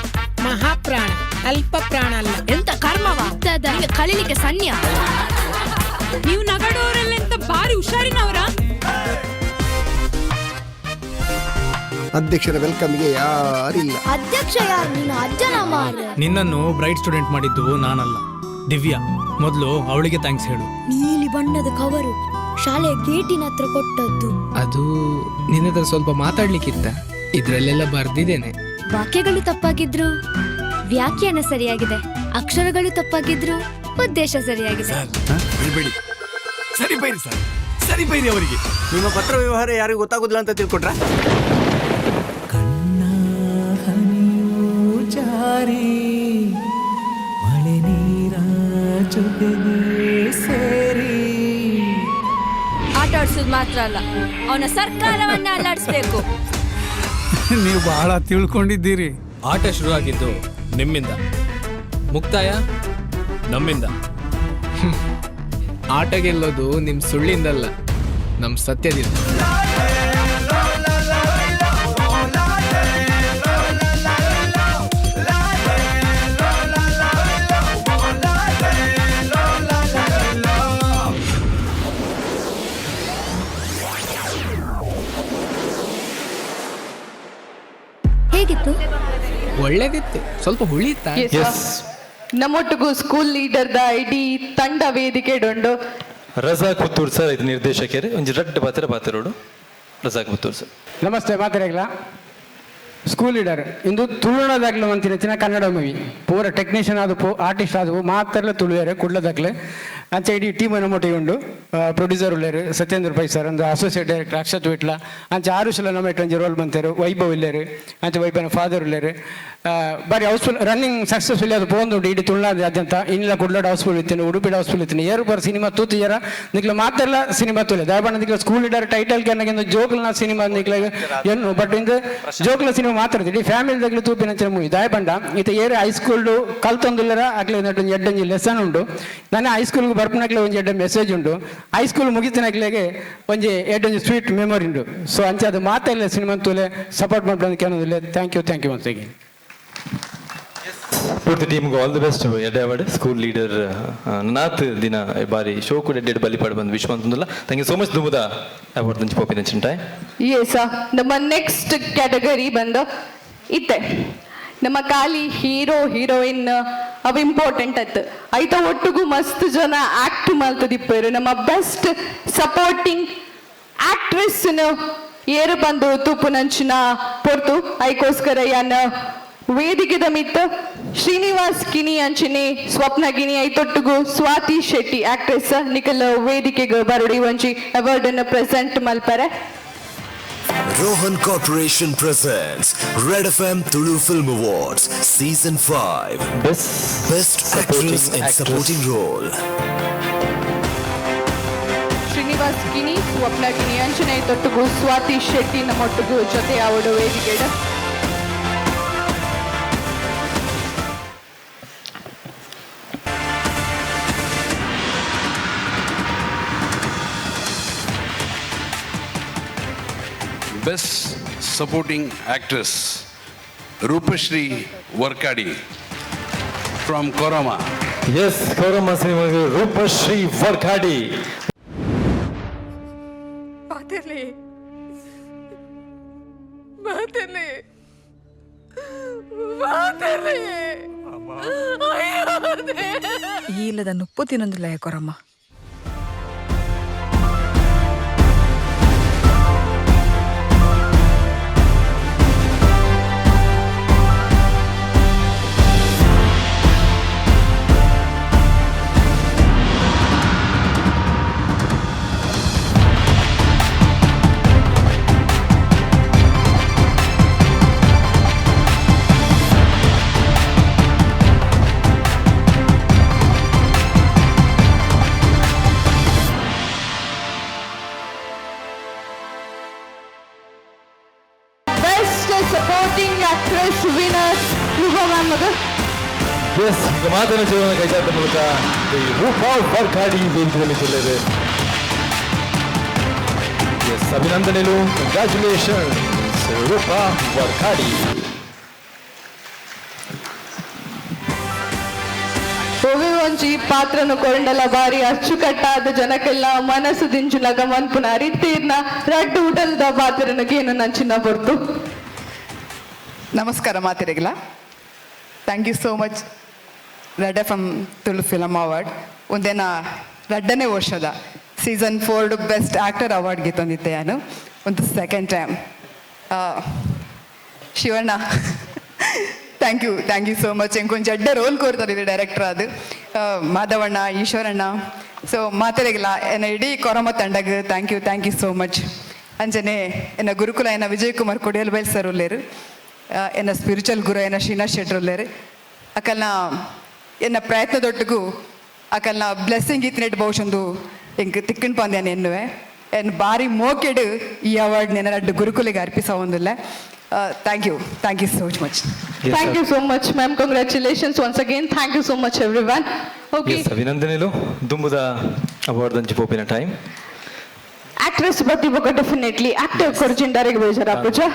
ಮಹಾಪ್ರಾಣ, ಅಲ್ಪ ಪ್ರಾಣ ಅಲ್ಲ. ಎಂತ ಕರ್ಮವ ಕಲೀಲಿಕ್ಕೆ ಸನ್ಯ. ನೀವು ನಗಡೋರೆಲ್ಲ ಎಂತ ಭಾರಿ ಹುಷಾರಿನವರ? ಅಧ್ಯಕ್ಷರ ವೆಲ್ಕಮ್ಗೆ ಯಾರಿಲ್ಲ. ಅಧ್ಯಕ್ಷ ಯಾರು? ನೀನು ಅಜ್ಜನ ಮಾರ. ನಿನ್ನನ್ನು ಬ್ರೈಟ್ ಸ್ಟೂಡೆಂಟ್ ಮಾಡಿದ್ದು ನಾನಲ್ಲ, ದಿವ್ಯಾ. ಮೊದಲು ಅವಳಿಗೆ ಥ್ಯಾಂಕ್ಸ್ ಹೇಳು. ನೀಲಿ ಬಣ್ಣದ ಕವರು ಶಾಲೆಯ ಗೇಟಿನ ಹತ್ರ ಕೊಟ್ಟದ್ದು. ಅದು ನಿನ್ನ ಹತ್ರ ಸ್ವಲ್ಪ ಮಾತಾಡ್ಲಿಕ್ಕಿತ್ತ, ಇದ್ರಲ್ಲೆಲ್ಲ ಬರ್ದಿದ್ದೇನೆ. ವಾಕ್ಯಗಳು ತಪ್ಪಾಗಿದ್ರು ವ್ಯಾಖ್ಯಾನ ಸರಿಯಾಗಿದೆ, ಅಕ್ಷರಗಳು ತಪ್ಪಾಗಿದ್ರು ಉದ್ದೇಶ ಸರಿಯಾಗಿದೆ. ಹೇಳ್ಬೇಡಿ, ಸರಿ ಬೈರಿ ಸರ್, ಸರಿ ಬೈರಿ ಅವರಿಗೆ. ನಿಮ್ಮ ಪತ್ರ ವ್ಯವಹಾರ ಯಾರಿಗೂ ಗೊತ್ತಾಗುದಿಲ್ಲ ಅಂತ ತಿಳ್ಕೊಟ್ರ? ಮಳೆ ನೀರ ಜೊತೆಗೆ ಸೇರಿ ಆಟ ಆಡ್ಸೋದು ಮಾತ್ರ ಅಲ್ಲ, ಅವನ ಸರ್ಕಾರವನ್ನ ಅಲ್ಲಾಡಿಸ್ಬೇಕು. ನೀವು ಬಹಳ ತಿಳ್ಕೊಂಡಿದ್ದೀರಿ. ಆಟ ಶುರುವಾಗಿದ್ದು ನಿಮ್ಮಿಂದ, ಮುಕ್ತಾಯ ನಮ್ಮಿಂದ. ಆಟ ಗೆಲ್ಲೋದು ನಿಮ್ ಸುಳ್ಳಿಂದಲ್ಲ, ನಮ್ ಸತ್ಯದಿಂದ. ಹೇಗಿತ್ತು? ಒಳ್ಳೆದಿತ್ತು, ಸ್ವಲ್ಪ ಹುಳಿ ಇತ್ತ. ನಮ್ಮೊಟ್ಟಿಗೂ ಸ್ಕೂಲ್ ಲೀಡರ್ ದ ಇಡೀ ತಂಡ ವೇದಿಕೆ ಉಂಡು. ರಜಾಕ್ ಪುತ್ತೂರ್ ಸರ್ ಇದು ನಿರ್ದೇಶಕರು ಒಂಜಿ ರಡ್ಡ್ ಪಾತೆರೋಡು. ರಜಾಕ್ ಪುತ್ತೂರ್ ಸರ್ ನಮಸ್ತೆ. ಮಾತಾಡಲ್ಲ ಸ್ಕೂಲ್ ಲೀಡರ್ ಇಂದು ತುಳುನಾದಾಗ್ಲು ಅಂತಿನ ಕನ್ನಡ ಮೂವಿ ಪೂರ ಟೆಕ್ನಿಷಿಯನ್ ಆದವು, ಆರ್ಟಿಸ್ಟ್ ಆದವು ಮಾತ್ರ ತುಳುವೇರೆ ಕುಡ್ಲದಾಗ್ಲೆ ಅಂಚೆ ಇಡೀ ಟೀಮ್ ಅನ್ನು ಮೊಟ್ಟಿಗೊಂಡು ಪ್ರೊಡ್ಯೂಸರ್ ಉಳ್ಳೇರು ಸತ್ಯೇಂದ್ರ ಪೈ ಸರ್, ಒಂದು ಅಸೋಸಿಯೇಟ್ ಡೈರೆಕ್ಟರ್ ಅಕ್ಷತ್ ವಿಟ್ಲ, ಅಂಚೆ ಆರುಷಲ ನಮ್ಮ ಒಂಜಿ ರೋಲ್ ಬಂತೇರು. ವೈಭವ್ ಇಲ್ಲೇರು, ಅಂಚೆ ವೈಭವನ ಫಾದರ್ ಉಳ್ಳೇರು. ಬಾರಿ ಹೌಸ್ಫುಲ್ ರನ್ನಿಂಗ್ ಸಕ್ಸಸ್ಫುಲ್ ಅದು ಪೋಂದುಂಡು ಇಡೀ ತುಳುನಾದಾದ್ಯಂತ. ಇನ್ನಿಲ್ಲ ಕುಡ್ಲಾಡ್ ಹೌಸ್ಫುಲ್ ಇತ್ತೇನೆ, ಉಡುಪಿ ಹೌಸ್ಫುಲ್ ಇತ್ತೇನೆ. ಏರು ಬರ್ ಸಿನಿಮಾ ತೂತಿಯರ ನಿಕ್ಲ ಮಾತೆಲ್ಲ ಸಿನಿಮಾ ತುಲೆ ದಯಬಣ್ಣ ನಿಕ್ಲ ಸ್ಕೂಲ್ ಲೀಡರ್ ಟೈಟಲ್ ಕೆನಗೆ ಜೋಕ್ಲನ ಸಿನಿಮಾ ನಿಕ್ಲ ಏನು ಬಟ್ ಇಂದು ಜೋಕ್ಲ ಸಿನಿಮಾ ಮಾತಾಡ್ತೀವಿ ಇಡೀ ಫ್ಯಾಮಿಲಿದಾಗ್ಲಿ ತೂಪಿನ ಮೂವಿ ದಯಬಂಡ ಈತ ಏರು ಹೈಸ್ಕೂಲ್ ಕಲ್ತೊಂದಿಲ್ಲರ ಆಗ್ಲೇ ಎಡ್ಡೊಂಜಿ ಲೆಸನ್ ಉಂಡು. ನನ್ನ ಹೈಸ್ಕೂಲ್ಗೆ ಬರ್ಪನಾಗ್ಲೇ ಒಂಜಿ ಎಡ್ಡ ಮೆಸೇಜ್ ಉಂಡು. ಹೈಸ್ಕೂಲ್ ಮುಗಿತಿನಾಗ್ಲೆಗೆ ಒಂಜಿ ಎಡ್ಡೊಂಜಿ ಸ್ವೀಟ್ ಮೆಮೊರಿ ಉಂಡು. ಸೊ ಅಂಚೆ ಅದು ಮಾತೆಲ್ಲ ಸಿನಿಮಾ ತೂಲೆ ಸಪೋರ್ಟ್ ಮಾಡ್ಬೇಕು ಅನ್ನೋದಿಲ್ಲ. Thank you once again. ಪೂರ್ತಿ ಟೀಮ್ಗೆ ಆಲ್ ದಿ ಬೆಸ್ಟ್. ಎಡ್ಡೆ ಅವಾರ್ಡ್ ಸ್ಕೂಲ್ ಲೀಡರ್ ನಾತ್ ದಿನ ಬಾರಿ ಶೋ ಕೂಡ ಎಡ್ಡೆ ಬಲಿಪಾಡು ಬಂದು ವಿಶ್ವಂತಂದಿಲ್ಲ. Thank you so much. ದುಮುದ ಅವಾರ್ಡ್ ದಂಚಿ ಪೋಪಿನ ಚಿಂಟಾಯ್. ಎಸ್, ನಮ್ಮ ನೆಕ್ಸ್ಟ್ ಕ್ಯಾಟಗರಿ ಬಂದು ಇತ್ತೆ ನಮ್ಮ ಖಾಲಿ ಹೀರೋ ಹೀರೋಯಿನ್ ಅವು ಇಂಪಾರ್ಟೆಂಟ್ ಆಯ್ತು ಐತ ಒಟ್ಟಿಗೂ ಮಸ್ತ್ ಜನ ಆಕ್ಟ್ ಮಾಡ್ತದಿಪ್ಪರು. ನಮ್ಮ ಬೆಸ್ಟ್ ಸಪೋರ್ಟಿಂಗ್ ಆಕ್ಟ್ರೆಸ್ ಏರು ಬಂದು ತೂಪು ನಂಚಿನ ಪೊರ್ತು ಐಕೋಸ್ಕರ ಯಾನ ವೇದಿಕೆದ ಮಿತ್ತ ಶ್ರೀನಿವಾಸ್ ಕಿನಿ ಅಂಚನೆ ಸ್ವಪ್ನ ಗಿನಿ ಐತೊಟ್ಟಿಗೂ ಸ್ವಾತಿ ಶೆಟ್ಟಿ ಆಕ್ಟ್ರೆಸ್ ನಿಕಲ್ ವೇದಿಕೆಗೆ ಬರಡಿ ಒಂಜಿ ಅವಾರ್ಡ್ ಅನ್ನು ಪ್ರೆಸೆಂಟ್ ಮಲ್ಪರೆ. Rohan Corporation presents Red FM Tulu Film Awards Season 5. Best Actress in Supporting Role. Srinivas ಕಿನಿ, ಸ್ವಪ್ನ ಕಿನಿ, ಅಂಜನೇಯ ತೊಟ್ಟುಗು, ಸ್ವಾತಿ ಶೆಟ್ಟಿ ನಮ್ಮೊಟ್ಟಿಗೂ ಜೊತೆ ಆವಡು ವೇದಿಕೆಡ. Best Supporting Actress Rupashri Varkadi from Korama. Yes, Korama cinema Rupashri Varkadi. ఈలద నొప్పు తినందులే కొరమ్మ. Supporting actress winner Rupa ma'am mother. Yes, ಈಗ ಮಾತನ್ನು ಜೀವನ ಕೈಚಾದ ಮೂಲಕ ರೂಪಾ ವರ್ಕಾಡಿ ವೇದಿಕೆಯಲ್ಲಿ ನಿಂತಿದ್ದಾರೆ. Yes, ಅಭಿನಂದನೆಗಳು, congratulations Roopa Varkady. ಒಂಜಿ ಪಾತ್ರನು ಕೊಂಡಲ ಬಾರಿ ಅಚ್ಚುಕಟ್ಟಾದ ಜನಕ್ಕೆಲ್ಲ ಮನಸ್ಸು ದಿಂಜುಲಗ ಮನ್ಪುನ ಅರಿತೀರ್ನ ರಡ್ಡು ಊಟದ ಪಾತ್ರನಗೇನು ನಂಚಿನ ಬರ್ತು. ನಮಸ್ಕಾರ ಮಾತಿರೆಗಿಲ್ಲ. Thank you so much red F M Tulu film award ಒಂದೇನ ರಡ್ಡನೇ ವರ್ಷದ ಸೀಸನ್ 4 ಬೆಸ್ಟ್ ಆ್ಯಕ್ಟರ್ ಅವಾರ್ಡ್ಗೆ ತಂದಿದ್ದೆ ನಾನು ಒಂದು ಸೆಕೆಂಡ್ ಟೈಮ್. ಶಿವಣ್ಣ ಥ್ಯಾಂಕ್ ಯು ಸೋ ಮಚ್. ಇಂಕೊಂಚ ಅಡ್ಡ ರೋಲ್ ಕೋರ್ತಾರೆ ಡೈರೆಕ್ಟರ್ ಅದು ಮಾಧವಣ್ಣ, ಈಶ್ವರಣ್ಣ. ಸೊ ಮಾತಾಡಿಗಿಲ್ಲ ಎನ್ನ ಇಡೀ ಕೊರಮ ತಂಡಗೆ ಥ್ಯಾಂಕ್ ಯು ಸೋ ಮಚ್. ಅಂಜನೆ ಎನ್ನ ಗುರುಕುಲ ಎನ್ನ ವಿಜಯ್ ಕುಮಾರ್ ಕೊಡಿಯಲ್ ಬೈಲ್ ಸರ್ ಉಲ್ಲೇರು, ಎನ್ನ ಸ್ಪಿರಿಚುವಲ್ ಗುರು ಎನ್ನ ಶ್ರೀನಾಥ್ ಶೆಟ್ರು ಉಲ್ಲೇರು. ಅಕಲ್ನ ಎನ್ನ ಪ್ರಯತ್ನದೊಟ್ಟಿಗೂ ಅಕಲ್ನ ಬ್ಲೆಸ್ಸಿಂಗ್ ಇತ್ತಿನೆಟ್ಟು ಬಹುಶೊಂದು ಇಂಕ ತಿಕ್ಕಂಡು ಪಂದ್ಯಾನೆ ಎನ್ನುವೆ ಎನ್ ಬಾರಿ ಮೋಕೆಡು ಈ ಅವಾರ್ಡ್ ನೆನ ರಡ್ಡು ಗುರುಕುಲಿಗೆ ಅರ್ಪಿಸ ಒಂದಿಲ್ಲ. Thank you so much. Yes, thank you so much ma'am, congratulations once again, thank you so much everyone. Okay, yes, ಅಭಿನಂದನೆಗಳು ದುಂಬುದ ಅವಾರ್ಡ್ ದಂಚಿ ಪೋಪಿನ ಟೈಮ್. ಆಕ್ಟ್ರೆಸ್ ಬತ್ತಿ ಬೊಕ ಡೆಫಿನೆಟ್ಲಿ ಆಕ್ಟರ್ ಕೊರ್ಜಿಂಡಾರಿಗೆ ಬೇಜಾರ ಪೂಜಾ.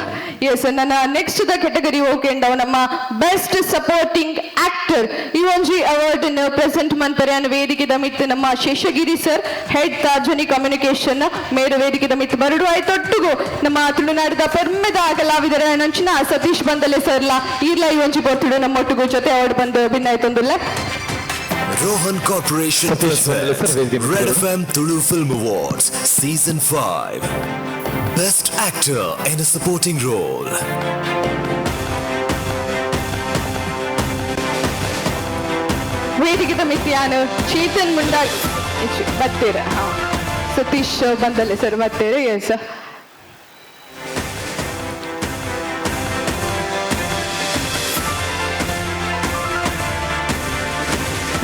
ಎಸ್, ನನ್ನ ನೆಕ್ಸ್ಟ್ ದ ಕೆಟಗರಿ ಓಕೆಂಡ್ ನಮ್ಮ ಬೆಸ್ಟ್ ಸಪೋರ್ಟಿಂಗ್ ಆಕ್ಟರ್ ಈ ಒಂಜಿ ಅವಾರ್ಡ್ ಪ್ರೆಸೆಂಟ್ ಮಂತಾರೆ ಅನ್ನ ವೇದಿಕೆದ ಮಿತ್ತು ನಮ್ಮ ಶೇಷಗಿರಿ ಸರ್, ಹೆಡ್ ತಾರ್ಜನಿ ಕಮ್ಯುನಿಕೇಶನ್ ಮೇರು ವೇದಿಕೆದ ಮಿತ್ತು ಬರಡು ಆಯ್ತೊಟ್ಟಿಗೂ ನಮ್ಮ ತುಳುನಾಡಿದ ಪೆರ್ಮೆದ ಕಲಾವಿದರ ನಂಚಿನ ಸತೀಶ್ ಬಂದಲೆ ಸರ್ಲ ಈರ್ಲ ಈ ಒಂಜಿ ಬರ್ತಿಡು ನಮ್ಮೊಟ್ಟಿಗೂ ಜೊತೆ ಅವಾರ್ಡ್ ಬಂದು ಭಿನ್ನ ಆಯ್ತೊಂದಿಲ್ಲ. Rohan Corporation presents Red FM Tulu Film Awards Season 5. Best Actor in a Supporting Role. ವೇದಿಕೆದ ಮಿತಿಯಾನು ಚೇತನ್ ಮುಂಡಾ ಬತ್ತೇರ, ಸತೀಶ್ ಬಂದಲೆ ಸರ್ ಬತ್ತೇರ. ಎಸ್,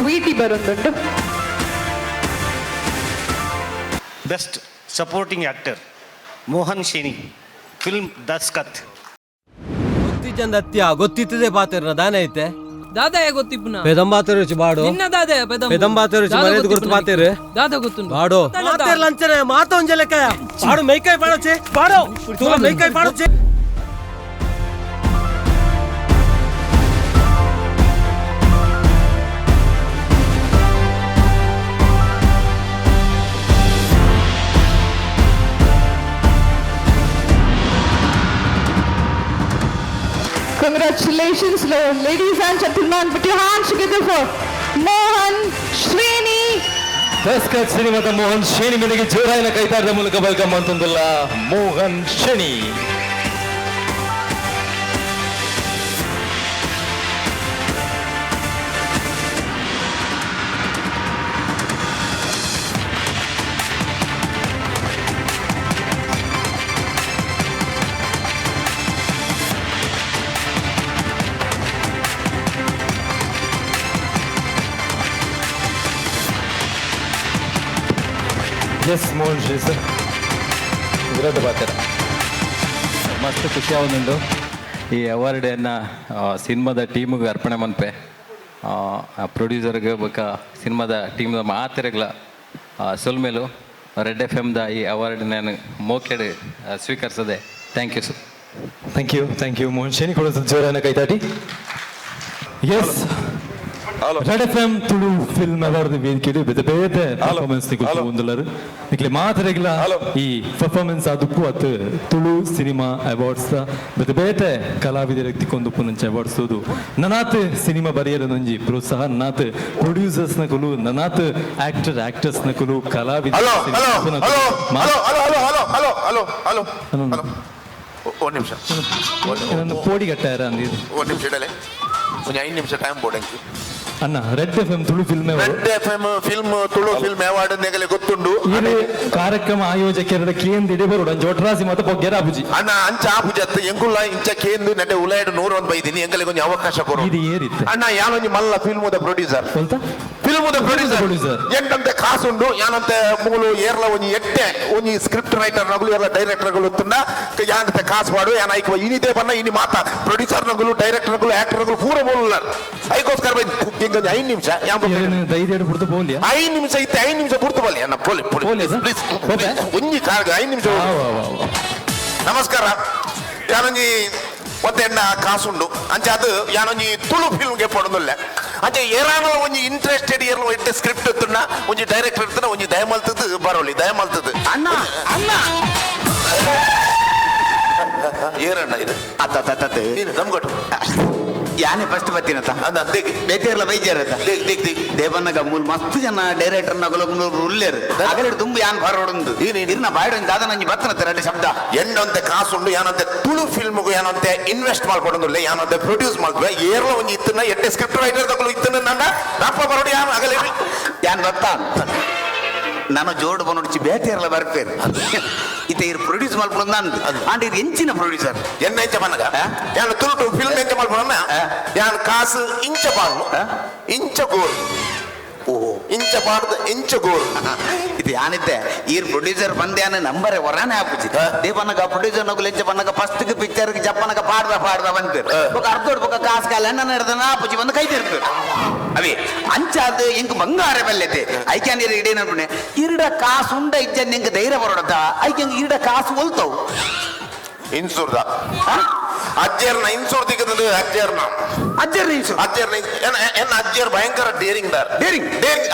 ವೀಟಿ ಬರೋದುಂಟು. Best supporting actor Mohan Sheni, film Daskath. ಗೊತ್ತಿದ್ದ ಗೊತ್ತಿತ್ತದೆ ಪಾತ್ರ ದಾನ ಐತೆ ದಾದಾ ಗೊತ್ತಿಪ್ಪುನ ಪೆದಂಬಾತ ರುಚಿ ಬಾಡು ನಿನ್ನ ದಾದೆ ಪೆದಂಬಾತ ರುಚಿ ಮರೇದು ಗುರ್ತು ಪಾತೇರು ದಾದಾ ಗೊತ್ತುಂಡು ಬಾಡು ಮಾತೇರ ಲಂಚನೆ ಮಾತ ಒಂಜಲಕಾಯ ಬಾಡು ಮೈಕಾಯಿ ಪಾಡೋಚೆ ಬಾಡು ತೂಲ ಮೈಕಾಯಿ ಪಾಡೋಚೆ. Congratulations, ladies and gentlemen. Put your hands together for Mohan Shrini. Daskat ಸಿನಿಮಾದ ಮೋಹನ್ ಶೇಣಿ ಮನೆಗೆ ಜೋರಾಯಿನ ಕೈತಾರದ ಮೂಲಕ ವೆಲ್ಕಮ್ ಅಂತಂದಿಲ್ಲ ಮೋಹನ್ ಶೇಣಿ. ಎಸ್ ಮೋಹನ್ ಶ್ರೀ ಸರ್ ವಿರೋಧ ಬಾತರ ಮಸ್ತ್ ಖುಷಿ ಆಗುಂಡು ಈ ಅವಾರ್ಡನ್ನು ಸಿನಿಮಾದ ಟೀಮಿಗೆ ಅರ್ಪಣೆ ಮನ್ಪೆ ಪ್ರೊಡ್ಯೂಸರ್ಗೆ ಬೇಕಾ ಸಿನಿಮಾದ ಟೀಮ್ದ ಮಾತೆರೆಗಳ ಸೊಲ್ಮೇಲು ರೆಡ್ FM ಈ ಅವಾರ್ಡ್ ನಾನು ಮೋಕೆಡೆ ಸ್ವೀಕರಿಸದೆ thank you sir. Thank you Mohan Sheni ಕೊಡೋ ಜೋರಾನ ಕೈತಾಟಿ. Yes red FM Tulu film award ವೇದಿಕೆಡು ಬೇತೆ ಬೇತೆ ಪರ್ಫಾರ್ಮೆನ್ಸ್ ನಿಕುಲು ಒಂದಲರು ನಿಕ್ಲೆ ಮಾತರೆಗ್ಲ ಈ ಪರ್ಫಾರ್ಮೆನ್ಸ್ ಅದಕ್ಕೂ ಅತ್ತು ತುಳು ಸಿನಿಮಾ ಅವಾರ್ಡ್ಸ್ ಬೇತೆ ಬೇತೆ ಕಲಾವಿದರಿಗೆ ತಿಕ್ಕೊಂದು ಪುನಂಚ ಅವಾರ್ಡ್ಸ್ ಓದು ನನಾತ್ ಸಿನಿಮಾ ಬರೆಯರ ನಂಜಿ ಪ್ರೋತ್ಸಾಹ ನನಾತ್ ಪ್ರೊಡ್ಯೂಸರ್ಸ್ ನ ಕುಲು ನನಾತ್ ಆಕ್ಟರ್ಸ್ ನ ಕುಲು ಕಲಾವಿದ ಒಂದು ನಿಮಿಷ ಪೋಡಿ ಕಟ್ಟಾರ ಅಂದಿದ್ದು ಒಂದು ನಿಮಿಷ ಇಡಲೆ ಒಂದು 5 ನಿಮಿಷ ಟೈಮ್ ಬೋರ್ಡ್ ಅಣ್ಣ red FM Tulu film film Tulu film award ನೆಗಲೆ ಗೊತ್ತುಂಡು ಇದು ಕಾರ್ಯಕ್ರಮ ಆಯೋಜಕರ ಕೇಂದ್ರ ಬರೋಡು ಜೋಟ್ರಾಸಿ ಮತ್ತೆ ಬೊಗ್ಗೆರ ಅಬುಜಿ ಅಣ್ಣ ಅಂಚ ಆಪುಜತ್ತು ಎಂಗುಲ್ಲ ಇಂಚ ಕೇಂದ್ರ ನಡೆ ಉಲಾಯ್ಡು 101 ಬೈದಿನಿ ಎಂಗಲೆ ಕೊಂಚ ಅವಕಾಶ ಕೊಡು ಇದು ಏರಿತ್ತು ಅಣ್ಣ ಯಾನೊಂಜಿ ಮಲ್ಲ ಫಿಲ್ಮುದ ಪ್ರೊಡ್ಯೂಸರ್ ಫಿಲ್ಮುದ ಪ್ರೊಡ್ಯೂಸರ್ ಎಂಟಂತೆ ಕಾಸುಂಡು ಯಾನಂತೆ ಮೂಲು ಏರ್ಲ ಒಂಜಿ ಎಟ್ಟೆ ಒಂಜಿ ಸ್ಕ್ರಿಪ್ಟ್ ರೈಟರ್ ನಗುಲು ಏರ್ಲ ಡೈರೆಕ್ಟರ್ ನಗುಲು ತುನ್ನ ಯಾನಂತೆ ಕಾಸು ಮಾಡು ಯಾನ ಐಕ ಇನಿದೆ ಬನ್ನ ಇನಿ ಮಾತಾ ಪ್ರೊಡ್ಯೂಸರ್ ನಗುಲು ಡೈರೆಕ್ಟರ್ ನಗುಲು ಆಕ್ಟರ್ ನಗುಲು ಪೂರ ಮೂಲ ಐಕೋಸ್ಕರ ಬೈ 5 ನಿಮಿಷ ಧೈರ್ಯ ಬಿಡ್ತು ಬೋಲಿ 5 ನಿಮಿಷ ಇತ್ತೆ 5 ನಿಮಿಷ ಬಿಡ್ತು ಬಲ್ಲಿ ಅಣ್ಣ ಪೋಲಿ ಪ್ಲೀಸ್ ಒಂಜಿ ಕಾರ್ಗ 5 ನಿಮಿಷ ನಮಸ್ಕಾರ ಯಾನೊಂಜಿ ಒತ್ತೆಂಡ ಕಾಸುಂಡು ಅಂಚ ಅದು ಯಾನೊಂಜಿ ತುಳು ಫಿಲ್ಮ್ಗೆ ಪಡೋದಿಲ್ಲ ಅಂಚ ಏರಾನ ಒಂಜಿ ಇಂಟ್ರೆಸ್ಟೆಡ್ ಇರ್ಲ ಎಡ್ಡೆ ಸ್ಕ್ರಿಪ್ಟ್ ಇತ್ತುನ್ನ ಒಂಜಿ ಡೈರೆಕ್ಟರ್ ಇರ್ತನ ಒಂಜಿ ದಯಮಲ್ತದ್ದು ಬರೋಲಿ ದಯಮಲ್ತದ್ದು ಅಣ್ಣ ಅಣ್ಣ ಏರಣ್ಣ ಇದು ಅತ್ತ ನೀನು ನಮ್ಗೊಟ್ಟು ಯಾನೆ ಫಸ್ಟ್ ಬತ್ತೀನತ್ತ ಬೇತಿರ್ಲ ಬೈಜಾರತ್ತ ದೇವನ್ನಗ ಮೂಲ್ ಮಸ್ತ್ ಜನ ಡೈರೆಕ್ಟರ್ ನಗಲು ಉಲ್ಲೇರು ಅಗಲಿಡು ತುಂಬ ಯಾನ್ ಬರೋಡು ಇರ್ನ ಬಾಯ್ಡು ದಾದ ನಂಜಿ ಬರ್ತನತ್ತೆ ರೆಡ್ಡಿ ಶಬ್ದ ಎಂಡಂತೆ ಕಾಸುಂಡು ಯಾನಂತೆ ತುಳು ಫಿಲ್ಮ್ಗೂ ಯಾನಂತೆ ಇನ್ವೆಸ್ಟ್ ಮಾಡ್ಕೊಡೋದಿಲ್ಲ ಯಾನಂತೆ ಪ್ರೊಡ್ಯೂಸ್ ಮಾಡ್ತೇವೆ ಏರ್ಲ ಒಂಜಿ ಇತ್ತನ್ನ ಎಡ್ಡೆ ಸ್ಕ್ರಿಪ್ಟ್ ರೈಟರ್ ತಗೊಳ್ಳು ಇತ್ತನ್ನ ನನ್ನ ರಪ್ಪ ಬರೋಡು ಯಾನ್ ಅಗಲಿ ಯಾನ್ ಬತ್ತ ನಾನು ಜೋಡು ಬಂದು ಬೇತಿರ್ಲ ಬರ್ಪೇರು ಇತ್ತೆ ಇರು ಪ್ರೊಡ್ಯೂಸ್ ಮಾಡ್ಕೊಂಡು ಅಂಡ್ ಇದು ಎಂಚಿನ ಪ್ರೊಡ್ಯೂಸರ್ ಎನ್ನ ಎಂಚ ಮನಗ ಯಾನು ತುಳು ಫಿಲ್ಮ್ ಎಂಚ ಮಾಡ್ಕೊಳನ್ನ ಯಾನ್ ಕಾಸು ಇಂಚ ಪಾಡು ಇಂಚ ಗೋರು ಇಂಚ ಪಾಡ್ದು ಇಂಚ ಗೋರು ಇದು ಯಾನಿದ್ದೆ ಈ ಪ್ರೊಡ್ಯೂಸರ್ ಬಂದ್ಯಾನ ನಂಬರೇ ಹೊರಾನೆ ಹಾಕುಚಿ ದೇವನಗ ಪ್ರೊಡ್ಯೂಸರ್ ನಗಲು ಎಂಚ ಬನ್ನಗ ಫಸ್ಟ್ ಪಿಕ್ಚರ್ ಜಪ್ಪನಗ ಪಾಡ್ದ ಬಂದಿರು ఒక ಅರ್ಧೋಡ್ ಬೊಕ ಕಾಸು ಕಾಲ ಎನ್ನ ಹಿಡ್ದನ ಆಪುಚಿ ಬಂದು ಕೈ ತಿರ್ಪೇರು ಅವೇ ಅಂಚಾದ ಎಂಕ್ ಬಂಗಾರ ಬೆಲ್ಲತೆ ಐಕ್ಯಾನ್ ಇಡೇ ನಡ್ಪುಣೆ ಇರಿಡ ಕಾಸು ಉಂಡ ಇಜ್ಜ ನಿಂಗೆ ಧೈರ್ಯ ಬರೋಡತ್ತ ಐಕ್ಯಂಗೆ ಇರಿಡ ಕಾಸು ಒಲ್ತವು ಇನ್ಸೂರ್ದ ಅಜ್ಜರ್ನ ಇನ್ಸೂರ್ ದಿಕ್ಕದ ಅಜ್ಜರ್ನ ಎನ್ನ ಅಜ್ಜರ್ ಭಯಂಕರ ಡೇರಿಂಗ್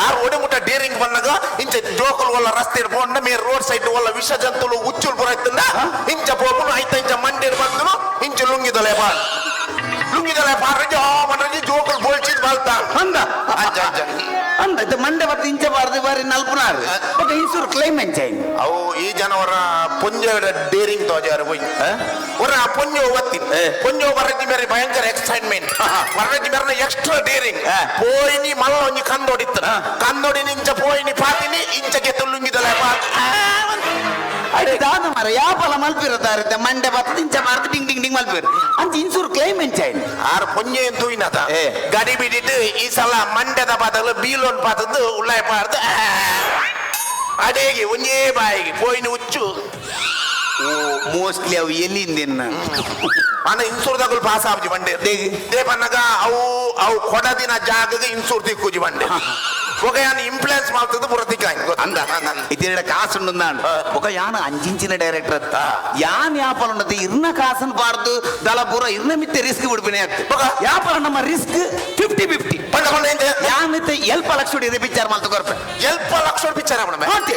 ಆರು ಒಡೆಮುಟ್ಟ ಡೇರಿಂಗ್ ಬಂದಾಗ ಇಂಚ ಜೋಕಲ್ ಒಲ್ಲ ರಸ್ತೆ ಇಡ್ಕೊಂಡ ಮೇರ್ ರೋಡ್ ಸೈಡ್ ಒಲ್ಲ ವಿಷ ಜಂತುಲು ಉಚ್ಚುಲ್ ಪುರ ಇತ್ತಂದ ಇಂಚ ಪೋಪುನು ಐತ ಇಂಚ ಮಂಡಿರ್ ಬಂದನು ಇಂಚ ಲುಂಗಿದಲೆ ಪಾಡ್ರಿ ಮಂಡ್ರಿ ಜೋಕಲ್ ಬೋಲ್ಚಿದ್ ಬಾಲ್ತ ಅಂದ ಅಂದ ಮಂಡೆ ಬತ್ತ ಇಂಚ ಬಾರ್ದು ಬಾರಿ ನಲ್ಪುನಾರು ಬಟ್ ಇನ್ಸೂರ್ ಕ್ಲೈಮ್ ಎಂಚೈನ್ ಅವು ಈ ಜನವರ ಪುಂಜ ಡೇರಿಂಗ್ ತೋಜಾರ ಹೋಯ್ ಒರ ಪುಂಜ ಒತ್ತಿ ಪುಂಜ ಬರಜಿ ಮೇರೆ ಭಯಂಕರ ಎಕ್ಸೈಟ್ಮೆಂಟ್ ಬರಜಿ ಮೇರೆ ಎಕ್ಸ್ಟ್ರಾ ಡೇರಿಂಗ್ ಪೋಯಿನಿ ಮಲ್ಲ ಒಂಜಿ ಕಂದೋಡಿ ಇಂಚ ಪೋಯಿನಿ ಪಾತಿನಿ ಇಂಚಗೆ ತುಲ್ಲುಂಗಿದಲೆ ದಾನ ಮರ ಯಾಪಲ ಮಲ್ಪಿರತ್ತೆ ಮಂಡೆ ಬತ್ತ ಇಂಚ ಬಾರ್ದು ಡಿಂಗ್ ಡಿಂಗ್ ಡಿಂಗ್ ಮಲ್ಪಿರು ಅಂತ ಇನ್ಸೂರ್ ಕ್ಲೈಮ್ ಎಂಚೈನ್ ಆರು ಪುಂಜ ಎಂತೂ ಇನದ ಗಡಿ ಬಿಡಿಟ್ಟು ಈ ಸಲ ಮಂಡ್ಯದ ಬದಲು ಬೀಲೋನ್ ಪಾತದ್ದು ಉಳ್ಳಾಯ ಪಾರ್ದು ಅಡೇಗೆ ಒಂಜೇ ಬಾಯಿಗೆ ಪೋಯಿನಿ ಉಚ್ಚು ಮೋಸ್ಟ್ಲಿ ಅವು ಎಲ್ಲಿಂದ ಅನ್ನ ಇನ್ಸೂರ್ದಾಗಲು ಪಾಸ್ ಆಪ್ಜಿ ಬಂಡೆ ದೇವನ್ನಗ ಅವು ಕೊಡದಿನ ಜಾಗಗೆ ಇನ್ಸೂರ್ ದಿಕ್ಕುಜಿ ಬಂಡೆ ఒక యాన్ ఇన్ఫ్లుయెన్స్ ಮಾಡ್ತದ ಪುರತಿಕ ಅಂದ ಇದಿರಡ ಕಾಸು ಉಂಡಂದಾಂಡ್ ఒక యాన అంజించిన డైరెక్టర్ అత్త యాన్ యాపల ఉన్నది ఇర్న కాసన్ పార్దు దల పూర ఇర్న మిత్తే రిస్క్ ಬಿಡ್ಬಿನೆ ఒక యాపల ನಮ್ಮ ರಿಸ್ಕ್ 50-50 ಪಂಡಕೊಂಡ ಎಂದೆ యాన్ మిత్తే ಎಲ್ಪ ಲಕ್ಷ ಇದೆ ಪಿಕ್ಚರ್ ಮಾಲ್ತ ಕೊರ್ಪೆ ಎಲ್ಪ ಲಕ್ಷ ಪಿಕ್ಚರ್ ಅವನ ಓಕೆ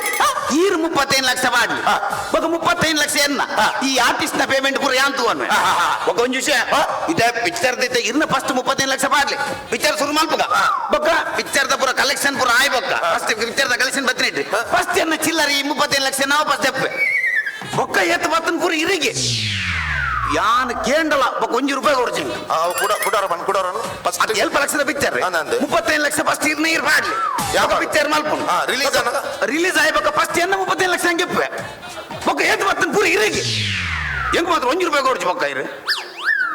ಈರ್ 35 ಲಕ್ಷ ಬಾಡ್ಲಿ ఒక 35 ಲಕ್ಷ ಎನ್ನ ಈ ಆರ್ಟಿಸ್ಟ್ ನ ಪೇಮೆಂಟ್ ಪೂರ ಯಾನ್ ತುವನ್ವೆ ఒక ಒಂಜ ವಿಷಯ ಇದ ಪಿಕ್ಚರ್ ದಿತ್ತೆ ಇರ್ನ ಫಸ್ಟ್ 35 ಲಕ್ಷ ಬಾಡ್ಲಿ ಪಿಕ್ಚರ್ ಶುರು ಮಲ್ಪಗ ಬೊಕ್ಕ ಪಿಕ್ಚರ್ ದ ಪೂರ ಕಲೆಕ್ಷನ್ ಪೂರ ಆಯ್ ಬೊಕ್ಕ ಫಸ್ಟ್ ಪಿಕ್ಚರ್ ದ ಕಲೆಕ್ಷನ್ ಬತ್ನೆಟ್ ಫಸ್ಟ್ ಎನ್ನ ಚಿಲ್ಲರಿ 35 ಲಕ್ಷ ನಾವು ಫಸ್ಟ್ ತೆಪ್ಪೆ ಬೊಕ್ಕ ಎತ್ತ ಬತ್ತನ್ ಪೂರ ಇರಿಗೆ ಯಾನ್ ಕೇಂಡಲ ಬೊಕ್ಕ 1 ರೂಪಾಯಿ ಕೊಡ್ತೀನಿ ಕುಡಾರ ಫಸ್ಟ್ ಎಲ್ಪ ಲಕ್ಷದ ಪಿಕ್ಚರ್ 35 ಲಕ್ಷ ಫಸ್ಟ್ ಇರ್ನ ಇರ್ ಬಾಡ್ಲಿ ಯಾವ ಪಿಕ್ಚರ್ ಮಲ್ಪನ್ ರಿಲೀಸ್ ಆಯ್ ಬೊಕ್ಕ ಫಸ್ಟ್ ಎನ್ನ 35 ಲಕ್ಷ ಹಂಗೆಪ್ಪೆ ಬೊಕ್ಕ ಎತ್ತ ಬತ್ತನ್ ಪೂರ ಇರಿಗೆ ಹೆಂಗ್ ಮಾತ್ರ 1 ರೂಪಾಯಿ ಕೊಡ್చి ಬೊಕ್ಕ ಇರು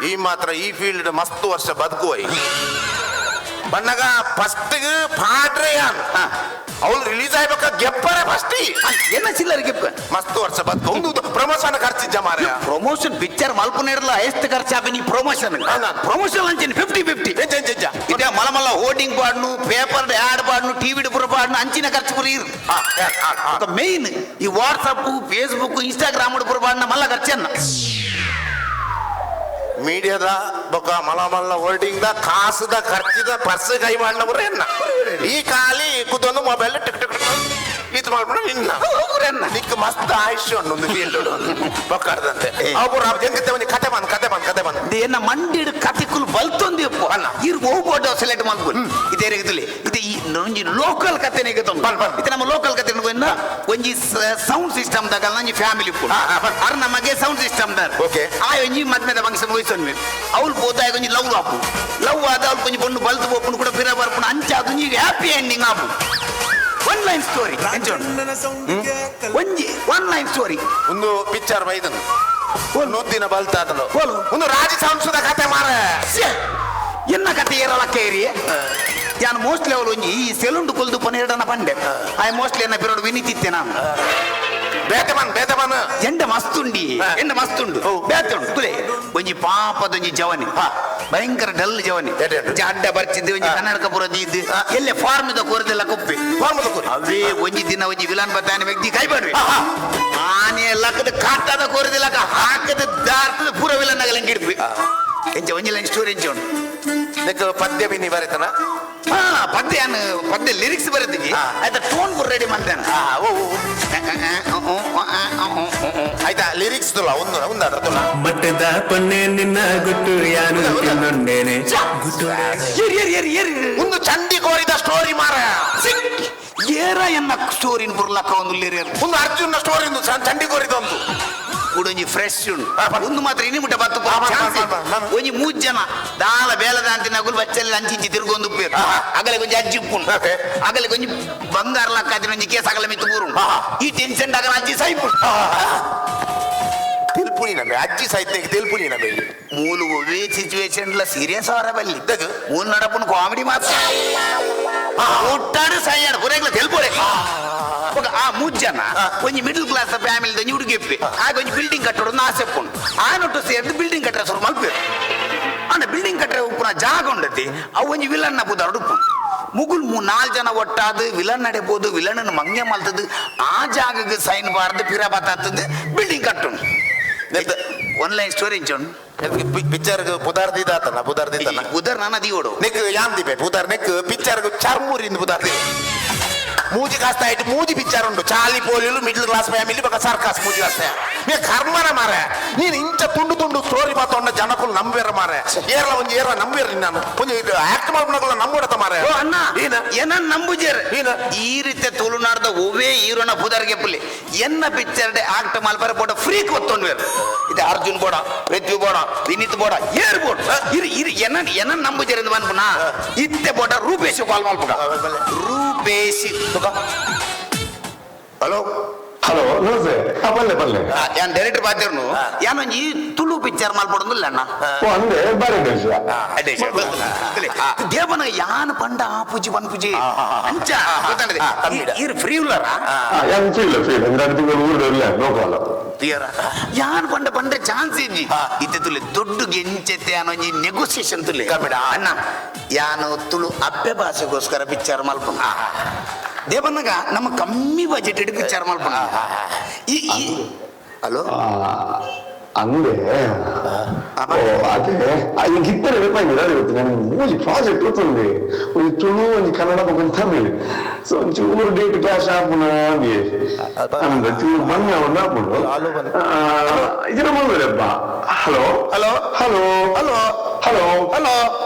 ಈ ಮಾತ್ರ ಈ ಫೀಲ್ಡ್ ಮಸ್ತ್ ವರ್ಷ ಬದುಕುವ ಬಣ್ಣಗ ಫಸ್ಟ್ ಪಾಡ್ರೆ ಅವಳು ರಿಲೀಸ್ ಆಗ್ಬೇಕ ಗೆಪ್ಪರೆ ಫಸ್ಟ್ ಏನ ಚಿಲ್ಲರೆ ಗೆಪ್ಪ ಮಸ್ತ್ ವರ್ಷ ಬದುಕು ಒಂದು ಪ್ರಮೋಷನ್ ಖರ್ಚಿದ್ದ ಮಾರ ಪ್ರಮೋಷನ್ ಪಿಕ್ಚರ್ ಮಲ್ಪನೇರಲ್ಲ ಎಷ್ಟು ಖರ್ಚಾಪಿ ನೀ ಪ್ರಮೋಷನ್ ಪ್ರಮೋಷನ್ ಅಂಚೇನಿ 50-50 ಇದೇ ಮಲಮಲ್ಲ ಹೋರ್ಡಿಂಗ್ ಪಾಡ್ನು ಪೇಪರ್ ಆಡ್ ಪಾಡ್ನು ಟಿವಿ ಪುರ ಪಾಡ್ನು ಅಂಚಿನ ಖರ್ಚು ಪುರ ಇರು ಮೇನ್ ಈ ವಾಟ್ಸಪ್ ಫೇಸ್ಬುಕ್ ಇನ್ಸ್ಟಾಗ್ರಾಮ್ ಪುರ ಪಾಡ್ನ ಮಲ್ಲ ಖರ್ಚನ್ನ ಮೀಡಿಯಾದ ಬೊಕ್ಕ ಮಲಮಲ್ಲ ಹೋಲ್ಡಿಂಗ್ ದ ಕಾಸದ ಖರ್ಚಿದ ಪರ್ಸ್ ಕೈ ಮಾಡ್ನವ್ರೆ ಈ ಖಾಲಿ ಕುದೊಂದು ಮೊಬೈಲ್ ಟಿಕ್ ಟಿಕ್ ಇದು ಮಾಡ್ಬಿಡ ನಿನ್ನ ನಿಕ್ ಮಸ್ತ್ ಆಯುಷ್ಯ ಒಂದು ಫೀಲ್ಡ್ ಬೊಕ್ಕಾಡ್ದಂತೆ ಅವ್ರು ಜಂಗತ್ತೆ ಒಂದು ಕತೆ ಬಂದ್ ಏನ ಮಂಡಿಡ್ ಕತಿಕುಲ್ ಬಲ್ತೊಂದಿ ಅಲ್ಲ ಇರ್ ಹೋಗ್ಬೋಡು ಸೆಲೆಕ್ಟ್ ಮಾಡ್ಬೋದು ಇದೇ ರೀತಿಲಿ ಇದು ಈ ಒಂಜಿ ಲೋಕಲ್ ಕತೆನೆ ಇದು ನಮ್ಮ ಲೋಕಲ್ ಕತೆ ಒಂಜಿ ಸೌಂಡ್ ಸಿಸ್ಟಮ್ ದಾಗ ನಂಜಿ ಫ್ಯಾಮಿಲಿ ಅರ್ ನಮಗೆ ಸೌಂಡ್ ಸಿಸ್ಟಮ್ ದಾರ್ ಆ ಒಂಜಿ ಮದ್ಮೆದ ಫಂಕ್ಷನ್ ಹೋಯ್ಸನ್ ಅವ್ಳು ಹೋದಾಗ ಒಂಜಿ ಲವ್ ಆದ ಅವ್ಳು ಕೊಂಚ ಬಣ್ಣು ಬಲ್ತು ಹೋಗ್ಕೊಂಡು ಕೂಡ ಫಿರ ಬರ್ಕೊಂಡು ಅಂಚಾದು ನೀವು happy ending app one line story ಒಂಜಿ ಒನ್ ಲೈನ್ ಸ್ಟೋರಿ ಒಂದು ಪಿಕ್ಚರ್ ಬೈದನು ನೊದ್ದಿನ ಬಲ್ತಾದನು ಒಂದು ರಾಜಸಂಸದ ಕತೆ ಮಾರ ಎನ್ನ ಕತೆ ಏರಲಕ್ಕ ಏರಿ ಯಾನು ಮೋಸ್ಟ್ಲಿ ಅವಳು ಒಂಜಿ ಈ ಸೆಲುಂಡು ಕೊಲ್ದು ಪನ್ನೆರಡನ ಪಂಡೆ ಆಯ್ ಮೋಸ್ಟ್ಲಿ ಎನ್ನ ಪಿರೋಡು ವಿನಿತಿತ್ತೆ ನಾನು ಬೇತಮನ್ ಎಂಡ ಮಸ್ತುಂಡು ಬೇತುಂಡು ತುಲೆ ಒಂಜಿ ಪಾಪದೊಂಜಿ ಜವನಿ ಭಯಂಕರ ಡಲ್ ಜವನಿ ಅಡ್ಡ ಬರ್ಚಿದ್ದೆ ಒಂಜಿ ಕನ್ನಡಕ ಪುರದಿ ಇದ್ದು ಎಲ್ಲೇ ಫಾರ್ಮದ ಕೋರದೆಲ್ಲ ಕೊಪ್ಪೆ ಅವೇ ಒಂಜಿ ದಿನ ಒಂಜಿ ವಿಲಾನ್ ಬತ್ತಾನೆ ವ್ಯಕ್ತಿ ಕೈಬಾಡ್ರಿ ಆನೆ ಲಕ್ಕದ ಕಾಟದ ಕೋರದೆಲ್ಲ ಹಾಕದ ದಾರ್ತದ ಪೂರ ವಿಲನ್ ಆಗಲ್ಲ ಹಿಡಿದ್ವಿ ಎಂಚ ಒಂಜಿ ಲೈನ್ ಸ್ಟೋರಿ ಎಂಚ ಉಂಟು ಪದ್ಯ ಬಿನಿ ಬರೀತಾನ ಪದ್ಯ ಲಿರಿಕ್ಸ್ ಬರೀತೀವಿ ಆಯ್ತಾ ಟೋನ್ ಪುರ ರೆಡಿ ಮಾಡ್ತೇನೆ ಆಯ್ತಾ ಲಿರಿಕ್ಸ್ ಒಂದಾಡ್ರಲ್ಲ ಮಟ್ಟದ ಪೊನ್ನೆ ನಿನ್ನ ಗುಟ್ಟು ಯಾನು ತಿನ್ನೊಂಡೇನೆ ಒಂದು ಚಂಡಿ ಕೋರಿದ ಸ್ಟೋರಿ ಮಾರ ಏರ ಎನ್ನ ಸ್ಟೋರಿನ ಬುರ್ಲಕ್ಕ ಒಂದು ಲಿರಿಯರ್ ಒಂದು ಅರ್ಜುನ ಸ್ಟೋರಿ ಒಂದು ಚಂಡಿ ಕೋರಿದ ಒಂದು ಉಡೊಂಜಿ ಫ್ರೆಶ್ ಉಂಡು ಒಂದು ಮಾತ್ರ ಇನಿ ಮುಟ್ಟ ಬತ್ತು ಒಂಜಿ 3 ಜನ ದಾಲ ಬೇಲದ ಅಂತಿನ ಗುಲ್ ಬಚ್ಚಲ್ಲಿ ಅಂಚಿಂಚಿ ತಿರುಗೊಂದು ಉಪ್ಪೇರು ಅಗಲೆ ಕೊಂಚ ಅಜ್ಜಿ ಉಪ್ಪುಂಡು ಅಗಲೆ ಕೊಂಚ ಬಂಗಾರ ಲಕ್ಕ ಒಂಜಿ ಕೇಸ್ ಅಗಲ ಮಿತ್ತು ಬೂರುಂಡು ಈ ಟೆನ್ಷನ್ ಅಗಲ ಅಜ್ಜಿ ಸೈಪುಂಡು ತಿಲ್ಪುನಿ ನಮಗೆ ಅಜ್ಜಿ ಸಾಹಿತ್ಯಕ್ಕೆ ತಿಲ್ಪುನಿ ನಮಗೆ ಮೂಲು ಒವೇ ಸಿಚುವೇಶನ್ ಸೀರಿಯಸ್ ಅವರ ಬಲ್ಲಿ ಮೂಲ ನಡಪುನ ಕಾಮಿಡಿ ಮಾತ್ರ ಒಟ್ಟಾಡು ಸೈಯಾಡು ಪುರೇಗ್ಲ ತೆಲ್ಪೋರೆ ಆ 3 ಜನ ಒಂಜಿ ಮಿಡಲ್ ಕ್ಲಾಸ್ ಫ್ಯಾಮಿಲಿ ದಂಜಿ ಹುಡುಗಿಪ್ಪಿ ಆಗ ಒಂಜಿ ಬಿಲ್ಡಿಂಗ್ ಕಟ್ಟೋಡು ಆಸೆಪ್ಪುಂಡು ಆನೊಟ್ಟು ಸೇರ್ದು ಬಿಲ್ಡಿಂಗ್ ಕಟ್ಟರೆ ಸುರು ಮಲ್ಪೇರು ಅಂಡ ಬಿಲ್ಡಿಂಗ್ ಕಟ್ಟರೆ ಉಪ್ಪುನ ಜಾಗ ಉಂಡತಿ ಅವು ಒಂಜಿ ವಿಲನ್ನ ಬುದಾಡು ಉಪ್ಪುಂಡು ಮುಗುಲ್ 3-4 ಜನ ಒಟ್ಟಾದು ವಿಲನ್ ನಡೆಬೋದು ವಿಲನ್ ಮಂಗೆ ಮಲ್ತದ್ದು ಆ ಜಾಗಕ್ಕೆ ಸೈನ್ ಬಾರ್ದು ಪಿರ ಬತ್ತಾತದ್ದು ಬಿಲ್ಡಿಂಗ್ ಕಟ್ಟುಂಡು ಒನ್ ಲೈನ್ ಸ್ಟೋರಿ ಇಂಚೋಣ ಪಿಕ್ಚರ್ ಪುದಾರ್ದಿದಾತನ ಉದರ್ ನಾನು ಅದಿ ಓಡು ನೆಕ್ ಯಾನ್ ದಿಪೆ ಪುದಾರ್ ನೆಕ್ ಪಿಕ್ಚರ್ ಚರ್ಮೂರಿಂದ ಪುದಾರ್ದಿ ಮೂಜಿ ಕಾಸ್ತ ಆಯ್ತು ಮೂಜಿ ಪಿಕ್ಚರ್ ಉಂಟು ಚಾಲಿ ಪೋಲಿಲು ಮಿಡ್ಲ್ ಕ್ಲಾಸ್ ಫ್ಯಾಮಿಲಿ ಬಕ ಸರ್ಕಾಸ್ ಮೂಜಿ ಕಾಸ್ತ ನೀ ಕರ್ಮನ ಮಾರ ನೀನು ಇಂಚ ತುಂಡು ಸ್ಟೋರಿ ಮಾತೊಂಡ ಜನಕ್ಕೂ ನಂಬೇರ ಮಾರ ಏರ್ಲ ಒಂಜಿ ಏರ ನಂಬೇರ ನಾನು ಒಂಜಿ ಆಕ್ಟ್ ಮಾಡ್ಕೊಂಡಲ್ಲ ನಂಬೋಡತ ಮಾರ ಅಣ್ಣ ಏನ ನಂಬುಜೇರ್ ಈ ರೀತಿ ತುಳುನಾಡ್ದ ಒವೇ ಹೀರೋನ ಪುದರ್ಗೆ ಪುಲಿ ಎನ್ನ ಪಿಕ್ಚರ್ ಆಕ್ಟ್ ಮಾಲ್ಪರ ಬೋಡ ಫ್ರೀ ಕೊತ್ತೊಂಡ್ವೇರು ಇದು ಅರ್ಜುನ್ ಬೋಡ ಪೃಥ್ವಿ ಬೋಡ ವಿನೀತ್ ಬೋಡ ಏರ್ ಬೋಡ್ ಇರು ಎನ್ನ ನಂಬುಜೇರ್ ಎಂದು ಬಂದ್ಪುನ ಇತ್ತೆ ಬೋಡ ರೂಪೇಶ್ ಕಾಲ್ ಮಾಡ್ಬಿಡ ರೂಪೇಶ್ ಹಲೋ ನಮಸ್ತೆ ಬಲ್ಲೆ ಯಾನ್ ಡೈರೆಕ್ಟರ್ ಬಾಧ್ಯರ್ನು ಯಾನೊಂಜಿ ತುಳು ಪಿಕ್ಚರ್ ಮಾಲ್ಪಡೊಂದಿಲ್ಲ ಅಣ್ಣ ಅಂದೆ ಬಾರಿ ದೇವನ ಯಾನ್ ಪಂಡ ಆಪುಜಿ ಪನ್ಪುಜಿ ಅಂಚ ಇರ್ ಫ್ರೀ ಉಳ್ಳಾರ ಯಾನ್ ಪಂಡ ಚಾನ್ಸ್ ಇಜ್ಜಿ ಇತ್ತೆ ತುಲೆ ದೊಡ್ಡ ಗೆಂಚೆತ್ತೆ ಅನ್ನೊಂಜಿ ನೆಗೋಸಿಯೇಷನ್ ತುಲೆ ಅಣ್ಣ ಯಾನು ತುಳು ಅಬ್ಬೆ ಭಾಷೆಗೋಸ್ಕರ ಪಿಕ್ಚರ್ ಮಲ್ಪುಂಡ ದೇವನಾಗ ನಮ್ಮ ಕಮ್ಮಿ ಬಜೆಟ್ ಇಟ್ಟು ಪಿಕ್ಚರ್ ಮಲ್ಪುಂಡ ಹಲೋ ಅಂದೆ ಅದೇ ಗಿತ್ತರೆ ಬೇಕಾಗಿದೆ ನಾನು ಮೂಜಿ ಪ್ರಾಜೆಕ್ಟ್ ಗೊತ್ತುಂది ಒಂದು ತುಳು ಒಂದು ಕನ್ನಡ ಒಂದು ತಮಿಳ್ ಸೊ ಒಂಚೂರು ಡೇಟ್ ಕ್ಲಾಶ್ ಆಪುನ ಅಂದ್ರೆ ಚೂರು ಬಣ್ಣ ಒಂದು ಹಾಕೊಂಡು ಇದರ ಮಾಡ್ಬೇಡಪ್ಪ hello hello hello hello hello hello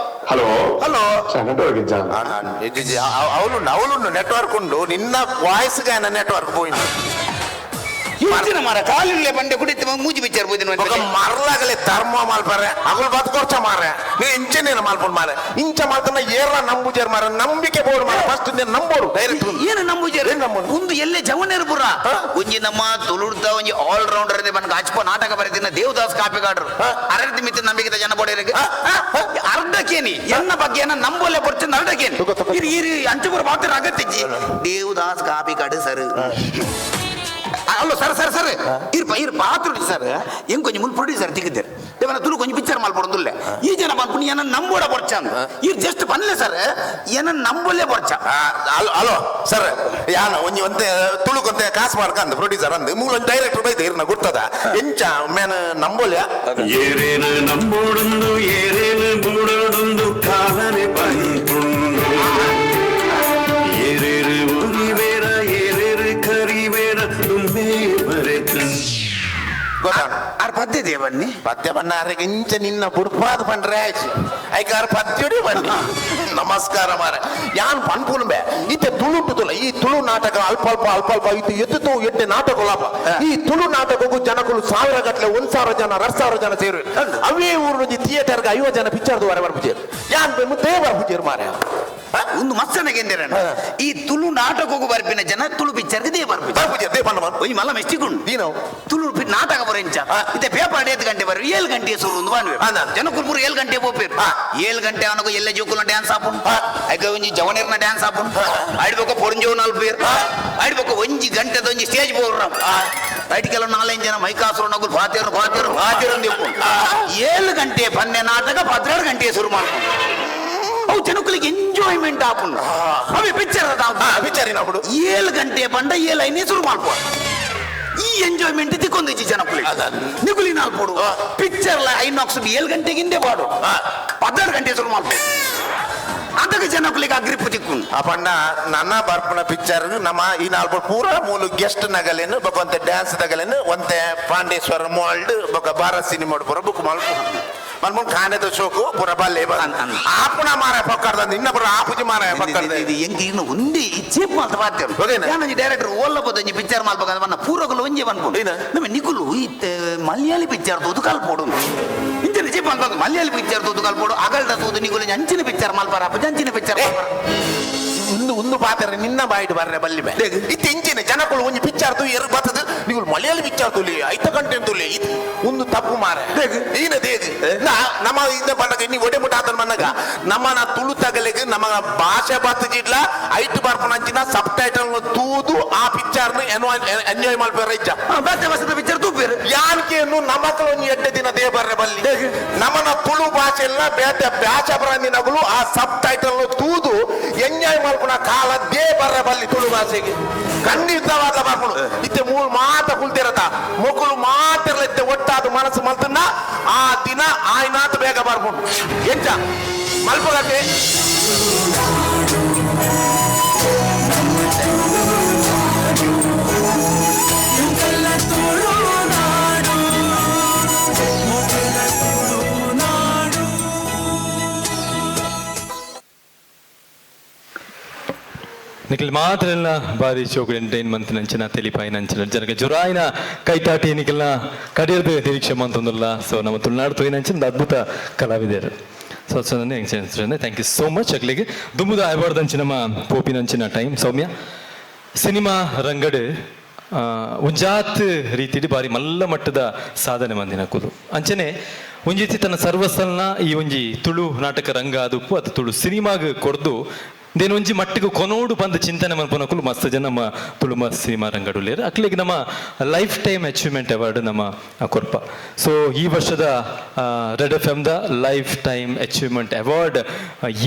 hello hello network ಇದ್ದ ಅವಳುಂಡು ನೆಟ್ವರ್ಕ್ ಉಂಡು ನಿನ್ನ ವಾಯ್ಸ್ ಗಾನ ನೆಟ್ವರ್ಕ್ పోయింది ಇಂಚಿನ ಮರ ಕಾಲಿಲ್ಲೇ ಬಂಡೆ ಕುಡಿತ ಮೂಜಿ ಬಿಚ್ಚಾರ ಬೋದಿನ ಮರಲಾಗಲೇ ಧರ್ಮ ಮಾಲ್ಪಾರೆ ಅಗಳು ಬದುಕೋರ್ಚ ಮಾರೆ ನೀ ಇಂಚನೇನ ಮಾಲ್ಪೊಂಡು ಮಾರೆ ಇಂಚ ಮಾತನ್ನ ಏರ ನಂಬುಜಾರ ಮಾರ ನಂಬಿಕೆ ಬೋರ್ಡು ಮಾರ ಫಸ್ಟ್ ನೀನು ನಂಬೋಡು ಡೈರೆಕ್ಟ್ ಏನು ನಂಬುಜಾರ ಒಂದು ಎಲ್ಲೇ ಜವನೇರು ಪುರ ಒಂಜಿ ನಮ್ಮ ತುಳುಡ್ದ ಒಂಜಿ ಆಲ್ ರೌಂಡರ್ ಇದೆ ಬನ್ಗ ಹಚ್ಪೋ ನಾಟಕ ಬರೆದಿನ ದೇವದಾಸ್ ಕಾಪಿಗಾಡ್ರು ಅರತಿ ಮಿತ್ರ ನಂಬಿಕೆ ಜನ ಬೋಡೇರಿಗೆ ಅರ್ಧಕ್ಕೇನಿ ಎನ್ನ ಬಗ್ಗೆ ನಂಬೋಲೆ ಬರ್ತೀನಿ ಅರ್ಧಕ್ಕೇನಿ ಇರಿ ಅಂಚುಪುರ ಮಾತ್ರ ಅಗತ್ಯ ದೇವದಾಸ್ ಕಾಪಿಗಾಡು ಸರ್ ಅಲ್ಲ ಸರ್ ಸರ್ ಸರ್ ಇರ್ ಪಾತ್ರ ಸರ್ ಹೆಂಗ್ ಕೊಂಚ ಮುನ್ ಪ್ರೊಡ್ಯೂಸರ್ ತೆಗಿದ್ದಾರೆ ದೇವನ ತುಳು ಕೊಂಚ ಪಿಕ್ಚರ್ ಮಾಡ್ಕೊಡೋದಿಲ್ಲ ಈ ಜನ ಬಂದ್ಬಿಟ್ಟು ಏನ ನಂಬೋಡ ಬರ್ಚ ಅಂತ ಇರ್ ಜಸ್ಟ್ ಬನ್ಲೆ ಸರ್ ಏನ ನಂಬೋಲೆ ಬರ್ಚ ಅಲೋ ಸರ್ ಯಾನ ಒಂಜಿ ಒಂದೇ ತುಳು ಕೊಂತೆ ಕಾಸು ಮಾಡ್ಕಂದ ಪ್ರೊಡ್ಯೂಸರ್ ಅಂದ್ ಮೂಲ ಡೈರೆಕ್ಟರ್ ಬೈದೆ ಇರ್ನ ಗುರ್ತದ ಎಂಚ ಮೇನ ನಂಬೋಲ್ಯ ಏರೇನ ನಂಬೋಡುಂದು ಏರೇನ ಬೂಡೋಡುಂದು ಕಾಲನೆ ಬಂತುಂಡು ಏರೇರು ಉರಿವೇರ ಏರೇರು ಕರಿವೇರ ತುಂಬೇ ಬರೆತು ಆರ್ ಪದ್ಯ ದೇವನ್ನಿ ಪದ್ಯ ಬನ್ನಾರೆ ಇಂಚ ನಿನ್ನ ಬುಡ್ಪಾದ ಪಂಡ್ರೆ ಐಕಾರ ಪದ್ಯಡಿ ಬನ್ನಿ ನಮಸ್ಕಾರ ಮಾರ ಯಾನ್ ಪನ್ಪುನ್ಬೆ ಇತ್ತೆ ತುಳು ತುಲ ಈ ತುಳು ನಾಟಕ ಅಲ್ಪ ಅಲ್ಪ ಅಲ್ಪ ಅಲ್ಪ ಇದು ಎದ್ದು ಎಡ್ಡೆ ನಾಟಕ ಲಾಭ ಈ ತುಳು ನಾಟಕಕ್ಕೂ ಜನಗಳು 1000 ಗಟ್ಟಲೆ 1,000 ಜನ 2,000 ಜನ ಸೇರು ಅವೇ ಊರು ಥಿಯೇಟರ್ಗೆ 50 ಜನ ಪಿಕ್ಚರ್ ದುವಾರ ಬರ್ಬುಜೇರು ಯಾನ್ ಮುದ್ದೇ ಬರ್ಬುಜೇರು ಮಾರ ಒಂದು ಮಸ್ಸನಗೆಂದಿರ ಈ ತುಳು ನಾಟಕಕ್ಕೂ ಬರ್ಪಿನ ಜನ ತುಳು ಪಿಕ್ಚರ್ಗೆ ದೇ ಬರ್ಬುಜೇರು ಮಲ್ಲ ಮೆಸ್ಟಿಕೊಂಡು ನೀನು ತುಳು ನಾಟಕ ಬರೆಂಚ ಇತ್ತೆ ಪೇಪರ್ 5 ಗಂಟೆ ಬರ 7 ಗಂಟೆ ಸುರು ಒಂದು ಬಾನ್ವೆ ಜನಕ್ಕೂ 7 ಗಂಟೆ ಹೋಗ್ಬೇಕು 7 ಗಂಟೆ ಅವನಿಗೆ ಎಲ್ಲ ಜೋಕುಲ ಡ್ಯಾನ್ಸ್ ಹಾಪುಂಡು ಐಕ ಒಂಜಿ ಜವನೇರ್ನ ಡ್ಯಾನ್ಸ್ ಹಾಪುಂಡು ಆಡ್ಬೇಕು ಪೊರಂಜೋ 4 ಪೇರ್ ಆಡ್ಬೇಕು 1 ಗಂಟೆದ ಒಂಜಿ ಸ್ಟೇಜ್ ಬೋರ್ರ ಐಟಿ ಕೆಲವು 4 ಜನ ಮೈಕಾಸುರು ನಗುಲು ಫಾತಿಯರು ಅಂತ 7 ಗಂಟೆ ಪನ್ನೆ ನಾಟಕ 12 ಗಂಟೆ ಶುರು ಮಾಡ್ಕೊಂಡು ಅವು ಜನಕ್ಕಳಿಗೆ ಎಂಜಾಯ್ಮೆಂಟ್ ಹಾಪುಂಡು ಅవి ಪಿಕ್ಚರ್ ಪಿಕ್ಚರಿನ 7 ಗಂಟೆ ಬಂಡ 7 ಐನೇ ಶುರು ಮಾಡ್ಬೋದು ಈ ಎಂಜಾಯ್ಮೆಂಟ್ ತಿಕ್ಕೊಂದಿಚ್ಚಿ ಜನಕ್ಕಳಿಗೆ ನಿಗುಲಿ ನಾಲ್ಪೋಡು ಪಿಕ್ಚರ್ ಐನಾಕ್ಸ್ 7 ಗಂಟೆಗೆ ಹಿಂದೆ ಪಾಡು 12 ಗಂಟೆ ಶುರು ಮಾಡ್ಬೋದು ಅದಕ್ಕೆ ಜನಕ್ಕಳಿಗೆ ಅಗ್ರಿಪ್ಪು ತಿಕ್ಕೊಂಡು ಅಪ್ಪಣ್ಣ ನನ್ನ ಬರ್ಪಣ ಪಿಕ್ಚರ್ ನಮ್ಮ ಈ 4 ಪೂರ ಮೂಲು ಗೆಸ್ಟ್ ನಗಲೇನು ಬೊಕ್ಕ ಡ್ಯಾನ್ಸ್ ನಗಲೇನು ಒಂತೆ ಪಾಂಡೇಶ್ವರ ಮಾಲ್ಡ್ ಬೊಕ್ಕ ಭಾರತ್ ಸಿನಿಮಾ ಪೂರ ಬುಕ್ ಮಾಡ್ಕೊಂಡು ಖಾನೆದ ಶೋಕು ಪೂರ ಬಲ್ಲೆ ಆಪುಣ ಮಾರ ಪಕ್ಕರ್ದ ಇನ್ನ ಪೂರ ಆಪುಜಿ ಮಾರ ಪಕ್ಕರ್ದ ಇದು ಹೆಂಗೆ ಇನ್ನು ಒಂದೇ ಚೇಪ್ ಮಾತ ಬಾತ್ಯರು ಡೈರೆಕ್ಟರ್ ಓಲ್ಲಬಹುದು ಪಿಕ್ಚರ್ ಮಾಡ್ಬೇಕಂದ್ರೆ ಬನ್ನ ಪೂರಗಳು ಒಂಜೆ ಬಂದ್ಕೊಂಡು ನಮ್ಮ ನಿಗುಲು ಮಲಯಾಳಿ ಪಿಕ್ಚರ್ ತೋದು ಕಲ್ಪೋಡು ಇಂಚಿನ ಚೇಪ್ ಮಾಡ್ಬೇಕು ಮಲಯಾಳಿ ಪಿಕ್ಚರ್ ತೋದು ಕಲ್ಪೋಡು ಅಗಲ್ದ ತೋದು ನಿಗುಲು ಅಂಚಿನ ಪಿಕ್ಚರ್ ಮಲ್ಪಾರ ಅಂಚಿನ ಪಿಕ್ಚರ್ ಒಂದು ಪಾತ್ರ ನಿನ್ನ ಬಾಯಿಟ್ ಬರ್ರೆ ಬಲ್ಲಿ ಇತ್ತು ಇಂಚಿನ ಜನಗಳು ಒಂಜಿ ಪಿಕ್ಚರ್ ತು ಎರು ಬರ್ತದ ನೀವು ಮಲಯಾಳಿ ಪಿಕ್ಚರ್ ತುಲಿ 5 ಗಂಟೆ ತುಲಿ ಒಂದು ತಪ್ಪು ಮಾರ ಈನ ದೇದು ನಮ್ಮ ಇಂದ ಬಂದಾಗ ನೀ ಒಡೆ ಮುಟ್ಟ ಆತನ ಮನ್ನಗ ನಮ್ಮನ ತುಳು ತಗಲಿಗೆ ನಮ್ಮ ಭಾಷೆ ಬರ್ತಜಿಡ್ಲ 5 ಬರ್ಪನಂಚಿನ ಸಬ್ ಟೈಟಲ್ ತೂದು ಆ ಪಿಕ್ಚರ್ ಎಂಜಾಯ್ ಮಾಡ್ಬೇರ ಇಜ್ಜ ಪಿಕ್ಚರ್ ತೂಪೇರು ಯಾನ್ಕೇನು ನಮ್ಮಕ್ಕಳು ಒಂಜಿ 8 ದಿನ ದೇ ಬರ್ರೆ ಬಲ್ಲಿ ನಮ್ಮನ ತುಳು ಭಾಷೆಲ್ಲ ಬೇತೆ ಭಾಷಾ ಪ್ರಾಣಿನಗಳು ಆ ಸಬ್ ಟೈಟಲ್ ತೂದು ಎಂಜಾಯ್ ಮಾಡ್ಕೊಂಡ ಕಾಲ ದೇ ಬರ್ರೆ ಬಲ್ಲಿ ತುಳು ಭಾಷೆಗೆ ಖಂಡಿತವಾದ ಬರ್ಕೊಂಡು ಇತ್ತೆ ಮೂರು ಮಾತ ಕುಲ್ತಿರತ್ತ ಮಕ್ಕಳು ಮಾತಿರ್ಲಿತ್ತೆ ಒಟ್ಟಾದ ಮನಸ್ಸು ಮಲ್ತನ್ನ ಆ ದಿನ ಆಯ್ನಾತ ಬೇಗ ಬರ್ಕೊಂಡು ಎಂಚ ಮಲ್ಪಗಕ್ಕೆ ನಿಖಿಲ್ ಮಾತ್ರ ಬಾರಿ ಚೌಕ ಎಂಟರ್ಟೈನ್ಮೆಂಟ್ ನಂಚಿನ ತೆಲಿಪಾಯಿ ನಂಚಿನ ಜನಕ್ಕೆ ಜುರಾಯಿನ ಕೈತಾಟಿ ನಿಖಿಲ್ನ ಕಡಿಯರ್ದು ನಿರೀಕ್ಷೆ ಮಂತೊಂದಿಲ್ಲ ಸೊ ನಮ್ಮ ತುಳುನಾಡು ತೋಯಿ ನಂಚಿನ ಅದ್ಭುತ ಕಲಾವಿದರು so thank you so much ಅಗ್ಲಿಗೆ ದುಂಬುದ ಆಯ್ಬಾರ್ದಂಚಿ ನಮ್ಮ ಪೋಪಿನಂಚಿನ ಟೈಮ್ ಸೌಮ್ಯ ಸಿನಿಮಾ ರಂಗಡ್ ಉಂಜಾತ್ ರೀತಿಯಲ್ಲಿ ಬಾರಿ ಮಲ್ಲ ಮಟ್ಟದ ಸಾಧನೆ ಮಂದಿನ ಕೂದು ಅಂಚನೆ ಒಂಜಿತಿ ತನ್ನ ಸರ್ವಸ್ವಲ್ನ ಈ ಒಂಜಿ ತುಳು ನಾಟಕ ರಂಗ ಅದಪ್ಪು ಅದು ತುಳು ಸಿನಿಮಾಗ ಕೊಡ್ದು ದೇನೊಂಜಿ ಮಟ್ಟಿಗೆ ಕೊನೋಡು ಬಂದ ಚಿಂತನೆ ಮನ್ಪನಕುಲು ಮಸ್ತ್ ಜನ ನಮ್ಮ ತುಳುಮ ಸಿನಿಮಾ ರಂಗಡುಲೇರು ಅಕ್ಲಿಗೆ ನಮ್ಮ ಲೈಫ್ ಟೈಮ್ ಅಚೀವ್ಮೆಂಟ್ ಅವಾರ್ಡ್ ನಮ್ಮ ಕೊರ್ಪ ಸೊ ಈ ವರ್ಷದ red FM lifetime achievement award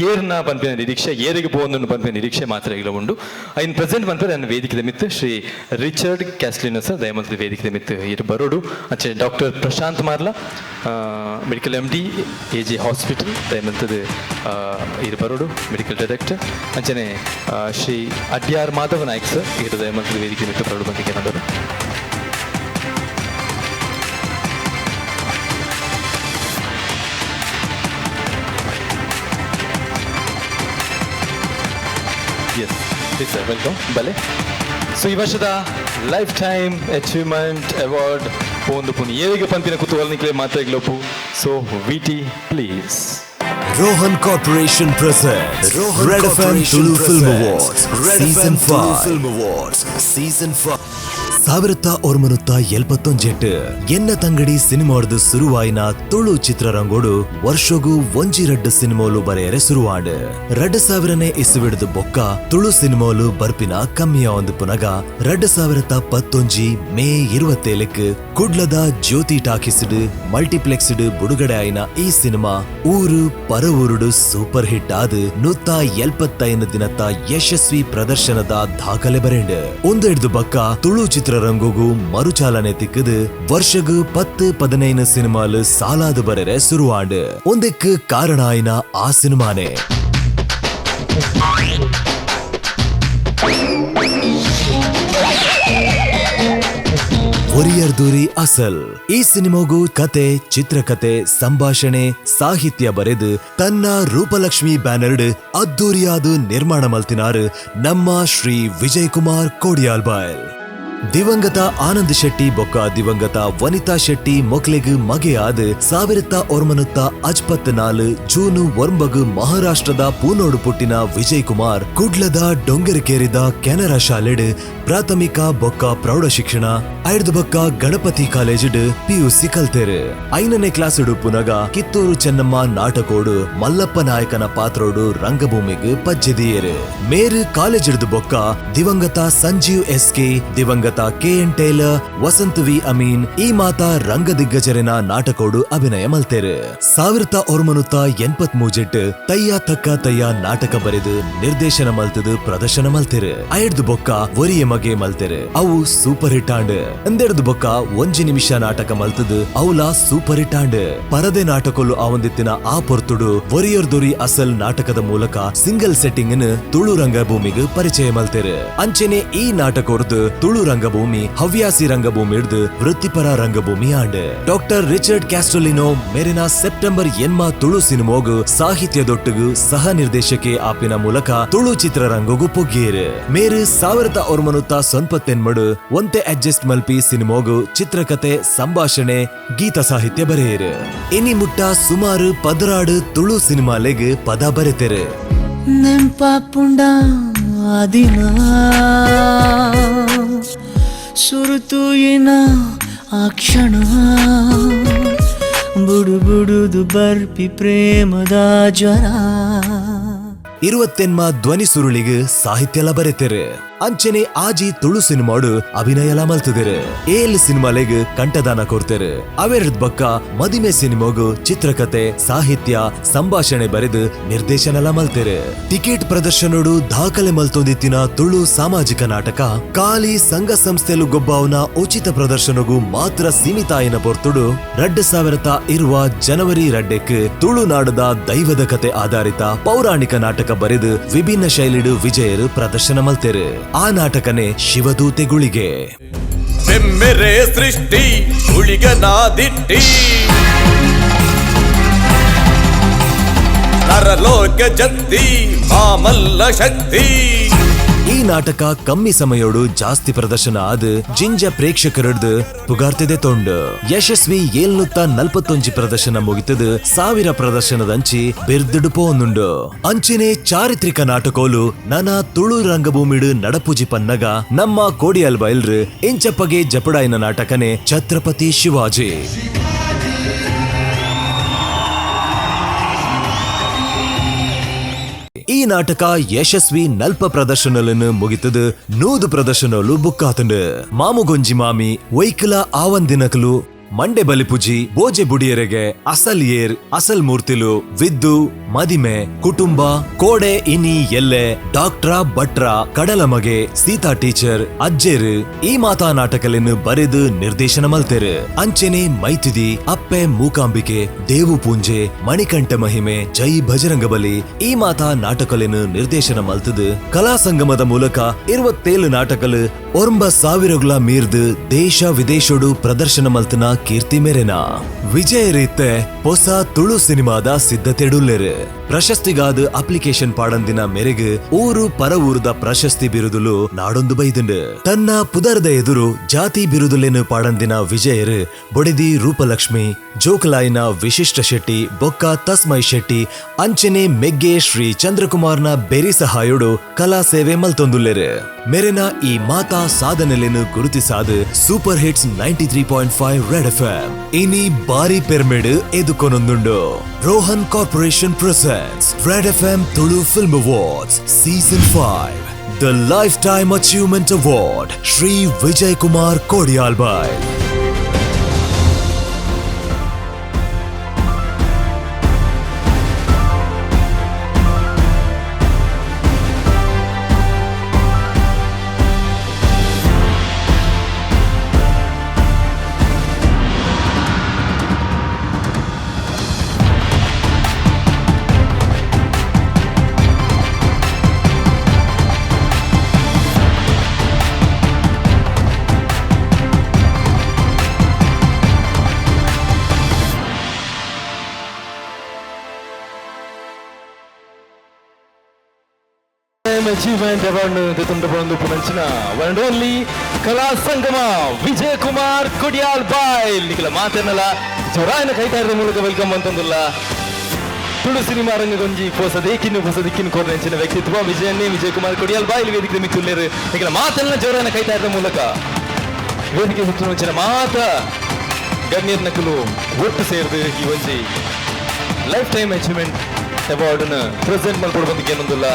ಏರ್ನ ಪನ್ಪಿನ ನಿರೀಕ್ಷೆ ಏರಿಗೆ ಬೋಂದು ಪನ್ಪಿನ ನಿರೀಕ್ಷೆ ಮಾತ್ರ ಇಲ್ಲ ಉಂಡು ಐನ್ ಪ್ರೆಸೆಂಟ್ ಪನ್ಪೆ ನನ್ನ ವೇದಿಕೆ ಮಿತ್ತು ಶ್ರೀ ರಿಚರ್ಡ್ ಕ್ಯಾಸ್ಲಿನ ಸರ್ ದಯಮಂತ್ರಿ ವೇದಿಕೆ ಮಿತ್ತು ಇರು ಬರೋಡು ಅಂಚೆ doctor Prashant Marla medical MD AJ hospital ದಯಮಂತದ ಇರು ಬರೋಡು ಮೆಡಿಕಲ್ ಡೈರೆಕ್ಟರ್ ಅಂಚನೆ ಶ್ರೀ ಅಡ್ಯಾರ್ ಮಾಧವ ನಾಯ್ಕ್ ಸರ್ ಇರು ದಯಮಂತ್ರಿ ವೇದಿಕೆ ಮಿತ್ತು ಬರೋಡು ಬಂದಿಗೆ ನೋಡೋದು ಎಸ್ ಸರ್ ವೆಲ್ಕಮ್ ಬಲೆ ಸೊ ಈ ವರ್ಷದ ಲೈಫ್ ಟೈಮ್ ಅಚೀವ್ಮೆಂಟ್ ಅವಾರ್ಡ್ ಒಂದು ಪುನಿ ಏವಿಗೆ ಪಂಪಿನ ಕುತೂಹಲನಿಗೆ ಮಾತಾಗ್ಲಪ್ಪು. So VT please. Rohan Corporation presents Red FM Tulu Film Awards Season 5. 1978 ಎನ್ನ ತಂಗಡಿ ಸಿನಿಮಾಡ್ದು ಸುರುವಾಯಿನ ತುಳು ಚಿತ್ರರಂಗೋಡು ವರ್ಷಗೂ ಒಂಜಿ ರಡ್ಡು ಸಿನಿಮಾಲು ಬರೆಯರೆ ಸುರುವಾಂಡ್ 2000ನೇ ಇಸುವಿಡ್ದು ಬೊಕ್ಕ ತುಳು ಸಿನಿಮಾಲು ಬರ್ಪಿನ ಕಮ್ಮಿಯ ಒಂದು ಪುನಗ 2011 ಮೇ 27ಕ್ಕೆ ಕುಡ್ಲದ ಜ್ಯೋತಿ ಟಾಕಿಸ್ಡ್ ಮಲ್ಟಿಪ್ಲೆಕ್ಸ್ಡ್ ಬುಡುಗಡೆ ಆಯ್ನ ಈ ಸಿನಿಮಾ ಊರು ಪರವೂರುಡು ಸೂಪರ್ ಹಿಟ್ ಆದ್ 175 ದಿನದ ಯಶಸ್ವಿ ಪ್ರದರ್ಶನದ ದಾಖಲೆ ಬರೆಂಡ್ ಒಂದೆಡ್ದು ಬಕ್ಕ ತುಳು ಚಿತ್ರರಂಗೋಗು ಮರುಚಾಲನೆ ತಿಕ್ಕದು ವರ್ಷಗೂ 10-15 ಸಿನಿಮಾಲು ಸಾಲಾದು ಬರೆರೆ ಸುರುವಾಂಡ್ ಒಂದಕ್ಕೆ ಕಾರಣ ಆಯ್ನ ಆ ಸಿನಿಮಾನೇ. ಒರಿಯರ್ದೂರಿ ಅಸಲ್ ಈ ಸಿನಿಮಾಗೂ ಕತೆ, ಚಿತ್ರಕತೆ, ಸಂಭಾಷಣೆ, ಸಾಹಿತ್ಯ ಬರೆದು ತನ್ನ ರೂಪಲಕ್ಷ್ಮಿ ಬ್ಯಾನರ್ಡ್ ಅದ್ದೂರಿಯಾದ ನಿರ್ಮಾಣ ಮಲ್ತಿನಾರ್ ನಮ್ಮ ಶ್ರೀ ವಿಜಯ್ ಕುಮಾರ್ ಕೋಡಿಯಾಲ್ಬಾಯಲ್. ದಿವಂಗತ ಆನಂದ್ ಶೆಟ್ಟಿ ಬೊಕ್ಕ ದಿವಂಗತ ವನಿತಾ ಶೆಟ್ಟಿ ಮೊಕ್ಲೆಗ್ ಮಗೆ ಆದ್ 1954 ಜೂನ್ 9 ಮಹಾರಾಷ್ಟ್ರದ ಪೂನೋಡು ಪುಟ್ಟಿನ ವಿಜಯ್ ಕುಮಾರ್ ಕುಡ್ಲದ ಡೊಂಗೆರಕೇರಿದ ಕೆನರಾ ಶಾಲೆಡ್ ಪ್ರಾಥಮಿಕ ಬೊಕ್ಕ ಪ್ರೌಢ ಶಿಕ್ಷಣ ಐಡ್ದು ಬೊಕ್ಕ ಗಣಪತಿ ಕಾಲೇಜ್ PUC ಕಲ್ತೇರು. 5ನೇ ಕ್ಲಾಸ್ ಪುನಗ ಕಿತ್ತೂರು ಚೆನ್ನಮ್ಮ ನಾಟಕೋಡು ಮಲ್ಲಪ್ಪ ನಾಯಕನ ಪಾತ್ರೋಡು ರಂಗಭೂಮಿಗ್ ಪಜ್ಜೆದಿಯೇರು. ಮೇರು ಕಾಲೇಜ್ ಹಿಡ್ದು ಬೊಕ್ಕ ದಿವಂಗತ ಸಂಜೀವ್ SK, ದಿವಂಗತ KN Taylor, Vasant V Amin ಈ ಮಾತ ರಂಗ ದಿಗ್ಗಜರಿನ ನಾಟಕೋಡು ಅಭಿನಯ ಮಲ್ತೇರು. 1983 ತಯ್ಯ ತಕ್ಕ ತಯ್ಯ ನಾಟಕ ಬರೆದು ನಿರ್ದೇಶನ ಮಲ್ತದು ಪ್ರದರ್ಶನ ಮಲ್ತೇರು. ಐಡ್ದು ಬೊಕ್ಕ ಒರಿಯ ಮಗೆ ಮಲ್ತೇರು, ಅವು ಸೂಪರ್ ಹಿಟ್ ಆಂಡ್. ಅಂದೆಡ್ದು ಬೊಕ್ಕ 1 ನಿಮಿಷ ನಾಟಕ ಮಲ್ತದು ಅವುಲ ಸೂಪರ್ ಹಿಟ್ ಆಂಡ್. ಪರದೆ ನಾಟಕಲು ಆವಂದಿತ್ತಿನ ಆ ಪೊರ್ತುಡು ಒರಿಯರ್ದೊರಿ ಅಸಲ್ ನಾಟಕದ ಮೂಲಕ ಸಿಂಗಲ್ ಸೆಟ್ಟಿಂಗ್ ತುಳು ರಂಗಭೂಮಿಗೆ ಪರಿಚಯ ಮಲ್ತೇರು. ಅಂಚೆನೆ ಈ ನಾಟಕದ್ದು ತುಳು ರಂಗಭೂಮಿ ಹವ್ಯಾಸಿ ರಂಗಭೂಮಿ ಹಿಡ್ದು ವೃತ್ತಿಪರ ರಂಗಭೂಮಿ ಆಂಡ್. ಡಾಕ್ಟರ್ ರಿಚರ್ಡ್ ಕ್ಯಾಸ್ಟೋಲಿನೋ ಮೇರಿನ ಸೆಪ್ಟೆಂಬರ್ ಎನ್ಮ ತುಳು ಸಿನಿಮಾಗು ಸಾಹಿತ್ಯದೊಟ್ಟಿಗೂ ಸಹ ನಿರ್ದೇಶಕೆ ಆಪಿನ ಮೂಲಕ ತುಳು ಚಿತ್ರರಂಗಗೂ ಪೊಗ್ಗೇರು. ಮೇರು 1990 ಒಂತೆ ಅಡ್ಜಸ್ಟ್ ಮಲ್ಪಿ ಸಿನಿಮಾಗು ಚಿತ್ರಕತೆ, ಸಂಭಾಷಣೆ, ಗೀತ ಸಾಹಿತ್ಯ ಬರೆಯರು. ಇನಿ ಮುಟ್ಟ ಸುಮಾರು 16 ತುಳು ಸಿನಿಮಾಲೆಗ್ ಪದ ಬರೆತೇರು. ನೆಂಪಾಪುಂಡ ಆದಿನ ಸುರುತುಯಿನ ಆ ಕ್ಷಣ ಬುಡು ಬುಡುದು ಬರ್ಪಿ ಪ್ರೇಮದ ಜ್ವರ. 20 ಧ್ವನಿ ಸುರುಳಿಗೆ ಸಾಹಿತ್ಯಲ ಬರೆತೇರು. ಅಂಚನೆ ಆಜಿ ತುಳು ಸಿನಿಮಾಡು ಅಭಿನಯಲ ಮಲ್ತದೇರು. ಏಲ್ ಸಿನಿಮಾಲೆಗ್ ಕಂಠದಾನ ಕೊಡ್ತೇರು. ಅವೆರಡ್ ಬಕ್ಕ ಮದಿಮೆ ಸಿನಿಮಾಗು ಚಿತ್ರಕತೆ, ಸಾಹಿತ್ಯ, ಸಂಭಾಷಣೆ ಬರೆದು ನಿರ್ದೇಶನಲ ಮಲ್ತೇರು. ಟಿಕೆಟ್ ಪ್ರದರ್ಶನೋಡು ದಾಖಲೆ ಮಲ್ತೊಂದಿತ್ತಿನ ತುಳು ಸಾಮಾಜಿಕ ನಾಟಕ ಖಾಲಿ ಸಂಘ ಸಂಸ್ಥೆಲು ಗೊಬ್ಬವನ ಉಚಿತ ಪ್ರದರ್ಶನಗೂ ಮಾತ್ರ ಸೀಮಿತ ಆಯ್ನ ಪೊರ್ತುಡು 2000 ಜನವರಿ 2 ತುಳುನಾಡದ ದೈವದ ಕತೆ ಆಧಾರಿತ ಪೌರಾಣಿಕ ನಾಟಕ ಬರೆದು ವಿಭಿನ್ನ ಶೈಲಿಡು ವಿಜಯರು ಪ್ರದರ್ಶನ ಮಲ್ತೇರು. ಆ ನಾಟಕನೇ ಶಿವದೂತೆಗುಳಿಗೆ. ಬೆಮ್ಮೆರೆ ಸೃಷ್ಟಿ ಉಳಿಗನಾದಿಟ್ಟಿ ನರಲೋಕ ಜತ್ತಿ ಮಾಮಲ್ಲ ಶಕ್ತಿ. ಈ ನಾಟಕ ಕಮ್ಮಿ ಸಮಯೋಡು ಜಾಸ್ತಿ ಪ್ರದರ್ಶನ ಆದ ಜಿಂಜ ಪ್ರೇಕ್ಷಕರಡ್ದು ಪುಗಾರ್ತಿದೆ ತೊಂಡು. ಯಶಸ್ವಿ 741 ಪ್ರದರ್ಶನ ಮುಗಿತದ 1000 ಪ್ರದರ್ಶನದಂಚಿ ಬಿರ್ದಿಡು ಪೋನುಂಡು. ಅಂಚಿನೆ ಚಾರಿತ್ರಿಕ ನಾಟಕೋಲು ನನ ತುಳು ರಂಗಭೂಮಿಡು ನಡಪುಜಿ ಪನ್ನಗ ನಮ್ಮ ಕೋಡಿಯಲ್ ಬೈಲ್ರು ಇಂಚಪ್ಪಗೆ ಜಪಡಾಯಿನ ನಾಟಕನೆ ಛತ್ರಪತಿ ಶಿವಾಜಿ. ಈ ನಾಟಕ ಯಶಸ್ವಿ ನಲ್ಪ ಪ್ರದರ್ಶನలను ಮುಗಿತದು 100 ಪ್ರದರ್ಶನಲು ಬುಕ್ಕಾತಂಡು. ಮಾಮುಗೊಂಜಿ ಮಾಮಿ ವೈಕಲ ಆವಂದಿನಕಲು ಮಂಡೆ ಬಲಿಪುಜಿ ಬೋಜೆ ಬುಡಿಯರೆಗೆ ಅಸಲ್ ಏರ್ ಅಸಲ್ ಮೂರ್ತಿಲು ವಿದ್ದು ಮದಿಮೆ ಕುಟುಂಬ ಕೋಡೆ ಇನಿ ಎಲ್ಲೆ ಡಾಕ್ಟ್ರ ಭಟ್ರ ಕಡಲ ಮಗೆ ಸೀತಾ ಟೀಚರ್ ಅಜ್ಜೇರು ಈ ಮಾತಾ ನಾಟಕಲೆನ್ನು ಬರೆದು ನಿರ್ದೇಶನ ಮಲ್ತೇರು. ಅಂಚೆನೆ ಮೈತಿದಿ ಅಪ್ಪೆ ಮೂಕಾಂಬಿಕೆ ದೇವು ಪೂಂಜೆ ಮಣಿಕಂಠ ಮಹಿಮೆ ಜೈ ಭಜರಂಗಬಲಿ ಈ ಮಾತಾ ನಾಟಕಲೆನ್ನು ನಿರ್ದೇಶನ ಮಲ್ತದು. ಕಲಾ ಸಂಗಮದ ಮೂಲಕ 27 ನಾಟಕಲು 9,000 ಮೀರ್ದು ದೇಶ ವಿದೇಶೋಡು ಪ್ರದರ್ಶನ ಮಲ್ತನ ಕೀರ್ತಿ ಮೇರೆನ ವಿಜಯ ರೀತೆ ಹೊಸ ತುಳು ಸಿನಿಮಾದ ಸಿದ್ಧತೆಡುಲ್ಲೆರು. ಪ್ರಶಸ್ತಿಗಾದ ಅಪ್ಲಿಕೇಶನ್ ಪಾಡಂದಿನ ಮೇರೆಗೆ ಊರು ಪರ ಊರದ ಪ್ರಶಸ್ತಿ ಬಿರುದುಲು ನಾಡೊಂದು ಬೈದುಂಡು ತನ್ನ ಪುದರದ ಎದುರು ಜಾತಿ ಬಿರುದುಲೇನು ಪಾಡಂದಿನ ವಿಜಯರು ಬೊಡೆದಿ ರೂಪಲಕ್ಷ್ಮಿ ಜೋಕಲಾಯಿನ ವಿಶಿಷ್ಟ ಶೆಟ್ಟಿ ಬೊಕ್ಕ ತಸ್ಮೈ ಶೆಟ್ಟಿ ಅಂಚನೆ ಮೆಗ್ಗೆ ಶ್ರೀ ಚಂದ್ರಕುಮಾರ್ನ ಬೆರಿ ಸಹಾಯೋಡು ಕಲಾ ಸೇವೆ ಮಲ್ತೊಂದುಲ್ಲೆರು ಮೇರೆನ ಈ ಮಾತಾ ಸಾಧನೆಲೆನು ಗುರುತಿಸಾದ ಸೂಪರ್ ಹಿಟ್ಸ್ 93.5 ರೆಡ್ ಎಫ್ಎಂ ಇನಿ ಬಾರಿ ಪಿರಮಿಡ್ ಎದುಕೊನೊಂದುಂಡು Rohan corporation presents red FM Tulu film awards season 5 the lifetime achievement award Shri Vijay Kumar Kodialbail. Achievement award ತಂದು ಪುನಂಚಿನ ಒನ್ ಓನ್ಲಿ ಕಲಾ ಸಂಗಮ ವಿಜಯ್ ಕುಮಾರ್ ಕೊಡಿಯಾಲ್ ಬಾಯ್ ನಿಖಿಲ ಮಾತೇನಲ್ಲ ಜೋರಾಯನ ಕೈತಾರದ ಮೂಲಕ ವೆಲ್ಕಮ್ ಅಂತಂದಿಲ್ಲ ತುಳು ಸಿನಿಮಾ ರಂಗಗೊಂಜಿ ಹೊಸದಿಕ್ಕಿನ ಕೋರ್ನೆಂಚಿನ ವ್ಯಕ್ತಿತ್ವ ವಿಜಯ್ ಕುಮಾರ್ ಕೊಡಿಯಾಲ್ ಬಾಯ್ ವೇದಿಕೆ ಮಿಕ್ಕುಲ್ಲೇರು ನಿಖಿಲ ಮಾತನ್ನ ಜೋರಾಯನ ಕೈತಾರದ ಮೂಲಕ ವೇದಿಕೆ ಸುತ್ತುವಂಚಿನ ಮಾತ ಗಣ್ಯರ್ ನಕಲು ಒಟ್ಟು ಸೇರಿದು ಈ ಒಂಜಿ ಲೈಫ್ ಟೈಮ್ ಅಚೀವ್ಮೆಂಟ್ ಅವಾರ್ಡ್ನ ಪ್ರೆಸೆಂಟ್ ಮಾಡ್ಕೊಡ್ಬಂದಕ್ಕೆ ಏನೊಂದಿಲ್ಲ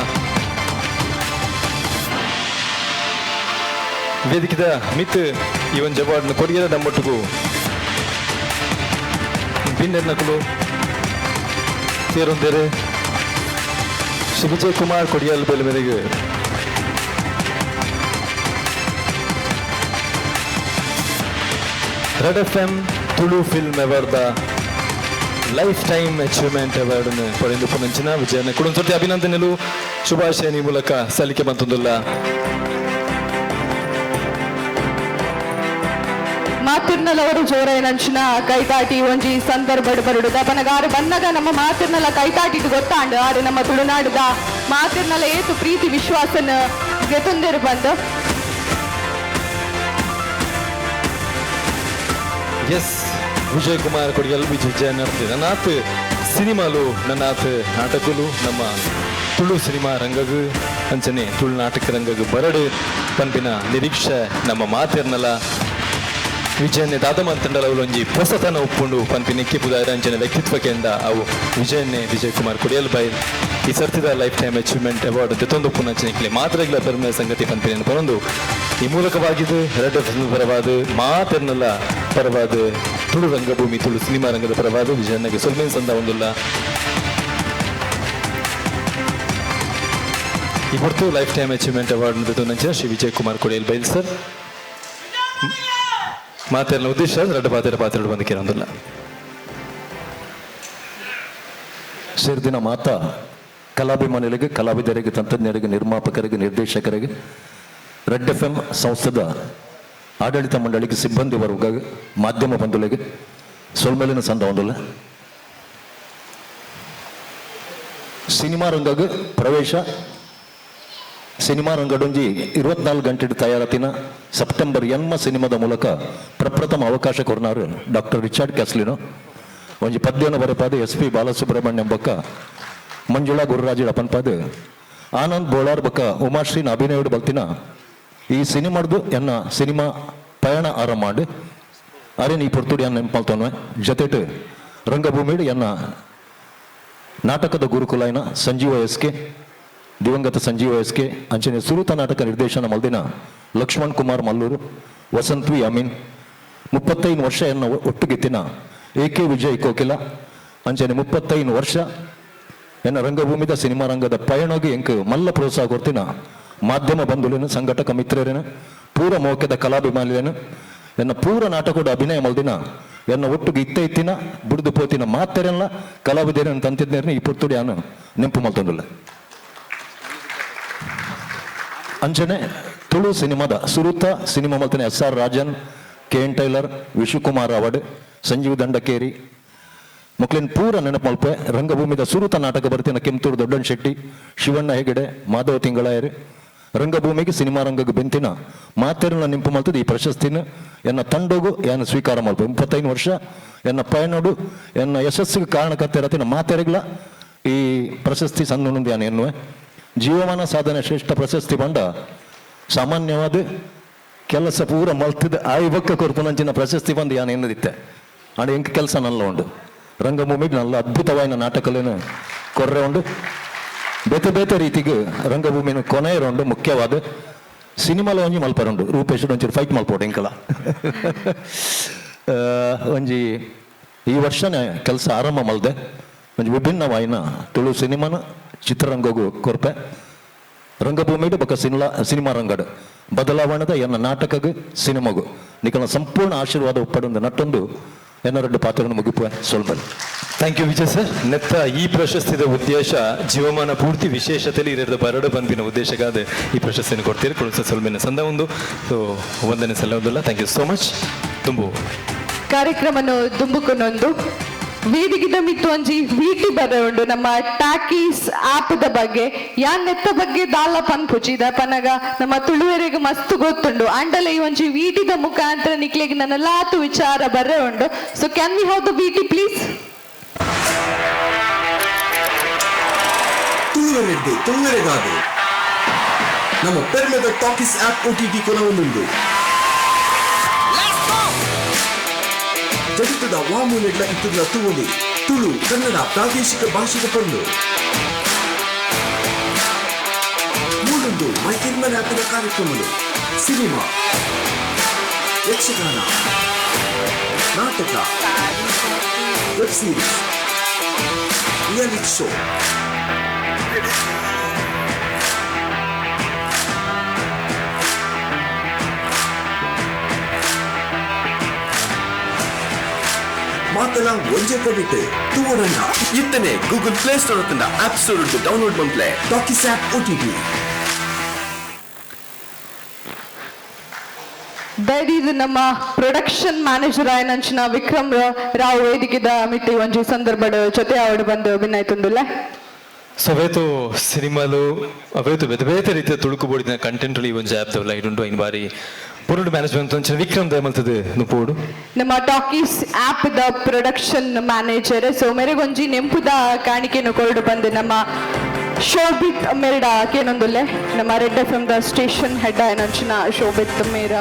ವೇದಿಕೆದ ಮಿತ್ ಈ ಒಂದು ಅವಾರ್ಡ್ನ ಕೊಡಿಯರ ನಮ್ಮೊಟ್ಟಿಗೂ ಬಿನ್ನರ್ ನಕಲು ಸೇರೊಂದೇರೆ ಶ್ರೀ ವಿಜಯ್ ಕುಮಾರ್ ಕೊಡಿಯಾಲ್ ಬೇಲ್ ಮೇರೆಗೆ red FM Tulu film award life time achievement award ಪಡೆದು ಪುನಂಚಿನ ವಿಜಯನ ಕುಟುಂಬ ಅಭಿನಂದನೆಗಳು ಶುಭಾಶಯ ಮೂಲಕ ಸಲ್ಲಿಕೆ ಬಂತೊಂದಿಲ್ಲ ಮಾತಿರ್ನಲವರು ಜೋರೈನಂಚಿನ ಕೈತಾಟಿ ಒಂಜಿ ಸಂದರ್ಭಡ್ ಬರುಡು ದಪನಗಾರು ಬನ್ನಗ ನಮ್ಮ ಮಾತಿರ್ನಲ ಕೈತಾಟಿದು ಗೊತ್ತಾಂಡು ಆರು ನಮ್ಮ ತುಳುನಾಡುದ ಮಾತಿರ್ನಲ ಏತು ಪ್ರೀತಿ ವಿಶ್ವಾಸನ ಗೆತೊಂದೇರು ಬಂದು ಎಸ್ ವಿಜಯ್ ಕುಮಾರ್ ಕೊಡಿಯಲ್ ವಿಜಯ ನಡ್ತಿದೆ ನನ್ನಾತ್ ಸಿನಿಮಾಲು ನನ್ನಾತ್ ನಾಟಕಲು ನಮ್ಮ ತುಳು ಸಿನಿಮಾ ರಂಗಗು ಅಂಚನೆ ತುಳು ನಾಟಕ ರಂಗಗು ಬರಡು ಪಂಪಿನ ನಿರೀಕ್ಷೆ ನಮ್ಮ ಮಾತಿರ್ನಲ ವಿಜಯನ್ನೇ ದಾದಮಂತಂಡಲ ಒಂಜಿ ಹೊಸತನ ಒಪ್ಪುಂಡು ಪಂಪಿನಿಕ್ಕಿ ಪುದಾರ ಅಂಚನೆ ವ್ಯಕ್ತಿತ್ವಕ್ಕೆಂದ ಅವು ವಿಜಯ್ ಕುಮಾರ್ ಕೊಡಿಯಲ್ ಬಾಯ್ ಈ ಸರ್ತಿದ ಲೈಫ್ ಟೈಮ್ ಅಚೀವ್ಮೆಂಟ್ ಅವಾರ್ಡ್ ತೆತ್ತೊಂದು ಪುನಂಚನೆಗೆ ಮಾತ್ರಗಳ ಪೆರ್ಮೆ ಸಂಗತಿ ಪಂಪಿನ ಪರೊಂದು ಈ ಮೂಲಕವಾಗಿದ್ದು ರೆಡ್ ಫಿಲ್ಮ್ ಪರವಾದ ಮಾತಿರ್ನಲ್ಲ ಪರವಾದ ತುಳು ರಂಗಭೂಮಿ ತುಳು ಸಿನಿಮಾ ರಂಗದ ಪರವಾದ ವಿಜಯನ್ಗೆ ಸೊಲ್ಮೇನ್ ಸಂದ ಒಂದಿಲ್ಲ ಈ ಹೊರತು ಲೈಫ್ ಟೈಮ್ ಅಚೀವ್ಮೆಂಟ್ ಅವಾರ್ಡ್ ನಂಚಿನ ಶ್ರೀ ವಿಜಯ್ ಕುಮಾರ್ ಕೊಡಿಯಲ್ ಬೈಲ್ ಸರ್ ಮಾತೆಲ್ಲ ಉದ್ದೇಶ ಎರಡು ಪಾತ್ರ ಬಂದಕ್ಕೆ ಒಂದಿಲ್ಲ ಸೇರ್ದಿನ ಮಾತ ಕಲಾಭಿಮಾನಿಗಳಿಗೆ ಕಲಾವಿದರಿಗೆ ತಂತ್ರಜ್ಞರಿಗೆ ನಿರ್ಮಾಪಕರಿಗೆ ನಿರ್ದೇಶಕರಿಗೆ ರೆಡ್ ಎಫ್ ಎಂ ಸಂಸ್ಥೆದ ಆಡಳಿತ ಮಂಡಳಿಗೆ ಸಿಬ್ಬಂದಿ ವರ್ಗಗೆ ಮಾಧ್ಯಮ ಬಂಧುಗಳಿಗೆ ಸೊಲ್ಮೇಲಿನ ಸಂದ ಒಂದಿಲ್ಲ ಸಿನಿಮಾ ರಂಗಗೆ ಪ್ರವೇಶ ಸಿನಿಮಾ ರಂಗಡೊಂಜಿ 24 ಗಂಟೆ ತಯಾರತಿನ ಸೆಪ್ಟೆಂಬರ್ ಸಿನಿಮಾದ ಮೂಲಕ ಪ್ರಪ್ರಥಮ ಅವಕಾಶ ಕೊರ್ನಾರು ಡಾಕ್ಟರ್ ರಿಚರ್ಡ್ ಕ್ಯಾಸ್ಲಿನೋ ಒಂಜಿ ಪದ್ಯನ ಬರೆಪಾದ SP ಬಾಲಸುಬ್ರಹ್ಮಣ್ಯಂ ಬೊಕ್ಕ ಮಂಜುಳಾ ಗುರುರಾಜ ಅಪನ್ಪಾದ ಆನಂದ್ ಬೋಳಾರ್ ಬೊಕ್ಕ ಉಮಾಶ್ರೀನ ಅಭಿನಯಡು ಬಲ್ತಿನ ಈ ಸಿನಿಮಾಡ್ದು ಎನ್ನ ಸಿನಿಮಾ ಪಯಣ ಆರಂಭ ಮಾಡಿ ಅರೆ ನೀ ಪೊರ್ತುಡಿ ಅನ್ನ ನೆನಪಲ್ತೋನ್ವೆ ಜೊತೆಟ್ ರಂಗಭೂಮಿಡು ಎನ್ನ ನಾಟಕದ ಗುರುಕುಲಾಯಿನ ಸಂಜೀವ SK ದಿವಂಗತ ಸಂಜೀವ SK ಅಂಚನೆ ಸುರುತ ನಾಟಕ ನಿರ್ದೇಶನ ಮಲ್ದಿನ ಲಕ್ಷ್ಮಣ್ ಕುಮಾರ್ ಮಲ್ಲೂರು ವಸಂತ್ವಿ ಅಮೀನ್ 35 ವರ್ಷ ಎನ್ನ ಒಟ್ಟುಗಿತ್ತಿನ AK ವಿಜಯ್ ಕೋಕಿಲ ಅಂಚನೆ 35 ವರ್ಷ ಎನ್ನ ರಂಗಭೂಮಿದ ಸಿನಿಮಾ ರಂಗದ ಪಯಣೋಗಿ ಎಂಕ್ ಮಲ್ಲ ಪ್ರೋತ್ಸಾಹ ಕೊಡ್ತಿನ ಮಾಧ್ಯಮ ಬಂಧುಲಿನ ಸಂಘಟಕ ಮಿತ್ರರೇನು ಪೂರ ಮೋಕೆದ ಕಲಾಭಿಮಾನಿಲೇನು ಎನ್ನ ಪೂರ ನಾಟಕದ ಅಭಿನಯ ಮಲ್ದಿನ ಎನ್ನ ಒಟ್ಟಿಗೆ ಇತ್ತಿನ ಬುಡ್ದು ಪೋತಿನ ಮಾತೆರೆಲ್ಲ ಕಲಾವಿದರನ್ನು ತಂತಿದ್ದೇನೆ ಈ ಪುರ್ತುಡಿ ಅನ್ನು ನೆಂಪು ಮಲ್ತೊಂದಿಲ್ಲ ಅಂಚನೆ ತುಳು ಸಿನಿಮಾದ ಸುರುತ ಸಿನಿಮಾ ಮಲ್ತನೆ SR Rajan KN tailor Vishwakumar ಅವಡ್ ಸಂಜೀವ್ ದಂಡಕೇರಿ ಮಕ್ಕಳಿನ ಪೂರ ನೆನಪು ಮಲ್ಪೆ ರಂಗಭೂಮಿದ ಸುರುತ ನಾಟಕ ಬರ್ತಿನ ಕೆಂತೂರು ದೊಡ್ಡಣ್ಣ ಶೆಟ್ಟಿ, ಶಿವಣ್ಣ ಹೆಗಡೆ, ಮಾಧವ ತಿಂಗಳಾಯರು ರಂಗಭೂಮಿಗೆ ಸಿನಿಮಾ ರಂಗಕ್ಕೆ ಬೆಂತಿನ ಮಾತೆರನ್ನ ನಿಂಪು ಮಲ್ತದ ಈ ಪ್ರಶಸ್ತಿನ ಎನ್ನ ತಂಡಗೂ ಏನು ಸ್ವೀಕಾರ ಮಲ್ಪ 35 ವರ್ಷ ಎನ್ನ ಪಯಣೋಡು ಎನ್ನ ಯಶಸ್ಸಿಗೆ ಕಾರಣಕರ್ತಿರತ್ತಿನ ಮಾತೆರೆಗಳ ಈ ಪ್ರಶಸ್ತಿ ಸಣ್ಣುಂದು ಯಾನು ಎನ್ನುವೆ ಜೀವಮಾನ ಸಾಧನೆ ಶ್ರೇಷ್ಠ ಪ್ರಶಸ್ತಿ ಬಂಡ ಸಾಮಾನ್ಯವಾದ ಕೆಲಸ ಪೂರ ಮಲ್ತಿದ ಆಯ್ವಕ್ಕ ಕೊರ್ಪುನಂಚಿನ ಪ್ರಶಸ್ತಿ ಬಂದು ಯಾನು ಎನ್ನದಿತ್ತೆ ಆಡ ಎಂಕ ಕೆಲಸ ನಲ್ಲ ಉಂಡು ರಂಗಭೂಮಿಗೆ ನಲ್ಲ ಅದ್ಭುತವಾದ ನಾಟಕಲೇನು ಕೊರ್ರೆ ಉಂಡು ಬೇತೆ ಬೇತೆ ರೀತಿಗೆ ರಂಗಭೂಮಿನ ಕೊನೆ ಇರೋಂಡು ಮುಖ್ಯವಾದ ಸಿನಿಮಾಲ ಒಂಜಿ ಮಲ್ಪರುಂಡು ರೂಪೇಶ್ ಒಂಚೂರು ಫೈಟ್ ಮಲ್ಪೋಡು ಎಂಕಲ ಒಂಜಿ ಈ ವರ್ಷನೇ ಕೆಲಸ ಆರಂಭ ಮಲ್ದೆ ಒಂಜಿ ವಿಭಿನ್ನವಾಯಿನ ತುಳು ಸಿನಿಮಾನ ಚಿತ್ರರಂಗಗೂ ಕೊರ್ಪೆ ರಂಗಭೂಮಿಡು ಬೊಕ್ಕ ಸಿನಿಮಾ ರಂಗಡು ಬದಲಾವಣೆದ ಎನ್ನ ನಾಟಕಗೂ ಸಿನಿಮಾಗೂ ನಿಕಲ ಸಂಪೂರ್ಣ ಆಶೀರ್ವಾದ ಉಪ್ಪಡೊಂದು ನಟ್ಟೊಂದು ಎನ್ನ ಪಾತ್ರವನ್ನು ಮುಗಿಪುವೆ ಸೊಲ್ಬಲ್. Thank you Vijay sir. ನೆತ್ತ ಈ ಪ್ರಶಸ್ತಿದ ಉದ್ದೇಶ ಜೀವಮಾನ ಪೂರ್ತಿ ವಿಶೇಷತೆಯಲ್ಲಿ ಇರದ ಬರಡು ಬಂದಿನ ಉದ್ದೇಶಗಾದ ಈ ಪ್ರಶಸ್ತಿಯನ್ನು ಕೊಡ್ತೀರಿ ಕೊಡಿಸ ಸೊಲ್ಮೇನ ಸಂದ ಒಂದು ಸೊ ಒಂದನೇ ಸಲ ಒಂದಲ್ಲ. Thank you so much. ತುಂಬು ಕಾರ್ಯಕ್ರಮನು ದುಂಬುಕೊನೊಂದು ವೇದಿಕೆದ ಮಿತ್ತು ಒಂಜಿ ವೀಟಿ ಬರೆ ಉಂಡು ನಮ್ಮ ಟಾಕೀಸ್ ಆಪ್ ದ ಬಗ್ಗೆ ಯಾನ್ ನೆತ್ತ ಬಗ್ಗೆ ದಾಲ ಪನ್ಪುಚಿದ ಪನಗ ನಮ್ಮ ತುಳುವರೆಗೆ ಮಸ್ತ್ ಗೊತ್ತುಂಡು ಅಂಡಲ ಈ ಒಂಜಿ ವೀಟಿದ ಮುಖಾಂತರ ನಿಕ್ಲೆಗೆ ನನ್ನ ಲಾತು ವಿಚಾರ ಬರೆ ಉಂಡು. So can we have the VT please? ತುಳುವರೆದ್ದು ತುಳುವರೆಗಾದು ನಮ್ಮ ಪೆರ್ಮೆದ ಟಾಕೀಸ್ ಆಪ್ OTT ಕೊನವೊಂದುಂಡು ಜಗತ್ತದ ವಾಮೂಲೆಗಳ ಇತ್ತದ ತುವಲಿ ತುಳು ಕನ್ನಡ ಪ್ರಾದೇಶಿಕ ಭಾಷೆಗೆ ಪಂಡು ಮೂಲೊಂದು ಮೈಕಿರ್ಮನ ಆಪಿನ ಕಾರ್ಯಕ್ರಮಗಳು ಸಿನಿಮಾ, ಯಕ್ಷಗಾನ, ನಾಟಕ, ವೆಬ್ ಸೀರೀಸ್, ರಿಯಾಲಿಟಿ ಶೋ, ಮಾತಲ ಒಂಜೆ ಕೊಡಿಟ್ಟು ತೂವರನ್ನ ಇತ್ತನೆ ಗೂಗಲ್ ಪ್ಲೇ ಸ್ಟೋರ್ ಹತ್ತಿನ ಆಪ್ ಸ್ಟೋರ್ ಡೌನ್ಲೋಡ್ ಮಾಡ್ಲೆ ಟಾಕೀಸ್ ಆಪ್ OTT. ದಯವಿದು ನಮ್ಮ ಪ್ರೊಡಕ್ಷನ್ ಮ್ಯಾನೇಜರ್ ಆಯ್ನಂಚಿನ ವಿಕ್ರಮ್ ರಾವ್ ವೇದಿಕೆದ ಮಿತ್ತಿ ಒಂಜಿ ಸಂದರ್ಭದ ಜೊತೆ ಆವಡು ಬಂದು ಭಿನ್ನಾಯ್ತುಂಡುಲ್ಲ. ಸೊ ಅವೇತು ಸಿನಿಮಾಲು ಅವೇತು ಬೇತೆ ಬೇತೆ ರೀತಿಯ ತುಳುಕುಬೋಡಿನ ಕಂಟೆಂಟ್ ಈ ಒಂದು ಆ್ಯಪ್ ದವಲ್ಲ ಇಡುಂಡು ಐನು ಬಾರಿ ಪುರುಡು ಮ್ಯಾನೇಜ್ಮೆಂಟ್ ಒಂಚ ವಿಕ್ರಮ್ ದಯಮಲ್ತದೆ ನುಪೋಡು ನಮ್ಮ ಟಾಕೀಸ್ ಆಪ್ ದ ಪ್ರೊಡಕ್ಷನ್ ಮ್ಯಾನೇಜರ್. ಸೊ ಮೇರೆಗೊಂಜಿ ನೆಂಪುದ ಕಾಣಿಕೆಯನ್ನು ಕೊರಡು ಬಂದು ನಮ್ಮ ಶೋಭಿತ್ ಮೇಡ ಕೇನೊಂದುಲ್ಲೆ ನಮ್ಮ ರೆಡ್ FM ದ ಸ್ಟೇಷನ್ ಹೆಡ್ ಆಯ್ನಂಚಿನ ಶೋಭಿತ್ ಮೇರ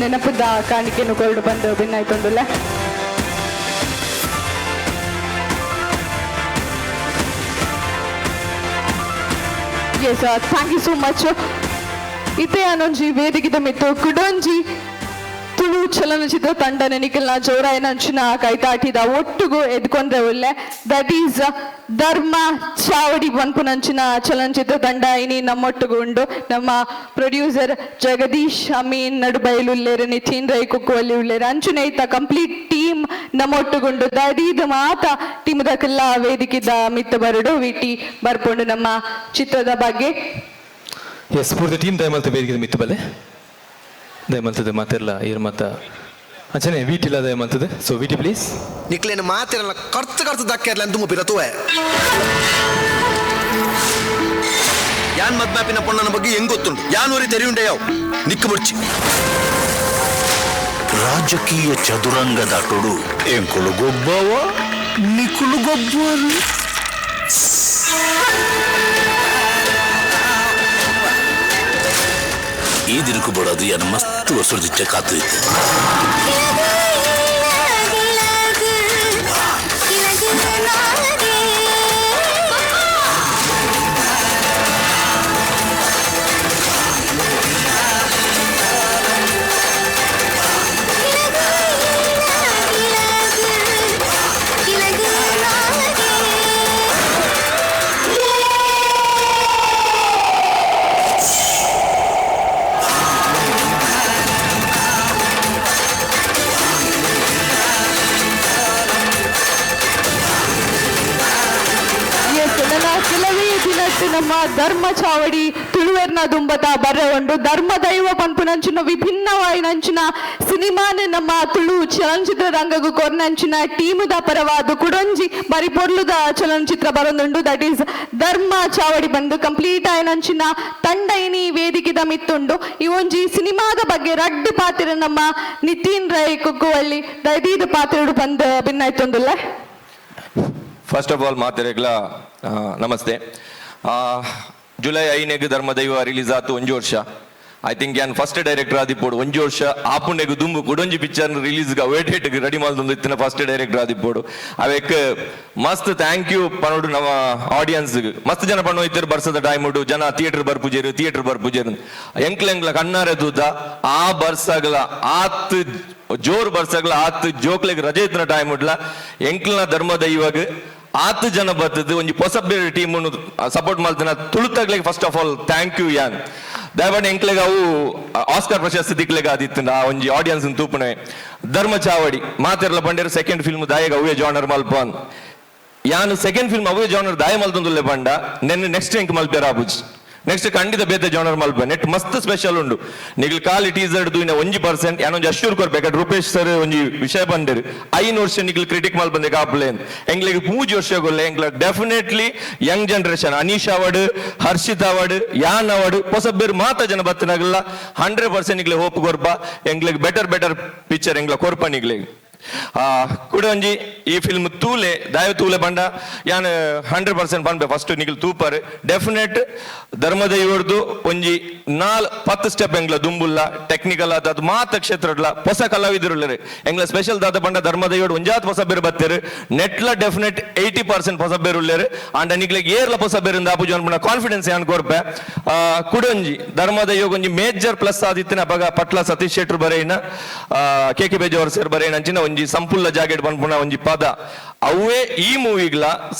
ನೆನಪುದ ಕಾಣಿಕೆಯನ್ನು ಕೊರಡು ಬಂದು ಭಿನ್ನಾಯ್ತೊಂದುಲ್ಲೆ. Yes thank you so much. ಇತ್ತೆ ಅನ್ನೊಂಜಿ ವೇದಿಕೆದ ಮಿತ್ತು ಕುಡೊಂಜಿ ತುಳು ಚಲನಚಿತ್ರ ತಂಡ ನೆನಿಕಲ್ನ ಜೋರಾಯನಂಚಿನ ಕೈತಾಟಿದ ಒಟ್ಟುಗೂ ಎದ್ಕೊಂಡ್ರೆ ಒಳ್ಳೆ ದಟ್ ಈಸ್ ಧರ್ಮ ಚಾವಡಿ ಪನ್ಪುನಂಚಿನ ಚಲನಚಿತ್ರ ತಂಡ ಇನಿ ನಮ್ಮೊಟ್ಟುಗು ಉಂಡು. ನಮ್ಮ ಪ್ರೊಡ್ಯೂಸರ್ ಜಗದೀಶ್ ಅಮೀನ್ ನಡುಬೈಲುಲ್ಲೇರು ನಿತಿನ್ ರೈ ಕುಕ್ಕುವಲ್ಲಿ ಉಳ್ಳೇರು ಅಂಚುನೆ ಇತ್ತ ಕಂಪ್ಲೀಟ್ ಟೀಮ್ ನಮ್ಮೊಟ್ಟುಗುಂಡು ದಡೀದ ಮಾತ ಟೀಮ್ ದಕ್ಕೆಲ್ಲ ವೇದಿಕೆದ ಮಿತ್ತ ಬರಡು ವಿಟಿ ಬರ್ಕೊಂಡು ನಮ್ಮ ಚಿತ್ರದ ಬಗ್ಗೆ ಎಸ್ ಪೂರ್ತಿ ಟೀಮ್ ದಯಮಲ್ತ ವೇದಿಕೆ ಮಿತ್ತು ಬಲೆ ದಯಮಲ್ತದೆ ಮಾತೆಲ್ಲ ಏರ್ ಮಾತ ಅಂಚನೆ ವೀಟಿಲ್ಲ ದಯಮಲ್ತದೆ. ಸೊ ವೀಟಿ ಪ್ಲೀಸ್ ನಿಕ್ಲೇನ ಮಾತೆಲ್ಲ ಕರ್ತು ದಕ್ಕೆರ್ಲ ಅಂತ ಮುಪ್ಪಿರ ತೂವೆ ಯಾನ್ ಮದ್ಮಾಪಿನ ಪೊಣ್ಣನ ಬಗ್ಗೆ ಹೆಂಗ್ ಗೊತ್ತುಂಟು ಯಾನೂರಿ ತೆರೆಯುಂಡೆ ಯಾವ ನಿಕ್ಕು ಮುಡ್ಚಿ ರಾಜಕೀಯ ಚದುರಂಗದ ಅಟುಡು ಎಂಕುಲು ಗೊಬ್ಬವ ನಿಕುಲು ಗೊಬ್ಬರು ಈ ದಿನಕ್ಕೂ ಬಡೋದು ಏನು ಮಸ್ತ್ ಹೊಸರು ದಿಚ್ಚ ಕಾತು ಇತ್ತು. ನಮ್ಮ ಧರ್ಮ ಚಾವಡಿ ತುಳುವೆರ್ನ ದುಂಬತ ಬರೆ ಉಂಡು ಧರ್ಮದೈವ ಪನ್ಪುನಂಚಿನ ವಿಭಿನ್ನವಾಯಿನಂಚಿನ ಸಿನಿಮಾನೆ ನಮ್ಮ ತುಳು ಚಲನಚಿತ್ರ ರಂಗಗೂ ಕೊರ್ನಂಚಿನ ಟೀಮುದ ಪರವಾದ ಕುಡೊಂಜಿ ಬರಿ ಪೊರ್ಲುದ ಚಲನಚಿತ್ರ ಬರೊಂದುಂಡು ದಟ್ ಈಸ್ ಧರ್ಮ ಚಾವಡಿ ಬಂದು ಕಂಪ್ಲೀಟ್ ಆಯ್ನಂಚಿನ ತಂಡ ಇನಿ ವೇದಿಕೆದ ಮಿತ್ತುಂಡು ಈ ಒಂಜಿ ಸಿನಿಮಾದ ಬಗ್ಗೆ ರಡ್ಡು ಪಾತ್ರ ನಮ್ಮ ನಿತಿನ್ ರೈ ಕುಕ್ಕುವಳ್ಳಿ ದೈದೀದ ಪಾತ್ರ ಬಂದು ಭಿನ್ನಾಯ್ತೊಂದುಲ್ಲ. ಫಸ್ಟ್ ಆಫ್ ಆಲ್ ಮಾತೆರೆಗ್ಲ ನಮಸ್ತೆ. ಜುಲೈ 5 ಧರ್ಮದೈವ ರಿಲೀಸ್ ಆತು 1 ವರ್ಷ. ಐ ಥಿಂಕ್ ಯಾನ್ ಫಸ್ಟ್ ಡೈರೆಕ್ಟರ್ ಆದಿಪ್ಪೋಡು 1 ವರ್ಷ ಆಪುನೆಗ್ ದುಂಬು ಕುಡೊಂಜಿ ಪಿಕ್ಚರ್ ರಿಲೀಸ್ಗೆ ವೇಟೇಟ್ಗೆ ರೆಡಿ ಮಾಡ್ದೊಂದು ಇತ್ತಿನ ಫಸ್ಟ್ ಡೈರೆಕ್ಟರ್ ಆದಿಪ್ಪೋಡು ಅವಕ್ಕೆ ಮಸ್ತ್ ಥ್ಯಾಂಕ್ ಯು ಪನ್ನೋಡು ನಮ್ಮ ಆಡಿಯನ್ಸ್ಗೆ ಮಸ್ತ್ ಜನ ಪಣ್ಣು ಇತ್ತರ ಬರ್ಸದ ಟೈಮುಡು ಜನ ಥಿಯೇಟರ್ ಬರ್ಪುಜೇರು ಎಂಕ್ಲೆಂಗ್ಲ ಕಣ್ಣಾರೆ ದೂದ ಆ ಬರ್ಸಗ್ಲ ಆತ್ ಜೋರ್ ಬರ್ಸಗ್ಲ ಆತ್ ಜೋಕ್ಲೆಗ್ ರಜೆ ಇತ್ತಿನ ಟೈಮ್ ಉಡ್ಲ ಎಂಕ್ಲನ ಧರ್ಮದೈವಗ್ ಆತ್ ಜನ ಬರ್ತದೆ ಒಂಜಿ ಹೊಸ ಬೇರೆ ಟೀಮ್ ಸಪೋರ್ಟ್ ಮಾಡ್ತಾನೆ ತುಳುತಾಗ್ಲಿಕ್ಕೆ first of all thank you ಯಾನ್ ದಯವಾಡಿ ಎಂಕ್ಲೆಗ್ ಅವು ಆಸ್ಕರ್ ಪ್ರಶಸ್ತಿ ದಿಕ್ಲೆಗ್ ಆದಿತ್ತು ನಾ ಒಂಜಿ ಆಡಿಯನ್ಸ್ ತೂಪನೆ ಧರ್ಮ ಚಾವಡಿ ಮಾತೆರ್ಲ ಬಂಡೇರು ಸೆಕೆಂಡ್ ಫಿಲ್ಮ್ ದಾಯಗ ಅವೇ ಜಾನರ್ ಮಲ್ಪನ್ ಯಾನು ಸೆಕೆಂಡ್ ಫಿಲ್ಮ್ ಅವೇ ಜಾನರ್ ದಾಯ ಮಲ್ತೊಂದುಲ್ಲೆ ಬಂಡ ನೆಕ್ಸ್ಟ್ ಎಂಕ್ ಮಲ್ಪೇರ ಆಬುಜ್ ನೆಕ್ಸ್ಟ್ ಖಂಡಿತ ಬೇತೆ ಜಾನರ್ ಮಲ್ಪ ನೆಟ್ ಮಸ್ತ್ ಸ್ಪೆಷಲ್ ಉಂಡು ನಿಗ್ಲು ಖಾಲಿ ಟೀಸರ್ ದುಯ್ನ 1% ಯಾನೊಂಜಿ ಅಶ್ಯೂರ್ ಕೊರ್ಬೇಕಾದ್ರೆ ರೂಪೇಶ್ ಸರ್ ಒಂಜಿ ವಿಷಯ ಬಂದಿರು 5 ವರ್ಷ ನಿಗ್ಲು ಕ್ರಿಟಿಕ್ ಮಲ್ ಬಂದೆ ಕಾಪ್ಲೇನ್ ಎಂಗ್ಲಿಗೆ 3 ವರ್ಷ ಗೊಲ್ಲೆ ಎಂಗ್ಲ ಡೆಫಿನೆಟ್ಲಿ ಯಂಗ್ ಜನರೇಷನ್ ಅನೀಶ್ ಅವಡ್ ಹರ್ಷಿತ್ ಅವಡ್ ಯಾನ್ ಅವಡ್ ಹೊಸ ಬೇರೆ ಮಾತ ಜನ ಬತ್ತನಾಗಲ್ಲ 100% ನಿಗ್ಲೆ ಹೋಪ್ ಕೊರ್ಪ ಎಂಗ್ಲಿಗೆ ಬೆಟರ್ ಪಿಕ್ಚರ್ ಎಂಗ್ಲ ಕೊರ್ಪ ನಿಗ್ಲಿಗೆ ಕೂಡ ಒಂಜಿ ಈ ಫಿಲ್ಮ್ ತೂಲೆ ದಾಯ ತೂಲೆ ಬಂಡ ಯಾನ್ 100% ಪನ್ಪೆ ಫಸ್ಟ್ ನಿಖಿಲ್ ತೂಪರ್ ಡೆಫಿನೆಟ್ ಧರ್ಮದೈವರ್ದು ಒಂಜಿ 10 ಸ್ಟೆಪ್ ಎಂಗ್ಲ ದುಂಬುಲ್ಲ ಟೆಕ್ನಿಕಲ್ ಆದ ಅದು ಮಾತ ಕ್ಷೇತ್ರಡ್ಲ ಹೊಸ ಕಲಾವಿದರು ಎಂಗ್ಲ ಸ್ಪೆಷಲ್ ದಾದ ಬಂಡ ಧರ್ಮದೈವಡ್ ಒಂಜಾತ್ ಹೊಸ ಬೇರೆ ಬತ್ತೇರು ನೆಟ್ಲ ಡೆಫಿನೆಟ್ 80% ಹೊಸ ಬೇರು ಉಳ್ಳೇರು ಅಂಡ ನಿಗ್ಲಿಗೆ ಏರ್ಲ ಹೊಸ ಬೇರಿಂದ ಆಪುಜಿ ಅನ್ಪುಣ ಕಾನ್ಫಿಡೆನ್ಸ್ ಯಾನ್ ಕೊರ್ಪೆ ಕುಡೊಂಜಿ ಧರ್ಮದೈವಗ್ ಒಂಜಿ ಮೇಜರ್ ಪ್ಲಸ್ ಆದಿತ್ತಿನ ಅವಾಗ ಪಟ್ಲ ಸತೀಶ್ ಶೆಟ್ರು ಬರೆಯಿನ ಕೆ ಬೇಜವರ್ ಸೇರ್ ಬರೆಯಿನ ಅಂಚಿನ ಒಂಜಿ ಸಂಪುಲ್ಲ ಜಾಕೆಟ್ ಬಂದ್ಪುಣ ಒಂಜಿ ಪದ ಅವೇ ಈ ಮೂವಿಗ್ಲ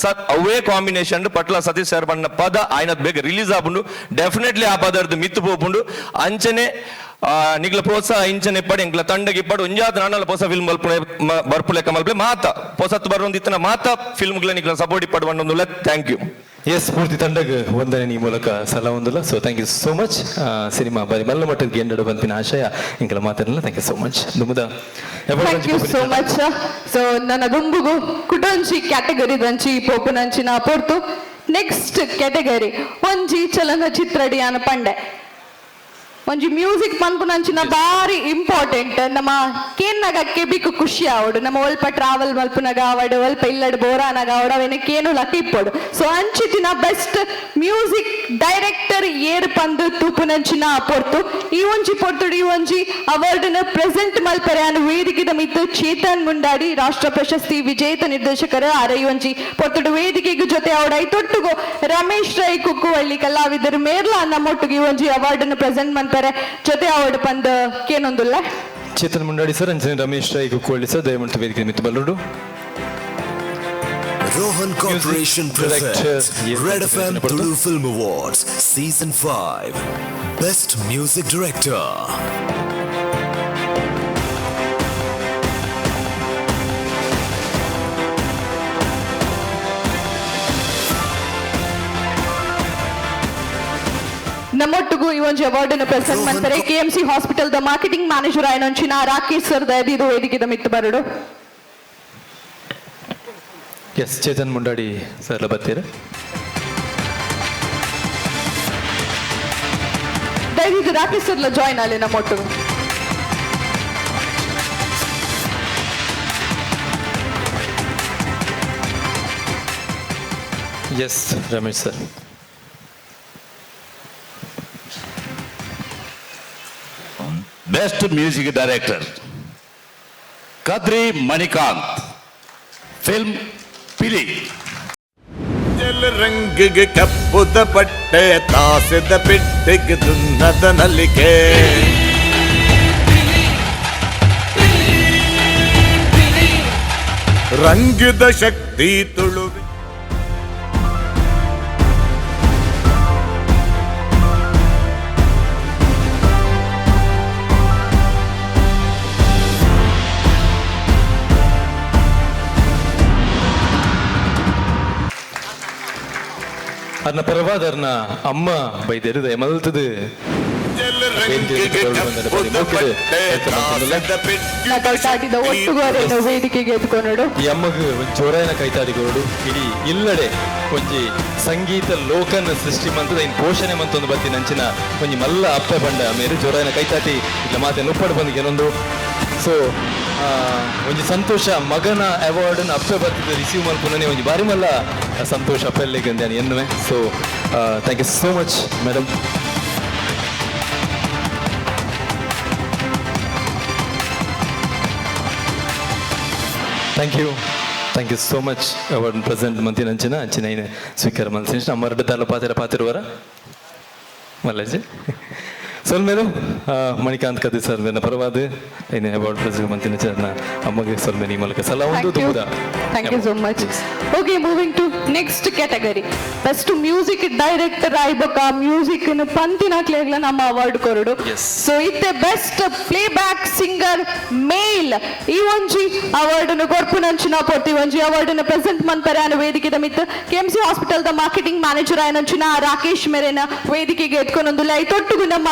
ಅವೇ ಕಾಂಬಿನೇಷನ್ ಪಟ್ಲ ಸತೀಶ್ ಸರ್ ಬಣ್ಣ ಪದ ಆಯ್ನದ್ ಬೇಗ ರಿಲೀಸ್ ಆಪುಂಡು ಡೆಫಿನೆಟ್ಲಿ ಆ ಪದರ್ದು ಮಿತ್ತು ಪೋಪುಂಡು ಅಂಚನೆ ನಿಗ್ಲ ಪ್ರೋತ್ಸಾಹ ಇಂಚನೆ ಪಡೆ ಎಂಗ್ಲ ತಂಡಗೆ ಇಪ್ಪಡು ಒಂಜಾದ ನಾನಲ್ಲ ಹೊಸ ಫಿಲ್ಮ್ ಬರ್ಪುಲೆಕ್ಕ ಮಲ್ಪೆ ಮಾತ ಹೊಸತ್ ಬರೋಂದಿತ್ತನ ಮಾತ ಫಿಲ್ಮ್ಗಳ ನಿಗ್ಲ ಸಪೋರ್ಟ್ ಇಪ್ಪಡು ಬಂದೊಂದುಲ್ಲ ಥ್ಯಾಂಕ್ ಯು. ಎಸ್ ಪೂರ್ತಿ ತಂಡಗೆ ವಂದನೆ ಈ ಮೂಲಕ ಸಲ ಒಂದಲ್ಲ so thank you so much. Cinema ಬರೀ ಮಲ್ಲ ಮಟ್ಟದ ಗೆಂಡಡು ಬಂತಿನ ಆಶಯ ಇಂಕಲ ಮಾತಾಡಲ್ಲ ಥ್ಯಾಂಕ್ ಯು ಸೋ ಮಚ್. ದುಮ್ಮದ thank you so much. So ನನ್ನ ದುಂಬುಗು ಕುಟೊಂಜಿ ಕ್ಯಾಟಗರಿ ದಂಚಿ ಪೋಪುನಂಚಿನ ಪೊರ್ತು ನೆಕ್ಸ್ಟ್ ಕ್ಯಾಟಗರಿ ಒಂಜಿ ಚಲನಚಿತ್ರಡಿ ಅನ ಪಂಡೆ ಒಂಜಿ ಮ್ಯೂಸಿಕ್ ಪನ್ಪುನಂಚಿನ ಬಾರಿ ಇಂಪಾರ್ಟೆಂಟ್ ನಮ್ಮ ಕೇನ್ನಗ ಕೆಬಿಕು ಖುಷಿ ಆವಡು ನಮ್ಮ ಒಲ್ಪ ಟ್ರಾವೆಲ್ ಮಲ್ಪುನಗ ಆವಡು ಒಲ್ಪ ಇಲ್ಲಡ್ ಬೋರಾನಗ ಆವಡು ಅವೇನ ಕೇನು ಲಕ್ಕ ಇಪ್ಪಡು ಸೊ ಅಂಚಿತಿನ ಬೆಸ್ಟ್ ಮ್ಯೂಸಿಕ್ ಡೈರೆಕ್ಟರ್ ಏರ್ ಪಂದು ತೂಪುನಂಚಿನ ಪೊರ್ತು ಈ ಒಂಜಿ ಪೊರ್ತುಡು ಈ ಒಂಜಿ ಅವಾರ್ಡ್ನ ಪ್ರೆಸೆಂಟ್ ಮಲ್ಪರೆ ಅನ್ನು ವೇದಿಕೆದ ಮಿತ್ತು ಚೇತನ್ ಮುಂಡಾಡಿ ರಾಷ್ಟ್ರ ಪ್ರಶಸ್ತಿ ವಿಜೇತ ನಿರ್ದೇಶಕರು ಅರ ಈ ಒಂಜಿ ಪೊರ್ತುಡು ವೇದಿಕೆಗೂ ಜೊತೆ ಅವಡ ಐತೊಟ್ಟುಗು ರಮೇಶ್ ರೈ ಕುಕ್ಕುವಳ್ಳಿ ಕಲಾವಿದರು ಮೇರ್ಲ ನಮ್ಮೊಟ್ಟಿಗೆ ಈ ಒಂಜಿ ಅವಾರ್ಡ್ ಪ್ರೆಸೆಂಟ್ ಮಾಡ್ತಾರೆ ಜೊತೆ ಅವಾರ್ಡ್ ಬಂದ ಕೇನೊಂದುಲ್ಲ ಚೇತನ್ ಮುಂಡಾಡಿ ಸರ್ ಅಂಚನೆ ರಮೇಶ್ ರೈ ಕುಕ್ಕುವಳ್ಳಿ ಸರ್ ದಯವಿಟ್ಟು ವೇದಿಕೆ ಮಿತ್ತು ಬಲ್ಲುಡು. Rohan Corporation presents Red FM Tulu Film Awards Season 5 Best Music Director. ನಮ್ಮೊಟ್ಟಿಗೂ ಈ ಒಂದು ಅವಾರ್ಡ್ ಅನ್ನು ಪ್ರೆಸೆಂಟ್ ಮಾಡ್ತಾರೆ KMC ಹಾಸ್ಪಿಟಲ್ ದ ಮಾರ್ಕೆಟಿಂಗ್ ಮ್ಯಾನೇಜರ್ ಆಯ್ನಂಚಿನ ರಾಕೇಶ್ ಸರ್ ದಯದಿದು ವೇದಿಕೆದ ಮಿತ್ತು ಬರಡು. ಎಸ್ ಚೇತನ್ ಮುಂಡಾಡಿ ಸರ್ ಬತ್ತೀರ ದಯವಿಟ್ಟು ರಾಕೇಶ್ ಸರ್ಲ ಜಾಯ್ನ್ ಆಗಲಿ ನಮ್ಮೊಟ್ಟಿಗೂ. Yes Ramesh sir. Best music director Kadri Manikanth. Film Pili. ರಂಗಿಗೆ ಕಪ್ಪುದ ಬಟ್ಟೆ ತಾಸದ ಪಿಟ್ಟಿಗೆ ದುನ್ನದ ನಲಿಕೆ ರಂಗಿದ ಶಕ್ತಿ ತುಳುವಿ ಅರ್ನ ಪರವಾದರ್ನ ಅಮ್ಮ ಬೈದೆರುದ ಮಲ್ತದು ಕೈತಾಟಿದ ಒಟ್ಟುಗೋರೆಯನ್ನು ವೇದಿಕೆಗೆ ಎತ್ಕೊಂಡು ಈ ಅಮ್ಮಗ್ ಒಂಜಿ ಜೋರಾಯನ ಕೈತಾಡಿಗೋಡು ಇಡೀ ಇಲ್ಲಡೆ ಒಂಜಿ ಸಂಗೀತ ಲೋಕನ ಸೃಷ್ಟಿ ಮಂತದ ಇನ್ ಪೋಷಣೆ ಮಂತೊಂದು ಬತ್ತಿ ನಂಚಿನ ಒಂಜಿ ಮಲ್ಲ ಅಪ್ಪೆ ಬಂಡ ಮೇರೆ ಜೋರಾಯನ ಕೈತಾಟಿ ಇಲ್ಲ ಮಾತೆ ನುಪ್ಪಡು ಬಂದಿಗೆ ಏನೊಂದು ಸೊ ಒಂಜಿ ಸಂತೋಷ ಮಗನ ಅವಾರ್ಡ್ ಅಪ್ಪೆ ಬರ್ತಿದ್ದು ರಿಸೀವ್ ಮಲ್ಪುನೇ ಒಂಜಿ ಬಾರಿ ಮಲ್ಲ ಸಂತೋಷ ಅಪ್ಪೆಲ್ಲಿಗೆ ಅಂದೆ ಎನ್ನುವೆ so thank you so much madam. Thank you so much award present ಮಂತಿನ ಅಂಚಿನ ಸ್ವೀಕಾರ ಮಲ್ಸಿನ ಅಮ್ಮರಡ್ಡ ತಾಲ ಪಾತಿರುವರ ಮಲ್ಲಜಿ ಸೊಲ್ ಮೇಲು ಮಣಿಕಾಂತ್ ಕದಿ ಸರ್ ಮೇನ ಪರವಾದ ಐನೆ ಅವಾರ್ಡ್ ಪ್ರೆಸೆಂಟ್ ಮಂತಿನ ಚರ್ನ ಅಮ್ಮಗೆ ಸೊಲ್ ಮೇನಿ ಮೂಲಕ ಸಲ ಒಂದು ತುಂಬುದ. Thank you so much. Okay, moving to next category. Best music director ಆಯ್ಬಕ ಮ್ಯೂಸಿಕ್ ಪಂತಿನ ಕ್ಲೇಗ್ಲ ನಮ್ಮ ಅವಾರ್ಡ್ ಕೊರಡು. ಸೊ ಇತ್ತೆ ಬೆಸ್ಟ್ ಪ್ಲೇಬ್ಯಾಕ್ ಸಿಂಗರ್ ಮೇಲ್ ಈ ಒಂಜಿ ಅವಾರ್ಡ್ ನು ಕೊರ್ಪುನಂಚಿನ ಪೊರ್ತಿ ಒಂಜಿ ಅವಾರ್ಡ್ ನು ಪ್ರೆಸೆಂಟ್ ಮನ್ಪರೆ ಅನ್ನು ವೇದಿಕೆದ ಮಿತ್ ಕೆಎಂಸಿ ಹಾಸ್ಪಿಟಲ್ ದ ಮಾರ್ಕೆಟಿಂಗ್ ಮ್ಯಾನೇಜರ್ ಆಯನಂಚಿನ ರಾಕೇಶ್ ಮೇರೆನ ವೇದಿಕೆಗೆ ಎತ್ಕೊಂಡೊಂದುಲ್ಲ ಐ ತೊಟ್ಟುಗು ನಮ್ಮ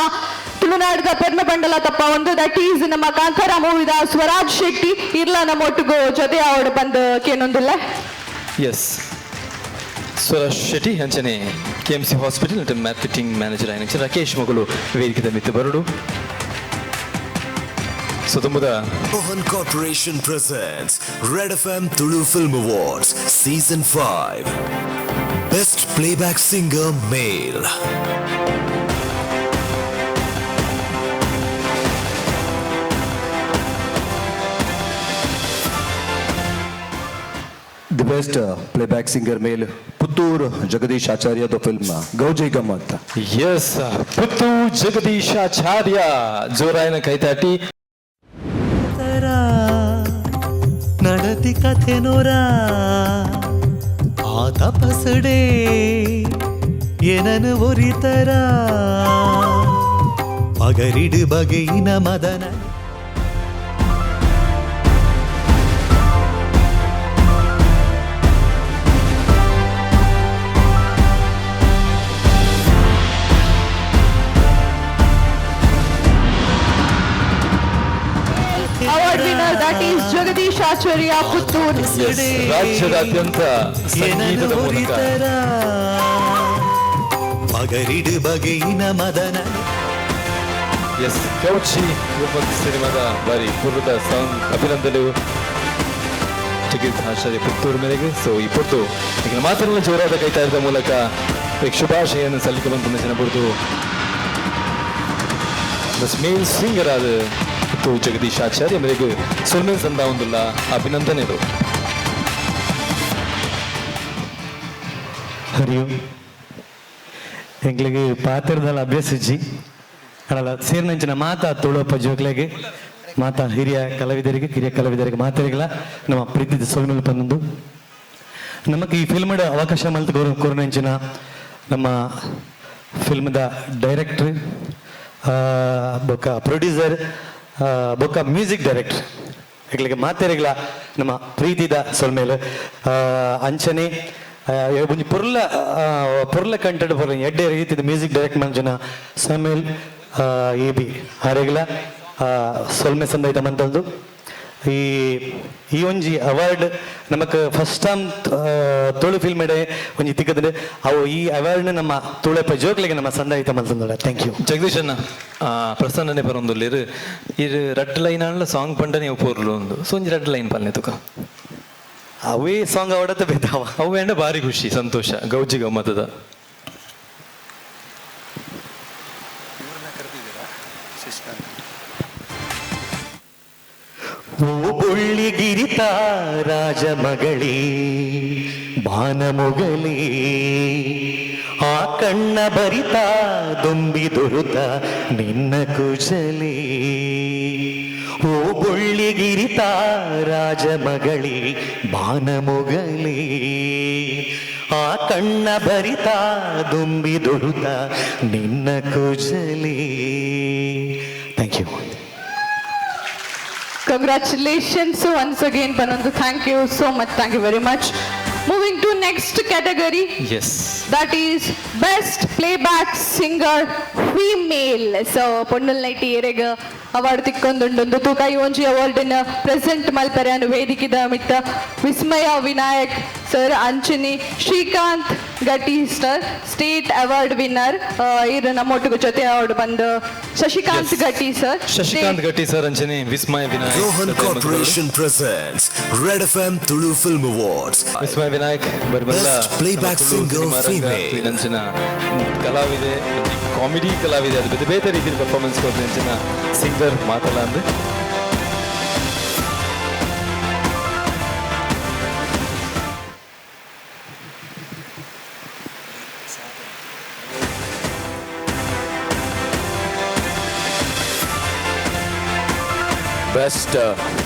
ತುಳುನಾಡದ ಪೆರ್ನ ಬಂಡಲ ತಪ್ಪ ಒಂದು ದಟ್ ಈಸ್ ನಮ್ಮ ಕಾಂತಾರ ಮೂವಿದ ಸ್ವರಾಜ್ ಶೆಟ್ಟಿ ಇರ್ಲ ನಮ್ಮ ಒಟ್ಟಿಗೂ ಜೊತೆ ಅವಾರ್ಡ್ ಬಂದು ಕೇನೊಂದಿಲ್ಲ. ಎಸ್ ಸ್ವರಾಜ್ ಶೆಟ್ಟಿ ಅಂಚನೆ ಕೆಎಂಸಿ ಹಾಸ್ಪಿಟಲ್ ಮಾರ್ಕೆಟಿಂಗ್ ಮ್ಯಾನೇಜರ್ ಆಯ್ನ ರಾಕೇಶ್ ಮಗಳು ವೇದಿಕೆ ಮಿತ್ತು ಬರಡು. ಸೊ ತುಂಬದ Mohan Corporation presents Red FM Tulu Film Awards Season 5 Best Playback Singer Male. The best playback singer male Puttur Jagadish Acharya the film Gaujai Gammat. Yes Puttur Jagadish Acharya ಜೋರಾಯನ ಕೈತಾಟಿ ನಡತಿ ಕಥೆ ನೋರ ಆ ತಪಸಡೆ ಏನನು ಒರಿತರ ಪಗರಿಡು ಬಗೆಯಿನ ಮದನ Award winner that is Jagadish Acharya Puttur. Yes, ರಾಜ್ಯದಾದ್ಯಂತ ಸಂಗೀತದ ಮೂಲಕ ಪಗರಿಡು ಬಗೆಯಿನ ಮದನ. ಎಸ್ ಕೌಚಿ ಸಿನಿಮಾದ ಬಾರಿ ಪೂರ್ವದ ಸಾಂಗ್ ಅಭಿನಂದನೆ ಜಗದೀಶ್ ಆಚಾರ್ಯ ಪುತ್ತೂರು ಮೇರೆಗೆ. ಸೊ ಈ ಪುಟ್ಟು ಈಗ ಮಾತನ್ನ ಜೋರಾದ ಕೈತಾರದ ಮೂಲಕ ಶುಭಾಶಯನ್ನು ಸಲ್ಲಿಕೆ ಬಂದ ಜನಪುರದು ಮೇಲ್ ಸಿಂಗರ್ ಆದ ಪುತ್ತೂರು ಜಗದೀಶ್ ಆಚಾರ್ಯ ಮೇರೆಗೆ ಸುಲ್ಮೇನ್ ಸಂದ ಒಂದಿಲ್ಲ ಅಭಿನಂದನೆಗಳು. ಹರಿಯು ಎಂಗ್ಲಿಗೆ ಪಾತ್ರದಲ್ಲಿ ಅಭ್ಯಸಿಸಿ ಅಲ್ಲ ಸೇರಿನಂಚಿನ ಮಾತಾ ತುಳುವಪ್ಪ ಜೋಕ್ಲೆಗೆ ಮಾತಾ ಹಿರಿಯ ಕಲಾವಿದರಿಗೆ ಮಾತಾಡಿಗಳ ನಮ್ಮ ಪ್ರೀತಿದ ಸೊಲ್ಮೇಲೆ ಬಂದು ನಮಗೆ ಈ ಫಿಲ್ಮದ ಅವಕಾಶ ಮಲ್ತು ಕೋರಿನಂಚಿನ ನಮ್ಮ ಫಿಲ್ಮದ ಡೈರೆಕ್ಟ್ರ್ ಬೊಕ್ಕ ಪ್ರೊಡ್ಯೂಸರ್ ಬೊಕ್ಕ ಮ್ಯೂಸಿಕ್ ಡೈರೆಕ್ಟರ್ ಈಗಲಿಗೆ ಮಾತಾಡಿಗಳ ನಮ್ಮ ಪ್ರೀತಿದ ಸೊಲ್ಮೇಲೆ ಅಂಚನೆ ಒಂಜಿ ಪುರ್ಲ ಕಂಟೆಂಟ್ ಬರ ಎಡ್ಡೆ ರೀತಿಯ ಮ್ಯೂಸಿಕ್ ಡೈರೆಕ್ಟ್ ಮಂಜನ ಸಮೇಲ್ ಎ ಬಿ ಆರೆಗ್ಲ ಸೊಲ್ಮೆ ಸಂದೈತ ಮಂತಂದು ಈ ಒಂಜಿ ಅವಾರ್ಡ್ ನಮಕ್ ಫಸ್ಟ್ ಟೈಮ್ ತುಳು ಫಿಲ್ಮ್ ಎಡೆ ಒಂಜಿ ತಿಕ್ಕದ್ರೆ ಅವು ಈ ಅವಾರ್ಡ್ನ ನಮ್ಮ ತುಳುಪ ಜೋಕ್ಲಿಗೆ ನಮ್ಮ ಸಂದಾಯಿತ ಮಂತಂದ. ಥ್ಯಾಂಕ್ ಯು ಜಗದೀಶ್ ಅಣ್ಣ ಪ್ರಸನ್ನನೆ ಬರೊಂದುಲ್ಲ ಇರು ರಡ್ ಲೈನ್ ಆಂಡ್ಲ ಸಾಂಗ್ ಪಂಡನೆ ಪೂರ್ಲು ಒಂದು ಸೊಂಜಿ ರಡ್ ಲೈನ್ ಪಲ್ನೆ ತುಕ ಅವೇ ಸಾಂಗ್ ಅವಡತ್ತ ಬೇತಾವ ಅವೇ ಅಂಡ ಭಾರಿ ಖುಷಿ ಸಂತೋಷ ಗೌಜಿ ಗಮ್ಮತ್ತದ. ಬುಳ್ಳಿಗಿರಿತ ರಾಜ ಮಗಳೇ ಬಾನಮೊಗಲೇ ಆ ಕಣ್ಣ ಬರಿತ ದುಂಬಿ ದುರುತ ನಿನ್ನ ಕುಶಲೇ. ಓ ಬುಳ್ಳಿಗಿರಿತ ರಾಜ ಮಗಳೇ ಬಾನಮೊಗಲೇ ಆ ಕಣ್ಣ ಬರಿತ ದುಂಬಿ ದುರುತ ನಿನ್ನ ಕುಶಲೇ. Thank you. Congratulations once again, Panandu. Thank you so much. Thank you very much. Moving to next category. Yes. That is best playback singer female. So Ponnal Nighty Erega award tikkondundo tuka onji award in present malpare ವೇದಿಕಿದ ಮಿತ್ತ ವಿಸ್ಮಯ Vinayak sir ಅಂಚನಿ Srikanth ಗಟ್ಟಿ sir state award winner ಇರು ನಮ್ಮೊಟ್ಟಿಗೆ ಜೊತೆ award ಬಂದು Shashikant Gatti sir Shashikanth Gatti sir ಅಂಚನಿ Vismaya Vinayak Rohan Corporation presents Red FM Tulu Film Awards. Vismaya Vinayak ಬರ್ಬಲ್ಲ Best Playback Singer Female. ಅಂಚಿನ ಕಲಾವಿದೆ ಕಾಮಿಡಿ ಕಲಾವಿದೆ ಅದು ಬೇರೆ ಬೇರೆ ರೀತಿಯ ಪರ್ಫಾರ್ಮೆನ್ಸ್ ಕೊಡ್ತೀನಿ ಅಂಚಿನ ಸಿಂಗರ್ ಮಾತಲ್ಲ ಅಂದ್ರೆ Best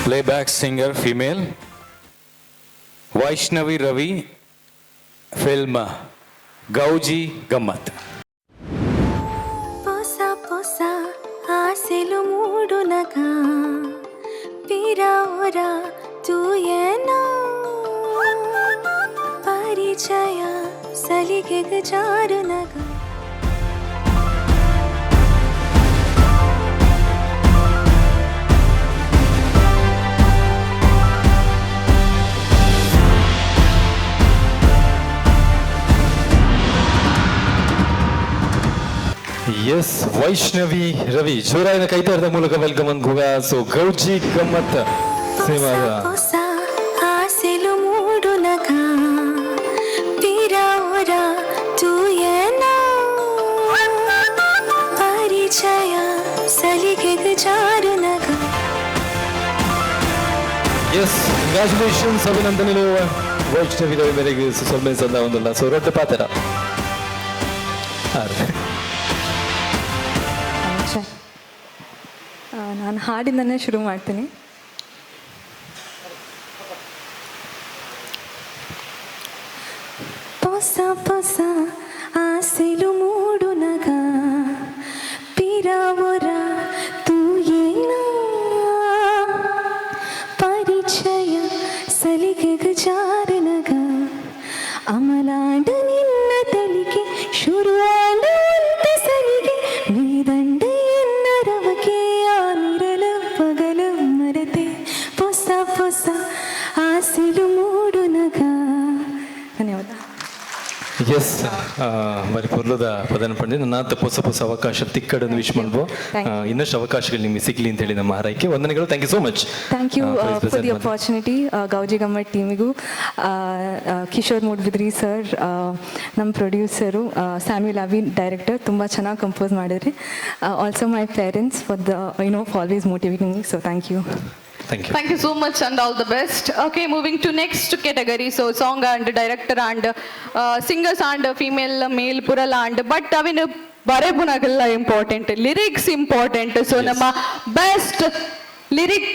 playback singer female Vaishnavi Ravi, film Gauji Gammat. Posa posa aselu moodunaka piravara tuyena parichaya saligega charunaka. Yes Vaishnavi Ravi ಜೋರಾಯಿನ ಕೈತಾರದ ಮೂಲಕ ವೆಲ್ಕಮ್ ಅನ್ಕೋಗ ಸೊ ಗೌಜಿ ಗಮ್ಮತ್ ಸಿನಿಮಾದ Posa aselu moodunaka piravara tuyena parichaya saligega charunaka. Yes congratulations ಅಭಿನಂದನೆಗಳು ವೈಷ್ಣವಿ ರವಿ ಮೇರೆಗೆ ಸ್ವಲ್ಪ ಸಂದ ಒಂದಲ್ಲ ಸೊ ರೊಟ್ಟ ಪಾತ್ರ ನಾನು ಹಾಡಿಂದನೇ ಶುರು ಮಾಡ್ತೀನಿ. పొస పొస ఆశలు మూడునగా పిరావురా తూయేనా పరిచయ సలిగగ జారనగా అమలాండ నిన్న తలికి ಶುರುವಾಂಡ ಅಂತ ಸಲಿಗೆ ನೀದಂಡ ಎನ್ನರವಕೆ ಆ ನಿರಲ ಪಗಲ ಮರತೆ ಹೊಸ ಹೊಸ ಆಸೆಲು ಮೂಡುನಗ. ಧನ್ಯವಾದ. ಎಸ್ మరి ಪೊರ್ಲದ ಪದನ ಪಂಡಿ ನನ್ನ ಹೊಸ ಹೊಸ ಅವಕಾಶ ತಿಕ್ಕಡನ್ನು ವಿಶ್ ಮಾಡ್ಬೋ ಇನ್ನಷ್ಟು ಅವಕಾಶಗಳು ನಿಮಗೆ ಸಿಗಲಿ ಅಂತ ಹೇಳಿ ನಮ್ಮ ಹಾರೈಕೆ ವಂದನೆಗಳು. Thank you so much. Thank you for the opportunity. Gouji Gammat ಟೀಮಿಗೂ ಕಿಶೋರ್ ಮೂಡ್ಬಿದ್ರಿ ಸರ್, ನಮ್ಮ ಪ್ರೊಡ್ಯೂಸರು ಸ್ಯಾಮ್ಯುಲ್ ಅವಿ ಡೈರೆಕ್ಟರ್ ತುಂಬ ಚೆನ್ನಾಗಿ ಕಂಪೋಸ್ ಮಾಡಿದ್ರಿ. Also my parents for the always motivating me. So thank you. Thank you so much and all the best. Okay, moving to next category. So song and director and singers and female male purala and but avinu bare punagalla important, lyrics important. So nama best lyric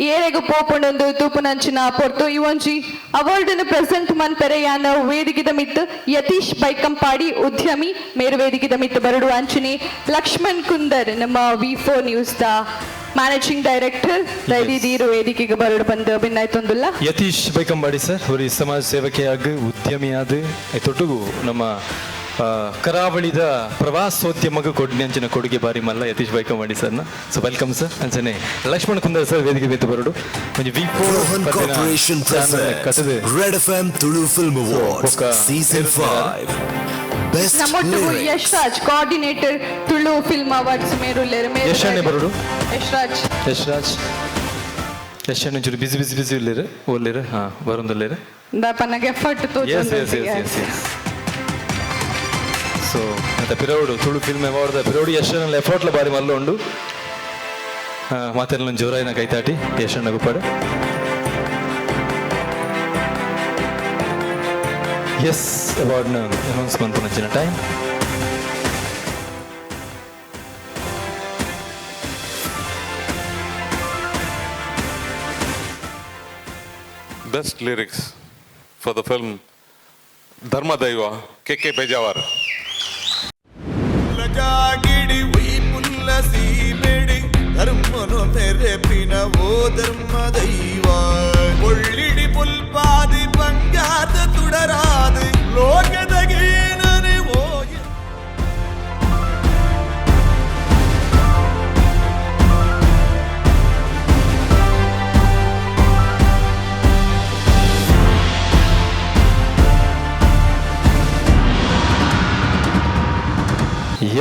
ಏರೆಗೆ ಪೋಪುಂಡು ತೂಪುನಂಚಿನ ಪೊರ್ತು ಇವೊಂಜಿ award present ಮನ್ಪೆರೆ ಯಾನ ವೇದಿಕಿದ ಮಿತ್ ಯತೀಶ್ ಬೈಕಂಪಾಡಿ ಉದ್ಯಮಿ ಮೇರು ವೇದಿಕಿದ ಮಿತ್ ಬರಡು ಅಂಚಿನಿ ಲಕ್ಷ್ಮಣ್ ಕುಂದರ್ ನಮ್ಮ V4 news ದ managing director ದೈದಿದೀರು ವೇದಿಕೆಗೆ ಬರಡು ಬಂದು ಭಿನ್ನಾಯ್ತೊಂದುಲ್ಲ ಯತೀಶ್ ಬೈಕಂಪಾಡಿ ಸರ್ ಅವರಿ ಸಮಾಜ ಸೇವಕಿಯಾಗಿ ಉದ್ಯಮಿಯಾದ ತೊಟ್ಟುಗು ನಮ್ಮ ಕರಾವಳಿದ ಪ್ರವಾಸೋದ್ಯಮಗ ಕೊಡ್ನಿಂಚಿನ ಕೊಡುಗೆ ಬಾರಿ ಮಲ್ಲ ಯತೀಶ್ ಬೈಕಂಪಾಡಿ ಸರ್ನ. So welcome sir. ಅಂಚನೆ ಲಕ್ಷ್ಮಣ್ ಕುಂದರ್ ಸರ್ ವೇದಿಕೆ ಬೇತು ಬರಡು ಒಂದು Rohan Corporation presents Red FM Tulu Film Awards Season 5. Best ನಮ್ಮೊಟ್ಟಿಗೂ Yash Raj coordinator Tulu film awards ಮೇರುಲ್ಲೇರು ಯಶಾನೆ ಬರಡು ಯಶ್ ರಾಜ್ ಯಶಾನೆ ಚೂರು ಬಿಸಿ ಬಿಸಿ ಬಿಸಿ ಇಲ್ಲೇರು ಓಲ್ಲೇರು ಹಾಂ ಬರೋಂದಲ್ಲೇರು ದಾಪನಗೆ ಎಫರ್ಟ್ ತೋಚೊಂದು. ಸೊ ಮತ್ತೆ ಪಿರೌಡು ತುಳು ಫಿಲ್ಮ್ ಅವಾರ್ಡ್ ಪಿರೌಡು ಯಶನಲ್ಲಿ ಎಫರ್ಟ್ಲ ಬಾರಿ ಮಲ್ಲ ಉಂಡು ಮಾತೆಲ್ಲ ಜೋರಾಯಿನ ಕೈತಾಟಿ ಯಶಣ್ಣ ಗುಪ್ಪಾಡು. ಎಸ್ ಅವಾರ್ಡ್ನ ಅನೌನ್ಸ್ ಮಾಡ್ಕೊಂಡ time. Best lyrics for the film Dharmadaiva, K.K. Pejawar. ಗಿಡಿ ಉಯಿ ಪುಲ್ಲ ಸೀಮೆಡಿ ಧರ್ಮನು ಮೆರೆಪಿನ ಓ ಧರ್ಮ ದೈವ ಒಳ್ಳಿಡಿ ಪುಲ್ಪಾದಿ ಬಂಗಾರದ ತುಡ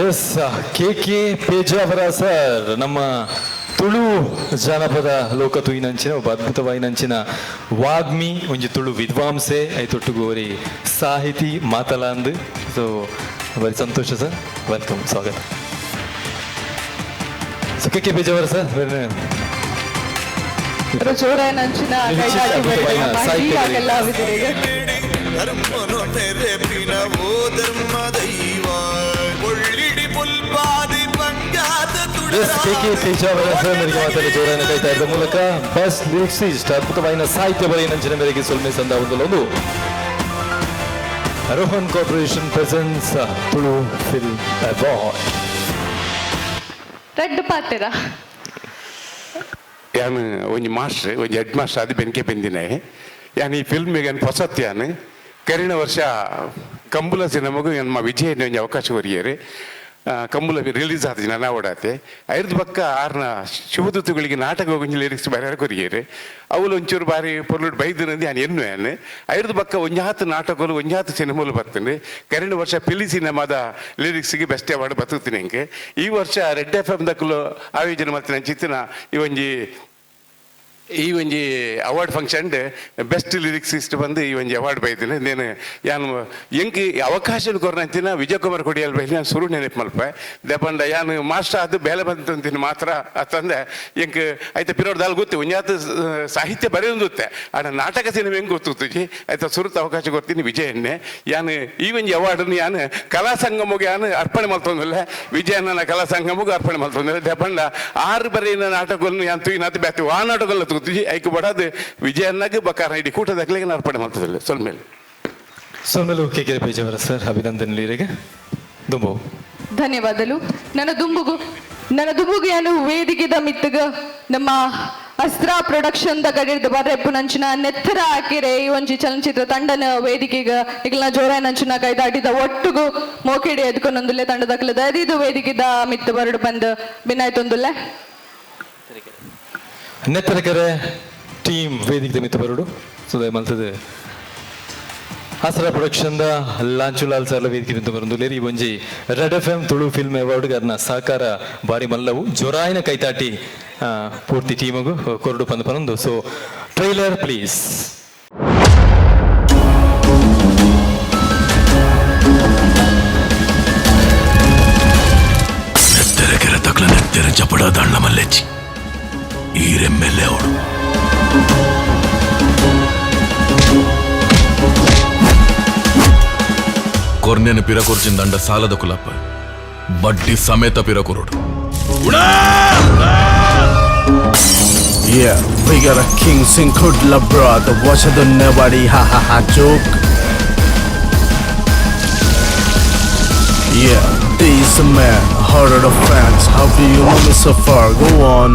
ಎಸ್ ಕೆ ಪೇಜಾವರ ಸರ್ ನಮ್ಮ ತುಳು ಜಾನಪದ ಲೋಕ ತುಯಿನಂಚಿನ ಒಬ್ಬ ಅದ್ಭುತವಾಯಿನಂಚಿನ ವಾಗ್ಮಿ ಒಂಜಿ ತುಳು ವಿದ್ವಾಂಸೆ ಐತೊಟ್ಟುಗು ಅವರಿ ಸಾಹಿತಿ ಮಾತಲಾಂದು ಸೊ ಬರಿ ಸಂತೋಷ ಸರ್ ವೆಲ್ಕಮ್ ಸ್ವಾಗತ ಸೊ ಕೆ ಪೇಜಾವರ ಸರ್ ಜೋರಾಯನಂಚಿನ ಧರ್ಮನು ನೆರೆಪಿನ ಓ ಧರ್ಮ ದೈವ ಒಳ್ಳಿಡಿ ಪುಲ್ಪಾದಿ ಪಂಜಾತ ಕೆ ಪೇಜಾವರ ಸರ್ ನನಗೆ ಮಾತಾಡಿ ಜೋರಾಯನ ಕೈತಾ ಇದ್ದ ಮೂಲಕ ಬೆಸ್ಟ್ ಲಿರಿಕ್ಸಿಸ್ಟ್ ಅದ್ಭುತವಾದ ಸಾಹಿತ್ಯ ಬರೆಯಿನಂಚಿನ ಮೇರೆಗೆ ಸೊಲ್ಮೆ ಸಂದ ಒಂದು Rohan corporation presence Tulu film award red ಪಾತೆರ ಯಾನು ಒಂಜಿ ಮಾಸ್ಟರ್ ಒಂಜಿ ಹೆಡ್ ಮಾಸ್ಟರ್ ಅದು ಬೆನ್ಕೆ ಬೆಂದಿನ ಯಾನು ಈ ಫಿಲ್ಮಿಗೆ ಹೊಸತ್ತು ಯಾನು ಕರಿಣ ವರ್ಷ ಕಂಬುಲ ಸಿನಿಮಾಗೂ ನಮ್ಮ ವಿಜಯನ ಒಂಜಿ ಅವಕಾಶ ಒರಿಯರು ಕಂಬುಲ ರಿಲೀಸ್ ಆದ ನನ್ನ ಓಡಾತೆ ಐದು ಪಕ್ಕ ಆರ್ನ ಶಿವದೂತುಗಳಿಗೆ ನಾಟಕ ಒಂಜಿ ಲಿರಿಕ್ಸ್ ಬರೆಯಾರ ಕೊರಿಯರು ಅವಳು ಒಂಚೂರು ಬಾರಿ ಪೊರ್ಲುಡ್ ಬೈದನಂದು ನಾನು ಎನ್ನು ಯಾನು ಐದು ಪಕ್ಕ ಒಂಜಾತು ನಾಟಕಗಳು ಒಂಜಾತು ಸಿನಿಮಾಲು ಬರ್ತೀನಿ ಕರಿಣ ವರ್ಷ ಪಿಲಿ ಸಿನಿಮಾದ ಲಿರಿಕ್ಸ್ಗೆ ಬೆಸ್ಟ್ ಅವಾರ್ಡ್ ಬರ್ತುತ್ತೀನಿ ಇಂಕೆ ಈ ವರ್ಷ ರೆಡ್ FM ದಕ್ಕಲು ಆಯೋಜನೆ ಮಾಡ್ತೀನಿ ಚಿತ್ತಿನ ಈ ಒಂಜಿ ಅವಾರ್ಡ್ ಫಂಕ್ಷನ್ ಬೆಸ್ಟ್ ಲಿರಿಕ್ಸಿಸ್ಟ್ ಬಂದು ಈ ಒಂಜಿ ಅವಾರ್ಡ್ ಬೈತೀನಿ ನೇನು ಯಾನು ಎಂಕ್ ಅವಕಾಶ ಕೊರ್ನಂತಿನ ವಿಜಯ್ ಕುಮಾರ್ ಕೊಡಿಯಲ್ ಬೈಲಿ ನಾನು ಸುರು ನೆನಪು ಮಲ್ಪೆ ದೆಪಂಡ ಯಾನು ಮಾಸ್ಟರ್ ಅದು ಬೇಲೆ ಬಂತಂತೀನಿ ಮಾತ್ರ ಅಂತಂದೆ ಎಂಕ್ ಆಯ್ತು ಪಿರೋಡ್ದಲ್ಲಿ ಗೊತ್ತು ಒಂಜಾತು ಸಾಹಿತ್ಯ ಬರೆಯೋದುತ್ತೆ ಆಡ ನಾಟಕ ಸಿನಿಮಾ ಹೆಂಗೆ ಗೊತ್ತುತ್ತಿ ಆಯ್ತು ಸುರುತ್ತ ಅವಕಾಶ ಕೊಡ್ತೀನಿ ವಿಜಯನ್ನೇ ಯಾನು ಈ ಒಂಜಿ ಅವಾರ್ಡನ್ನು ಯಾನು ಕಲಾ ಸಂಗಮಗೆ ಯಾನು ಅರ್ಪಣೆ ಮಾಡ್ತಂದಿಲ್ಲ ವಿಜಯನ ಕಲಾ ಸಂಗಮಗೂ ಅರ್ಪಣೆ ಮಾಡ್ತಂದಿಲ್ಲ ದೆಪಂಡ ಆರು ಬರೆಯಿನ ನಾಟಕಗಳನ್ನು ಯಾನು ತುಯಿನಾತು ಬ್ಯಾತು ಆ ನಾಟಕಲ್ಲ ಐಕು ಬಡದು ವಿಜಯನ್ನಾಗ ಬಕಾರ ಇಡೀ ಕೂಟದಾಗಲಿಗೆ ಅರ್ಪಣೆ ಮಾಡ್ತದಿಲ್ಲ ಸೊಲ್ಮೇಲು ಕೆ ಪೇಜಾವರ ಸರ್ ಅಭಿನಂದನೆಗಳಿಗೆ ದುಂಬು ಧನ್ಯವಾದಗಳು ನನ್ನ ದುಂಬುಗು ಏನು ವೇದಿಕೆದ ಮಿತ್ತಗ ನಮ್ಮ ಅಸ್ತ್ರ ಪ್ರೊಡಕ್ಷನ್ ದ ಗಡಿರ್ದ ಬರ್ರೆಪ್ಪು ನಂಚಿನ ನೆತ್ತರ ಹಾಕಿರೆ ಈ ಒಂಜಿ ಚಲನಚಿತ್ರ ತಂಡನ ವೇದಿಕೆಗ ಈಗಲ ಜೋರಾಯ ನಂಚಿನ ಕೈದಾಟಿದ ಒಟ್ಟುಗು ಮೋಕೆಡಿ ಎದ್ಕೊಂಡೊಂದುಲ್ಲೆ ತಂಡದಕ್ಲದ ಅದಿದು ವೇದಿಕೆದ ಮಿತ್ತು ಬರಡು ಬಂದು ಬಿನ್ನಾಯ್ತೊಂದುಲ್ಲೆ ನೆತ್ತರಕೆರೆ ಟೀಮ್ ವೇದಿಕೆ ಮಿತ್ತ ಬರಡು ಸುದಯ ಮಲ್ತದೆ ಆಸರಾ ಪ್ರೊಡಕ್ಷನ್ ದ ಲಾಂಚುಲಾಲ್ ಸರ್ಲ ವೇದಿಕೆ ಮಿತ್ತ ಬರಂದು ಲೇರಿ ಒಂಜಿ red FM Tulu film award ಗಾರನ ಸಹಕಾರ ಬಾರಿ ಮಲ್ಲವು ಜೋರಾಯಿನ ಕೈತಾಟಿ ಪೂರ್ತಿ ಟೀಮಗು ಕೊರಡು ಪಂದು ಪನೊಂದು ಸೊ ಟ್ರೈಲರ್ ಪ್ಲೀಸ್ ನೆತ್ತರಕೆರೆ ತಕ್ಲ ನೆತ್ತೆರ ಚಪಡ ದಂಡ ಮಲ್ಲೆಚ್ಚಿ ಈರೆಮ್ಮೆಲ್ಲೆ ಅವಳು ಕೊರ್ನೆನ ಪಿರಕೊರ್ಚಿನ ದಂಡ ಸಾಲದ ಕುಲಪ್ಪ ಬಡ್ಡಿ ಸಮೇತ ಪಿರಕೊರುಡು Yeah, we got a king sing kudla brother, watch the nobody ha ha ha joke. Yeah, this a man, horror of fans, how do you know me so far? Go on.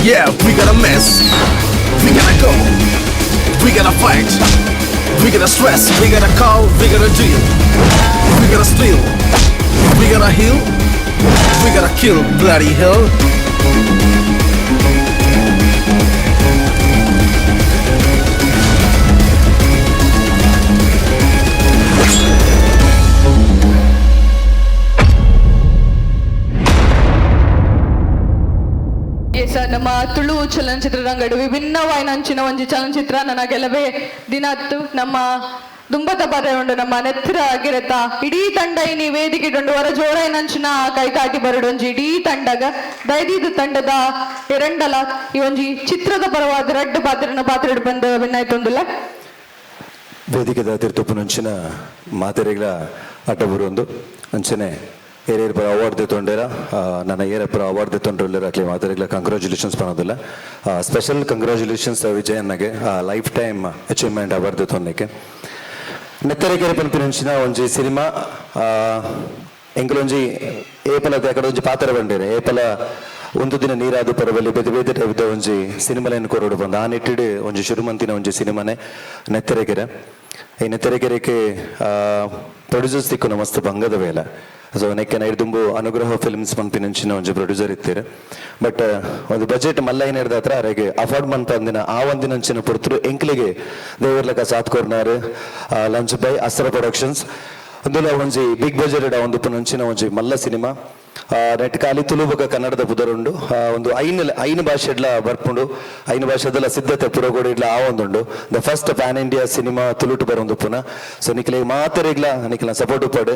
Yeah, we gotta mess, we gotta go, we gotta fight, we gotta stress, we gotta call, we gotta deal, we gotta steal, we gotta heal, we gotta kill, bloody hell. ನಮ್ಮ ತುಳು ಚಲನಚಿತ್ರ ರಂಗಡು ವಿಭಿನ್ನವಾಯಿನಂಚಿನ ಒಂಜಿ ಚಲನಚಿತ್ರ ನನ್ನ ಗೆಲವೇ ದಿನತ್ತು ನಮ್ಮ ದುಂಬದ ಬರೆ ಉಂಡು ನಮ್ಮ ನೆತ್ತರ ಆಗಿರತ್ತ ಇಡೀ ತಂಡ ಇನಿ ವೇದಿಕೆ ಉಂಡು ಹೊರ ಜೋರಾಯಿನಂಚಿನ ಕೈತಾಟಿ ಬರಡೊಂಜಿ ಇಡೀ ತಂಡಗ ದೈದಿದು ತಂಡದ ಎರಡಲ ಈ ಒಂಜಿ ಚಿತ್ರದ ಪರವಾದ ರೆಡ್ ಪಾತ್ರೆಡು ಬಂದು ಭಿನ್ನಾಯ್ತೊಂದುಲ್ಲ ವೇದಿಕೆದ ತಿರ್ತುಪ್ಪುನಂಚಿನ ಮಾತೆರೆಗಳ ಅಡ್ಡ ಬರುವೊಂದು ಅಂಚನೆ ಏರಿಯರ್ ಪರ ಅವಾರ್ಡ್ ತೆತ್ತೊಂಡೇರ ನನ್ನ ಏರಿಯರ್ ಪರ ಅವಾರ್ಡ್ ತೆತ್ತೊಂಡ್ರಲ್ಲರ ಅಕ್ಲಿ ಮಾತೆರೆಗಳ ಕಂಗ್ರಾಚುಲೇಷನ್ಸ್ ಪನ್ನೋದಿಲ್ಲ ಸ್ಪೆಷಲ್ ಕಂಗ್ರಾಚುಲೇಷನ್ಸ್ ವಿಜಯನ್ನಗೆ ಲೈಫ್ ಟೈಮ್ ಅಚೀವ್ಮೆಂಟ್ ಅವಾರ್ಡ್ ತೆತ್ತೊಂದಕ್ಕೆ ನೆತ್ತರೆಕೆರೆ ಪನ್ಪಿನಂಚಿನ ಒಂಜಿ ಸಿನಿಮಾ ಎಂಕಲೊಂಜಿ ಏಪಲ ಅಕಡೆ ಒಂಜಿ ಪಾತ್ರ ಬಂಡೇರೆ ಏಪಲ ಒಂದು ದಿನ ನೀರಾದು ಪರವಲ್ಲಿ ಬೇತೆ ಬೇತೆ ಟೈಪ್ದ ಒಂಜಿ ಸಿನಿಮಾಲೆಯನ್ನು ಕೊರಡು ಬಂದ ಆ ನಿಟ್ಟಿಡು ಒಂಜಿ ಶುರುಮಂತಿನ ಒಂಜಿ ಸಿನಿಮಾನೆ ನೆತ್ತರೆಕೆರೆ ಈ ನೆತ್ತರೆಕೆರೆಗೆ ಪ್ರೊಡ್ಯೂಸರ್ಸ್ ತಿಕ್ಕು ಮಸ್ತ್ ಬಂಗದ ವೇಲ ಸೊ ನೆಕ್ಕೆ ನೈಡ್ ತುಂಬು ಅನುಗ್ರಹ ಫಿಲ್ಮ್ಸ್ ಪಂಪಿನಂಚಿನ ಒಂಜಿ ಪ್ರೊಡ್ಯೂಸರ್ ಇತ್ತೀರಿ ಬಟ್ ಒಂದು ಬಜೆಟ್ ಮಲ್ಲ ಏನಿರ್ದ ಹತ್ರ ಅವರಿಗೆ ಅಫೋರ್ಡ್ ಮನ್ಪ ಅಂದಿನ ಆ ಒಂದಿನಂಚಿನ ಪುರ್ತರು ಎಂಕ್ಲಿಗೆ ದೇವರ್ಲಕ ಸಾಥ್ ಕೊರ್ನಾರು ಲಂಚ್ ಬೈ ಅಸ್ತ್ರ ಪ್ರೊಡಕ್ಷನ್ಸ್ అందులో ಒಂಜಿ ಬಿಗ್ ಬಜೆಟ್ ಒಂದು ಪುನಂಚಿನ ಒಂಜಿ ಮಲ್ಲ ಸಿನಿಮಾ ನೆಟ್ ಖಾಲಿ ತುಳುಬಗ ಕನ್ನಡದ ಪುದರುಂಡು ಒಂದು ಐನು ಭಾಷೆಡ್ಲ ಬರ್ಪುಂಡು ಐನು ಭಾಷೆದಲ್ಲ ಸಿದ್ಧತೆ ಪುರಗೋಡಿಡ್ಲ ಆ ಒಂದುಂಡು the first pan India cinema ತುಳುಟು ಬರೊಂದು ಪುನ ಸೊ ನಿಖಿಲಿಗೆ ಮಾತರಿಗ್ಲ ನಿಖಿಲ ಸಪೋರ್ಟ್ ಉಪ್ಪಡು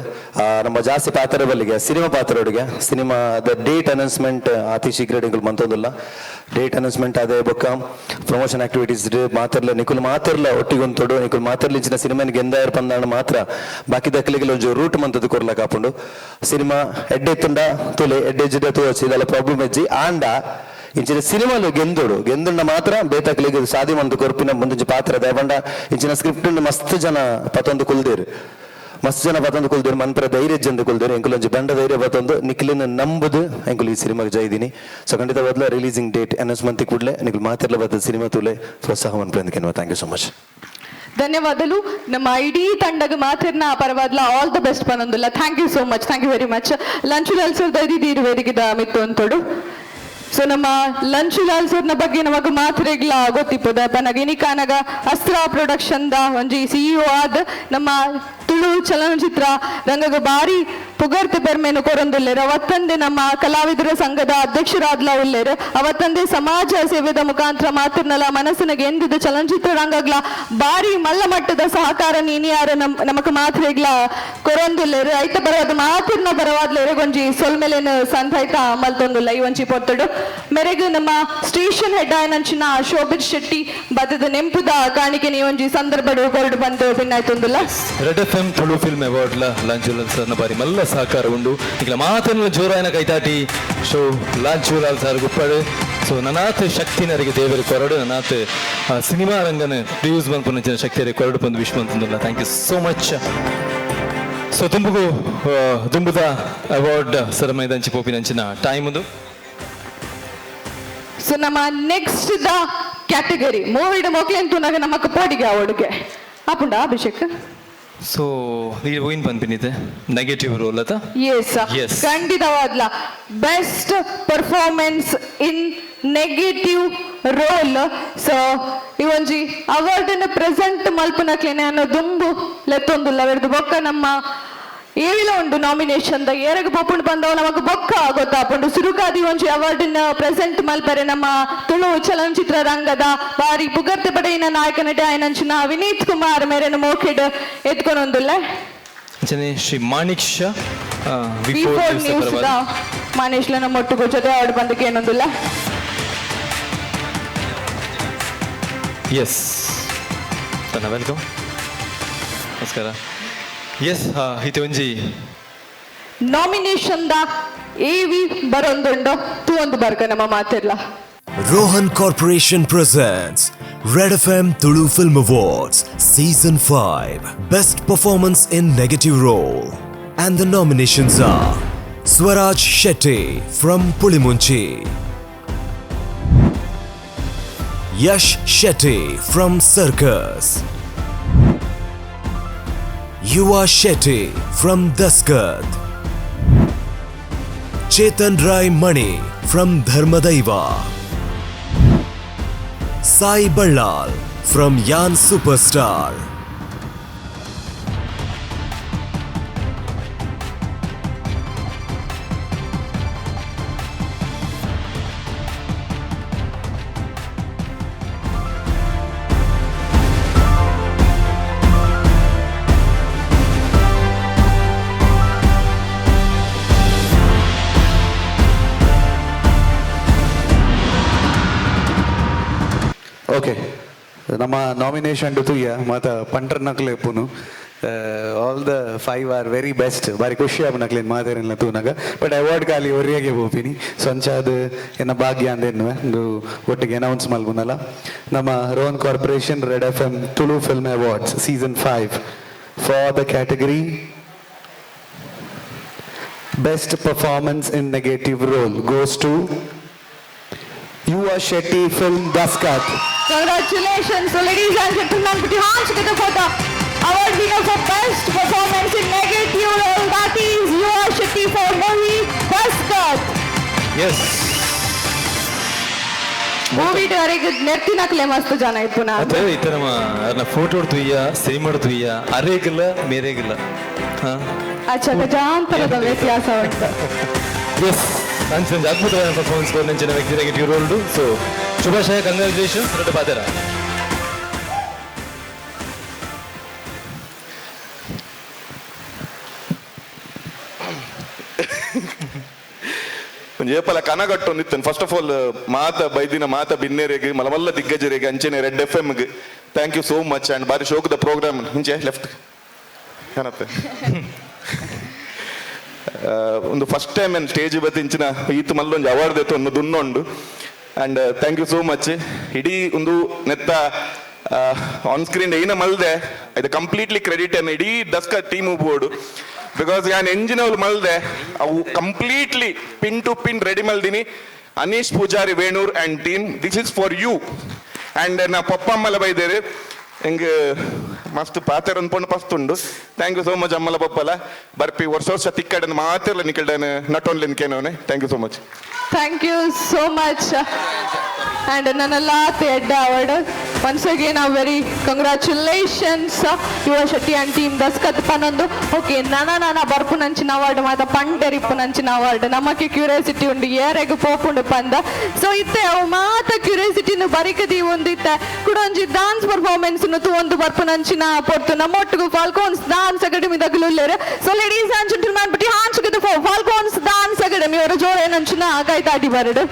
ನಮ್ಮ ಜಾಸ್ತಿ ಪಾತ್ರ ಬಲ್ಲಿಗೆ ಸಿನಿಮಾ ಪಾತ್ರೊಡಿಗೆ ಸಿನಿಮಾ ದ ಡೇಟ್ ಅನೌನ್ಸ್ಮೆಂಟ್ ಅತಿ ಶೀಘ್ರ ನಿಖಿಲ್ ಮಂತೊಂದುಲ್ಲ ಡೇಟ್ ಅನೌನ್ಸ್ಮೆಂಟ್ ಅದೇ ಬೊಕ್ಕ ಪ್ರಮೋಷನ್ ಆಕ್ಟಿವಿಟೀಸ್ ಮಾತ್ರಲ್ಲ ನಿಖಿಲ್ ಮಾತ್ರಲ್ಲ ಒಟ್ಟಿಗೊಂತೊಡು ನಿಖಿಲ್ ಮಾತ್ರಲ್ಲ ಇಚ್ಚಿನ ಸಿನಿಮಾನಿಗೆ ಎಂದಾಯರ್ ಪಂದಾಣ ಮಾತ್ರ ಬಾಕಿ ದಕ್ಕಲಿಗೆ ಒಂದು ರೂಟ್ ಮಂತದ್ದು ಕೊರ್ಲ ಕಾಪುಂಡು ಸಿನಿಮಾ ಎಡ್ಡೆತ್ತುಂಡ ತುಲೆ ಎಡ್ಡೆ ಜಿಡ್ಡೆ ತೋಚಿ ಇದೆಲ್ಲ ಪ್ರಾಬ್ಲಮ್ ಹೆಜ್ಜಿ ಆಂಡ ಇಂಚಿನ ಸಿನಿಮಾಲು ಗೆಂದುಂಡ ಮಾತ್ರ ಬೇತಕ್ಲಿಗೆ ಸಾಧಿ ಮಂದು ಕೊರ್ಪಿನ ಮುಂದೊಂಜಿ ಪಾತ್ರ ದೇವಂಡ ಇಂಚಿನ ಸ್ಕ್ರಿಪ್ಟ್ ಮಸ್ತ್ ಜನ ಪತೊಂದು ಕುಲ್ದೇರು ಮಸ್ತ್ ಜನ ಪತೊಂದು ಕುಲ್ದೇರು ಮನ್ಪರ ಧೈರ್ಯ ಜಂದು ಕುಲ್ದೇರು ಎಂಕುಲೊಂಜಿ ಬಂಡ ಧೈರ್ಯ ಪತೊಂದು ನಿಖಿಲಿನ ನಂಬುದು ಎಂಕುಲು ಈ ಸಿನಿಮಾಗೆ ಜೈದಿನಿ ಸೊ ಖಂಡಿತ ಬದಲ ರಿಲೀಸಿಂಗ್ ಡೇಟ್ ಅನೌನ್ಸ್ಮೆಂಟ್ ಕೂಡಲೇ ನಿಖಿಲ್ ಮಾತಿರ್ಲ ಬರ್ತದೆ ಸಿನಿಮಾ ತುಲೆ ಪ್ರೋತ್ಸಾಹ ಮನ್ಪೆಂದು ಥ್ಯಾಂಕ್ ಯು ಸೊ ಮಚ್ ಧನ್ಯವಾದಗಳು ನಮ್ಮ ಇಡೀ ತಂಡಗೆ ಮಾತಿರ್ನ ಪರವಾದ್ಲ ಆಲ್ ದ ಬೆಸ್ಟ್ ಪನೊಂದುಲ್ಲ thank you so much thank you very much Lanchu Lal sir ದೈದಿದ್ದೀರು ವೇದಿಗೆದ ಮಿತ್ತು ಅಂತೋಡು ಸೊ ನಮ್ಮ ಲಂಚ್ ಲಾಲ್ಸರ್ನ ಬಗ್ಗೆ ನಮಗ ಮಾತ್ರೆಗ್ಲ ಗೊತ್ತಿಪ್ಪದ ಪನಗ ಕಾನಗ ಅಸ್ತ್ರ ಪ್ರೊಡಕ್ಷನ್ ದ ಒಂಜಿ ಸಿಇಒ ಆದ ನಮ್ಮ ತುಳು ಚಲನಚಿತ್ರ ರಂಗಗ ಬಾರಿ ಪುಗರ್ತೆ ಬೆರ್ಮೆನು ಕೊರೊಂದುಲ್ಲೇರು ಅವತ್ತಂದೆ ನಮ್ಮ ಕಲಾವಿದರ ಸಂಘದ ಅಧ್ಯಕ್ಷರಾದ್ಲ ಉಲ್ಲೇರು ಅವತ್ತಂದೆ ಸಮಾಜ ಸೇವೆದ ಮುಖಾಂತರ ಮಾತಿರ್ನಲ ಮನಸ್ಸಿನಗೆ ಎಂದಿದ ಚಲನಚಿತ್ರ ರಂಗಗ್ಲ ಬಾರಿ ಮಲ್ಲ ಮಟ್ಟದ ಸಹಕಾರ ನೀನಿಯಾರ ನಮಕ್ ಮಾತ್ರೆಗ್ಲ ಕೊರೊಂದುಲ್ಲೇರು ಐತ ಬರವಾದ ಮಾತಿರ್ನ ಬರವಾದ್ಲೇರು ಒಂಜಿ ಸೊಲ್ಮೆಲೇನು ಸಂತೈತ ಮಲ್ತೊಂದುಲ್ಲ ಈ ಒಂಜಿ ಪೊತ್ತಡು ಮೆರೆಗು ನಮ್ಮ ಸ್ಟೇಷನ್ ಹೆಡ್ ಆಯ್ನಂಚಿನ ಶೋಭಿತ್ ಶೆಟ್ಟಿ ಬದದ ನೆಂಪುದ ಕಾಣಿಕೆ ನೀ ಒಂಜಿ ಸಂದರ್ಭಡು ಹೊರಡು ಬಂದು ಭಿನ್ನಾಯ್ತೊಂದುಲ್ಲ red F M Tulu film award Lanchulal ಸರ್ನ ಬಾರಿ ಮಲ್ಲ ಸಹಕಾರ ಉಂಡು ಈಗ ಮಾತನ್ನ ಜೋರಾಯನ ಕೈತಾಟಿ ಶೋ ಲಾಂಚುಲಾಲ್ ಸರ್ ಗುಪ್ಪಡು ಸೊ ನನಾತ್ ಶಕ್ತಿನರಿಗೆ ದೇವರು ಕೊರಡು ನನಾತ್ ಸಿನಿಮಾ ರಂಗನ ರಿಯೂಸ್ ಬಂದ್ಪುನ ಶಕ್ತಿಯರಿಗೆ ಕೊರಡು ಬಂದು ವಿಶ್ವ ಅಂತಂದಿಲ್ಲ thank you so much so ದುಂಬುದ ಅವಾರ್ಡ್ ಸರಮೈದಂಚಿ ಪೋಪಿನಂಚಿನ ಟೈಮ್ ಅದು ಸೊ ನಮ್ಮ ನೆಕ್ಸ್ಟ್ ದ ಕ್ಯಾಟಗರಿ ಮೂವಿಡ್ ಮೋಕ್ಲೆಂತು ನಾಗ ನಮಕ್ ಪೋಡಿಗೆ ಅವಾರ್ಡ್ಗೆ ಅಪುಂಡ ಅಭಿಷೇಕ್ ಸೊ ಈ ಓಯಿನ್ ಬಂದ್ಬಿಟ್ಟಿದೆ ನೆಗೆಟಿವ್ ರೋಲ್ ಅತ ಎಸ್ ಖಂಡಿತವಾದ್ಲ best performance in negative role so ಈ ಒಂಜಿ ಅವಾರ್ಡ್ ಪ್ರೆಸೆಂಟ್ ಮಲ್ಪನಕ್ಲೇನೆ ಅನ್ನೋ ದುಂಬು ಲೆತ್ತೊಂದುಲ್ಲ ಬೆರೆದು ಬೊಕ್ಕ ನಮ್ಮ ಏವಿಲ ಉಂಡು ನಾಮಿನೇಷನ್ ದ ಏರಗ ಪಪ್ಪುಂಡು ಬಂದವ ನಮಗ ಬೊಕ್ಕ ಗೊತ್ತಾಪುಂಡು ಸುರುಕಾದಿ ಒಂಜಿ ಅವಾರ್ಡ್ ಪ್ರೆಸೆಂಟ್ ಮಲ್ಪರೆ ನಮ್ಮ ತುಳು ಚಲನಚಿತ್ರ ರಂಗದ ಬಾರಿ ಪುಗರ್ತೆ ಪಡೆಯಿನ ನಾಯಕ ನಟಿ ಆಯ್ನಂಚಿನ ವಿನೀತ್ ಕುಮಾರ್ ಮೇರೆನ ಮೋಕೆಡ್ ಎತ್ಕೊಂಡೊಂದುಲ್ಲ ಶ್ರೀ ಮಾಣಿಕ್ ಶಾ ಬಿಫೋರ್ ನ್ಯೂಸ್ ದ ಮಾನೇಶ್ಲನ ಮೊಟ್ಟುಗು ಜೊತೆ ಅವಾರ್ಡ್ ಬಂದಕ್ಕೆ ಏನೊಂದುಲ್ಲ ಎಸ್ ವೆಲ್ಕಮ್ ನಮಸ್ಕಾರ ಎಸ್ ಇದು ಒಂಜಿ ನಾಮಿನೇಷನ್ ದ ಏವಿ ಬರೊಂದುಂಡು ತೂ ಒಂದು ಬರ್ಕ ನಮ್ಮ ಮಾತಿರ್ಲ Rohan Corporation presents Red FM Tulu Film Awards Season 5 Best Performance in Negative Role, and the nominations are Swaraj Shetty from Pulimunchi, Yash Shetty from Circus, Yuva Shetty from Daskat, Chetan Rai Mani from Dharmadaiva, Sai Ballal from Yan Superstar, okay ನಮ್ಮ nomination ತೂಯ ಮತ್ತು ಪಂಟ್ರ ನಕ್ಲೆ ಪುನು all the 5 are very best ಬಾರಿ ಖುಷಿ ಆಗ ನಕ್ಲೇನು ಮಾತಾಡಿಲ್ಲ ತೂನಾಗ ಬಟ್ ಅವಾರ್ಡ್ ಖಾಲಿ ಒರಿಯಾಗೆ ಹೋಗ್ತೀನಿ ಸಂಚಾದ ಏನ ಭಾಗ್ಯ ಅಂದೇನು ಒಂದು ಒಟ್ಟಿಗೆ ಅನೌನ್ಸ್ ಮಲ್ಬುನಲ್ಲ ನಮ್ಮ Rohan corporation red F M Tulu film awards season 5 for the category best performance in negative role goes to Yuva Shetty film Daskat. Congratulations, so ladies and gentlemen, put your hands together for the award winner for best performance in negative. you role, that is Yuva Shetty for movie Daskat. Yes. Movie direct ನೆರ್ತಿನಕ್ಲೆ ಮಸ್ತ್ ಜನ ಇತ್ತು ನಾ ಅದೇ ಈ ತರ ಅರ್ನ photo ತುಯ್ಯ cinema ತುಯ್ಯ ಅರೇಗಿಲ್ಲ ಮೇರೆಗಿಲ್ಲ ಹಾ ಅಚ್ಚಾ ಗಜಾಂತರದ ವ್ಯತ್ಯಾಸ ಉಂಟು. ಎಸ್ ನಂಚೊಂದು ಅದ್ಭುತವಾದ ಪರ್ಫಾರ್ಮೆನ್ಸ್ ನಂಚಿನ ವ್ಯಕ್ತಿ ನೆಗೆಟಿವ್ ರೋಲ್ಡು ಸೊ ಶುಭಾಶಯ ಕಂಗ್ರಾಚುಲೇಷನ್ಸ್ ಎರಡು ಪಾದರ ಏಪಲ ಕನಗಟ್ಟು ನಿತ್ತನ್ ಫಸ್ಟ್ ಆಫ್ ಆಲ್ ಮಾತ ಬೈದಿನ ಮಾತ ಬಿನ್ನೇರಿಗೆ ಮಲಮಲ್ಲ ದಿಗ್ಗಜರಿಗೆ ಅಂಚೆನೆ ರೆಡ್ FM-ಗೆ thank you so much and ಬಾರಿ ಶೋಕದ ಪ್ರೋಗ್ರಾಮ್ ಹಿಂಚೆ ಲೆಫ್ಟ್ ಏನತ್ತೆ ಒಂದು ಫಸ್ಟ್ ಟೈಮ್ ಏನು ಸ್ಟೇಜ್ ಬತ್ತಿ ಇಂಚಿನ ಈತ್ ಮಲ್ಲೊಂದು ಅವಾರ್ಡ್ ದೆತ್ತು ಒಂದು ದುನ್ನೊಂಡು and thank you so much ಇಡೀ ಒಂದು ನೆತ್ತ ಆನ್ ಸ್ಕ್ರೀನ್ ಏನ ಮಲ್ದೆ ಇದು ಕಂಪ್ಲೀಟ್ಲಿ ಕ್ರೆಡಿಟ್ ಅನ್ನು ಇಡೀ ದಸ್ಕ ಟೀಮ್ ಬೋರ್ಡು ಬಿಕಾಸ್ ನಾನು ಎಂಜಿನವ್ರು ಮಲ್ದೆ ಅವು completely pin to pin ready ಮಲ್ದಿನಿ Anish Pujari Venur and team this is for you and ನಾ ಪಪ್ಪ ಅಮ್ಮಲ ಬೈದೇರು ಹಿಂಗೆ ಮಸ್ತ್ ಪಾತ್ರ ಅನ್ಕೊಂಡು ಪಸ್ತ್ ಉಂಡು ಥ್ಯಾಂಕ್ ಯು ಸೋ ಮಚ್ ಅಮ್ಮಲ ಪಪ್ಪಲ ಬರ್ಪಿ ವರ್ಷ ತಿಕ್ಕಡನ್ನು ಮಾತಿರಲ್ಲ ನಿಕಲ್ಡನ ನಾಟ್ ಓನ್ಲಿ ನಿಕೇನವನೇ thank you so much thank you so much and nanalla third award once again a very congratulations Yuva Shetty and team daskat panondu okay nana barpu nanchina award mata panderipu nanchina award namakku curiosity undi yerege popundu panda so itte avu mata curiosity nu barikadi onditte kudonji dance performance nu tu ondu barpu nanchina portu namottugu Falcons Dance Academy daglullere so ladies and gentlemen put your hands together for Falcons Dance Academy oru jore nanchina agaita adi baradu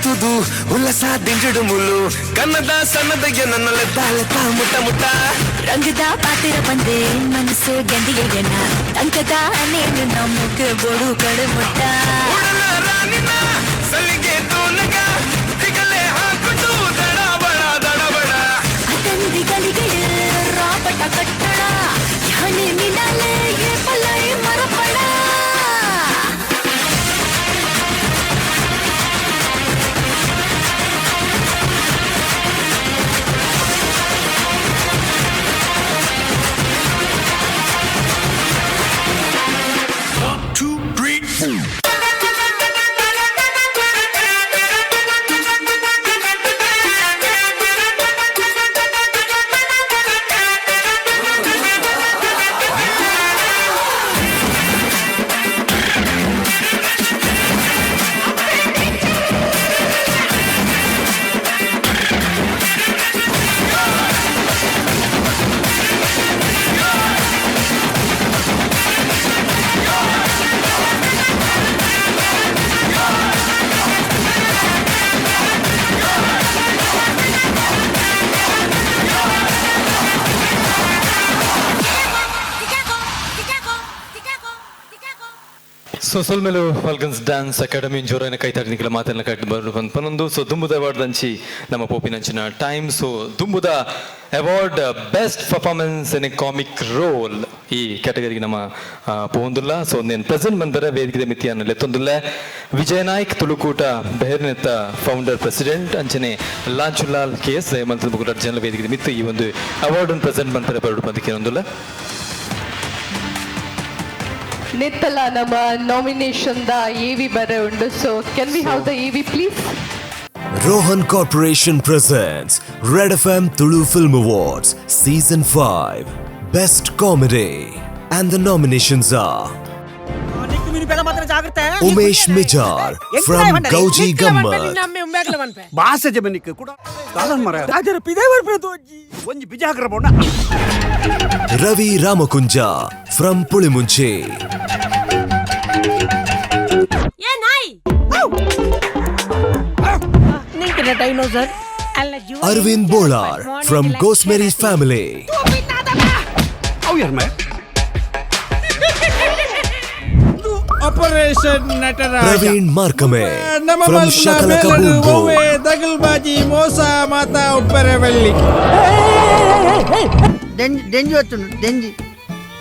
ತುದು ಉಲ್ಲಸ ದಿಂಜುಡು ಮುಲು ಕನ್ನದ ಸಣ್ಣದ ನನ್ನಲೆತ್ತ ಮುಟ್ಟ ಮುಟ್ಟ ರಂಗದ ಪಾತಿರ ಬಂದೆ ಮನಸ್ಸು ಗಂದಿಗೆ ಎಣ್ಣ ತಂಕದ ನೇನು ನಮ್ಮಕ್ಕೆ ಬೋಡು ಕಡೆ ಮುಟ್ಟ ರಾಣಿನ ಸಲಿಗೆ ತೋನಗ ದಿಗಲೆ ಹಾಕುದು ದಡಬಡ ಅತಂದಿಗಳಿಗೆ ರಾಪಟ ಕಟ್ಟಡ ಯಾನೆ ಮಿನಾಲೆ ಪಲ್ಲೈ ಮರಪಡ ಸೊ ಸೊಲ್ಮೇಲು ಫಾಲ್ಕನ್ಸ್ ಡ್ಯಾನ್ಸ್ ಅಕಾಡೆಮಿ ಜೋರಾನ ಕೈತಾಡಿನಿಗಳ ಮಾತನ್ನ ಕಟ್ಟಿ ಬರೋದು ಪನ್ನೊಂದು ಸೊ ದುಂಬುದ ಅವಾರ್ಡ್ ದಂಚಿ ನಮ್ಮ ಪೋಪಿನಂಚಿನ ಟೈಮ್ ಸೊ ದುಂಬುದ award best performance in a comic role ಈ ಕ್ಯಾಟಗರಿಗೆ ನಮ್ಮ ಪೋಂದುಲ್ಲ ಸೊ నేను ಪ್ರೆಸೆಂಟ್ ಬಂದರೆ ವೇದಿಕೆ ಮಿತಿಯನ್ನು ಲೆತ್ತೊಂದುಲ್ಲ ವಿಜಯ ನಾಯ್ಕ್ ತುಳುಕೂಟ ಬೆಹರ್ನೆತ್ತ ಫೌಂಡರ್ ಪ್ರೆಸಿಡೆಂಟ್ ಅಂಚನೆ ಲಾಂಚುಲಾಲ್ ಕೇಸ್ ಮಂತ್ರಿ ಮುಗುರ ಜನರ ವೇದಿಕೆ ಮಿತ್ತು ಈ ಒಂದು ಅವಾರ್ಡ್ ಪ್ರೆಸೆಂಟ್ ಬಂದರೆ ಬರಡು ಬಂದಕ್ಕೆ ಒಂದುಲ್ಲ ನಿತ್ತಲ ನಮ್ಮ ನಾಮಿನೇಷನ್ ದ EV ಬರೆ ಉಂಡು so can we have the EV please Rohan Corporation presents Red FM Tulu Film Awards Season 5 Best Comedy and the nominations are Umesh Mijar from Gauji Gammat, Ravi Ramakunja from Pulimunchi, Arvind Bolar from Gosmeri family, Operation Nataraja, Praveen Markame from Shakalaka Boom Boom, Dagalbaji Mosa Mata Upparavelli. Denji.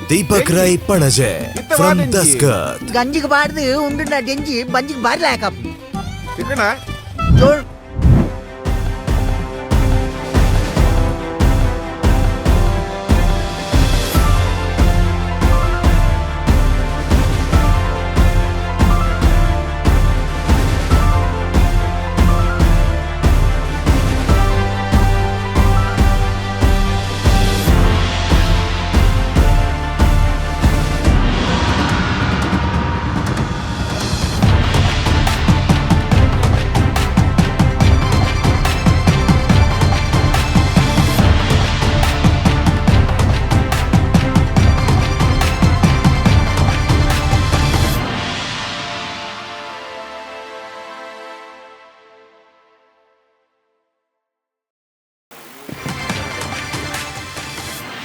Deepak Rai Panaje from Daskat, Ganjiకి పాడితే ఉంటున్న డెంజి బంజికి బారి లేక చికెనా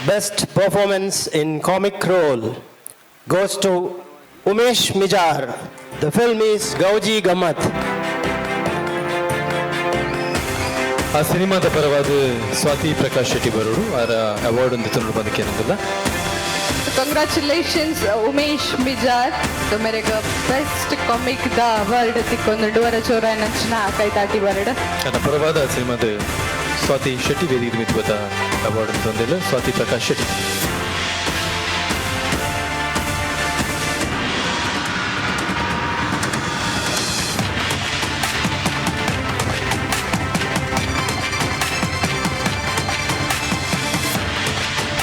Best performance in comic role goes to Umesh Mijar. The film is Gauji Gammat. ಆ ಸಿನಿಮಾದ ಪರವಾದ ಸ್ವಾತಿ ಪ್ರಕಾಶ್ ಶೆಟ್ಟಿ ಬರೋರು ಅವರ ಅವಾರ್ಡ್ ಒಂದು ತಂದು ಬಂದಕ್ಕೆ ಏನಂತಲ್ಲ ಕಂಗ್ರ್ಯಾಚುಲೇಷನ್ಸ್ ಉಮೇಶ್ ಮಿಜಾರ್ ಸೊ ಮೇರೆಗೆ ಬೆಸ್ಟ್ ಕಾಮಿಕ್ ದ ಅವಾರ್ಡ್ ತಿಕ್ಕೊಂದು ವರ ಚೋರ ನಂಚಿನ ಕೈತಾಟಿ ವರ್ಡ್ ನನ್ನ ಪರವಾದ ಸಿನಿಮಾದ ಸ್ವಾತಿ ಶೆಟ್ಟಿ ವೇದಿಕೆ ಮಿತ್ವದ ಅವಾರ್ಡ್ ತಂದಿಲ್ಲ Swathi Prakash Shetty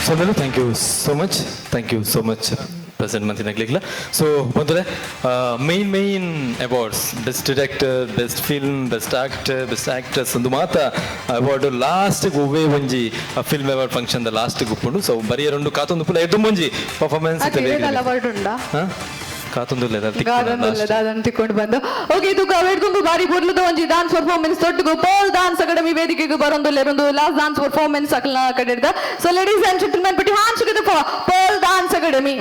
so thank you so much present ಮಂತಿನಾಗ್ಲಿಲ್ಲ ಸೊ ಬಂದರೆ main awards best director best film best actors ಒಂದು ಮಾತ ಅವಾರ್ಡ್ ಲಾಸ್ಟ್ಗೆ ಒವ್ವೇ ಒಂಜಿ ಫಿಲ್ಮ್ ಅವಾರ್ಡ್ ಫಂಕ್ಷನ್ ದ ಲಾಸ್ಟ್ಗೆ ಉಪ್ಪುಂಡು ಸೊ ಬರೀ ಎರಡು ಕಾತೊಂದು ಪುಲ ಎಡ್ಡು ಮುಂಜಿ ಪರ್ಫಾರ್ಮೆನ್ಸ್ ಅವಾರ್ಡ್ ಉಂಡಾ ಅದನ್ನು ತಿಕ್ಕೊಂಡು ಬಂದು ಓಕೆ ಇದು ಬೇಡ್ಕೊಂಡು ಬಾರಿ ಬೊರ್ಲದ ಒಂಜಿ ಡಾನ್ಸ್ ಪರ್ಫಾರ್ಮೆನ್ಸ್ ತೊಟ್ಟುಗು ಪೋಲ್ ಡಾನ್ಸ್ ಅಕಾಡೆಮಿ ವೇದಿಕೆಗೆ ಬರೊಂದುಲ್ಲೆರೊಂದು ಲಾಸ್ಟ್ ಡಾನ್ಸ್ ಪರ್ಫಾರ್ಮೆನ್ಸ್ ಅಕಲ್ನ ಕಡೆದ so ladies and gentlemen put hands together for pole dance academy.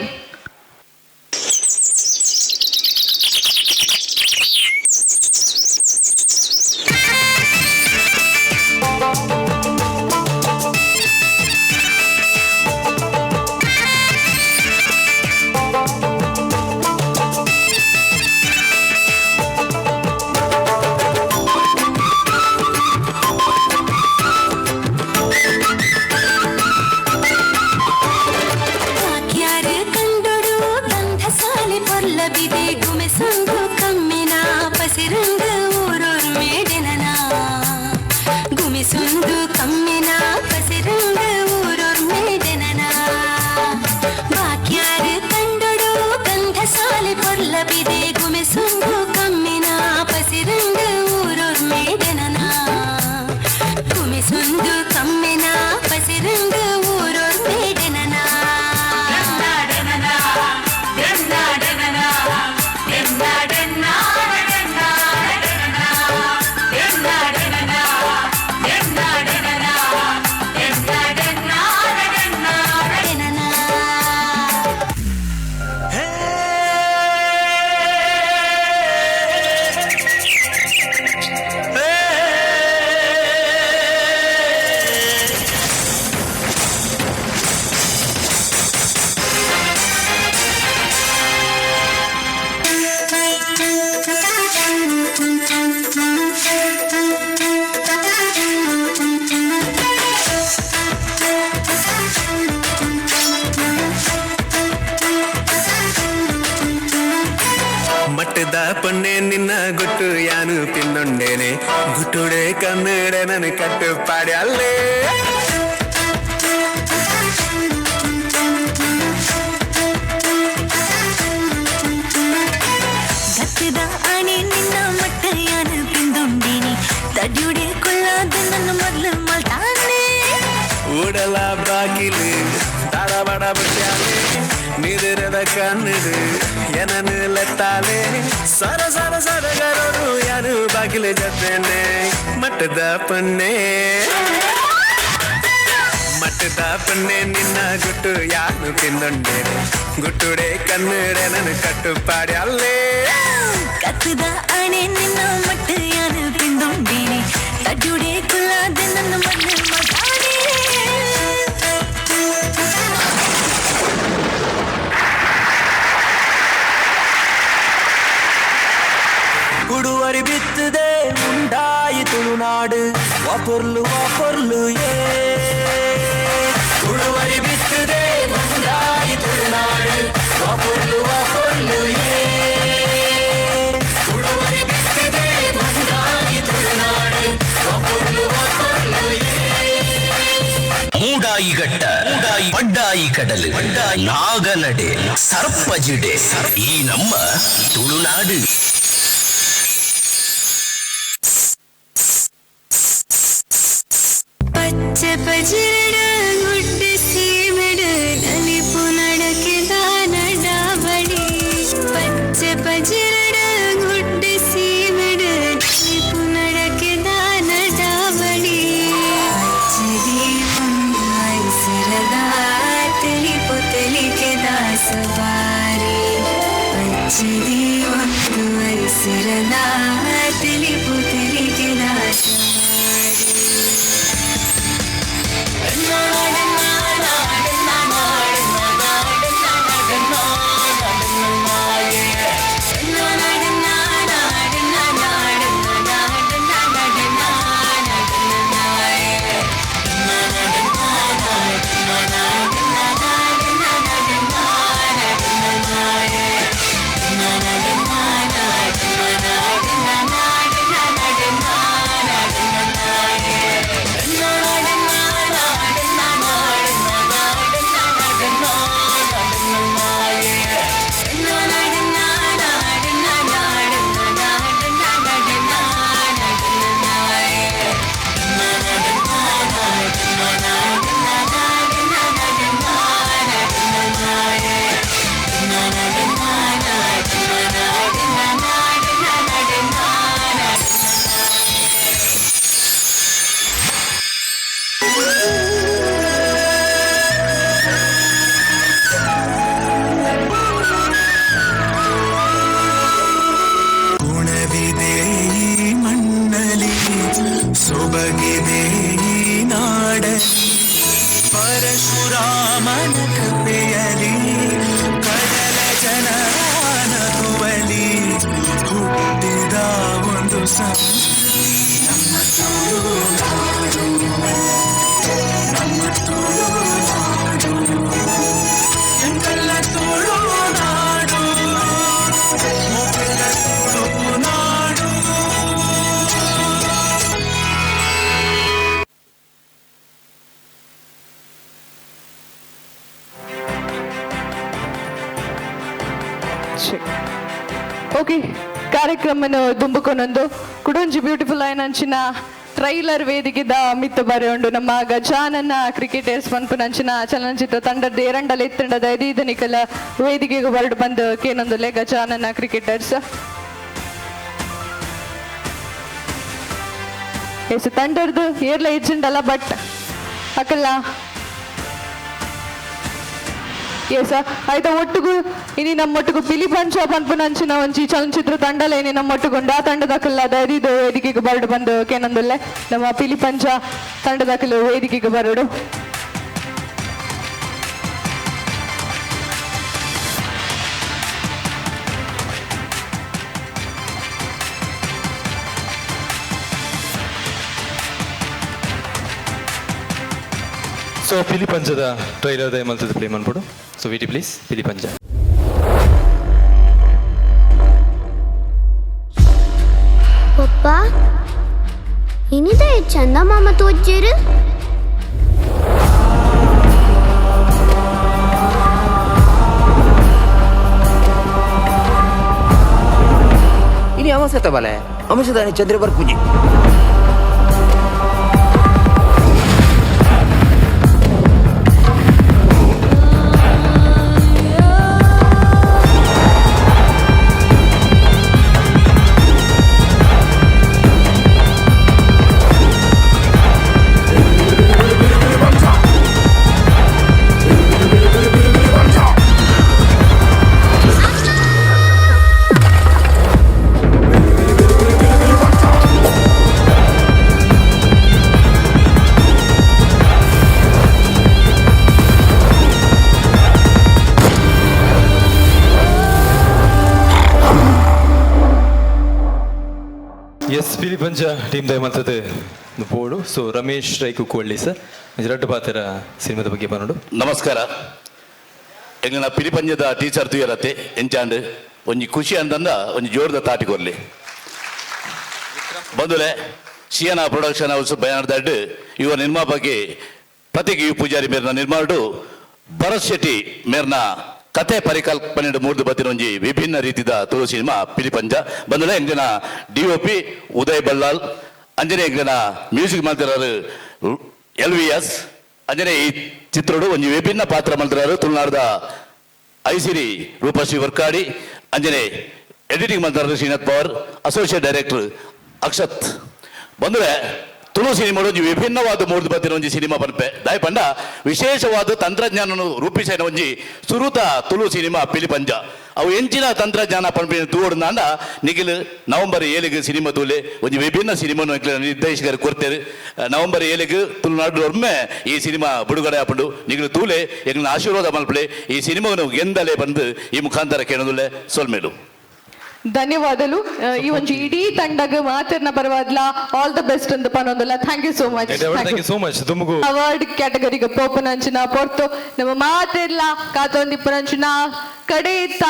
ಪೊನ್ನೆ ನಿನ್ನ ಗುಟ್ಟು ಯಾನು ತಿನ್ನೊಂಡೇನೆ ಗುಟ್ಟುಡೆ ಕನ್ನಡ ನನ್ನ ಕಟ್ಟು ಪಾಡಿ ಅಲ್ಲೇ ಗತ್ತದ ಆಣೆ ನಿನ್ನ ಮಟ್ಟ ಯಾನು ತಿಂದೊಂಡೇನೆ ತಡ್ಯುಡೆ ಕೊಳ್ಳಾದ ನನ್ನ ಮೊದಲು ಮಲ್ತಾನೆ ಊಡಲ ಬಾಗಿಲು ತಡಬಡ ಬಿಟ್ಟಾಲೆ ನಿದಿರದ ಕಣ್ಣದು ಏನನ್ನು ಲೆತ್ತಾಲೆ ಸರ ಸರ ಸರಗರರು ಯಾರು ಬಾಗಿಲು ಜೊತೆನೆ ಮಟ್ಟದ ಪೊನ್ನೆ ಮಟ್ಟದ ಪೊನ್ನೆ ನಿನ್ನ ಗುಟ್ಟು ಯಾನು ತಿಂದೊಂಡೇನೆ ಗುಟ್ಟುಡೆ ಕನ್ನಡ ನನ್ನ ಕಟ್ಟು ಪಾಡಿ ಅಲ್ಲೇ ಕತ್ತದ ಆಣೆ ನಿನ್ನ ಮಟ್ಟ ಯಾನು ತಿಂದೊಂಡೇನೆ ತಡ್ಯುಡೆ ಕೊಳ್ಳಾದ ನನ್ನ ಮೊದಲು ಮಲ್ತಾನೆ ಉಡುವರಿ ಬಿತ್ತದೆ ಉಂಟಾಯಿ ತುಳುನಾಡು ವಾಪರ್ಲು ಏ ಉಡುವರಿ ಬಿತ್ತದೆ ಉಂಟಾಯಿ ತುಳುನಾಡು ವಾಪರ್ಲು ಏ ಉಡುವರಿ ಬಿತ್ತದೆ ಉಂಟಾಯಿ ತುಳುನಾಡು ವಾಪರ್ಲು ಮೂಡಾಯಿಗಟ್ಟ ಪಡ್ಡಾಯಿ ಕಡಲು ನಾಗನಡೆ ಸರ್ಪಜಿಡೆ ಈ ನಮ್ಮ ತುಳುನಾಡು. ಪಚ್ಚೆ ಪಜಿರಡ ಗುಡ್ಡ ಸೀಮೆಡ ನಲಿಪು ನಡಕೆದ ನಡಬಡಿ ಪಚ್ಚೆ ಪಜಿರಡ ಗುಡ್ಡ ಸೀಮೆಡ ನಲಿಪು ನಡಕೆದ ನಡಬಡಿ ಅಚ್ಚರಿ ಒಂದು ಐಸರದ ತೆಲಿಪು ತೆಲಿಕೆದ ಸವಾರಿ ಅಚ್ಚರಿ ಒಂದು ಐಸರದ ತೆಲಿಪು ತೆಲಿಕೆದ ಓಕೆ, ಕಾರ್ಯಕ್ರಮನು ದುಂಬುಕೊನೊಂದು ಕುಡೊಂಜಿ ಬ್ಯೂಟಿಫುಲ್ ಆಯ್ನಂಚಿನ ಟ್ರೈಲರ್ ವೇದಿಕೆದ ಮಿತ್ತ ಬರೆಯುಂಡು ನಮ್ಮ ಗಜಾನನ ಕ್ರಿಕೆಟರ್ಸ್ ಪನ್ಪುನಂಚಿನ ಚಲನಚಿತ್ರ ತಂಡದ ಎರಡಲ ಎತ್ತಂಡದ ಇದೀದನಿಕಲ ವೇದಿಕೆಗೆ ಹೊರಡು ಬಂದು ಕೇನೊಂದುಲೆ ಗಜಾನನ ಕ್ರಿಕೆಟರ್ಸ್ ಎಸ್ ತಂಡದ್ದು ಏರ್ಲ ಹೆಚ್ಚಿಂಡಲ್ಲ ಬಟ್ ಅಕಲ್ಲ ಎಸ್ ಆಯ್ತ ಒಟ್ಟಿಗೂ ಇನಿ ನಮ್ಮೊಟ್ಟಿಗೂ ಪಿಲಿಪಂಚ ಪನ್ಪುನಂಚಿನ ಒಂಜಿ ಚಲನಚಿತ್ರ ತಂಡಲ ಇನಿ ನಮ್ಮೊಟ್ಟುಗೊಂಡು ಆ ತಂಡದಕಲ್ಲಾದ ಇದು ವೇದಿಕೆಗೆ ಬರಡು ಬಂದು ಕೇನೊಂದುಲ್ಲೆ ನಮ್ಮ ಪಿಲಿಪಂಚ ತಂಡದಕಲು ವೇದಿಕೆಗೆ ಬರಡು ಸೊ ಪಿಲಿಪಂಚದ ಟ್ರೈಲರ್ ಮಲ್ತದ ಪ್ಲೇ ಮಾಡ್ಬಿಡು. So VT please Pilipancha. ಪಪ್ಪ ಇನಿದೆ ಚಂದ ಮಾಮ ತೋಜ್ಜೇರು ಇನಿ ಅಮಾಸತ ಬಲೆ ಅಮಾಸದಾನೆ ಚಂದ್ರ ಬರ್ಪುಜಿ ಎಸ್ ಪಿಲಿಪಂಚ ಟೀಮ್ ದಯಮಂತದ ಬೋರ್ಡು. ಸೊ ರಮೇಶ್ ರೈ ಕುಕ್ಕೊಳ್ಳಿ ಸರ್ ಎರಡು ಪಾತ್ರ ಸಿನಿಮಾದ ಬಗ್ಗೆ ಬರೋಡು. ನಮಸ್ಕಾರ. ಎಂಗನ ಪಿಲಿಪಂಜದ ಟೀಚರ್ ತುಯರತ್ತೆ ಎಂಚಾಂಡ್ ಒಂಜಿ ಖುಷಿ ಅಂತಂದ ಒಂಜಿ ಜೋರ್ದ ತಾಟಿ ಕೊರ್ಲಿ ಬಂದುಲೆ ಶಿಯನ ಪ್ರೊಡಕ್ಷನ್ ಹೌಸ್ ಬಯಾನರ್ದಡ್ಡು ಇವ ನಿರ್ಮಾಪಕಿ ಪ್ರತೀಕ್ ಯು ಪೂಜಾರಿ ಮೇರ್ನ ನಿರ್ಮಾಡು ಭರತ್ ಶೆಟ್ಟಿ ಮೇರ್ನ ಕಥೆ ಪರಿಕಲ್ಪನೆ ಮೂರ್ದು ಬತ್ತಿನ ಒಂಜಿ ವಿಭಿನ್ನ ರೀತಿದ ತುಳು ಸಿನಿಮಾ ಪಿಲಿಪಂಜ ಬಂದುಲೆ ಎಂಗನ DOP ಉದಯ್ ಬಲ್ಲಾಲ್ ಅಂಜನೆ ಎಂಗನ ಮ್ಯೂಸಿಕ್ ಮಾಡ್ತಿರೋರು LVS ಅಂಜನೆ ಈ ಚಿತ್ರಡು ಒಂಜಿ ವಿಭಿನ್ನ ಪಾತ್ರ ಮಾಡ್ತಿರೋರು ತುಳುನಾಡದ ಐಸಿರಿ ರೂಪಶ್ರೀ ವರ್ಕಾಡಿ ಅಂಜನೆ ಎಡಿಟಿಂಗ್ ಮಾಡ್ತಿರೋರು ಶ್ರೀನಾಥ್ ಪವರ್ ಅಸೋಸಿಯೇಟ್ ಡೈರೆಕ್ಟರ್ ಅಕ್ಷತ್ ಬಂದುಲೆ ತುಳು ಸಿನಿಮಾ ಒಂಜಿ ವಿಭಿನ್ನವಾದ ಮೂರ್ದು ಬತ್ತಿನ ಒಂಜಿ ಸಿನಿಮಾ ಪನ್ಪೆ ದಾಯ ಪಂಡ ವಿಶೇಷವಾದ ತಂತ್ರಜ್ಞಾನ ರೂಪಿಸಿನ ಒಂಜಿ ಸುರುತ ತುಳು ಸಿನಿಮಾ ಪಿಲಿಪಂಜ ಅವು ಎಂಚಿನ ತಂತ್ರಜ್ಞಾನ ಪನ್ಪಿನ ತೂವಡ್ನಾಂಡ ನಿಖಿಲ್ ನವೆಂಬರ್ 7 ಸಿನಿಮಾ ತೂಲೆ ಒಂಜಿ ವಿಭಿನ್ನ ಸಿನಿಮಾನು ನಿರ್ದೇಶಕರು ಕೊಡ್ತೇವೆ. ನವೆಂಬರ್ 7 ತುಳುನಾಡು ಒಮ್ಮೆ ಈ ಸಿನಿಮಾ ಬಿಡುಗಡೆ ಆಪಂಡು ನಿಖಿಲ್ ತೂಲೆ ಎಂಗ್ಲ ಆಶೀರ್ವಾದ ಮಲ್ಪಲೆ ಈ ಸಿನಿಮಾವನ್ನು ಗೆಂದಲೇ ಬಂದು ಈ ಮುಖಾಂತರ ಕೇಳೋದುಲೆ ಸೊಲ್ಮೇಲು ಧನ್ಯವಾದಗಳು. ಈ ಒಂದು ಇಡೀ ತಂಡಗ ಮಾತಿನ ಪರವಾದ್ಲ ಆಲ್ ದ ಬೆಸ್ಟ್ ಅಂತ ಪನ್ನೊಂದಲ್ಲ. Thank you so much. Thank you so much. ತುಮಗು ಅವಾರ್ಡ್ ಕ್ಯಾಟಗರಿಗೆ ಪೋಪನಂಚಿನ ಪೊರ್ತು ನಮ್ಮ ಮಾತೆಲ್ಲ ಕಾತೊಂದಿಪ್ಪನಂಚಿನ ಕಡೆಯಿತ್ತ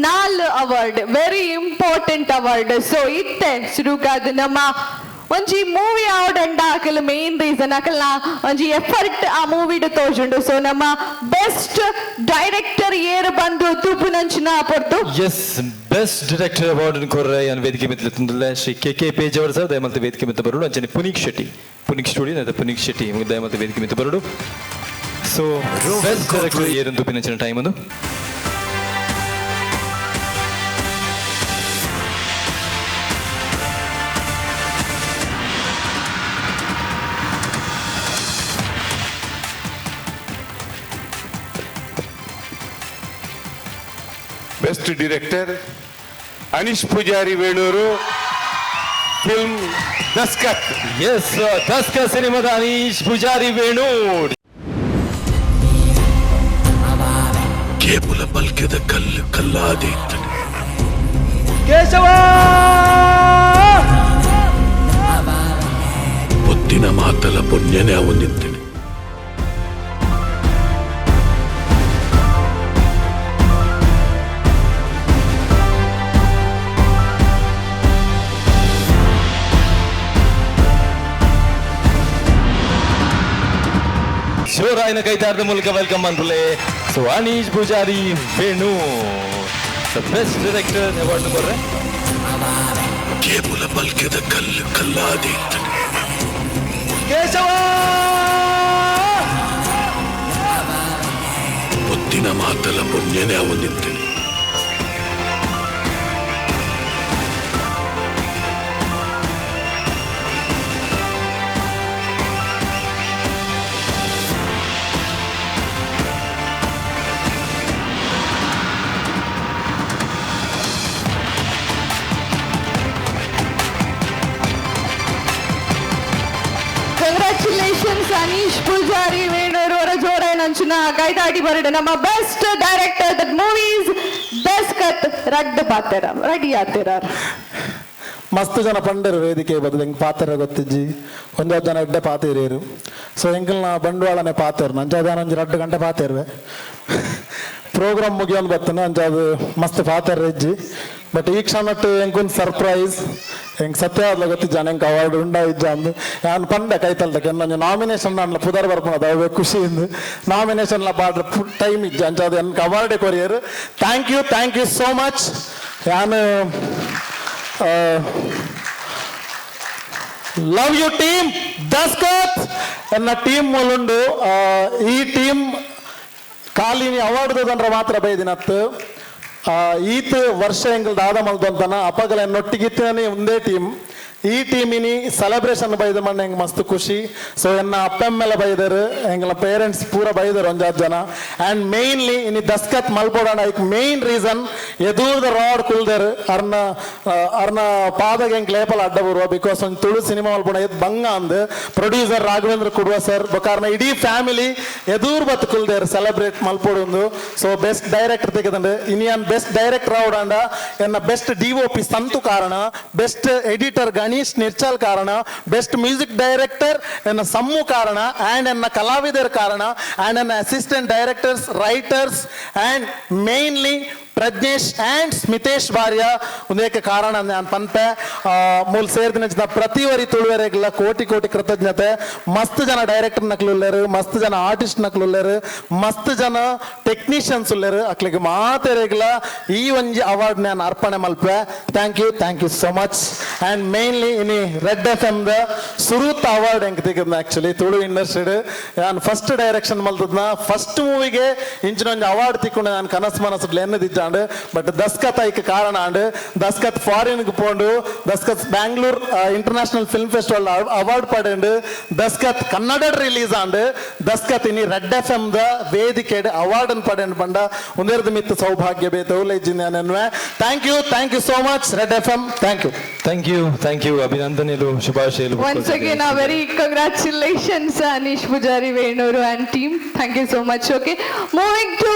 4 award very important award. So ಇತ್ತೆ ಶುರುಕಾದ ನಮ್ಮ ಒಂಜಿ ಮೂವಿ ಆವಡಂಡ ಅಕಲ್ ಮೇನ್ ರೀಸನ್ ಅಕಲ್ನ ಒಂಜಿ ಎಫರ್ಟ್ ಆ ಮೂವಿಡ್ ತೋಜುಂಡು. ಸೊ ನಮ್ಮ ಬೆಸ್ಟ್ ಡೈರೆಕ್ಟರ್ ಏರು ಬಂದು ತೂಪುನಂಚಿನ ಪೊರ್ತು ಎಸ್ ಬೆಸ್ಟ್ ಡೈರೆಕ್ಟರ್ ಅವಾರ್ಡ್ ಕೊರ್ರೆ ಯಾನ್ ವೇದಿಕೆ ಮಿತ್ಲೆ ತುಂದುಲೆ ಶ್ರೀ KK ಪೇಜ್ ಅವರು ಸರ್ ದಯಮಂತ ವೇದಿಕೆ ಮಿತ್ತ ಬರೋಡು ಅಂಚನೆ ಪುನೀಕ್ ಸ್ಟುಡಿಯೋ ಅದ ಪುನೀಕ್ ಶೆಟ್ಟಿ ದಯಮಂತ ವೇದಿಕೆ ಮಿತ್ತ ಬರೋಡು. ಸೊ ಬೆಸ್ಟ್ ಡೈರೆಕ್ಟರ್ ಏರು ತೂಪಿನಂಚಿನ ಟೈಮ್ ಅದು best director Anish Pujari Venur film Daskat. Yes Daskat ಸಿನಿಮಾದ ಅನೀಶ್ ಪೂಜಾರಿ ವೇಣೂರು. ಕೇವಲ ಬಲ್ಕದ ಕಲ್ಲು ಕಲ್ಲಾದೆ ಕೇಶವ పొత్తిన మాతల పుణ్యనే అవనింతిని ಶಿವರಾಯನ ಕೈತಾರದ ಮೂಲಕ ವೆಲ್ಕಮ್ ಅನ್ರಲೆ. So Anish Pujari Venu best director award ಕೊಡ್ರೆ. ಕೇಬುಲ ಬಲ್ಕೆದ ಕಲ್ಲು ಕಲ್ಲಾದಿ Keshava పొత్తిన మాతల పుణ్యనే అవనింతిని Congratulations, Anish Pujari Venur ಅವರ ಜೋರಾಗಿ ಅಂಚಿನ ಕೈತಾಡಿ ಬರಡು ನಮ್ಮ best director that movies best ಕತ್ ರಡ್ಡ್ ಪಾತ್ರ ರೆಡಿ ಆತಿರ ಮಸ್ತ್ ಜನ ಪಂಡರು ವೇದಿಕೆ ಬದಲು ಹೆಂಗೆ ಪಾತ್ರ ಗೊತ್ತಿಜ್ಜಿ ಒಂದೊಂದು ಜನ ಎಡ್ಡೆ ಪಾತಿರೇರು ಸೊ ಹೆಂಗಲ್ನ ಬಂಡವಾಳನೇ ಪಾತೇರು ನಂಜಾದ ಒಂಜಿ 2 ಗಂಟೆ ಪಾತೇರ್ವೆ ಪ್ರೋಗ್ರಾಮ್ ಮುಗಿಯೋದು ಬರ್ತನೆ ಅಂಜಾದು ಮಸ್ತ್ ಪಾತೇರ್ ಇಜ್ಜಿ ಬಟ್ ಈ ಕ್ಷಣಟ್ಟು ಹೆಂಗೊಂದು ಸರ್ಪ್ರೈಸ್ ಹೆಂಗೆ ಸತ್ಯ ಆದ್ಲ ಗೊತ್ತಿಜ್ಜ ಹೆಂಗೆ ಅವಾರ್ಡ್ ಉಂಡಾ ಇಜ್ಜ ಅಂದು ನಾನು ಪಂಡೆ ಕೈತಲ್ದಕ್ಕೆ ನನ್ನ ನಾಮಿನೇಷನ್ ನಾನು ಪುದರ್ ಬರ್ಕೊಳೋದು ಅವೇ ಖುಷಿಯಿಂದ ನಾಮಿನೇಷನ್ಲ ಪಾಡ್ರೆ ಟೈಮ್ ಇಜ್ಜ ಅಂಜಾದು ಹೆಂಗೆ ಅವಾರ್ಡೇ ಕೊರಿಯರು ಥ್ಯಾಂಕ್ ಯು ಸೋ ಮಚ್ ನಾನು ಲವ್ ಯು ಟೀಮ್ ದಸ್ಕತ್ ಎನ್ನ ಟೀಮ್ ಮೂಲುಂಡು ಈ ಟೀಮ್ ಕಾಲಿನಿ ಅವಾರ್ಡ್ ತಂದ್ರೆ ಮಾತ್ರ ಬೈದಿನತ್ತು ಈತ್ ವರ್ಷ ಎಂಗಲ್ ದಾದ ಮಲ್ದಂತನ ಅಪಗಲ ನೊಟ್ಟಿಗಿತ್ತನೇ ಒಂದೇ ಟೀಮ್ ಈ ಟೀಮಿನಿ ಸೆಲೆಬ್ರೇಷನ್ ಬೈದ ಮಣ್ಣ ಹೆಂಗೆ ಮಸ್ತ್ ಖುಷಿ ಸೊ ಎನ್ನ ಅಪ್ಪೆಮ್ಮೆಲ್ಲ ಬೈದರು ಎಂಗಳ ಪೇರೆಂಟ್ಸ್ ಪೂರ ಬೈದರು ಒಂಜಾತ್ ಜನ ಆ್ಯಂಡ್ ಮೇಯ್ನ್ಲಿ ಇನಿ Daskat ಮಲ್ಪೋಡೋಣ hike main reason ಎದೂರ್ದ rod ಕುಲ್ದರು ಅರ್ನ ಪಾದಗೆ ಹೆಂಗೆ ಲೇಪಲ್ ಅಡ್ಡ ಬರುವ ಬಿಕಾಸ್ ಒಂದು ತುಳು ಸಿನಿಮಾ ಮಲ್ಪೋಣ ಎದ್ ಬಂಗ ಅಂದ್ ಪ್ರೊಡ್ಯೂಸರ್ ರಾಘವೇಂದ್ರ ಕುಡುವ ಸರ್ ಬಕಾರ್ನ ಇಡೀ ಫ್ಯಾಮಿಲಿ ಎದೂರ್ ಬತ್ ಕುಲ್ದೇರು ಸೆಲೆಬ್ರೇಟ್ ಮಲ್ಪೋಡೊಂದು ಸೊ ಬೆಸ್ಟ್ ಡೈರೆಕ್ಟರ್ ತೆಗೆದಂಡು ಇನಿಯನ್ ಬೆಸ್ಟ್ ಡೈರೆಕ್ಟರ್ ಆವಡಂಡ ಎನ್ನ ಬೆಸ್ಟ್ DOP ಸಂತು ಕಾರಣ ಬೆಸ್ಟ್ ಎಡಿಟರ್ ಗಣೇಶ್ ನಿರ್ಚಲ್ ಕಾರಣ ಬೆಸ್ಟ್ ಮ್ಯೂಸಿಕ್ ಡೈರೆಕ್ಟರ್ ಎನ್ನ ಸಮ್ಮು ಕಾರಣ ಆ್ಯಂಡ್ ಎನ್ನ ಕಲಾವಿದರ ಕಾರಣ ಆ್ಯಂಡ್ ಎನ್ನ assistant directors writers and mainly Prajnesh and Smithesh ಬಾರ್ಯ ಒಂದೇಕ ಕಾರಣ ನಾನು ಪನ್ಪೆ ಮೂಲ ಸೇರಿದ ಪ್ರತಿವರಿ ತುಳುವರೆಗೆಲ್ಲ ಕೋಟಿ ಕೃತಜ್ಞತೆ ಮಸ್ತ್ ಜನ ಡೈರೆಕ್ಟರ್ ನಕ್ಲು ಉಳ್ಳೇರು ಮಸ್ತ್ ಜನ ಆರ್ಟಿಸ್ಟ್ ನಕ್ಲು ಉಳ್ಳೇರು ಮಸ್ತ್ ಜನ ಟೆಕ್ನಿಷಿಯನ್ಸ್ ಉಳ್ಳೇರು ಅಕ್ಲಿಗೆ ಮಾತೆರೆಗ್ಲ ಈ ಒಂಜಿ ಅವಾರ್ಡ್ ನಾನು ಅರ್ಪಣೆ ಮಲ್ಪೆ thank you so much and mainly ಇನಿ ರೆಡ್ FM ದ ಸುರೂತ್ ಅವಾರ್ಡ್ ಹೆಂಗೆ ತೆಗೆದ್ನ ಆ್ಯಕ್ಚುಲಿ ತುಳು ಇಂಡಸ್ಟ್ರಿಡ್ ನಾನು ಫಸ್ಟ್ ಡೈರೆಕ್ಷನ್ ಮಲ್ತದ್ನ ಫಸ್ಟ್ ಮೂವಿಗೆ ಇಂಚಿನೊಂದು ಅವಾರ್ಡ್ ತಿಕ್ಕೊಂಡು ನಾನು ಕನಸು ಮನಸ್ಸು ಎನ್ನದಿದ್ದ ಬಟ್ ದಸ್ಕತ್ ಐಕ್ ಕಾರಣ ಅಂಡ್ ದಸ್ಕತ್ ಫಾರಿನ್ ಪೋಂಡು Daskat Bangalore international film festival award ಪಡೆಂಡು ದಸ್ಕತ್ ಕನ್ನಡ ರಿಲೀಸ್ ಆಂಡ್ ದಸ್ಕತ್ ಇನಿ ರೆಡ್ FM ದ ವೇದಿಕೆ ಅವಾರ್ಡ್ ಪಡೆಂಡು ಬಂಡ ಒಂದೇರ್ದು ಮಿತ್ತು ಸೌಭಾಗ್ಯ ಬೇತವುಲೆಜ್ಜಿನ್ವೆ thank you so much red FM thank you ಅಭಿನಂದನೆಗಳು ಶುಭಾಶಯಗಳು Once again, a very congratulations, Anish Pujari Venuru and team. Thank you so much. Okay, moving to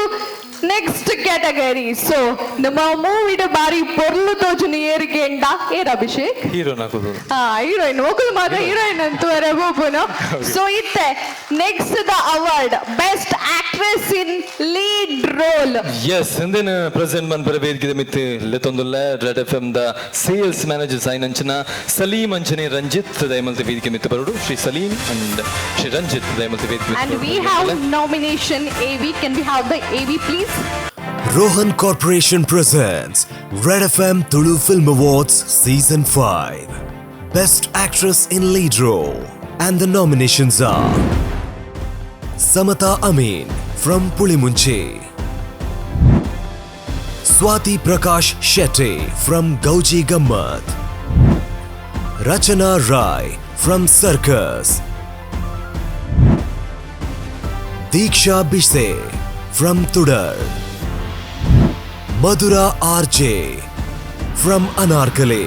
next category. So, ನಮ್ಮ ಮೂವಿಡ ಬಾರಿ ಪೊರ್ಲು ತೋಜುನಿ ಏರಿಗೆ ಎಂಡ ಏರ್ ಅಭಿಷೇಕ್ ಹೀರೋ ನಾಕುದು ಹೀರೋಯಿನ್ ಒಕ್ಕಲು ಮಾತ್ರ ಹೀರೋಯಿನ್ ಅಂತೂ ಬೋಪುನು ಸೊ ಇತ್ತೆ next the award best actress in lead role yes ಹಿಂದಿನ ಪ್ರೆಸೆಂಟ್ ಮನ್ಪರ ವೇದಿಕೆ ಮಿತ್ತು ಲೆತ್ತೊಂದುಲ್ಲ ರೆಡ್ FM ದ ಸೇಲ್ಸ್ ಮ್ಯಾನೇಜರ್ ಸೈನ್ ಅಂಚನ ಸಲೀಂ ಅಂಚನೆ ರಂಜಿತ್ ದಯಮಲ್ತ ವೇದಿಕೆ ಮಿತ್ತು ಬರುಡು ಶ್ರೀ ಸಲೀಂ ಅಂಡ್ ಶ್ರೀ ರಂಜಿತ್ ದಯಮಲ್ತ ವೇದಿಕೆ and we have nomination AV. Can we have the AV please? Rohan Corporation presents Red FM Tulu Film Awards Season 5. Best Actress in Lead Role. And the nominations are Samata Amin from Pulimunche, Swati Prakash Shetty from Gauji Gammat, Rachana Rai from Circus, Diksha Bise from Tudar, Madhura RJ from Anarkali,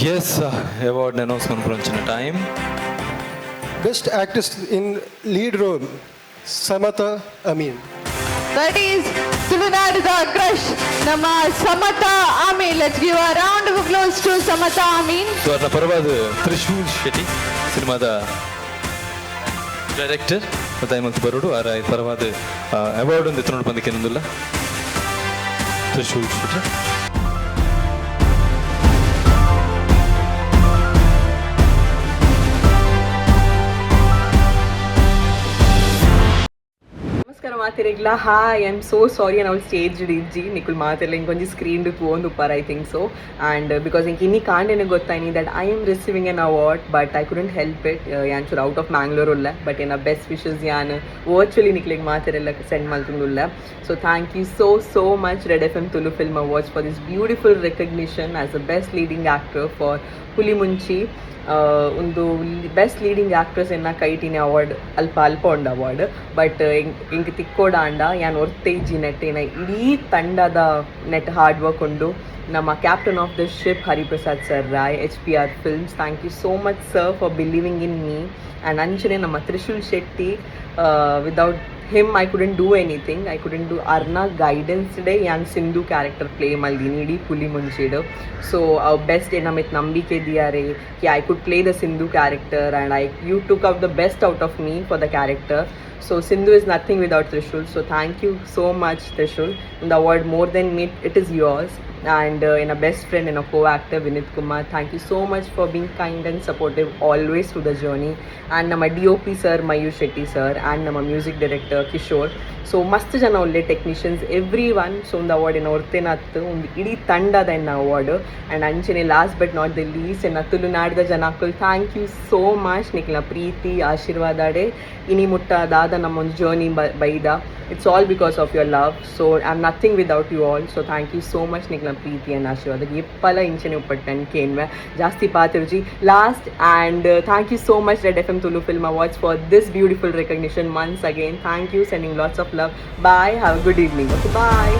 yes award announcement ಪುರಂಚಿನ time. Best actress in lead role, Samata Amin. That is ತುಳುನಾಡದ crush ನಮ್ಮ Samata Amin. Let's give a round of applause to Samata Amin. So ಅದರ ಪರವಾದ ತ್ರಿಶೂಲ್ ಶೆಟ್ಟಿ ಸಿನಿಮಾದ director ಮತ್ತು ಬರೋಡು ಆರ ಪರವಾದ award ಒಂದು ಎತ್ತುಕೊಂಡು ಬಂದಕ್ಕೆ ಏನೊಂದಿಲ್ಲ. ತ್ರಿಶೂಲ್ ಶೆಟ್ಟಿ. ನಮಸ್ಕಾರ ಮಾತಿರಲಿಲ್ಲ. Hi, I am so sorry ನಾವು ಸ್ಟೇಜ್ ಇಜ್ಜಿ ನಿಕ್ಕುಲ್ ಮಾತಿರಲಿಲ್ಲ ಇಂಕೊಂಜಿ ಸ್ಕ್ರೀನ್ ತೂವೊಂದು ಉಪ್ಪರ್ I think so. And because ಇಂಕ ಇನ್ನಿ ಕಾಂಡೆನ ಗೊತ್ತಾಯ್ನಿ that I am receiving an award but I couldn't help it. ಯಾನ್ ಚೂರು ಔಟ್ ಆಫ್ ಮ್ಯಾಂಗ್ಳೂರ್ ಉಲ್ಲ ಬಟ್ ಏನ ಬೆಸ್ಟ್ ವಿಶಸ್ ಯಾನ್ ವರ್ಚುವಲಿ ನಿಕ್ಲಿಗೆ ಮಾತಿರಲ್ಲ ಸೆಂಡ್ ಮಲ್ತುಂಡುಲ್ಲ. So thank you so much red FM Tulu film awards for this beautiful recognition as the best leading actor for Hulimunchi. ಒಂದು best leading actress ಎನ್ನ ಕೈಟಿನ ಅವಾರ್ಡ್ ಅಲ್ಪ ಉಂಡು ಅವಾರ್ಡ್ ಬಟ್ ಇಂಕ ತಿಕ್ಕೋಡಾಂಡ ಯಾನ್ ಒರ್ತೆ ಇಜ್ಜಿ ನೆಟ್ ಏನ ಇಡೀ ತಂಡದ ನೆಟ್ ಹಾರ್ಡ್ ವರ್ಕ್ ಉಂಡು. ನಮ್ಮ captain of the ship Hariprasad sir Rai, HPR films, thank you so much sir for believing in me. And ಅಂಚನೆ ನಮ್ಮ Trishul Shetty, without him I couldn't do anything. I couldn't do Arna guidance today yan Sindhu character play maldini idi puli munchidu. So our best enamit nambike diyare ki I could play the Sindhu character and you took out the best out of me for the character. So Sindhu is nothing without Trishul. So thank you so much Trishul. The award more than me, it is yours. And in a best friend and a co-actor Vinith Kumar, thank you so much for being kind and supportive always through the journey. And nama DOP sir Mayur Shetty sir and nama music director Kishore. So mast jana olle technicians everyone. So the award in orthenattu ಒಂದು ಇಡೀ ತಂಡದ ಎನ್ನ award. And ಅಂಚನೆ last but not the least ಎನ್ನ ತುಳುನಾಡದ ಜನಕ್ಕಳು thank you so much. ನಿಕ್ಲ ಪ್ರೀತಿ ಆಶೀರ್ವಾದಾಡೆ ಇನಿ ಮುಟ್ಟದಾದ ನಮ್ಮ ಒಂದು ಜರ್ನಿ ಬೈದ. It's all because of your love. So I am nothing without you all. So thank you so much ನಿಕ್ಲ ಪ್ರೀತಿ ಆ್ಯಂಡ್ ಆಶೀರ್ವಾದ ಎಪ್ಪಲ ಇಂಚನೆ ಉಪ್ಪಟ್ಟನ್ ಕೇನ್ವೆ ಜಾಸ್ತಿ ಪಾತಿರ್ಜಿ last. And thank you so much red FM Tulu film awards for this beautiful recognition once again. Thank you, sending lots of love. Bye, have a good evening. Okay, bye.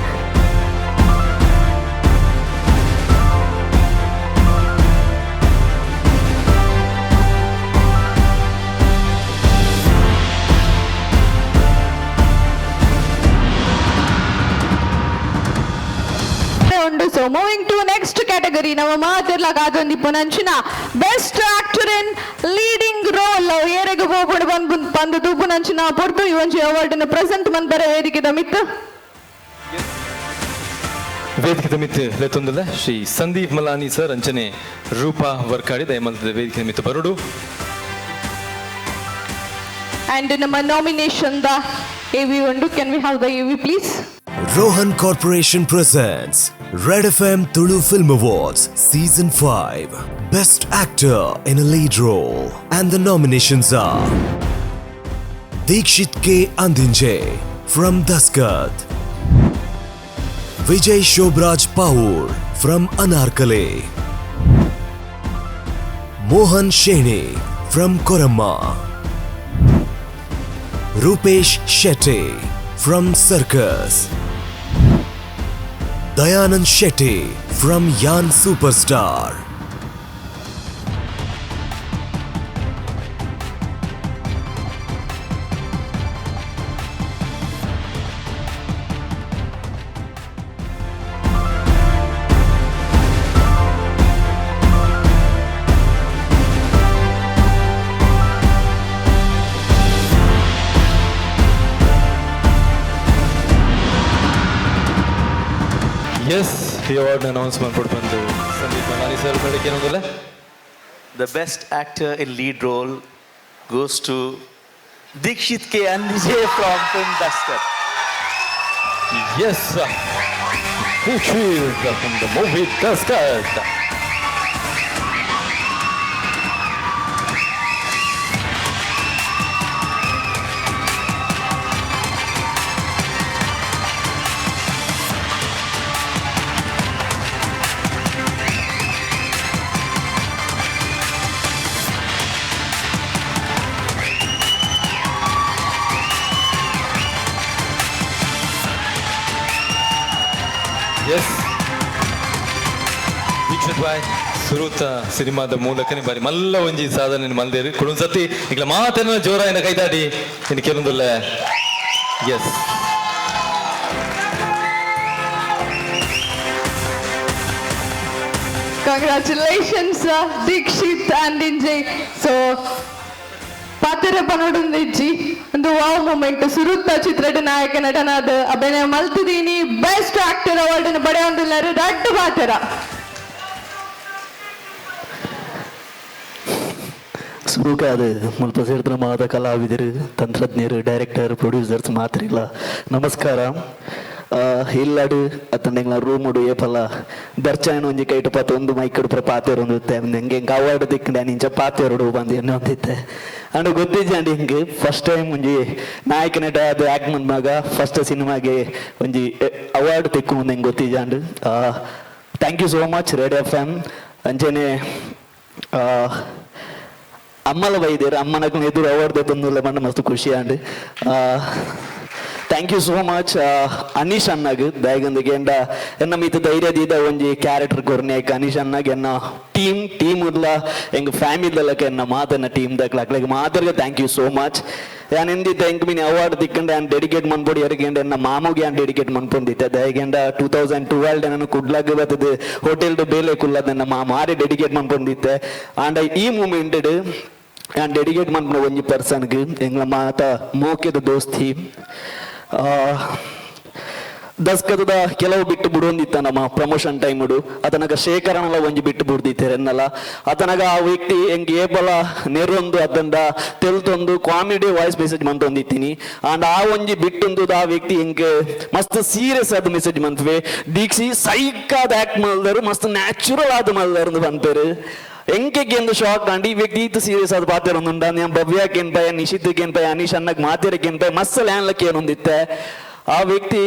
So moving to next category, ನಮ್ಮ ಮಾತಿರ್ಲಾಗಾದೊಂದು ಪುನಂಚಿನ best actor in leading role ಏರೆಗೆ ಹೋಗ್ಬಿಡು ಬಂದು ಪುನಂಚಿನ ಪೊರ್ತು ಇವೊಂಜಿ award ಅನ್ನು present ಮನ್ಪರೆ ವೇದಿಕೆದ ಮಿತ್ತು ವೇದಿಕೆ ಮಿತ್ತು ಲೆತ್ತೊಂದಲ್ಲ Shri Sandeep Malani sir ಅಂಚನೆ ರೂಪಾ ವರ್ಕಾಡಿ ದಯಮಂತದ ವೇದಿಕೆ ಮಿತ್ತು ಬರೋಡು. ಅಂಡ್ ನಮ್ಮ ನಾಮಿನೇಷನ್ ದ AV ಉಂಡು. Can we have the AV please? Rohan Corporation presents Red FM Tulu Film Awards Season 5 Best Actor in a Lead Role, and the nominations are Dikshit K. Andinje from Daskat, Vijay Shobraj Paur from Anarkale, Mohan Sheni from Koramma, Rupesh Shetty from Circus, Dayanand Shetty from Yan Superstar, yes ಈ award announcement ಬಂದು Sandeep Malani sir ಬೆಳಗ್ಗೆ ಏನೊಂದಿಲ್ಲ. The best actor in lead role goes to Dikshit K. Andinje from film Daskat. Yes, Dikshit from the movie Daskat. Yes, Dikshit bhai, ಸುರುತ ಸಿನಿಮಾದ ಮೂಲಕನೇ ಬಾರಿ ಮಲ್ಲ ಒಂಜಿ ಸಾಧನೆ ಮಲ್ದೇರಿ ಕುಡೊಂದು ಸತಿ ಈಗ ಮಾತನ್ನ ಜೋರಾಯಿನ ಕೈದಾಡಿ ಇನ್ನು ಕೆಲವೊಂದುಲ್ಲ S Congratulations, Dikshit and Injay. So, ಪಾತ್ರ ಪನೋಡುಂದಿಜ್ಜಿ ಒಂದು ವಾವ್ ಮೂಮೆಂಟ್ ಸುರುತ್ತ ಚಿತ್ರದ ನಾಯಕ ನಟನಾದ ಅಭಿನಯ ಮಲ್ತಿದೀನಿ ಬೆಸ್ಟ್ ಆಕ್ಟರ್ ಅವಾರ್ಡ್ ಅನ್ನು ಪಡೆಯೊಂದಿಲ್ಲರು ದೊಡ್ಡ ಪಾತ್ರ ಸುರುಕಾದ ಮುಲ್ಪ ಸೇರಿದ ಮಾದ ಕಲಾವಿದರು ತಂತ್ರಜ್ಞರು ಡೈರೆಕ್ಟರ್ ಪ್ರೊಡ್ಯೂಸರ್ಸ್ ಮಾತ್ರ ಇಲ್ಲ ನಮಸ್ಕಾರ ಇಲ್ಲಾಡು ಅತ್ತಂಡೆಂಗ್ಲ ರೂಮುಡು ಏಪಲ್ಲ ದರ್ಚಾಯನ ಒಂಜಿ ಕೈಟು ಪಾತ ಒಂದು ಮೈಕಡು ಪ್ರ ಪಾತೆರು ಒಂದುತ್ತೆ ಹೆಂಗೆ ಅವಾರ್ಡ್ ದಿಕ್ಕಂಡೆ ನಿಂಚ ಪಾತೆರಡು ಬಂದು ಎಣ್ಣೆ ಹೊಂದಿತ್ತೆ ಅಂಡ್ ಗೊತ್ತಿದ್ದೆ ಅಂಡಿ ಹಿಂಗೆ ಫಸ್ಟ್ ಟೈಮ್ ಒಂಜಿ ನಾಯಕ ನಟ ಅದು ಆಕ್ಟ್ ಮನ್ಮಾಗ ಫಸ್ಟ್ ಸಿನಿಮಾಗೆ ಒಂಜಿ ಅವಾರ್ಡ್ ತೆಕ್ಕು ಮುಂದೆ ಹೆಂಗೆ ಗೊತ್ತಿದ್ದೆ and thank you so much radio FM ಅಂಚೆನೆ ಅಮ್ಮಲ ಬೈದೇರು ಅಮ್ಮನಕ್ಕೆ ಎದುರು ಅವಾರ್ಡ್ ತಂದಿಲ್ಲ ಬಂದು ಮಸ್ತ್ ಖುಷಿ and thank you so much Anish ಅಣ್ಣಗೆ ದಯಗಂದಿಗೆ ಎನ್ನ ಮಿತ ಧೈರ್ಯದ ಒಂಜಿ ಕ್ಯಾರೆಕ್ಟರ್ ಕೊರ್ನೇಕ್ ಅನೀಶ್ ಅಣ್ಣಗೆ ಎನ್ನ ಟೀಮ್ ಉರ್ಲ ಹೆಂಗೆ ಫ್ಯಾಮಿಲಿದಲ್ಲಕ್ಕೆ ಎನ್ನ ಮಾತನ್ನ ಟೀಮ್ ದಕ್ಲಾಗ್ಲಿಗೆ ಮಾತ್ರಗೆ ಥ್ಯಾಂಕ್ ಯು ಸೋ ಮಚ್ ഞാൻ എന്തിട്ട് എനിക്ക് പിന്നെ അവാർഡ് തിക്കണ്ട ഞാൻ ഡെഡിക്കേറ്റ് മൺപൊടി ഇറക്കേണ്ട എന്ന മാമുಗೆ ഞാൻ ഡെഡിക്കേറ്റ് മൺപൊಂದಿತ್ತೆ ದಯಗೆಂಡ 2012 ನಾನು ಕುಡ್ಲಾಗ ಬರ್ತದೆ ಹೋಟೆಲ್ದು ಬೇಲೆಕುಲ್ಲ ನನ್ನ ಮಾರಿ ಡೆಡಿಕೇಟ್ ಮನ್ಪೊಂದಿತ್ತೆ ಆಂಡ ಈ ಮೂಮೆಂಟ್ ഞാൻ ഡെഡിക്കേറ്റ് മൺപൊ ಒಂಜಿ ಪರ್ಸನ್ಗೆ ಎಂಗ್ಲ ಮಾತ ಮೋಕೆದ ದೋಸ್ತಿ ದಸ್ಕದ ಕೆಲವು ಬಿಟ್ಟು ಬಿಡೊಂದಿತ್ತ ನಮ್ಮ ಪ್ರಮೋಷನ್ ಟೈಮುಡು ಅದನಾಗ ಶೇಖರನೆಲ್ಲ ಒಂಜಿ ಬಿಟ್ಟು ಬಿಡ್ದಿತ್ತೇರೆ ಎನ್ನಲ್ಲ ಅದನಾಗ ಆ ವ್ಯಕ್ತಿ ಹೆಂಗೆ ಏಬಲ ನೆರೊಂದು ಅದಂಡ ತೆಲ್ತೊಂದು ಕಾಮಿಡಿ ವಾಯ್ಸ್ ಮೆಸೇಜ್ ಮಂತೊಂದಿತ್ತೀನಿ ಅಂಡ್ ಆ ಒಂಜಿ ಬಿಟ್ಟೊಂದು ಆ ವ್ಯಕ್ತಿ ಹೆಂಗೆ ಮಸ್ತ್ ಸೀರಿಯಸ್ ಆದ ಮೆಸೇಜ್ ಮಂತ್ವೆ ದೀಕ್ಷಿ ಸೈಕಾದ ಆಕ್ಟ್ ಮಲ್ದರು ಮಸ್ತ್ ನ್ಯಾಚುರಲ್ ಆದ ಮಲ್ದರು ಬಂತೇರು ಎಂಕೆಗೆ ಒಂದು ಶಾಕ್ ಅಂಡ್ ಈ ವ್ಯಕ್ತಿ ಇತ್ತು ಸೀರಿಯಸ್ ಆದ ಪಾತ್ರ ഞാൻ ಭವ್ಯಕ್ಕೆ ಏನ್ ಭಯ ನಿಶಿತ್ಗೆ ಏನ್ ಭಯ ಅನೀಶ್ ಅನ್ನಕ್ ಮಾತೇರಕ್ಕೆ ಏನ್ ಭಯ ಮಸ್ತ್ ಲ್ಯಾನ್ಲಕ್ಕೆ ಏನೊಂದಿತ್ತೆ ಆ ವ್ಯಕ್ತಿ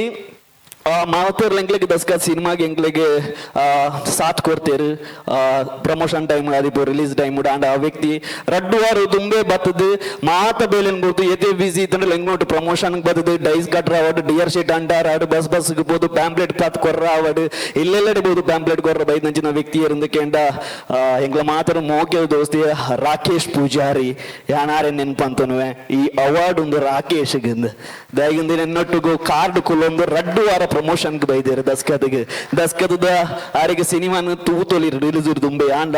ಮಾವತ್ತೂರ್ಲ ಎಂಕ್ಲೆಗೆ ದಸ್ಕ ಸಿನಿಮಾಗೆ ಎಂಕ್ಲೆಗೆ ಸಾಥ್ ಕೊಡ್ತೇರು ಪ್ರಮೋಷನ್ ಟೈಮ್ ಅದಿಪು ರಿಲೀಸ್ ಟೈಮ್ ಅಂಡ್ ಆ ವ್ಯಕ್ತಿ ರಡ್ಡು ವಾರ ತುಂಬೆ ಬರ್ತದೆ ಮಾತ ಬೇಲೆನ್ ಬೋದು ಎದೆ ಬಿಸಿ ಇತ್ತಂದ್ರೆ ಎಂಗ್ನೋಟು ಪ್ರಮೋಷನ್ ಬರ್ತದೆ ಡೈಸ್ ಕಟ್ರ ಅವಾರ್ಡ್ ಡಿಯರ್ ಶೀಟ್ ಅಂಟಾರ ಆಡು ಬಸ್ ಬೋದು ಪ್ಯಾಂಪ್ಲೆಟ್ ಕಾತ್ ಕೊರ್ರ ಅವಾರ್ಡ್ ಇಲ್ಲೆಲ್ಲಡೆ ಬೋದು ಪ್ಯಾಂಪ್ಲೆಟ್ ಕೊರ್ರ ಬೈದ್ ನಂಚಿನ ವ್ಯಕ್ತಿ ಇರಂದಕ್ಕೆಂಡ ಎಂಗ್ಲ ಮಾತ್ರ ಮೋಕೆ ದೋಸ್ತಿ ರಾಕೇಶ್ ಪೂಜಾರಿ ಯಾನಾರೆ ನೆನ್ಪಂತನುವೆ ಈ ಅವಾರ್ಡ್ ಒಂದು ರಾಕೇಶ್ಗೆ ದಯಗಿಂದ ನೆನ್ನೊಟ್ಟಿಗೂ ಕಾರ್ಡ್ ಕುಲ್ಲೊಂದು ರಡ್ಡು ವಾರ ಪ್ರಮೋಷನ್ ಬೈದೇರು ದಸ್ಕದ ಆರಿಗೆ ಸಿನಿಮಾನ ತೂತೊಲಿ release Thumbe and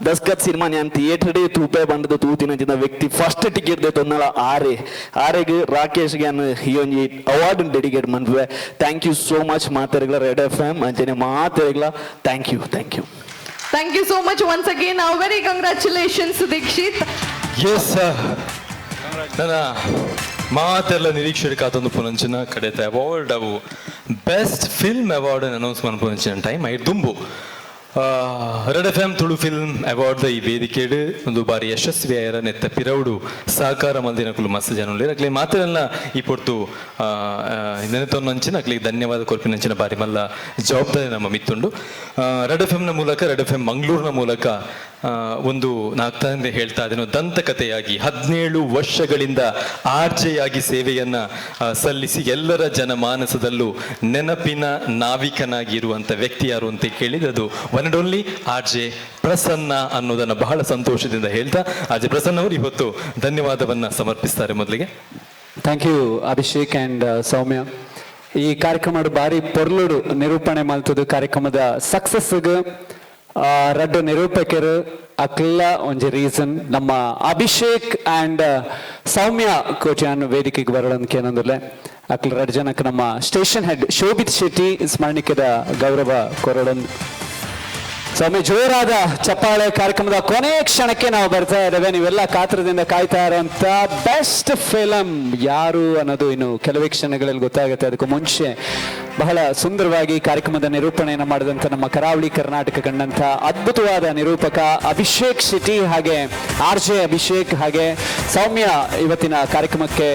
Daskat cinema ഞാൻ തിയേറ്ററിടെ തൂപ്പേ ಬಂದದ ತೂತಿನ ವ್ಯಕ್ತಿ ಫಸ್ಟ್ ಟಿಕೆಟ್ ತೊನ್ನಲ ಆರೆಗೆ ರಾಕೇಶ್ಗೆ ನಾನು ಈ ಒಂದು ಅವಾರ್ಡ್ ಡೆಡಿಕೇಟ್ ಮಾಡ್ವೆ ಥ್ಯಾಂಕ್ ಯು ಸೋ ಮಚ್ ಮಾತಾಡಗಳ ರೆಡ್ ಎಫ್ ಎಂ ಅಂಚನೆ ಮಾತಾಡಗಳ thank you Thank you so much once again. Now very congratulations Dikshit. Yes sir. ನನ್ನ ಮಾತೆಲ್ಲ ನಿರೀಕ್ಷೆ ಕಾತೊಂದು ಪುನಂಚಿನ ಕಡೆತ ಅವಾರ್ಡ್ ಅವು ಬೆಸ್ಟ್ ಫಿಲ್ಮ್ ಅವಾರ್ಡ್ ಅನೌನ್ಸ್ ಮಾಡ್ಪುನಂಚಿನ ಟೈಮ್ ಐದು ತುಂಬು red F M Tulu film award ಈ ವೇದಿಕೆಡು ಒಂದು ಬಾರಿ ಯಶಸ್ವಿಯಾಯರ ನೆತ್ತ ಪಿರೌಡು ಸಹಕಾರ ಮಲ್ದಿನಕುಲು ಮಸ್ತ್ ಜನ ಅಕ್ಲಿ ಮಾತೆಲ್ಲ ಈ ಪೊರ್ತು ನೆನೆತೊನ್ನಂಚಿನ ಅಕ್ಲಿಗೆ ಧನ್ಯವಾದ ಕೊರ್ಪಿನಂಚಿನ ಬಾರಿ ಮಲ್ಲ ಜವಾಬ್ದಾರಿ ನಮ್ಮ ಮಿತ್ತುಂಡು ರೆಡ್ ಎಫ್ ಎಂನ ಮೂಲಕ ರೆಡ್ ಎಫ್ ಎಂ ಮಂಗಳೂರಿನ ಮೂಲಕ ಒಂದು ನಾಗ್ತಂದೆ ಹೇಳ್ತಾ ಇದ್ದೇನೆ ದಂತಕಥೆಯಾಗಿ 17 ವರ್ಷಗಳಿಂದ ಆರ್ಜೆಯಾಗಿ ಸೇವೆಯನ್ನ ಸಲ್ಲಿಸಿ ಎಲ್ಲರ ಜನಮಾನಸದಲ್ಲೂ ನೆನಪಿನ ನಾವಿಕನಾಗಿ ಇರುವಂತ ವ್ಯಕ್ತಿ ಯಾರು ಅಂತ ಕೇಳಿದ್ರೆ ಅದು one and only RJ Prasanna ಅನ್ನೋದನ್ನ ಬಹಳ ಸಂತೋಷದಿಂದ ಹೇಳ್ತಾ ಆರ್ಜೆ ಪ್ರಸನ್ನ ಅವರು ಇವತ್ತು ಧನ್ಯವಾದವನ್ನ ಸಮರ್ಪಿಸ್ತಾರೆ. ಮೊದಲಿಗೆ ಥ್ಯಾಂಕ್ ಯು ಅಭಿಷೇಕ್ ಅಂಡ್ ಸೌಮ್ಯ. ಈ ಕಾರ್ಯಕ್ರಮ ಬಾರಿ ಪೊರ್ಲುಡು ನಿರೂಪಣೆ ಮಾಡ್ತದ್ದು ಕಾರ್ಯಕ್ರಮದ ಸಕ್ಸಸ್ಗೆ ರಡ್ಡು ನಿರೂಪಕರು ಅಕ್ಲ ಒಂಜಿ ರೀಸನ್ ನಮ್ಮ ಅಭಿಷೇಕ್ ಅಂಡ್ ಸೌಮ್ಯ ಕೋಚಿಯಾನ್ ವೇದಿಕೆಗೆ ಬರೋದಕ್ಕೆ ಏನಂದ್ರೆ ಅಕ್ಲ ರಡ್ ಜನಕ್ಕೆ ನಮ್ಮ ಸ್ಟೇಷನ್ ಹೆಡ್ ಶೋಭಿತ್ ಶೆಟ್ಟಿ ಸ್ಮರಣಿಕೆದ ಗೌರವ ಕೊರಡನ್. ಸೌಮ್ಯ ಜೋರಾದ ಚಪ್ಪಾಳೆ. ಕಾರ್ಯಕ್ರಮದ ಕೊನೆ ಕ್ಷಣಕ್ಕೆ ನಾವು ಬರ್ತಾ ಇದ್ದೇವೆ. ನೀವೆಲ್ಲ ಕಾತ್ರದಿಂದ ಕಾಯ್ತಾ ಇರುವಂತ ಬೆಸ್ಟ್ ಫಿಲಮ್ ಯಾರು ಅನ್ನೋದು ಇನ್ನು ಕೆಲವೇ ಕ್ಷಣಗಳಲ್ಲಿ ಗೊತ್ತಾಗುತ್ತೆ. ಅದಕ್ಕೂ ಮುಂಚೆ ಬಹಳ ಸುಂದರವಾಗಿ ಕಾರ್ಯಕ್ರಮದ ನಿರೂಪಣೆಯನ್ನು ಮಾಡಿದಂಥ ನಮ್ಮ ಕರಾವಳಿ ಕರ್ನಾಟಕ ಕಂಡಂಥ ಅದ್ಭುತವಾದ ನಿರೂಪಕ ಅಭಿಷೇಕ್ ಶೆಟ್ಟಿ ಹಾಗೆ ಆರ್ಜೆ ಅಭಿಷೇಕ್ ಹಾಗೆ ಸೌಮ್ಯ ಇವತ್ತಿನ ಕಾರ್ಯಕ್ರಮಕ್ಕೆ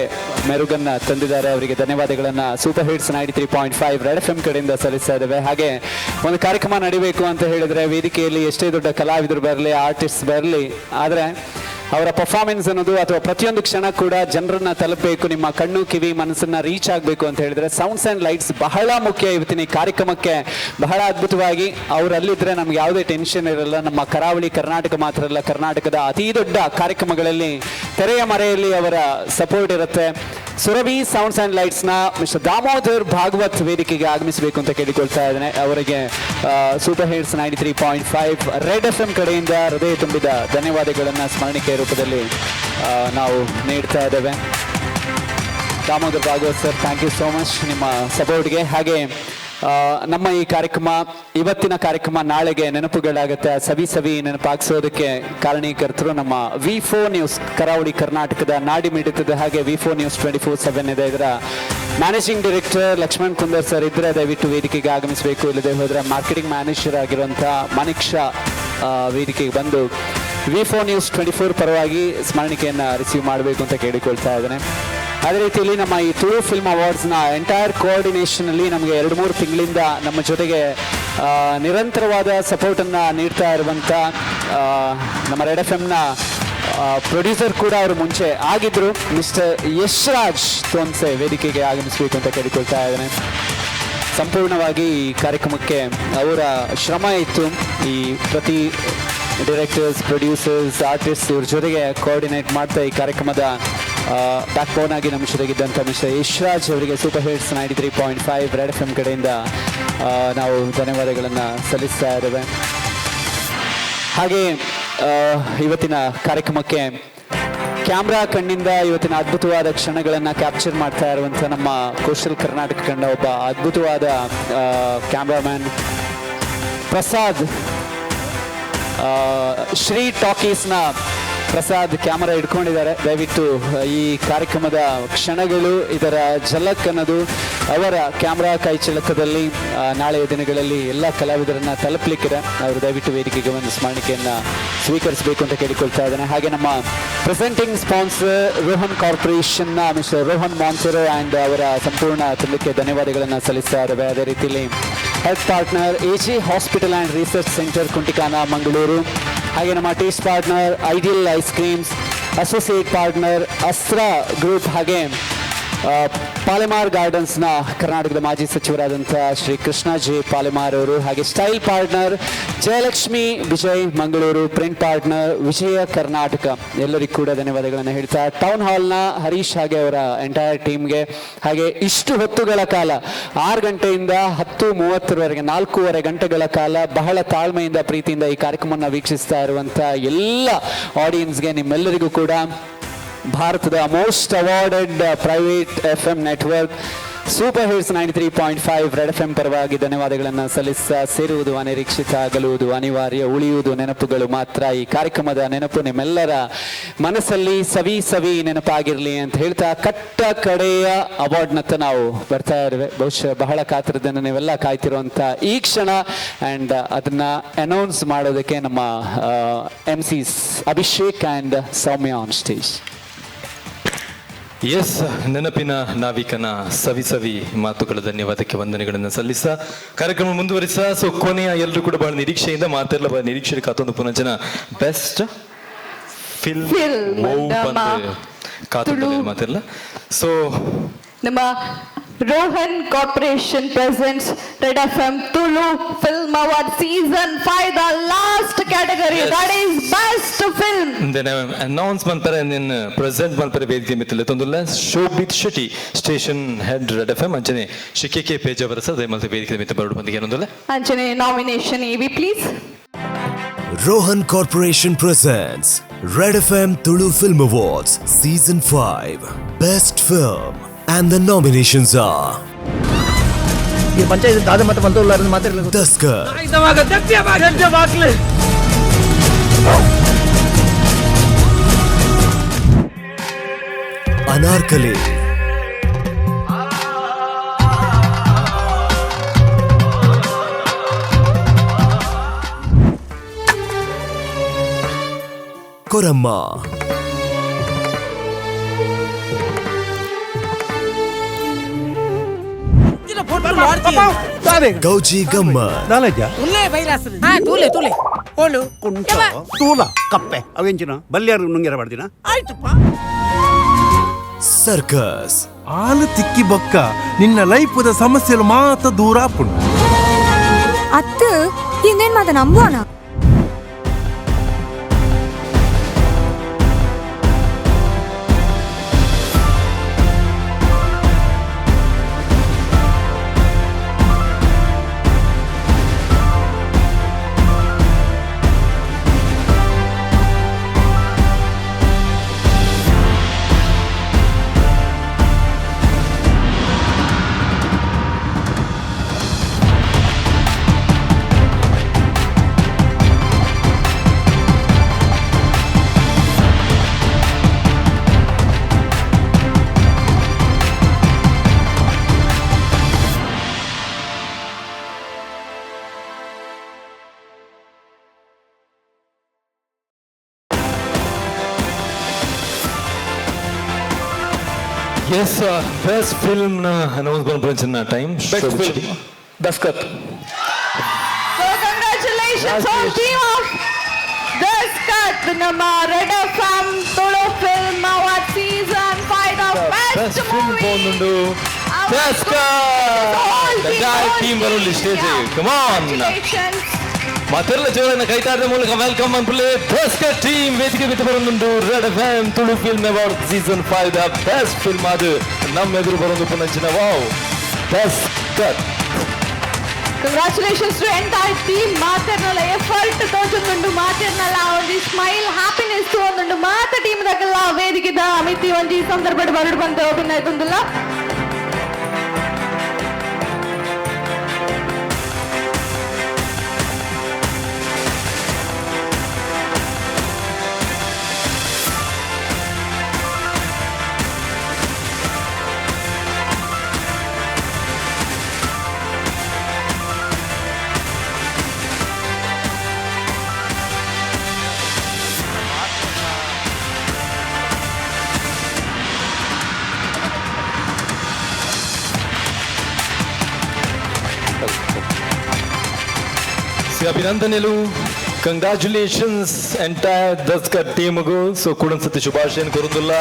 ಮೆರುಗನ್ನ ತಂದಿದ್ದಾರೆ. ಅವರಿಗೆ ಧನ್ಯವಾದಗಳನ್ನ super hits 93.5 red F M ಕಡೆಯಿಂದ ಸಲ್ಲಿಸ್ತಾ ಇದ್ದೇವೆ. ಹಾಗೆ ಒಂದು ಕಾರ್ಯಕ್ರಮ ನಡಿಬೇಕು ಅಂತ ಹೇಳಿದ್ರೆ ವೇದಿಕೆಯಲ್ಲಿ ಎಷ್ಟೇ ದೊಡ್ಡ ಕಲಾವಿದರು ಬರಲಿ, ಆರ್ಟಿಸ್ಟ್ ಬರಲಿ, ಆದರೆ ಅವರ ಪರ್ಫಾರ್ಮೆನ್ಸ್ ಅನ್ನೋದು ಅಥವಾ ಪ್ರತಿಯೊಂದು ಕ್ಷಣ ಕೂಡ ಜನರನ್ನ ತಲುಪಬೇಕು, ನಿಮ್ಮ ಕಣ್ಣು ಕಿವಿ ಮನಸ್ಸನ್ನ ರೀಚ್ ಆಗಬೇಕು ಅಂತ ಹೇಳಿದ್ರೆ ಸೌಂಡ್ಸ್ ಆ್ಯಂಡ್ ಲೈಟ್ಸ್ ಬಹಳ ಮುಖ್ಯ. ಇವತ್ತಿನ ಈ ಕಾರ್ಯಕ್ರಮಕ್ಕೆ ಬಹಳ ಅದ್ಭುತವಾಗಿ ಅವರಲ್ಲಿದ್ದರೆ ನಮ್ಗೆ ಯಾವುದೇ ಟೆನ್ಷನ್ ಇರಲ್ಲ. ನಮ್ಮ ಕರಾವಳಿ ಕರ್ನಾಟಕ ಮಾತ್ರ ಅಲ್ಲ, ಕರ್ನಾಟಕದ ಅತಿ ದೊಡ್ಡ ಕಾರ್ಯಕ್ರಮಗಳಲ್ಲಿ ತೆರೆಯ ಮರೆಯಲ್ಲಿ ಅವರ ಸಪೋರ್ಟ್ ಇರುತ್ತೆ. ಸುರಭಿ ಸೌಂಡ್ಸ್ ಆ್ಯಂಡ್ ಲೈಟ್ಸ್ನ ಮಿಸ್ಟರ್ ದಾಮೋದರ್ ಭಾಗವತ್ ವೇದಿಕೆಗೆ ಆಗಮಿಸಬೇಕು ಅಂತ ಕೇಳಿಕೊಳ್ತಾ ಇದ್ದೇನೆ. ಅವರಿಗೆ ಸೂಪರ್ ಹಿಟ್ಸ್ 93.5 ರೆಡ್ FM ಕಡೆಯಿಂದ ಹೃದಯ ತುಂಬಿದ ಧನ್ಯವಾದಗಳನ್ನು ಸ್ಮರಣಿಕೆ ರೂಪದಲ್ಲಿ ನಾವು ನೀಡ್ತಾ ಇದ್ದೇವೆ. Damodar Bhagwat sir, thank you so much ನಿಮ್ಮ ಸಪೋರ್ಟ್ಗೆ. ಹಾಗೆ ನಮ್ಮ ಈ ಕಾರ್ಯಕ್ರಮ, ಇವತ್ತಿನ ಕಾರ್ಯಕ್ರಮ ನಾಳೆಗೆ ನೆನಪುಗಳಾಗುತ್ತೆ. ಸವಿ ಸವಿ ನೆನಪಾಗಿಸೋದಕ್ಕೆ ಕಾರಣೀಕರ್ತರು ನಮ್ಮ V4 ನ್ಯೂಸ್, ಕರಾವಳಿ ಕರ್ನಾಟಕದ ನಾಡಿ ಮಿಡಿತದ ಹಾಗೆ V4 ನ್ಯೂಸ್ 24/7 ಇದೆ. ಇದರ managing director Lakshman Kundar sir ಇದ್ದರೆ ದಯವಿಟ್ಟು ವೇದಿಕೆಗೆ ಆಗಮಿಸಬೇಕು. ಇಲ್ಲದೆ ಹೋದರೆ ಮಾರ್ಕೆಟಿಂಗ್ ಮ್ಯಾನೇಜರ್ ಆಗಿರುವಂಥ ಮಾಣಿಕ್ ಶಾ ವೇದಿಕೆಗೆ ಬಂದು V4 ನ್ಯೂಸ್ 24 ಪರವಾಗಿ ಸ್ಮರಣಿಕೆಯನ್ನು ರಿಸೀವ್ ಮಾಡಬೇಕು ಅಂತ ಕೇಳಿಕೊಳ್ತಾ ಇದ್ದೇನೆ. ಅದೇ ರೀತಿಯಲ್ಲಿ ನಮ್ಮ ಈ ತುಳು ಫಿಲ್ಮ್ ಅವಾರ್ಡ್ಸ್ನ ಎಂಟೈರ್ ಕೋಆರ್ಡಿನೇಷನಲ್ಲಿ ನಮಗೆ 2-3 ತಿಂಗಳಿಂದ ನಮ್ಮ ಜೊತೆಗೆ ನಿರಂತರವಾದ ಸಪೋರ್ಟನ್ನು ನೀಡ್ತಾ ಇರುವಂಥ ನಮ್ಮ ರೆಡ್ FMನ ಪ್ರೊಡ್ಯೂಸರ್ ಕೂಡ ಅವರು ಮುಂಚೆ ಆಗಿದ್ದರು, ಮಿಸ್ಟರ್ ಯಶ್ರಾಜ್ ತೋನ್ಸೆ ವೇದಿಕೆಗೆ ಆಗಮಿಸಬೇಕು ಅಂತ ಕೇಳಿಕೊಳ್ತಾ ಇದ್ದೇನೆ. ಸಂಪೂರ್ಣವಾಗಿ ಈ ಕಾರ್ಯಕ್ರಮಕ್ಕೆ ಅವರ ಶ್ರಮ ಇತ್ತು. ಈ ಪ್ರತಿ ಡೈರೆಕ್ಟರ್ಸ್, ಪ್ರೊಡ್ಯೂಸರ್ಸ್, ಆರ್ಟಿಸ್ಟ್ ಇವ್ರ ಜೊತೆಗೆ ಕೋಆರ್ಡಿನೇಟ್ ಮಾಡ್ತಾ ಈ ಕಾರ್ಯಕ್ರಮದ ಬ್ಯಾಕ್ ಬೋನ್ ಆಗಿ ನಮ್ಮ ಜೊತೆಗಿದ್ದಂಥ ಮಿಸ್ಟರ್ ಯಶ್ರಾಜ್ ಅವರಿಗೆ ಸೂಪರ್ ಹಿಟ್ಸ್ 93.5 ರೆಡ್ FM ಕಡೆಯಿಂದ ನಾವು ಧನ್ಯವಾದಗಳನ್ನು ಸಲ್ಲಿಸ್ತಾ ಇದ್ದೇವೆ. ಹಾಗೆ ಇವತ್ತಿನ ಕಾರ್ಯಕ್ರಮಕ್ಕೆ ಕ್ಯಾಮ್ರಾ ಕಣ್ಣಿಂದ ಇವತ್ತಿನ ಅದ್ಭುತವಾದ ಕ್ಷಣಗಳನ್ನು ಕ್ಯಾಪ್ಚರ್ ಮಾಡ್ತಾ ಇರುವಂಥ ನಮ್ಮ ಕೋಸ್ಟಲ್ ಕರ್ನಾಟಕ ಕಂಡ ಒಬ್ಬ ಅದ್ಭುತವಾದ ಕ್ಯಾಮ್ರಾಮ್ಯಾನ್ ಪ್ರಸಾದ್, ಶ್ರೀ ಟಾಕೀಸ್ನ ಪ್ರಸಾದ್ ಕ್ಯಾಮರಾ ಇಟ್ಕೊಂಡಿದ್ದಾರೆ. ದಯವಿಟ್ಟು ಈ ಕಾರ್ಯಕ್ರಮದ ಕ್ಷಣಗಳು, ಇದರ ಝಲಕ್ ಅನ್ನೋದು ಅವರ ಕ್ಯಾಮ್ರಾ ಕೈ ಚಳಕದಲ್ಲಿ ನಾಳೆಯ ದಿನಗಳಲ್ಲಿ ಎಲ್ಲ ಕಲಾವಿದರನ್ನು ತಲುಪಲಿಕ್ಕಿದೆ. ಅವರು ದಯವಿಟ್ಟು ವೇದಿಕೆಗೆ ಒಂದು ಸ್ಮರಣಿಕೆಯನ್ನು ಸ್ವೀಕರಿಸಬೇಕು ಅಂತ ಕೇಳಿಕೊಳ್ತಾ ಇದ್ದೇನೆ. ಹಾಗೆ ನಮ್ಮ ಪ್ರೆಸೆಂಟಿಂಗ್ ಸ್ಪಾನ್ಸರ್ ರೋಹನ್ ಕಾರ್ಪೊರೇಷನ್ನ ಮಿಸ್ಟರ್ ರೋಹನ್ ಮಾನ್ಸೆರೋ ಆ್ಯಂಡ್ ಅವರ ಸಂಪೂರ್ಣ ತಂಡಕ್ಕೆ ಧನ್ಯವಾದಗಳನ್ನು ಸಲ್ಲಿಸ್ತಾ ಇದ್ದೇವೆ. ಅದೇ ರೀತಿಯಲ್ಲಿ health partner AG hospital and research centre Kuntikana Mangaluru, ಹಾಗೆ ನಮ್ಮ taste partner ideal ice creams, associate partner Asra group, ಹಾಗೆ ಪಾಲೆಮಾರ್ ಗಾರ್ಡನ್ಸ್ನ ಕರ್ನಾಟಕದ ಮಾಜಿ ಸಚಿವರಾದಂಥ ಶ್ರೀ ಕೃಷ್ಣ ಜೆ ಪಾಲೆಮಾರ್ ಅವರು, ಹಾಗೆ style partner Jayalakshmi Vijay Mangaluru, print partner Vijaya Karnataka, ಎಲ್ಲರಿಗೂ ಕೂಡ ಧನ್ಯವಾದಗಳನ್ನು ಹೇಳ್ತಾ ಟೌನ್ ಹಾಲ್ನ ಹರೀಶ್ ಹಾಗೆ ಅವರ ಎಂಟೈರ್ ಟೀಮ್ಗೆ, ಹಾಗೆ ಇಷ್ಟು ಹೊತ್ತುಗಳ ಕಾಲ 6 ಗಂಟೆಯಿಂದ 10:30 4.5 ಗಂಟೆಗಳ ಕಾಲ ಬಹಳ ತಾಳ್ಮೆಯಿಂದ ಪ್ರೀತಿಯಿಂದ ಈ ಕಾರ್ಯಕ್ರಮವನ್ನು ವೀಕ್ಷಿಸ್ತಾ ಇರುವಂಥ ಎಲ್ಲ ಆಡಿಯನ್ಸ್ಗೆ, ನಿಮ್ಮೆಲ್ಲರಿಗೂ ಕೂಡ ಭಾರತದ most awarded private FM network super hits 93.5 red FM ಪರವಾಗಿ ಧನ್ಯವಾದಗಳನ್ನು ಸಲ್ಲಿಸ್ತಾ, ಸೇರುವುದು ಅನಿರೀಕ್ಷಿತ, ಅಗಲುವುದು ಅನಿವಾರ್ಯ, ಉಳಿಯುವುದು ನೆನಪುಗಳು ಮಾತ್ರ. ಈ ಕಾರ್ಯಕ್ರಮದ ನೆನಪು ನಿಮ್ಮೆಲ್ಲರ ಮನಸ್ಸಲ್ಲಿ ಸವಿ ಸವಿ ನೆನಪಾಗಿರಲಿ ಅಂತ ಹೇಳ್ತಾ ಕಟ್ಟ ಕಡೆಯ ಅವಾರ್ಡ್ನತ್ತ ನಾವು ಬರ್ತಾ ಇರುವೆ. ಬಹುಶಃ ಬಹಳ ಕಾತರದಿಂದ ನೀವೆಲ್ಲ ಕಾಯ್ತಿರುವಂಥ ಈ ಕ್ಷಣ, ಆ್ಯಂಡ್ ಅದನ್ನು ಅನೌನ್ಸ್ ಮಾಡೋದಕ್ಕೆ ನಮ್ಮ MCs Abhishek and Soumya on stage. Yes, ನೆನಪಿನ ನಾವಿಕನ ಸವಿ ಸವಿ ಮಾತುಗಳ ಧನ್ಯವಾದಕ್ಕೆ ವಂದನೆಗಳನ್ನು ಸಲ್ಲಿಸ ಕಾರ್ಯಕ್ರಮ ಮುಂದುವರಿಸ. ಸೊ ಕೊನೆಯ ಎಲ್ಲರೂ ಕೂಡ ಬಹಳ ನಿರೀಕ್ಷೆಯಿಂದ ಮಾತೆಲ್ಲ ಬಹಳ ನಿರೀಕ್ಷೆ ಕಾತೊಂದು ಪುನಃ ಬೆಸ್ಟ್ ಫಿಲ್ಮ್ ಕಾತು ಮಾತೆಲ್ಲ. ಸೊ ನಮ್ಮ Rohan corporation presents red FM Tulu film award season 5 the last category, that is best film. Then announce ಮಾಡ್ತಾರೆ, ದೆನ್ ಪ್ರೆಸೆಂಟ್ ಮಾಡ್ತಾರೆ ವೇದಿಕೆ ಮಿತ್ತಲೆ ತೊಂದಲ್ಲ Shobhit Shetty station head red FM ಅಂಚನೆ ಶಿಕೆ ಪೇಜ್ ಅವರ ಸರ್ ದಯಮಾಡಿ ವೇದಿಕೆ ಮಿತ್ತ ಬರಡು ಬಂದಿಗೆ ಏನೊಂದಲ್ಲ ಅಂಚನೆ nomination AV please. Rohan Corporation presents Red FM Tulu Film Awards Season 5 Best Film, and the nominations are panchayat ದಾದ ಮತ್ತೆ ಬಂತೋಲ್ಲ ಮಾತಾಡಲ್ಲ Daskar, Anarkali, Koramma, Gauji Gamma, ತೂಲೆ ಓಲು ಕುಂಟ ತೂಲ ಕಪ್ಪೆ ಅವೆಂಚಿನ ಬಲ್ಯಾರು ನುಂಗಿರ ಬರ್ದಿನ ಆಯ್ತಪ್ಪ. ಸರ್ಕಸ್ ಆಲು ತಿಕ್ಕಿ ಬೊಕ್ಕ ನಿನ್ನ ಲೈಫದ ಸಮಸ್ಯೆಲು ಮಾತ ದೂರ ಆಪುಂಡು. ಅತ್ತ ಇನ್ನೇನ್ ಮಾತ ನಂಬೋಣ. Yes, best film na announcement ಬಂಚಿನ ಟೈಮ್. Best film Daskat. So congratulations on team of Daskat, ನಮ್ಮ Red FM Tulu film award season 5 of best film movie. ಬಂದುಂಡು ದಸ್ಕತ್. The entire team ಬರಲಿ ಸ್ಟೇಜ್. Come on. Congratulations. ಮಾತೆಲ್ಲ ಜೋರನ್ನ ಕೈತಾರದ ಮೂಲಕ ವೆಲ್ಕಮ್ ಅನ್ಪುಲೆ ದಸ್ಕತ್ ಟೀಮ್ ವೇದಿಕೆ ಬಿಟ್ಟು ಬರುಂದುಂಡು red FM Tulu film award season 5 the best film ಅದು ನಮ್ಮ ಎದುರು ಬರೋದು ಪುನಂಚಿನ wow Daskat. Congratulations to entire team. ಮಾತೆರ್ನಲ್ಲ ಎಫರ್ಟ್ ತೋಜುಂಡು ಮಾತೆರ್ನಲ್ಲ ಒಂದು ಸ್ಮೈಲ್ ಹ್ಯಾಪಿನೆಸ್ ತೋಂದುಂಡು ಮಾತ ಟೀಮ್ ದಕಲ್ಲ ವೇದಿಕೆದ ಮಿತಿ ಒಂಜಿ ಸಂದರ್ಭಡ್ ಬರಡು ಬಂತ ಅಭಿನಯ ತುಂದುಲ್ಲ. ಅಭಿನಂದನೆಗಳು. ಕಂಗ್ರಾಚುಲೇಷನ್ಸ್ ಎಂಟೈರ್ ದಸ್ಕತ್ ಟೀಮ್ಗೂ. ಸೊ ಕುಡನ್ಸತಿ ಶುಭಾಶಯನ್ ಕೊರುಂದುಲ್ಲ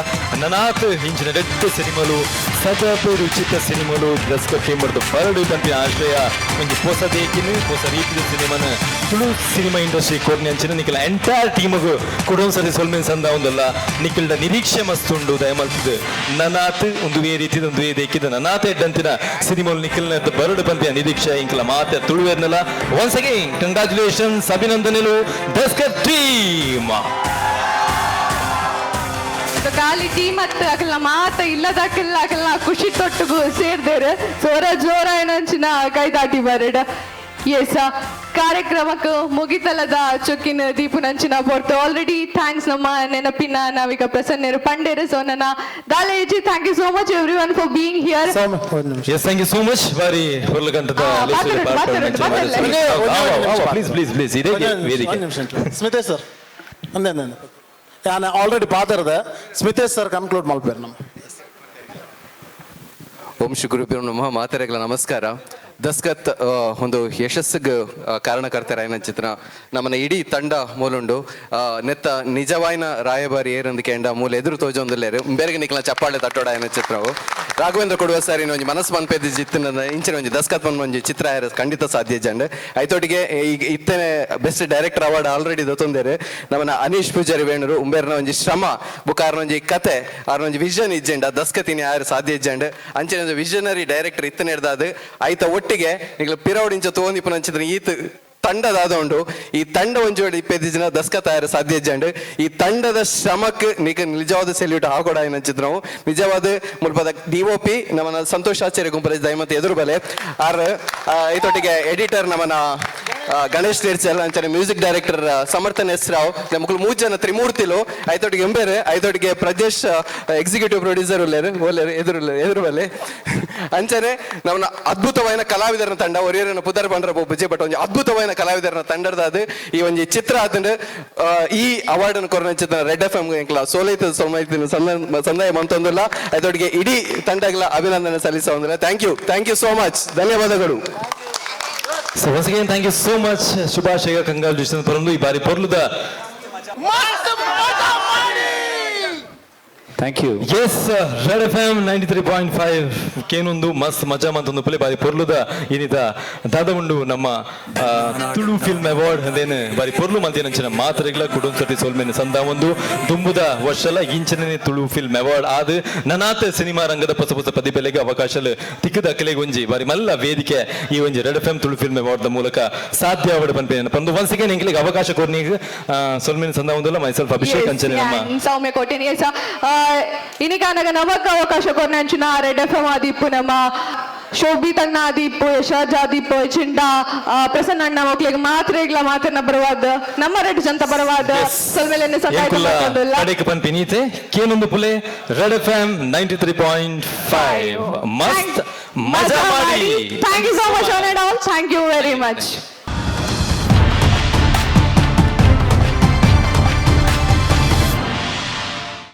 ನನಾತ್ ಹಿಂಚಿನ ರೆಡ್ ಸಿನಿಮಲು ಸದಪೇರು ಉಚಿತ ಸಿನಿಮಲು ದಸ್ಕತ್ ಟೀಮ್ ಬರ್ದು ಬರಡು ಬಂತಿ ಆಶ್ರಯ ಒಂದು ಹೊಸ ದೇಕಿನ ಹೊಸ ರೀತಿಯ ಸಿನಿಮಾನ ತುಳು ಸಿನಿಮಾ ಇಂಡಸ್ಟ್ರಿ ಕೊರ್ನಿ ಅಂಚಿನ ನಿಖಿಲ ಎಂಟೈರ್ ಟೀಮ್ಗೂ ಕುಡನ್ಸತಿ ಸೊಲ್ಮೆನ್ ಸಂದ ಒಂದಲ್ಲ ನಿಖಿಲ್ಡ ನಿರೀಕ್ಷೆ ಮಸ್ತುಂಡು ದಯಮಲ್ತಿದ್ದು ನನಾತ್ ಒಂದು ವೇ ರೀತಿದ ಒಂದು ವೇ ದೇಕಿದ ನನಾತ್ ಎಡ್ಡಂತಿನ ಸಿನಿಮಲ್ ನಿಖಿಲ್ನ ಬರಡು ಬಂತಿಯ ನಿರೀಕ್ಷೆ ಇಂಕಲ ಮಾತೆ ತುಳುವೇರ್ನಲ್ಲ. ಒನ್ಸ್ ಅಗೇನ್ ಕಂಗ್ರಾಚುಲೇಷನ್ಸ್ ಅಭಿನಂದನೆಗಳು ದಸ್ಕತ್ ಟೀಮ್. ಖಾಲಿ ಟೀಮ್ ಅತ್ತ ಅಕಲ್ನ ಮಾತ ಇಲ್ಲದಕ್ಕೆಲ್ಲ ಅಕಲ್ನ ಖುಷಿ ತೊಟ್ಟುಗು ಸೇರ್ದೇರು ಸೋರ ಜೋರ ಏನಂಚಿನ ಕೈ ದಾಟಿ ಬರಡ. ಎಸ್ ಕಾರ್ಯಕ್ರಮಕ್ಕೆ ಮುಗಿತಲದ ಚೊಕ್ಕಿನ ದೀಪುನಂಚಿನ ಪೊರ್ತು ಆಲ್ರೆಡಿ ಥ್ಯಾಂಕ್ಸ್ ನಮ್ಮ ನೆನಪಿನ ನಾವೀಗ ಪ್ರಸನ್ನೇರು ಪಂಡೇರು. ಸೊ ನನ್ನ ದಾಲೇಜಿ thank you so much everyone for being here. Yes thank you so much. ಬಾರಿ ಹೊರಲಗಂಟದ ಪ್ಲೀಸ್ ಪ್ಲೀಸ್ ಪ್ಲೀಸ್ ಇದೇ ವೇದಿಕೆ. ಸ್ಮಿತೇಶ್ ಸರ್ ಅಂದೆ ನಾನು ಆಲ್ರೆಡಿ ಪಾತಿರದ ಸ್ಮಿತೇಶ್ ಸರ್ ಕನ್ಕ್ಲೂಡ್ ಮಾಡ್ಬೇರು ನಮ್ಮ. ಓಂ ಶ್ರೀ ಗುರುಭ್ಯೋ ನಮಃ. ಮಾತೆರೆಗಳ ನಮಸ್ಕಾರ. ದಸ್ಕತ್ ಒಂದು ಯಶಸ್ಸಿಗೆ ಕಾರಣಕರ್ತರ ಏನ ಚಿತ್ರ ನಮ್ಮನ್ನ ಇಡೀ ತಂಡ ಮೂಲುಂಡು ನೆತ್ತ ನಿಜವಾಯಿನ ರಾಯಭಾರಿ ಏರಂದಿಕೆ ಎಂಡ ಮೂಲ ಎದುರು ತೋಜೊಂದಿಲ್ಲೇರು ಬೇರೆಗೆ ನಿಕ್ಲ ಚಪ್ಪಾಳೆ ತಟ್ಟೋಡ ಏನ ಚಿತ್ರವು ರಾಘವೇಂದ್ರ ಕೊಡುವ ಸರ್ ಒಂಜಿ ಮನಸ್ಸು ಮನ್ಪೇದಿ ಜಿತ್ತಿನ ಇಂಚಿನ ಒಂಜಿ ದಸ್ಕತ್ ಒಂಜಿ ಚಿತ್ರ ಖಂಡಿತ ಸಾಧ್ಯ ಜಂಡ್ ಐತೊಟ್ಟಿಗೆ ಈಗ ಇತ್ತನೆ ಬೆಸ್ಟ್ ಡೈರೆಕ್ಟರ್ ಅವಾರ್ಡ್ ಆಲ್ರೆಡಿ ದೊತ್ತೊಂದೇರು ನಮ್ಮನ್ನ ಅನೀಶ್ ಪೂಜಾರಿ ವೇಣರು ಉಂಬೇರ್ನ ಒಂಜಿ ಶ್ರಮ ಬುಕಾರ್ನ ಒಂಜಿ ಕತೆ ಆರ್ನ ವಿಷನ್ ಇಜ್ಜೆಂಡ ದಸ್ಕತಿನ ಯಾರು ಸಾಧ್ಯ ಇಜ್ಜಂಡ್ ಅಂಚಿನ ಒಂದು ವಿಷನರಿ ಡೈರೆಕ್ಟರ್ ಇತ್ತನೆ ಹಿಡ್ದಾದ ಐತ ಒಟ್ಟಿಗೆ ಈಗ ಪಿರವಡಿಂಚ ತೋಂದಿಪ್ಪು ನಂಚಿದ್ರೆ ಈತ ತಂಡದಾದ ಉಂಡು ಈ ತಂಡ ಒಂಜೋಡಿ 25 ಜನ ದಸ್ಕತ್ ತಯಾರು ಸಾಧ್ಯ ಇಜ್ಜಂಡ್ ಈ ತಂಡದ ಶ್ರಮಕ್ಕೆ ನಿಗ ನಿಜವಾದ ಸೆಲ್ಯೂಟ್ ಹಾಕೊಡ ಏನಂಚಿದ್ ನಾವು ನಿಜವಾದ ಮುಲ್ಪದ DOP ನಮ್ಮನ ಸಂತೋಷ್ ಆಚಾರ್ಯ ಗುಂಪರೇಜ್ ದೈಮತ್ ಎದುರು ಬಲೆ ಆರ್ ಐತೊಟ್ಟಿಗೆ ಎಡಿಟರ್ ನಮ್ಮನ ಗಣೇಶ್ ತೀರ್ಚಲ್ ಅಂಚನೆ music director Samarthan S Rao ನಮಗಳು 3 ಜನ ತ್ರಿಮೂರ್ತಿಲು ಐತೊಟ್ಟಿಗೆ ಎಂಬೇರೆ ಐತೊಟ್ಟಿಗೆ ಪ್ರದೇಶ್ ಎಕ್ಸಿಕ್ಯೂಟಿವ್ ಪ್ರೊಡ್ಯೂಸರ್ ಉಲ್ಲೇರು ಎದುರು ಬಲೆ ಅಂಚನೆ ನಮ್ಮನ ಅದ್ಭುತವಾದ ಕಲಾವಿದರ ತಂಡ ಒರಿಯರನ ಪುದರ್ ಬಂಡ್ರ ಬೊಬ್ಬಜೆ ಬಟ್ ಒಂದು ಅದ್ಭುತವಾದ ಕಲಾವಿದರ ತಂಡದ ಅದು ಈ ಒಂದು ಚಿತ್ರ ಆದಂಡು ಈ ಅವಾರ್ಡ್ ಅನ್ನು ಕೊರಚಿದ ರೆಡ್ FM ಎಂಕ್ಲ ಸೋಲೈತ ಸೋಮೈತಿನ ಸಂದಾಯ ಮಂತೊಂದಿಲ್ಲ ಅದೊಟ್ಟಿಗೆ ಇಡೀ ತಂಡಗಳ ಅಭಿನಂದನೆ ಸಲ್ಲಿಸ ಒಂದಿಲ್ಲ. Thank you so much. ಧನ್ಯವಾದಗಳು. So once again thank you so much ಶುಭಾಶಯ ಕಂಗ್ರಾಚುಲೇಷನ್ ಪರಂದು ಈ ಬಾರಿ ಪೊರ್ಲುದ thank you yes red FM 93.5 ಕೇನೊಂದು ಮಸ್ತ್ ಮಜಾ ಮಂತೊಂದು ಪುಲೆ ಬಾರಿ ಪೊರ್ಲುದ ಏನಿದ ದಾದ ಉಂಡು ನಮ್ಮ ತುಳು ಫಿಲ್ಮ್ ಅವಾರ್ಡ್ ಅದೇನು ಬಾರಿ ಪೊರ್ಲು ಮಂತೇನಂಚಿನ ಮಾತ್ರೆಗಳ ಕುಟುಂಬ ಸತಿ ಸೋಲ್ಮೇನೆ ಸಂದ ಒಂದು ದುಂಬುದ ವರ್ಷಲ ಇಂಚನೇ ತುಳು ಫಿಲ್ಮ್ ಅವಾರ್ಡ್ ಆದ ನನಾತ್ ಸಿನಿಮಾ ರಂಗದ ಹೊಸ ಹೊಸ ಪ್ರತಿಭೆಲೆಗೆ ಅವಕಾಶ ತಿಕ್ಕದ ಅಕಲೆಗೊಂಜಿ ಬಾರಿ ಮಲ್ಲ ವೇದಿಕೆ ಈ ಒಂಜಿ red FM Tulu film award the ಮೂಲಕ ಸಾಧ್ಯ ಅವಡ್ ಪನ್ಪೇನ ಪಂದು once again ಎಂಕ್ಲಿಗೆ ಅವಕಾಶ ಕೊರ್ನಿಗೆ ಸೋಲ್ಮೇನೆ ಸಂದ ಒಂದಲ್ಲ ಮೈಸೆಲ್ಫ್ ಅಭಿಷೇಕ್ ಅಂಚನೆ ನಮ್ಮ ಸೌಮ್ಯ ಕೋಟೆನಿ ಇನಿಗಾನಗ ನಮಕ್ ಅವಕಾಶ ಕೊರ್ನಂಚಿನ ರೆಡ್ FM ಆದಿಪ್ಪು ನಮ್ಮ ಶೋಭಿತ್ ಅಣ್ಣ ಆದಿಪ್ಪು ಯಶಾಜ್ ಆದಿಪ್ಪು ಚಿಂಡ ಪ್ರಸನ್ನ ಅಣ್ಣ ಮಕ್ಳಿಗೆ ಮಾತ್ರೆಗಳ ಮಾತನ್ನ ಬರವಾದ ನಮ್ಮ ರೆಡ್ ಜನತ ಬರವಾದ ಸೊಲ್ಮೇಲೆ ಕಡೆಗೆ ಪನ್ಪಿನೀತೆ ಕೇನೊಂದು ಪುಲೆ ರೆಡ್ FM 93.5 ಮಸ್ತ್ ಮಜಾ ಮಾಡಿ thank you so much all thank you very much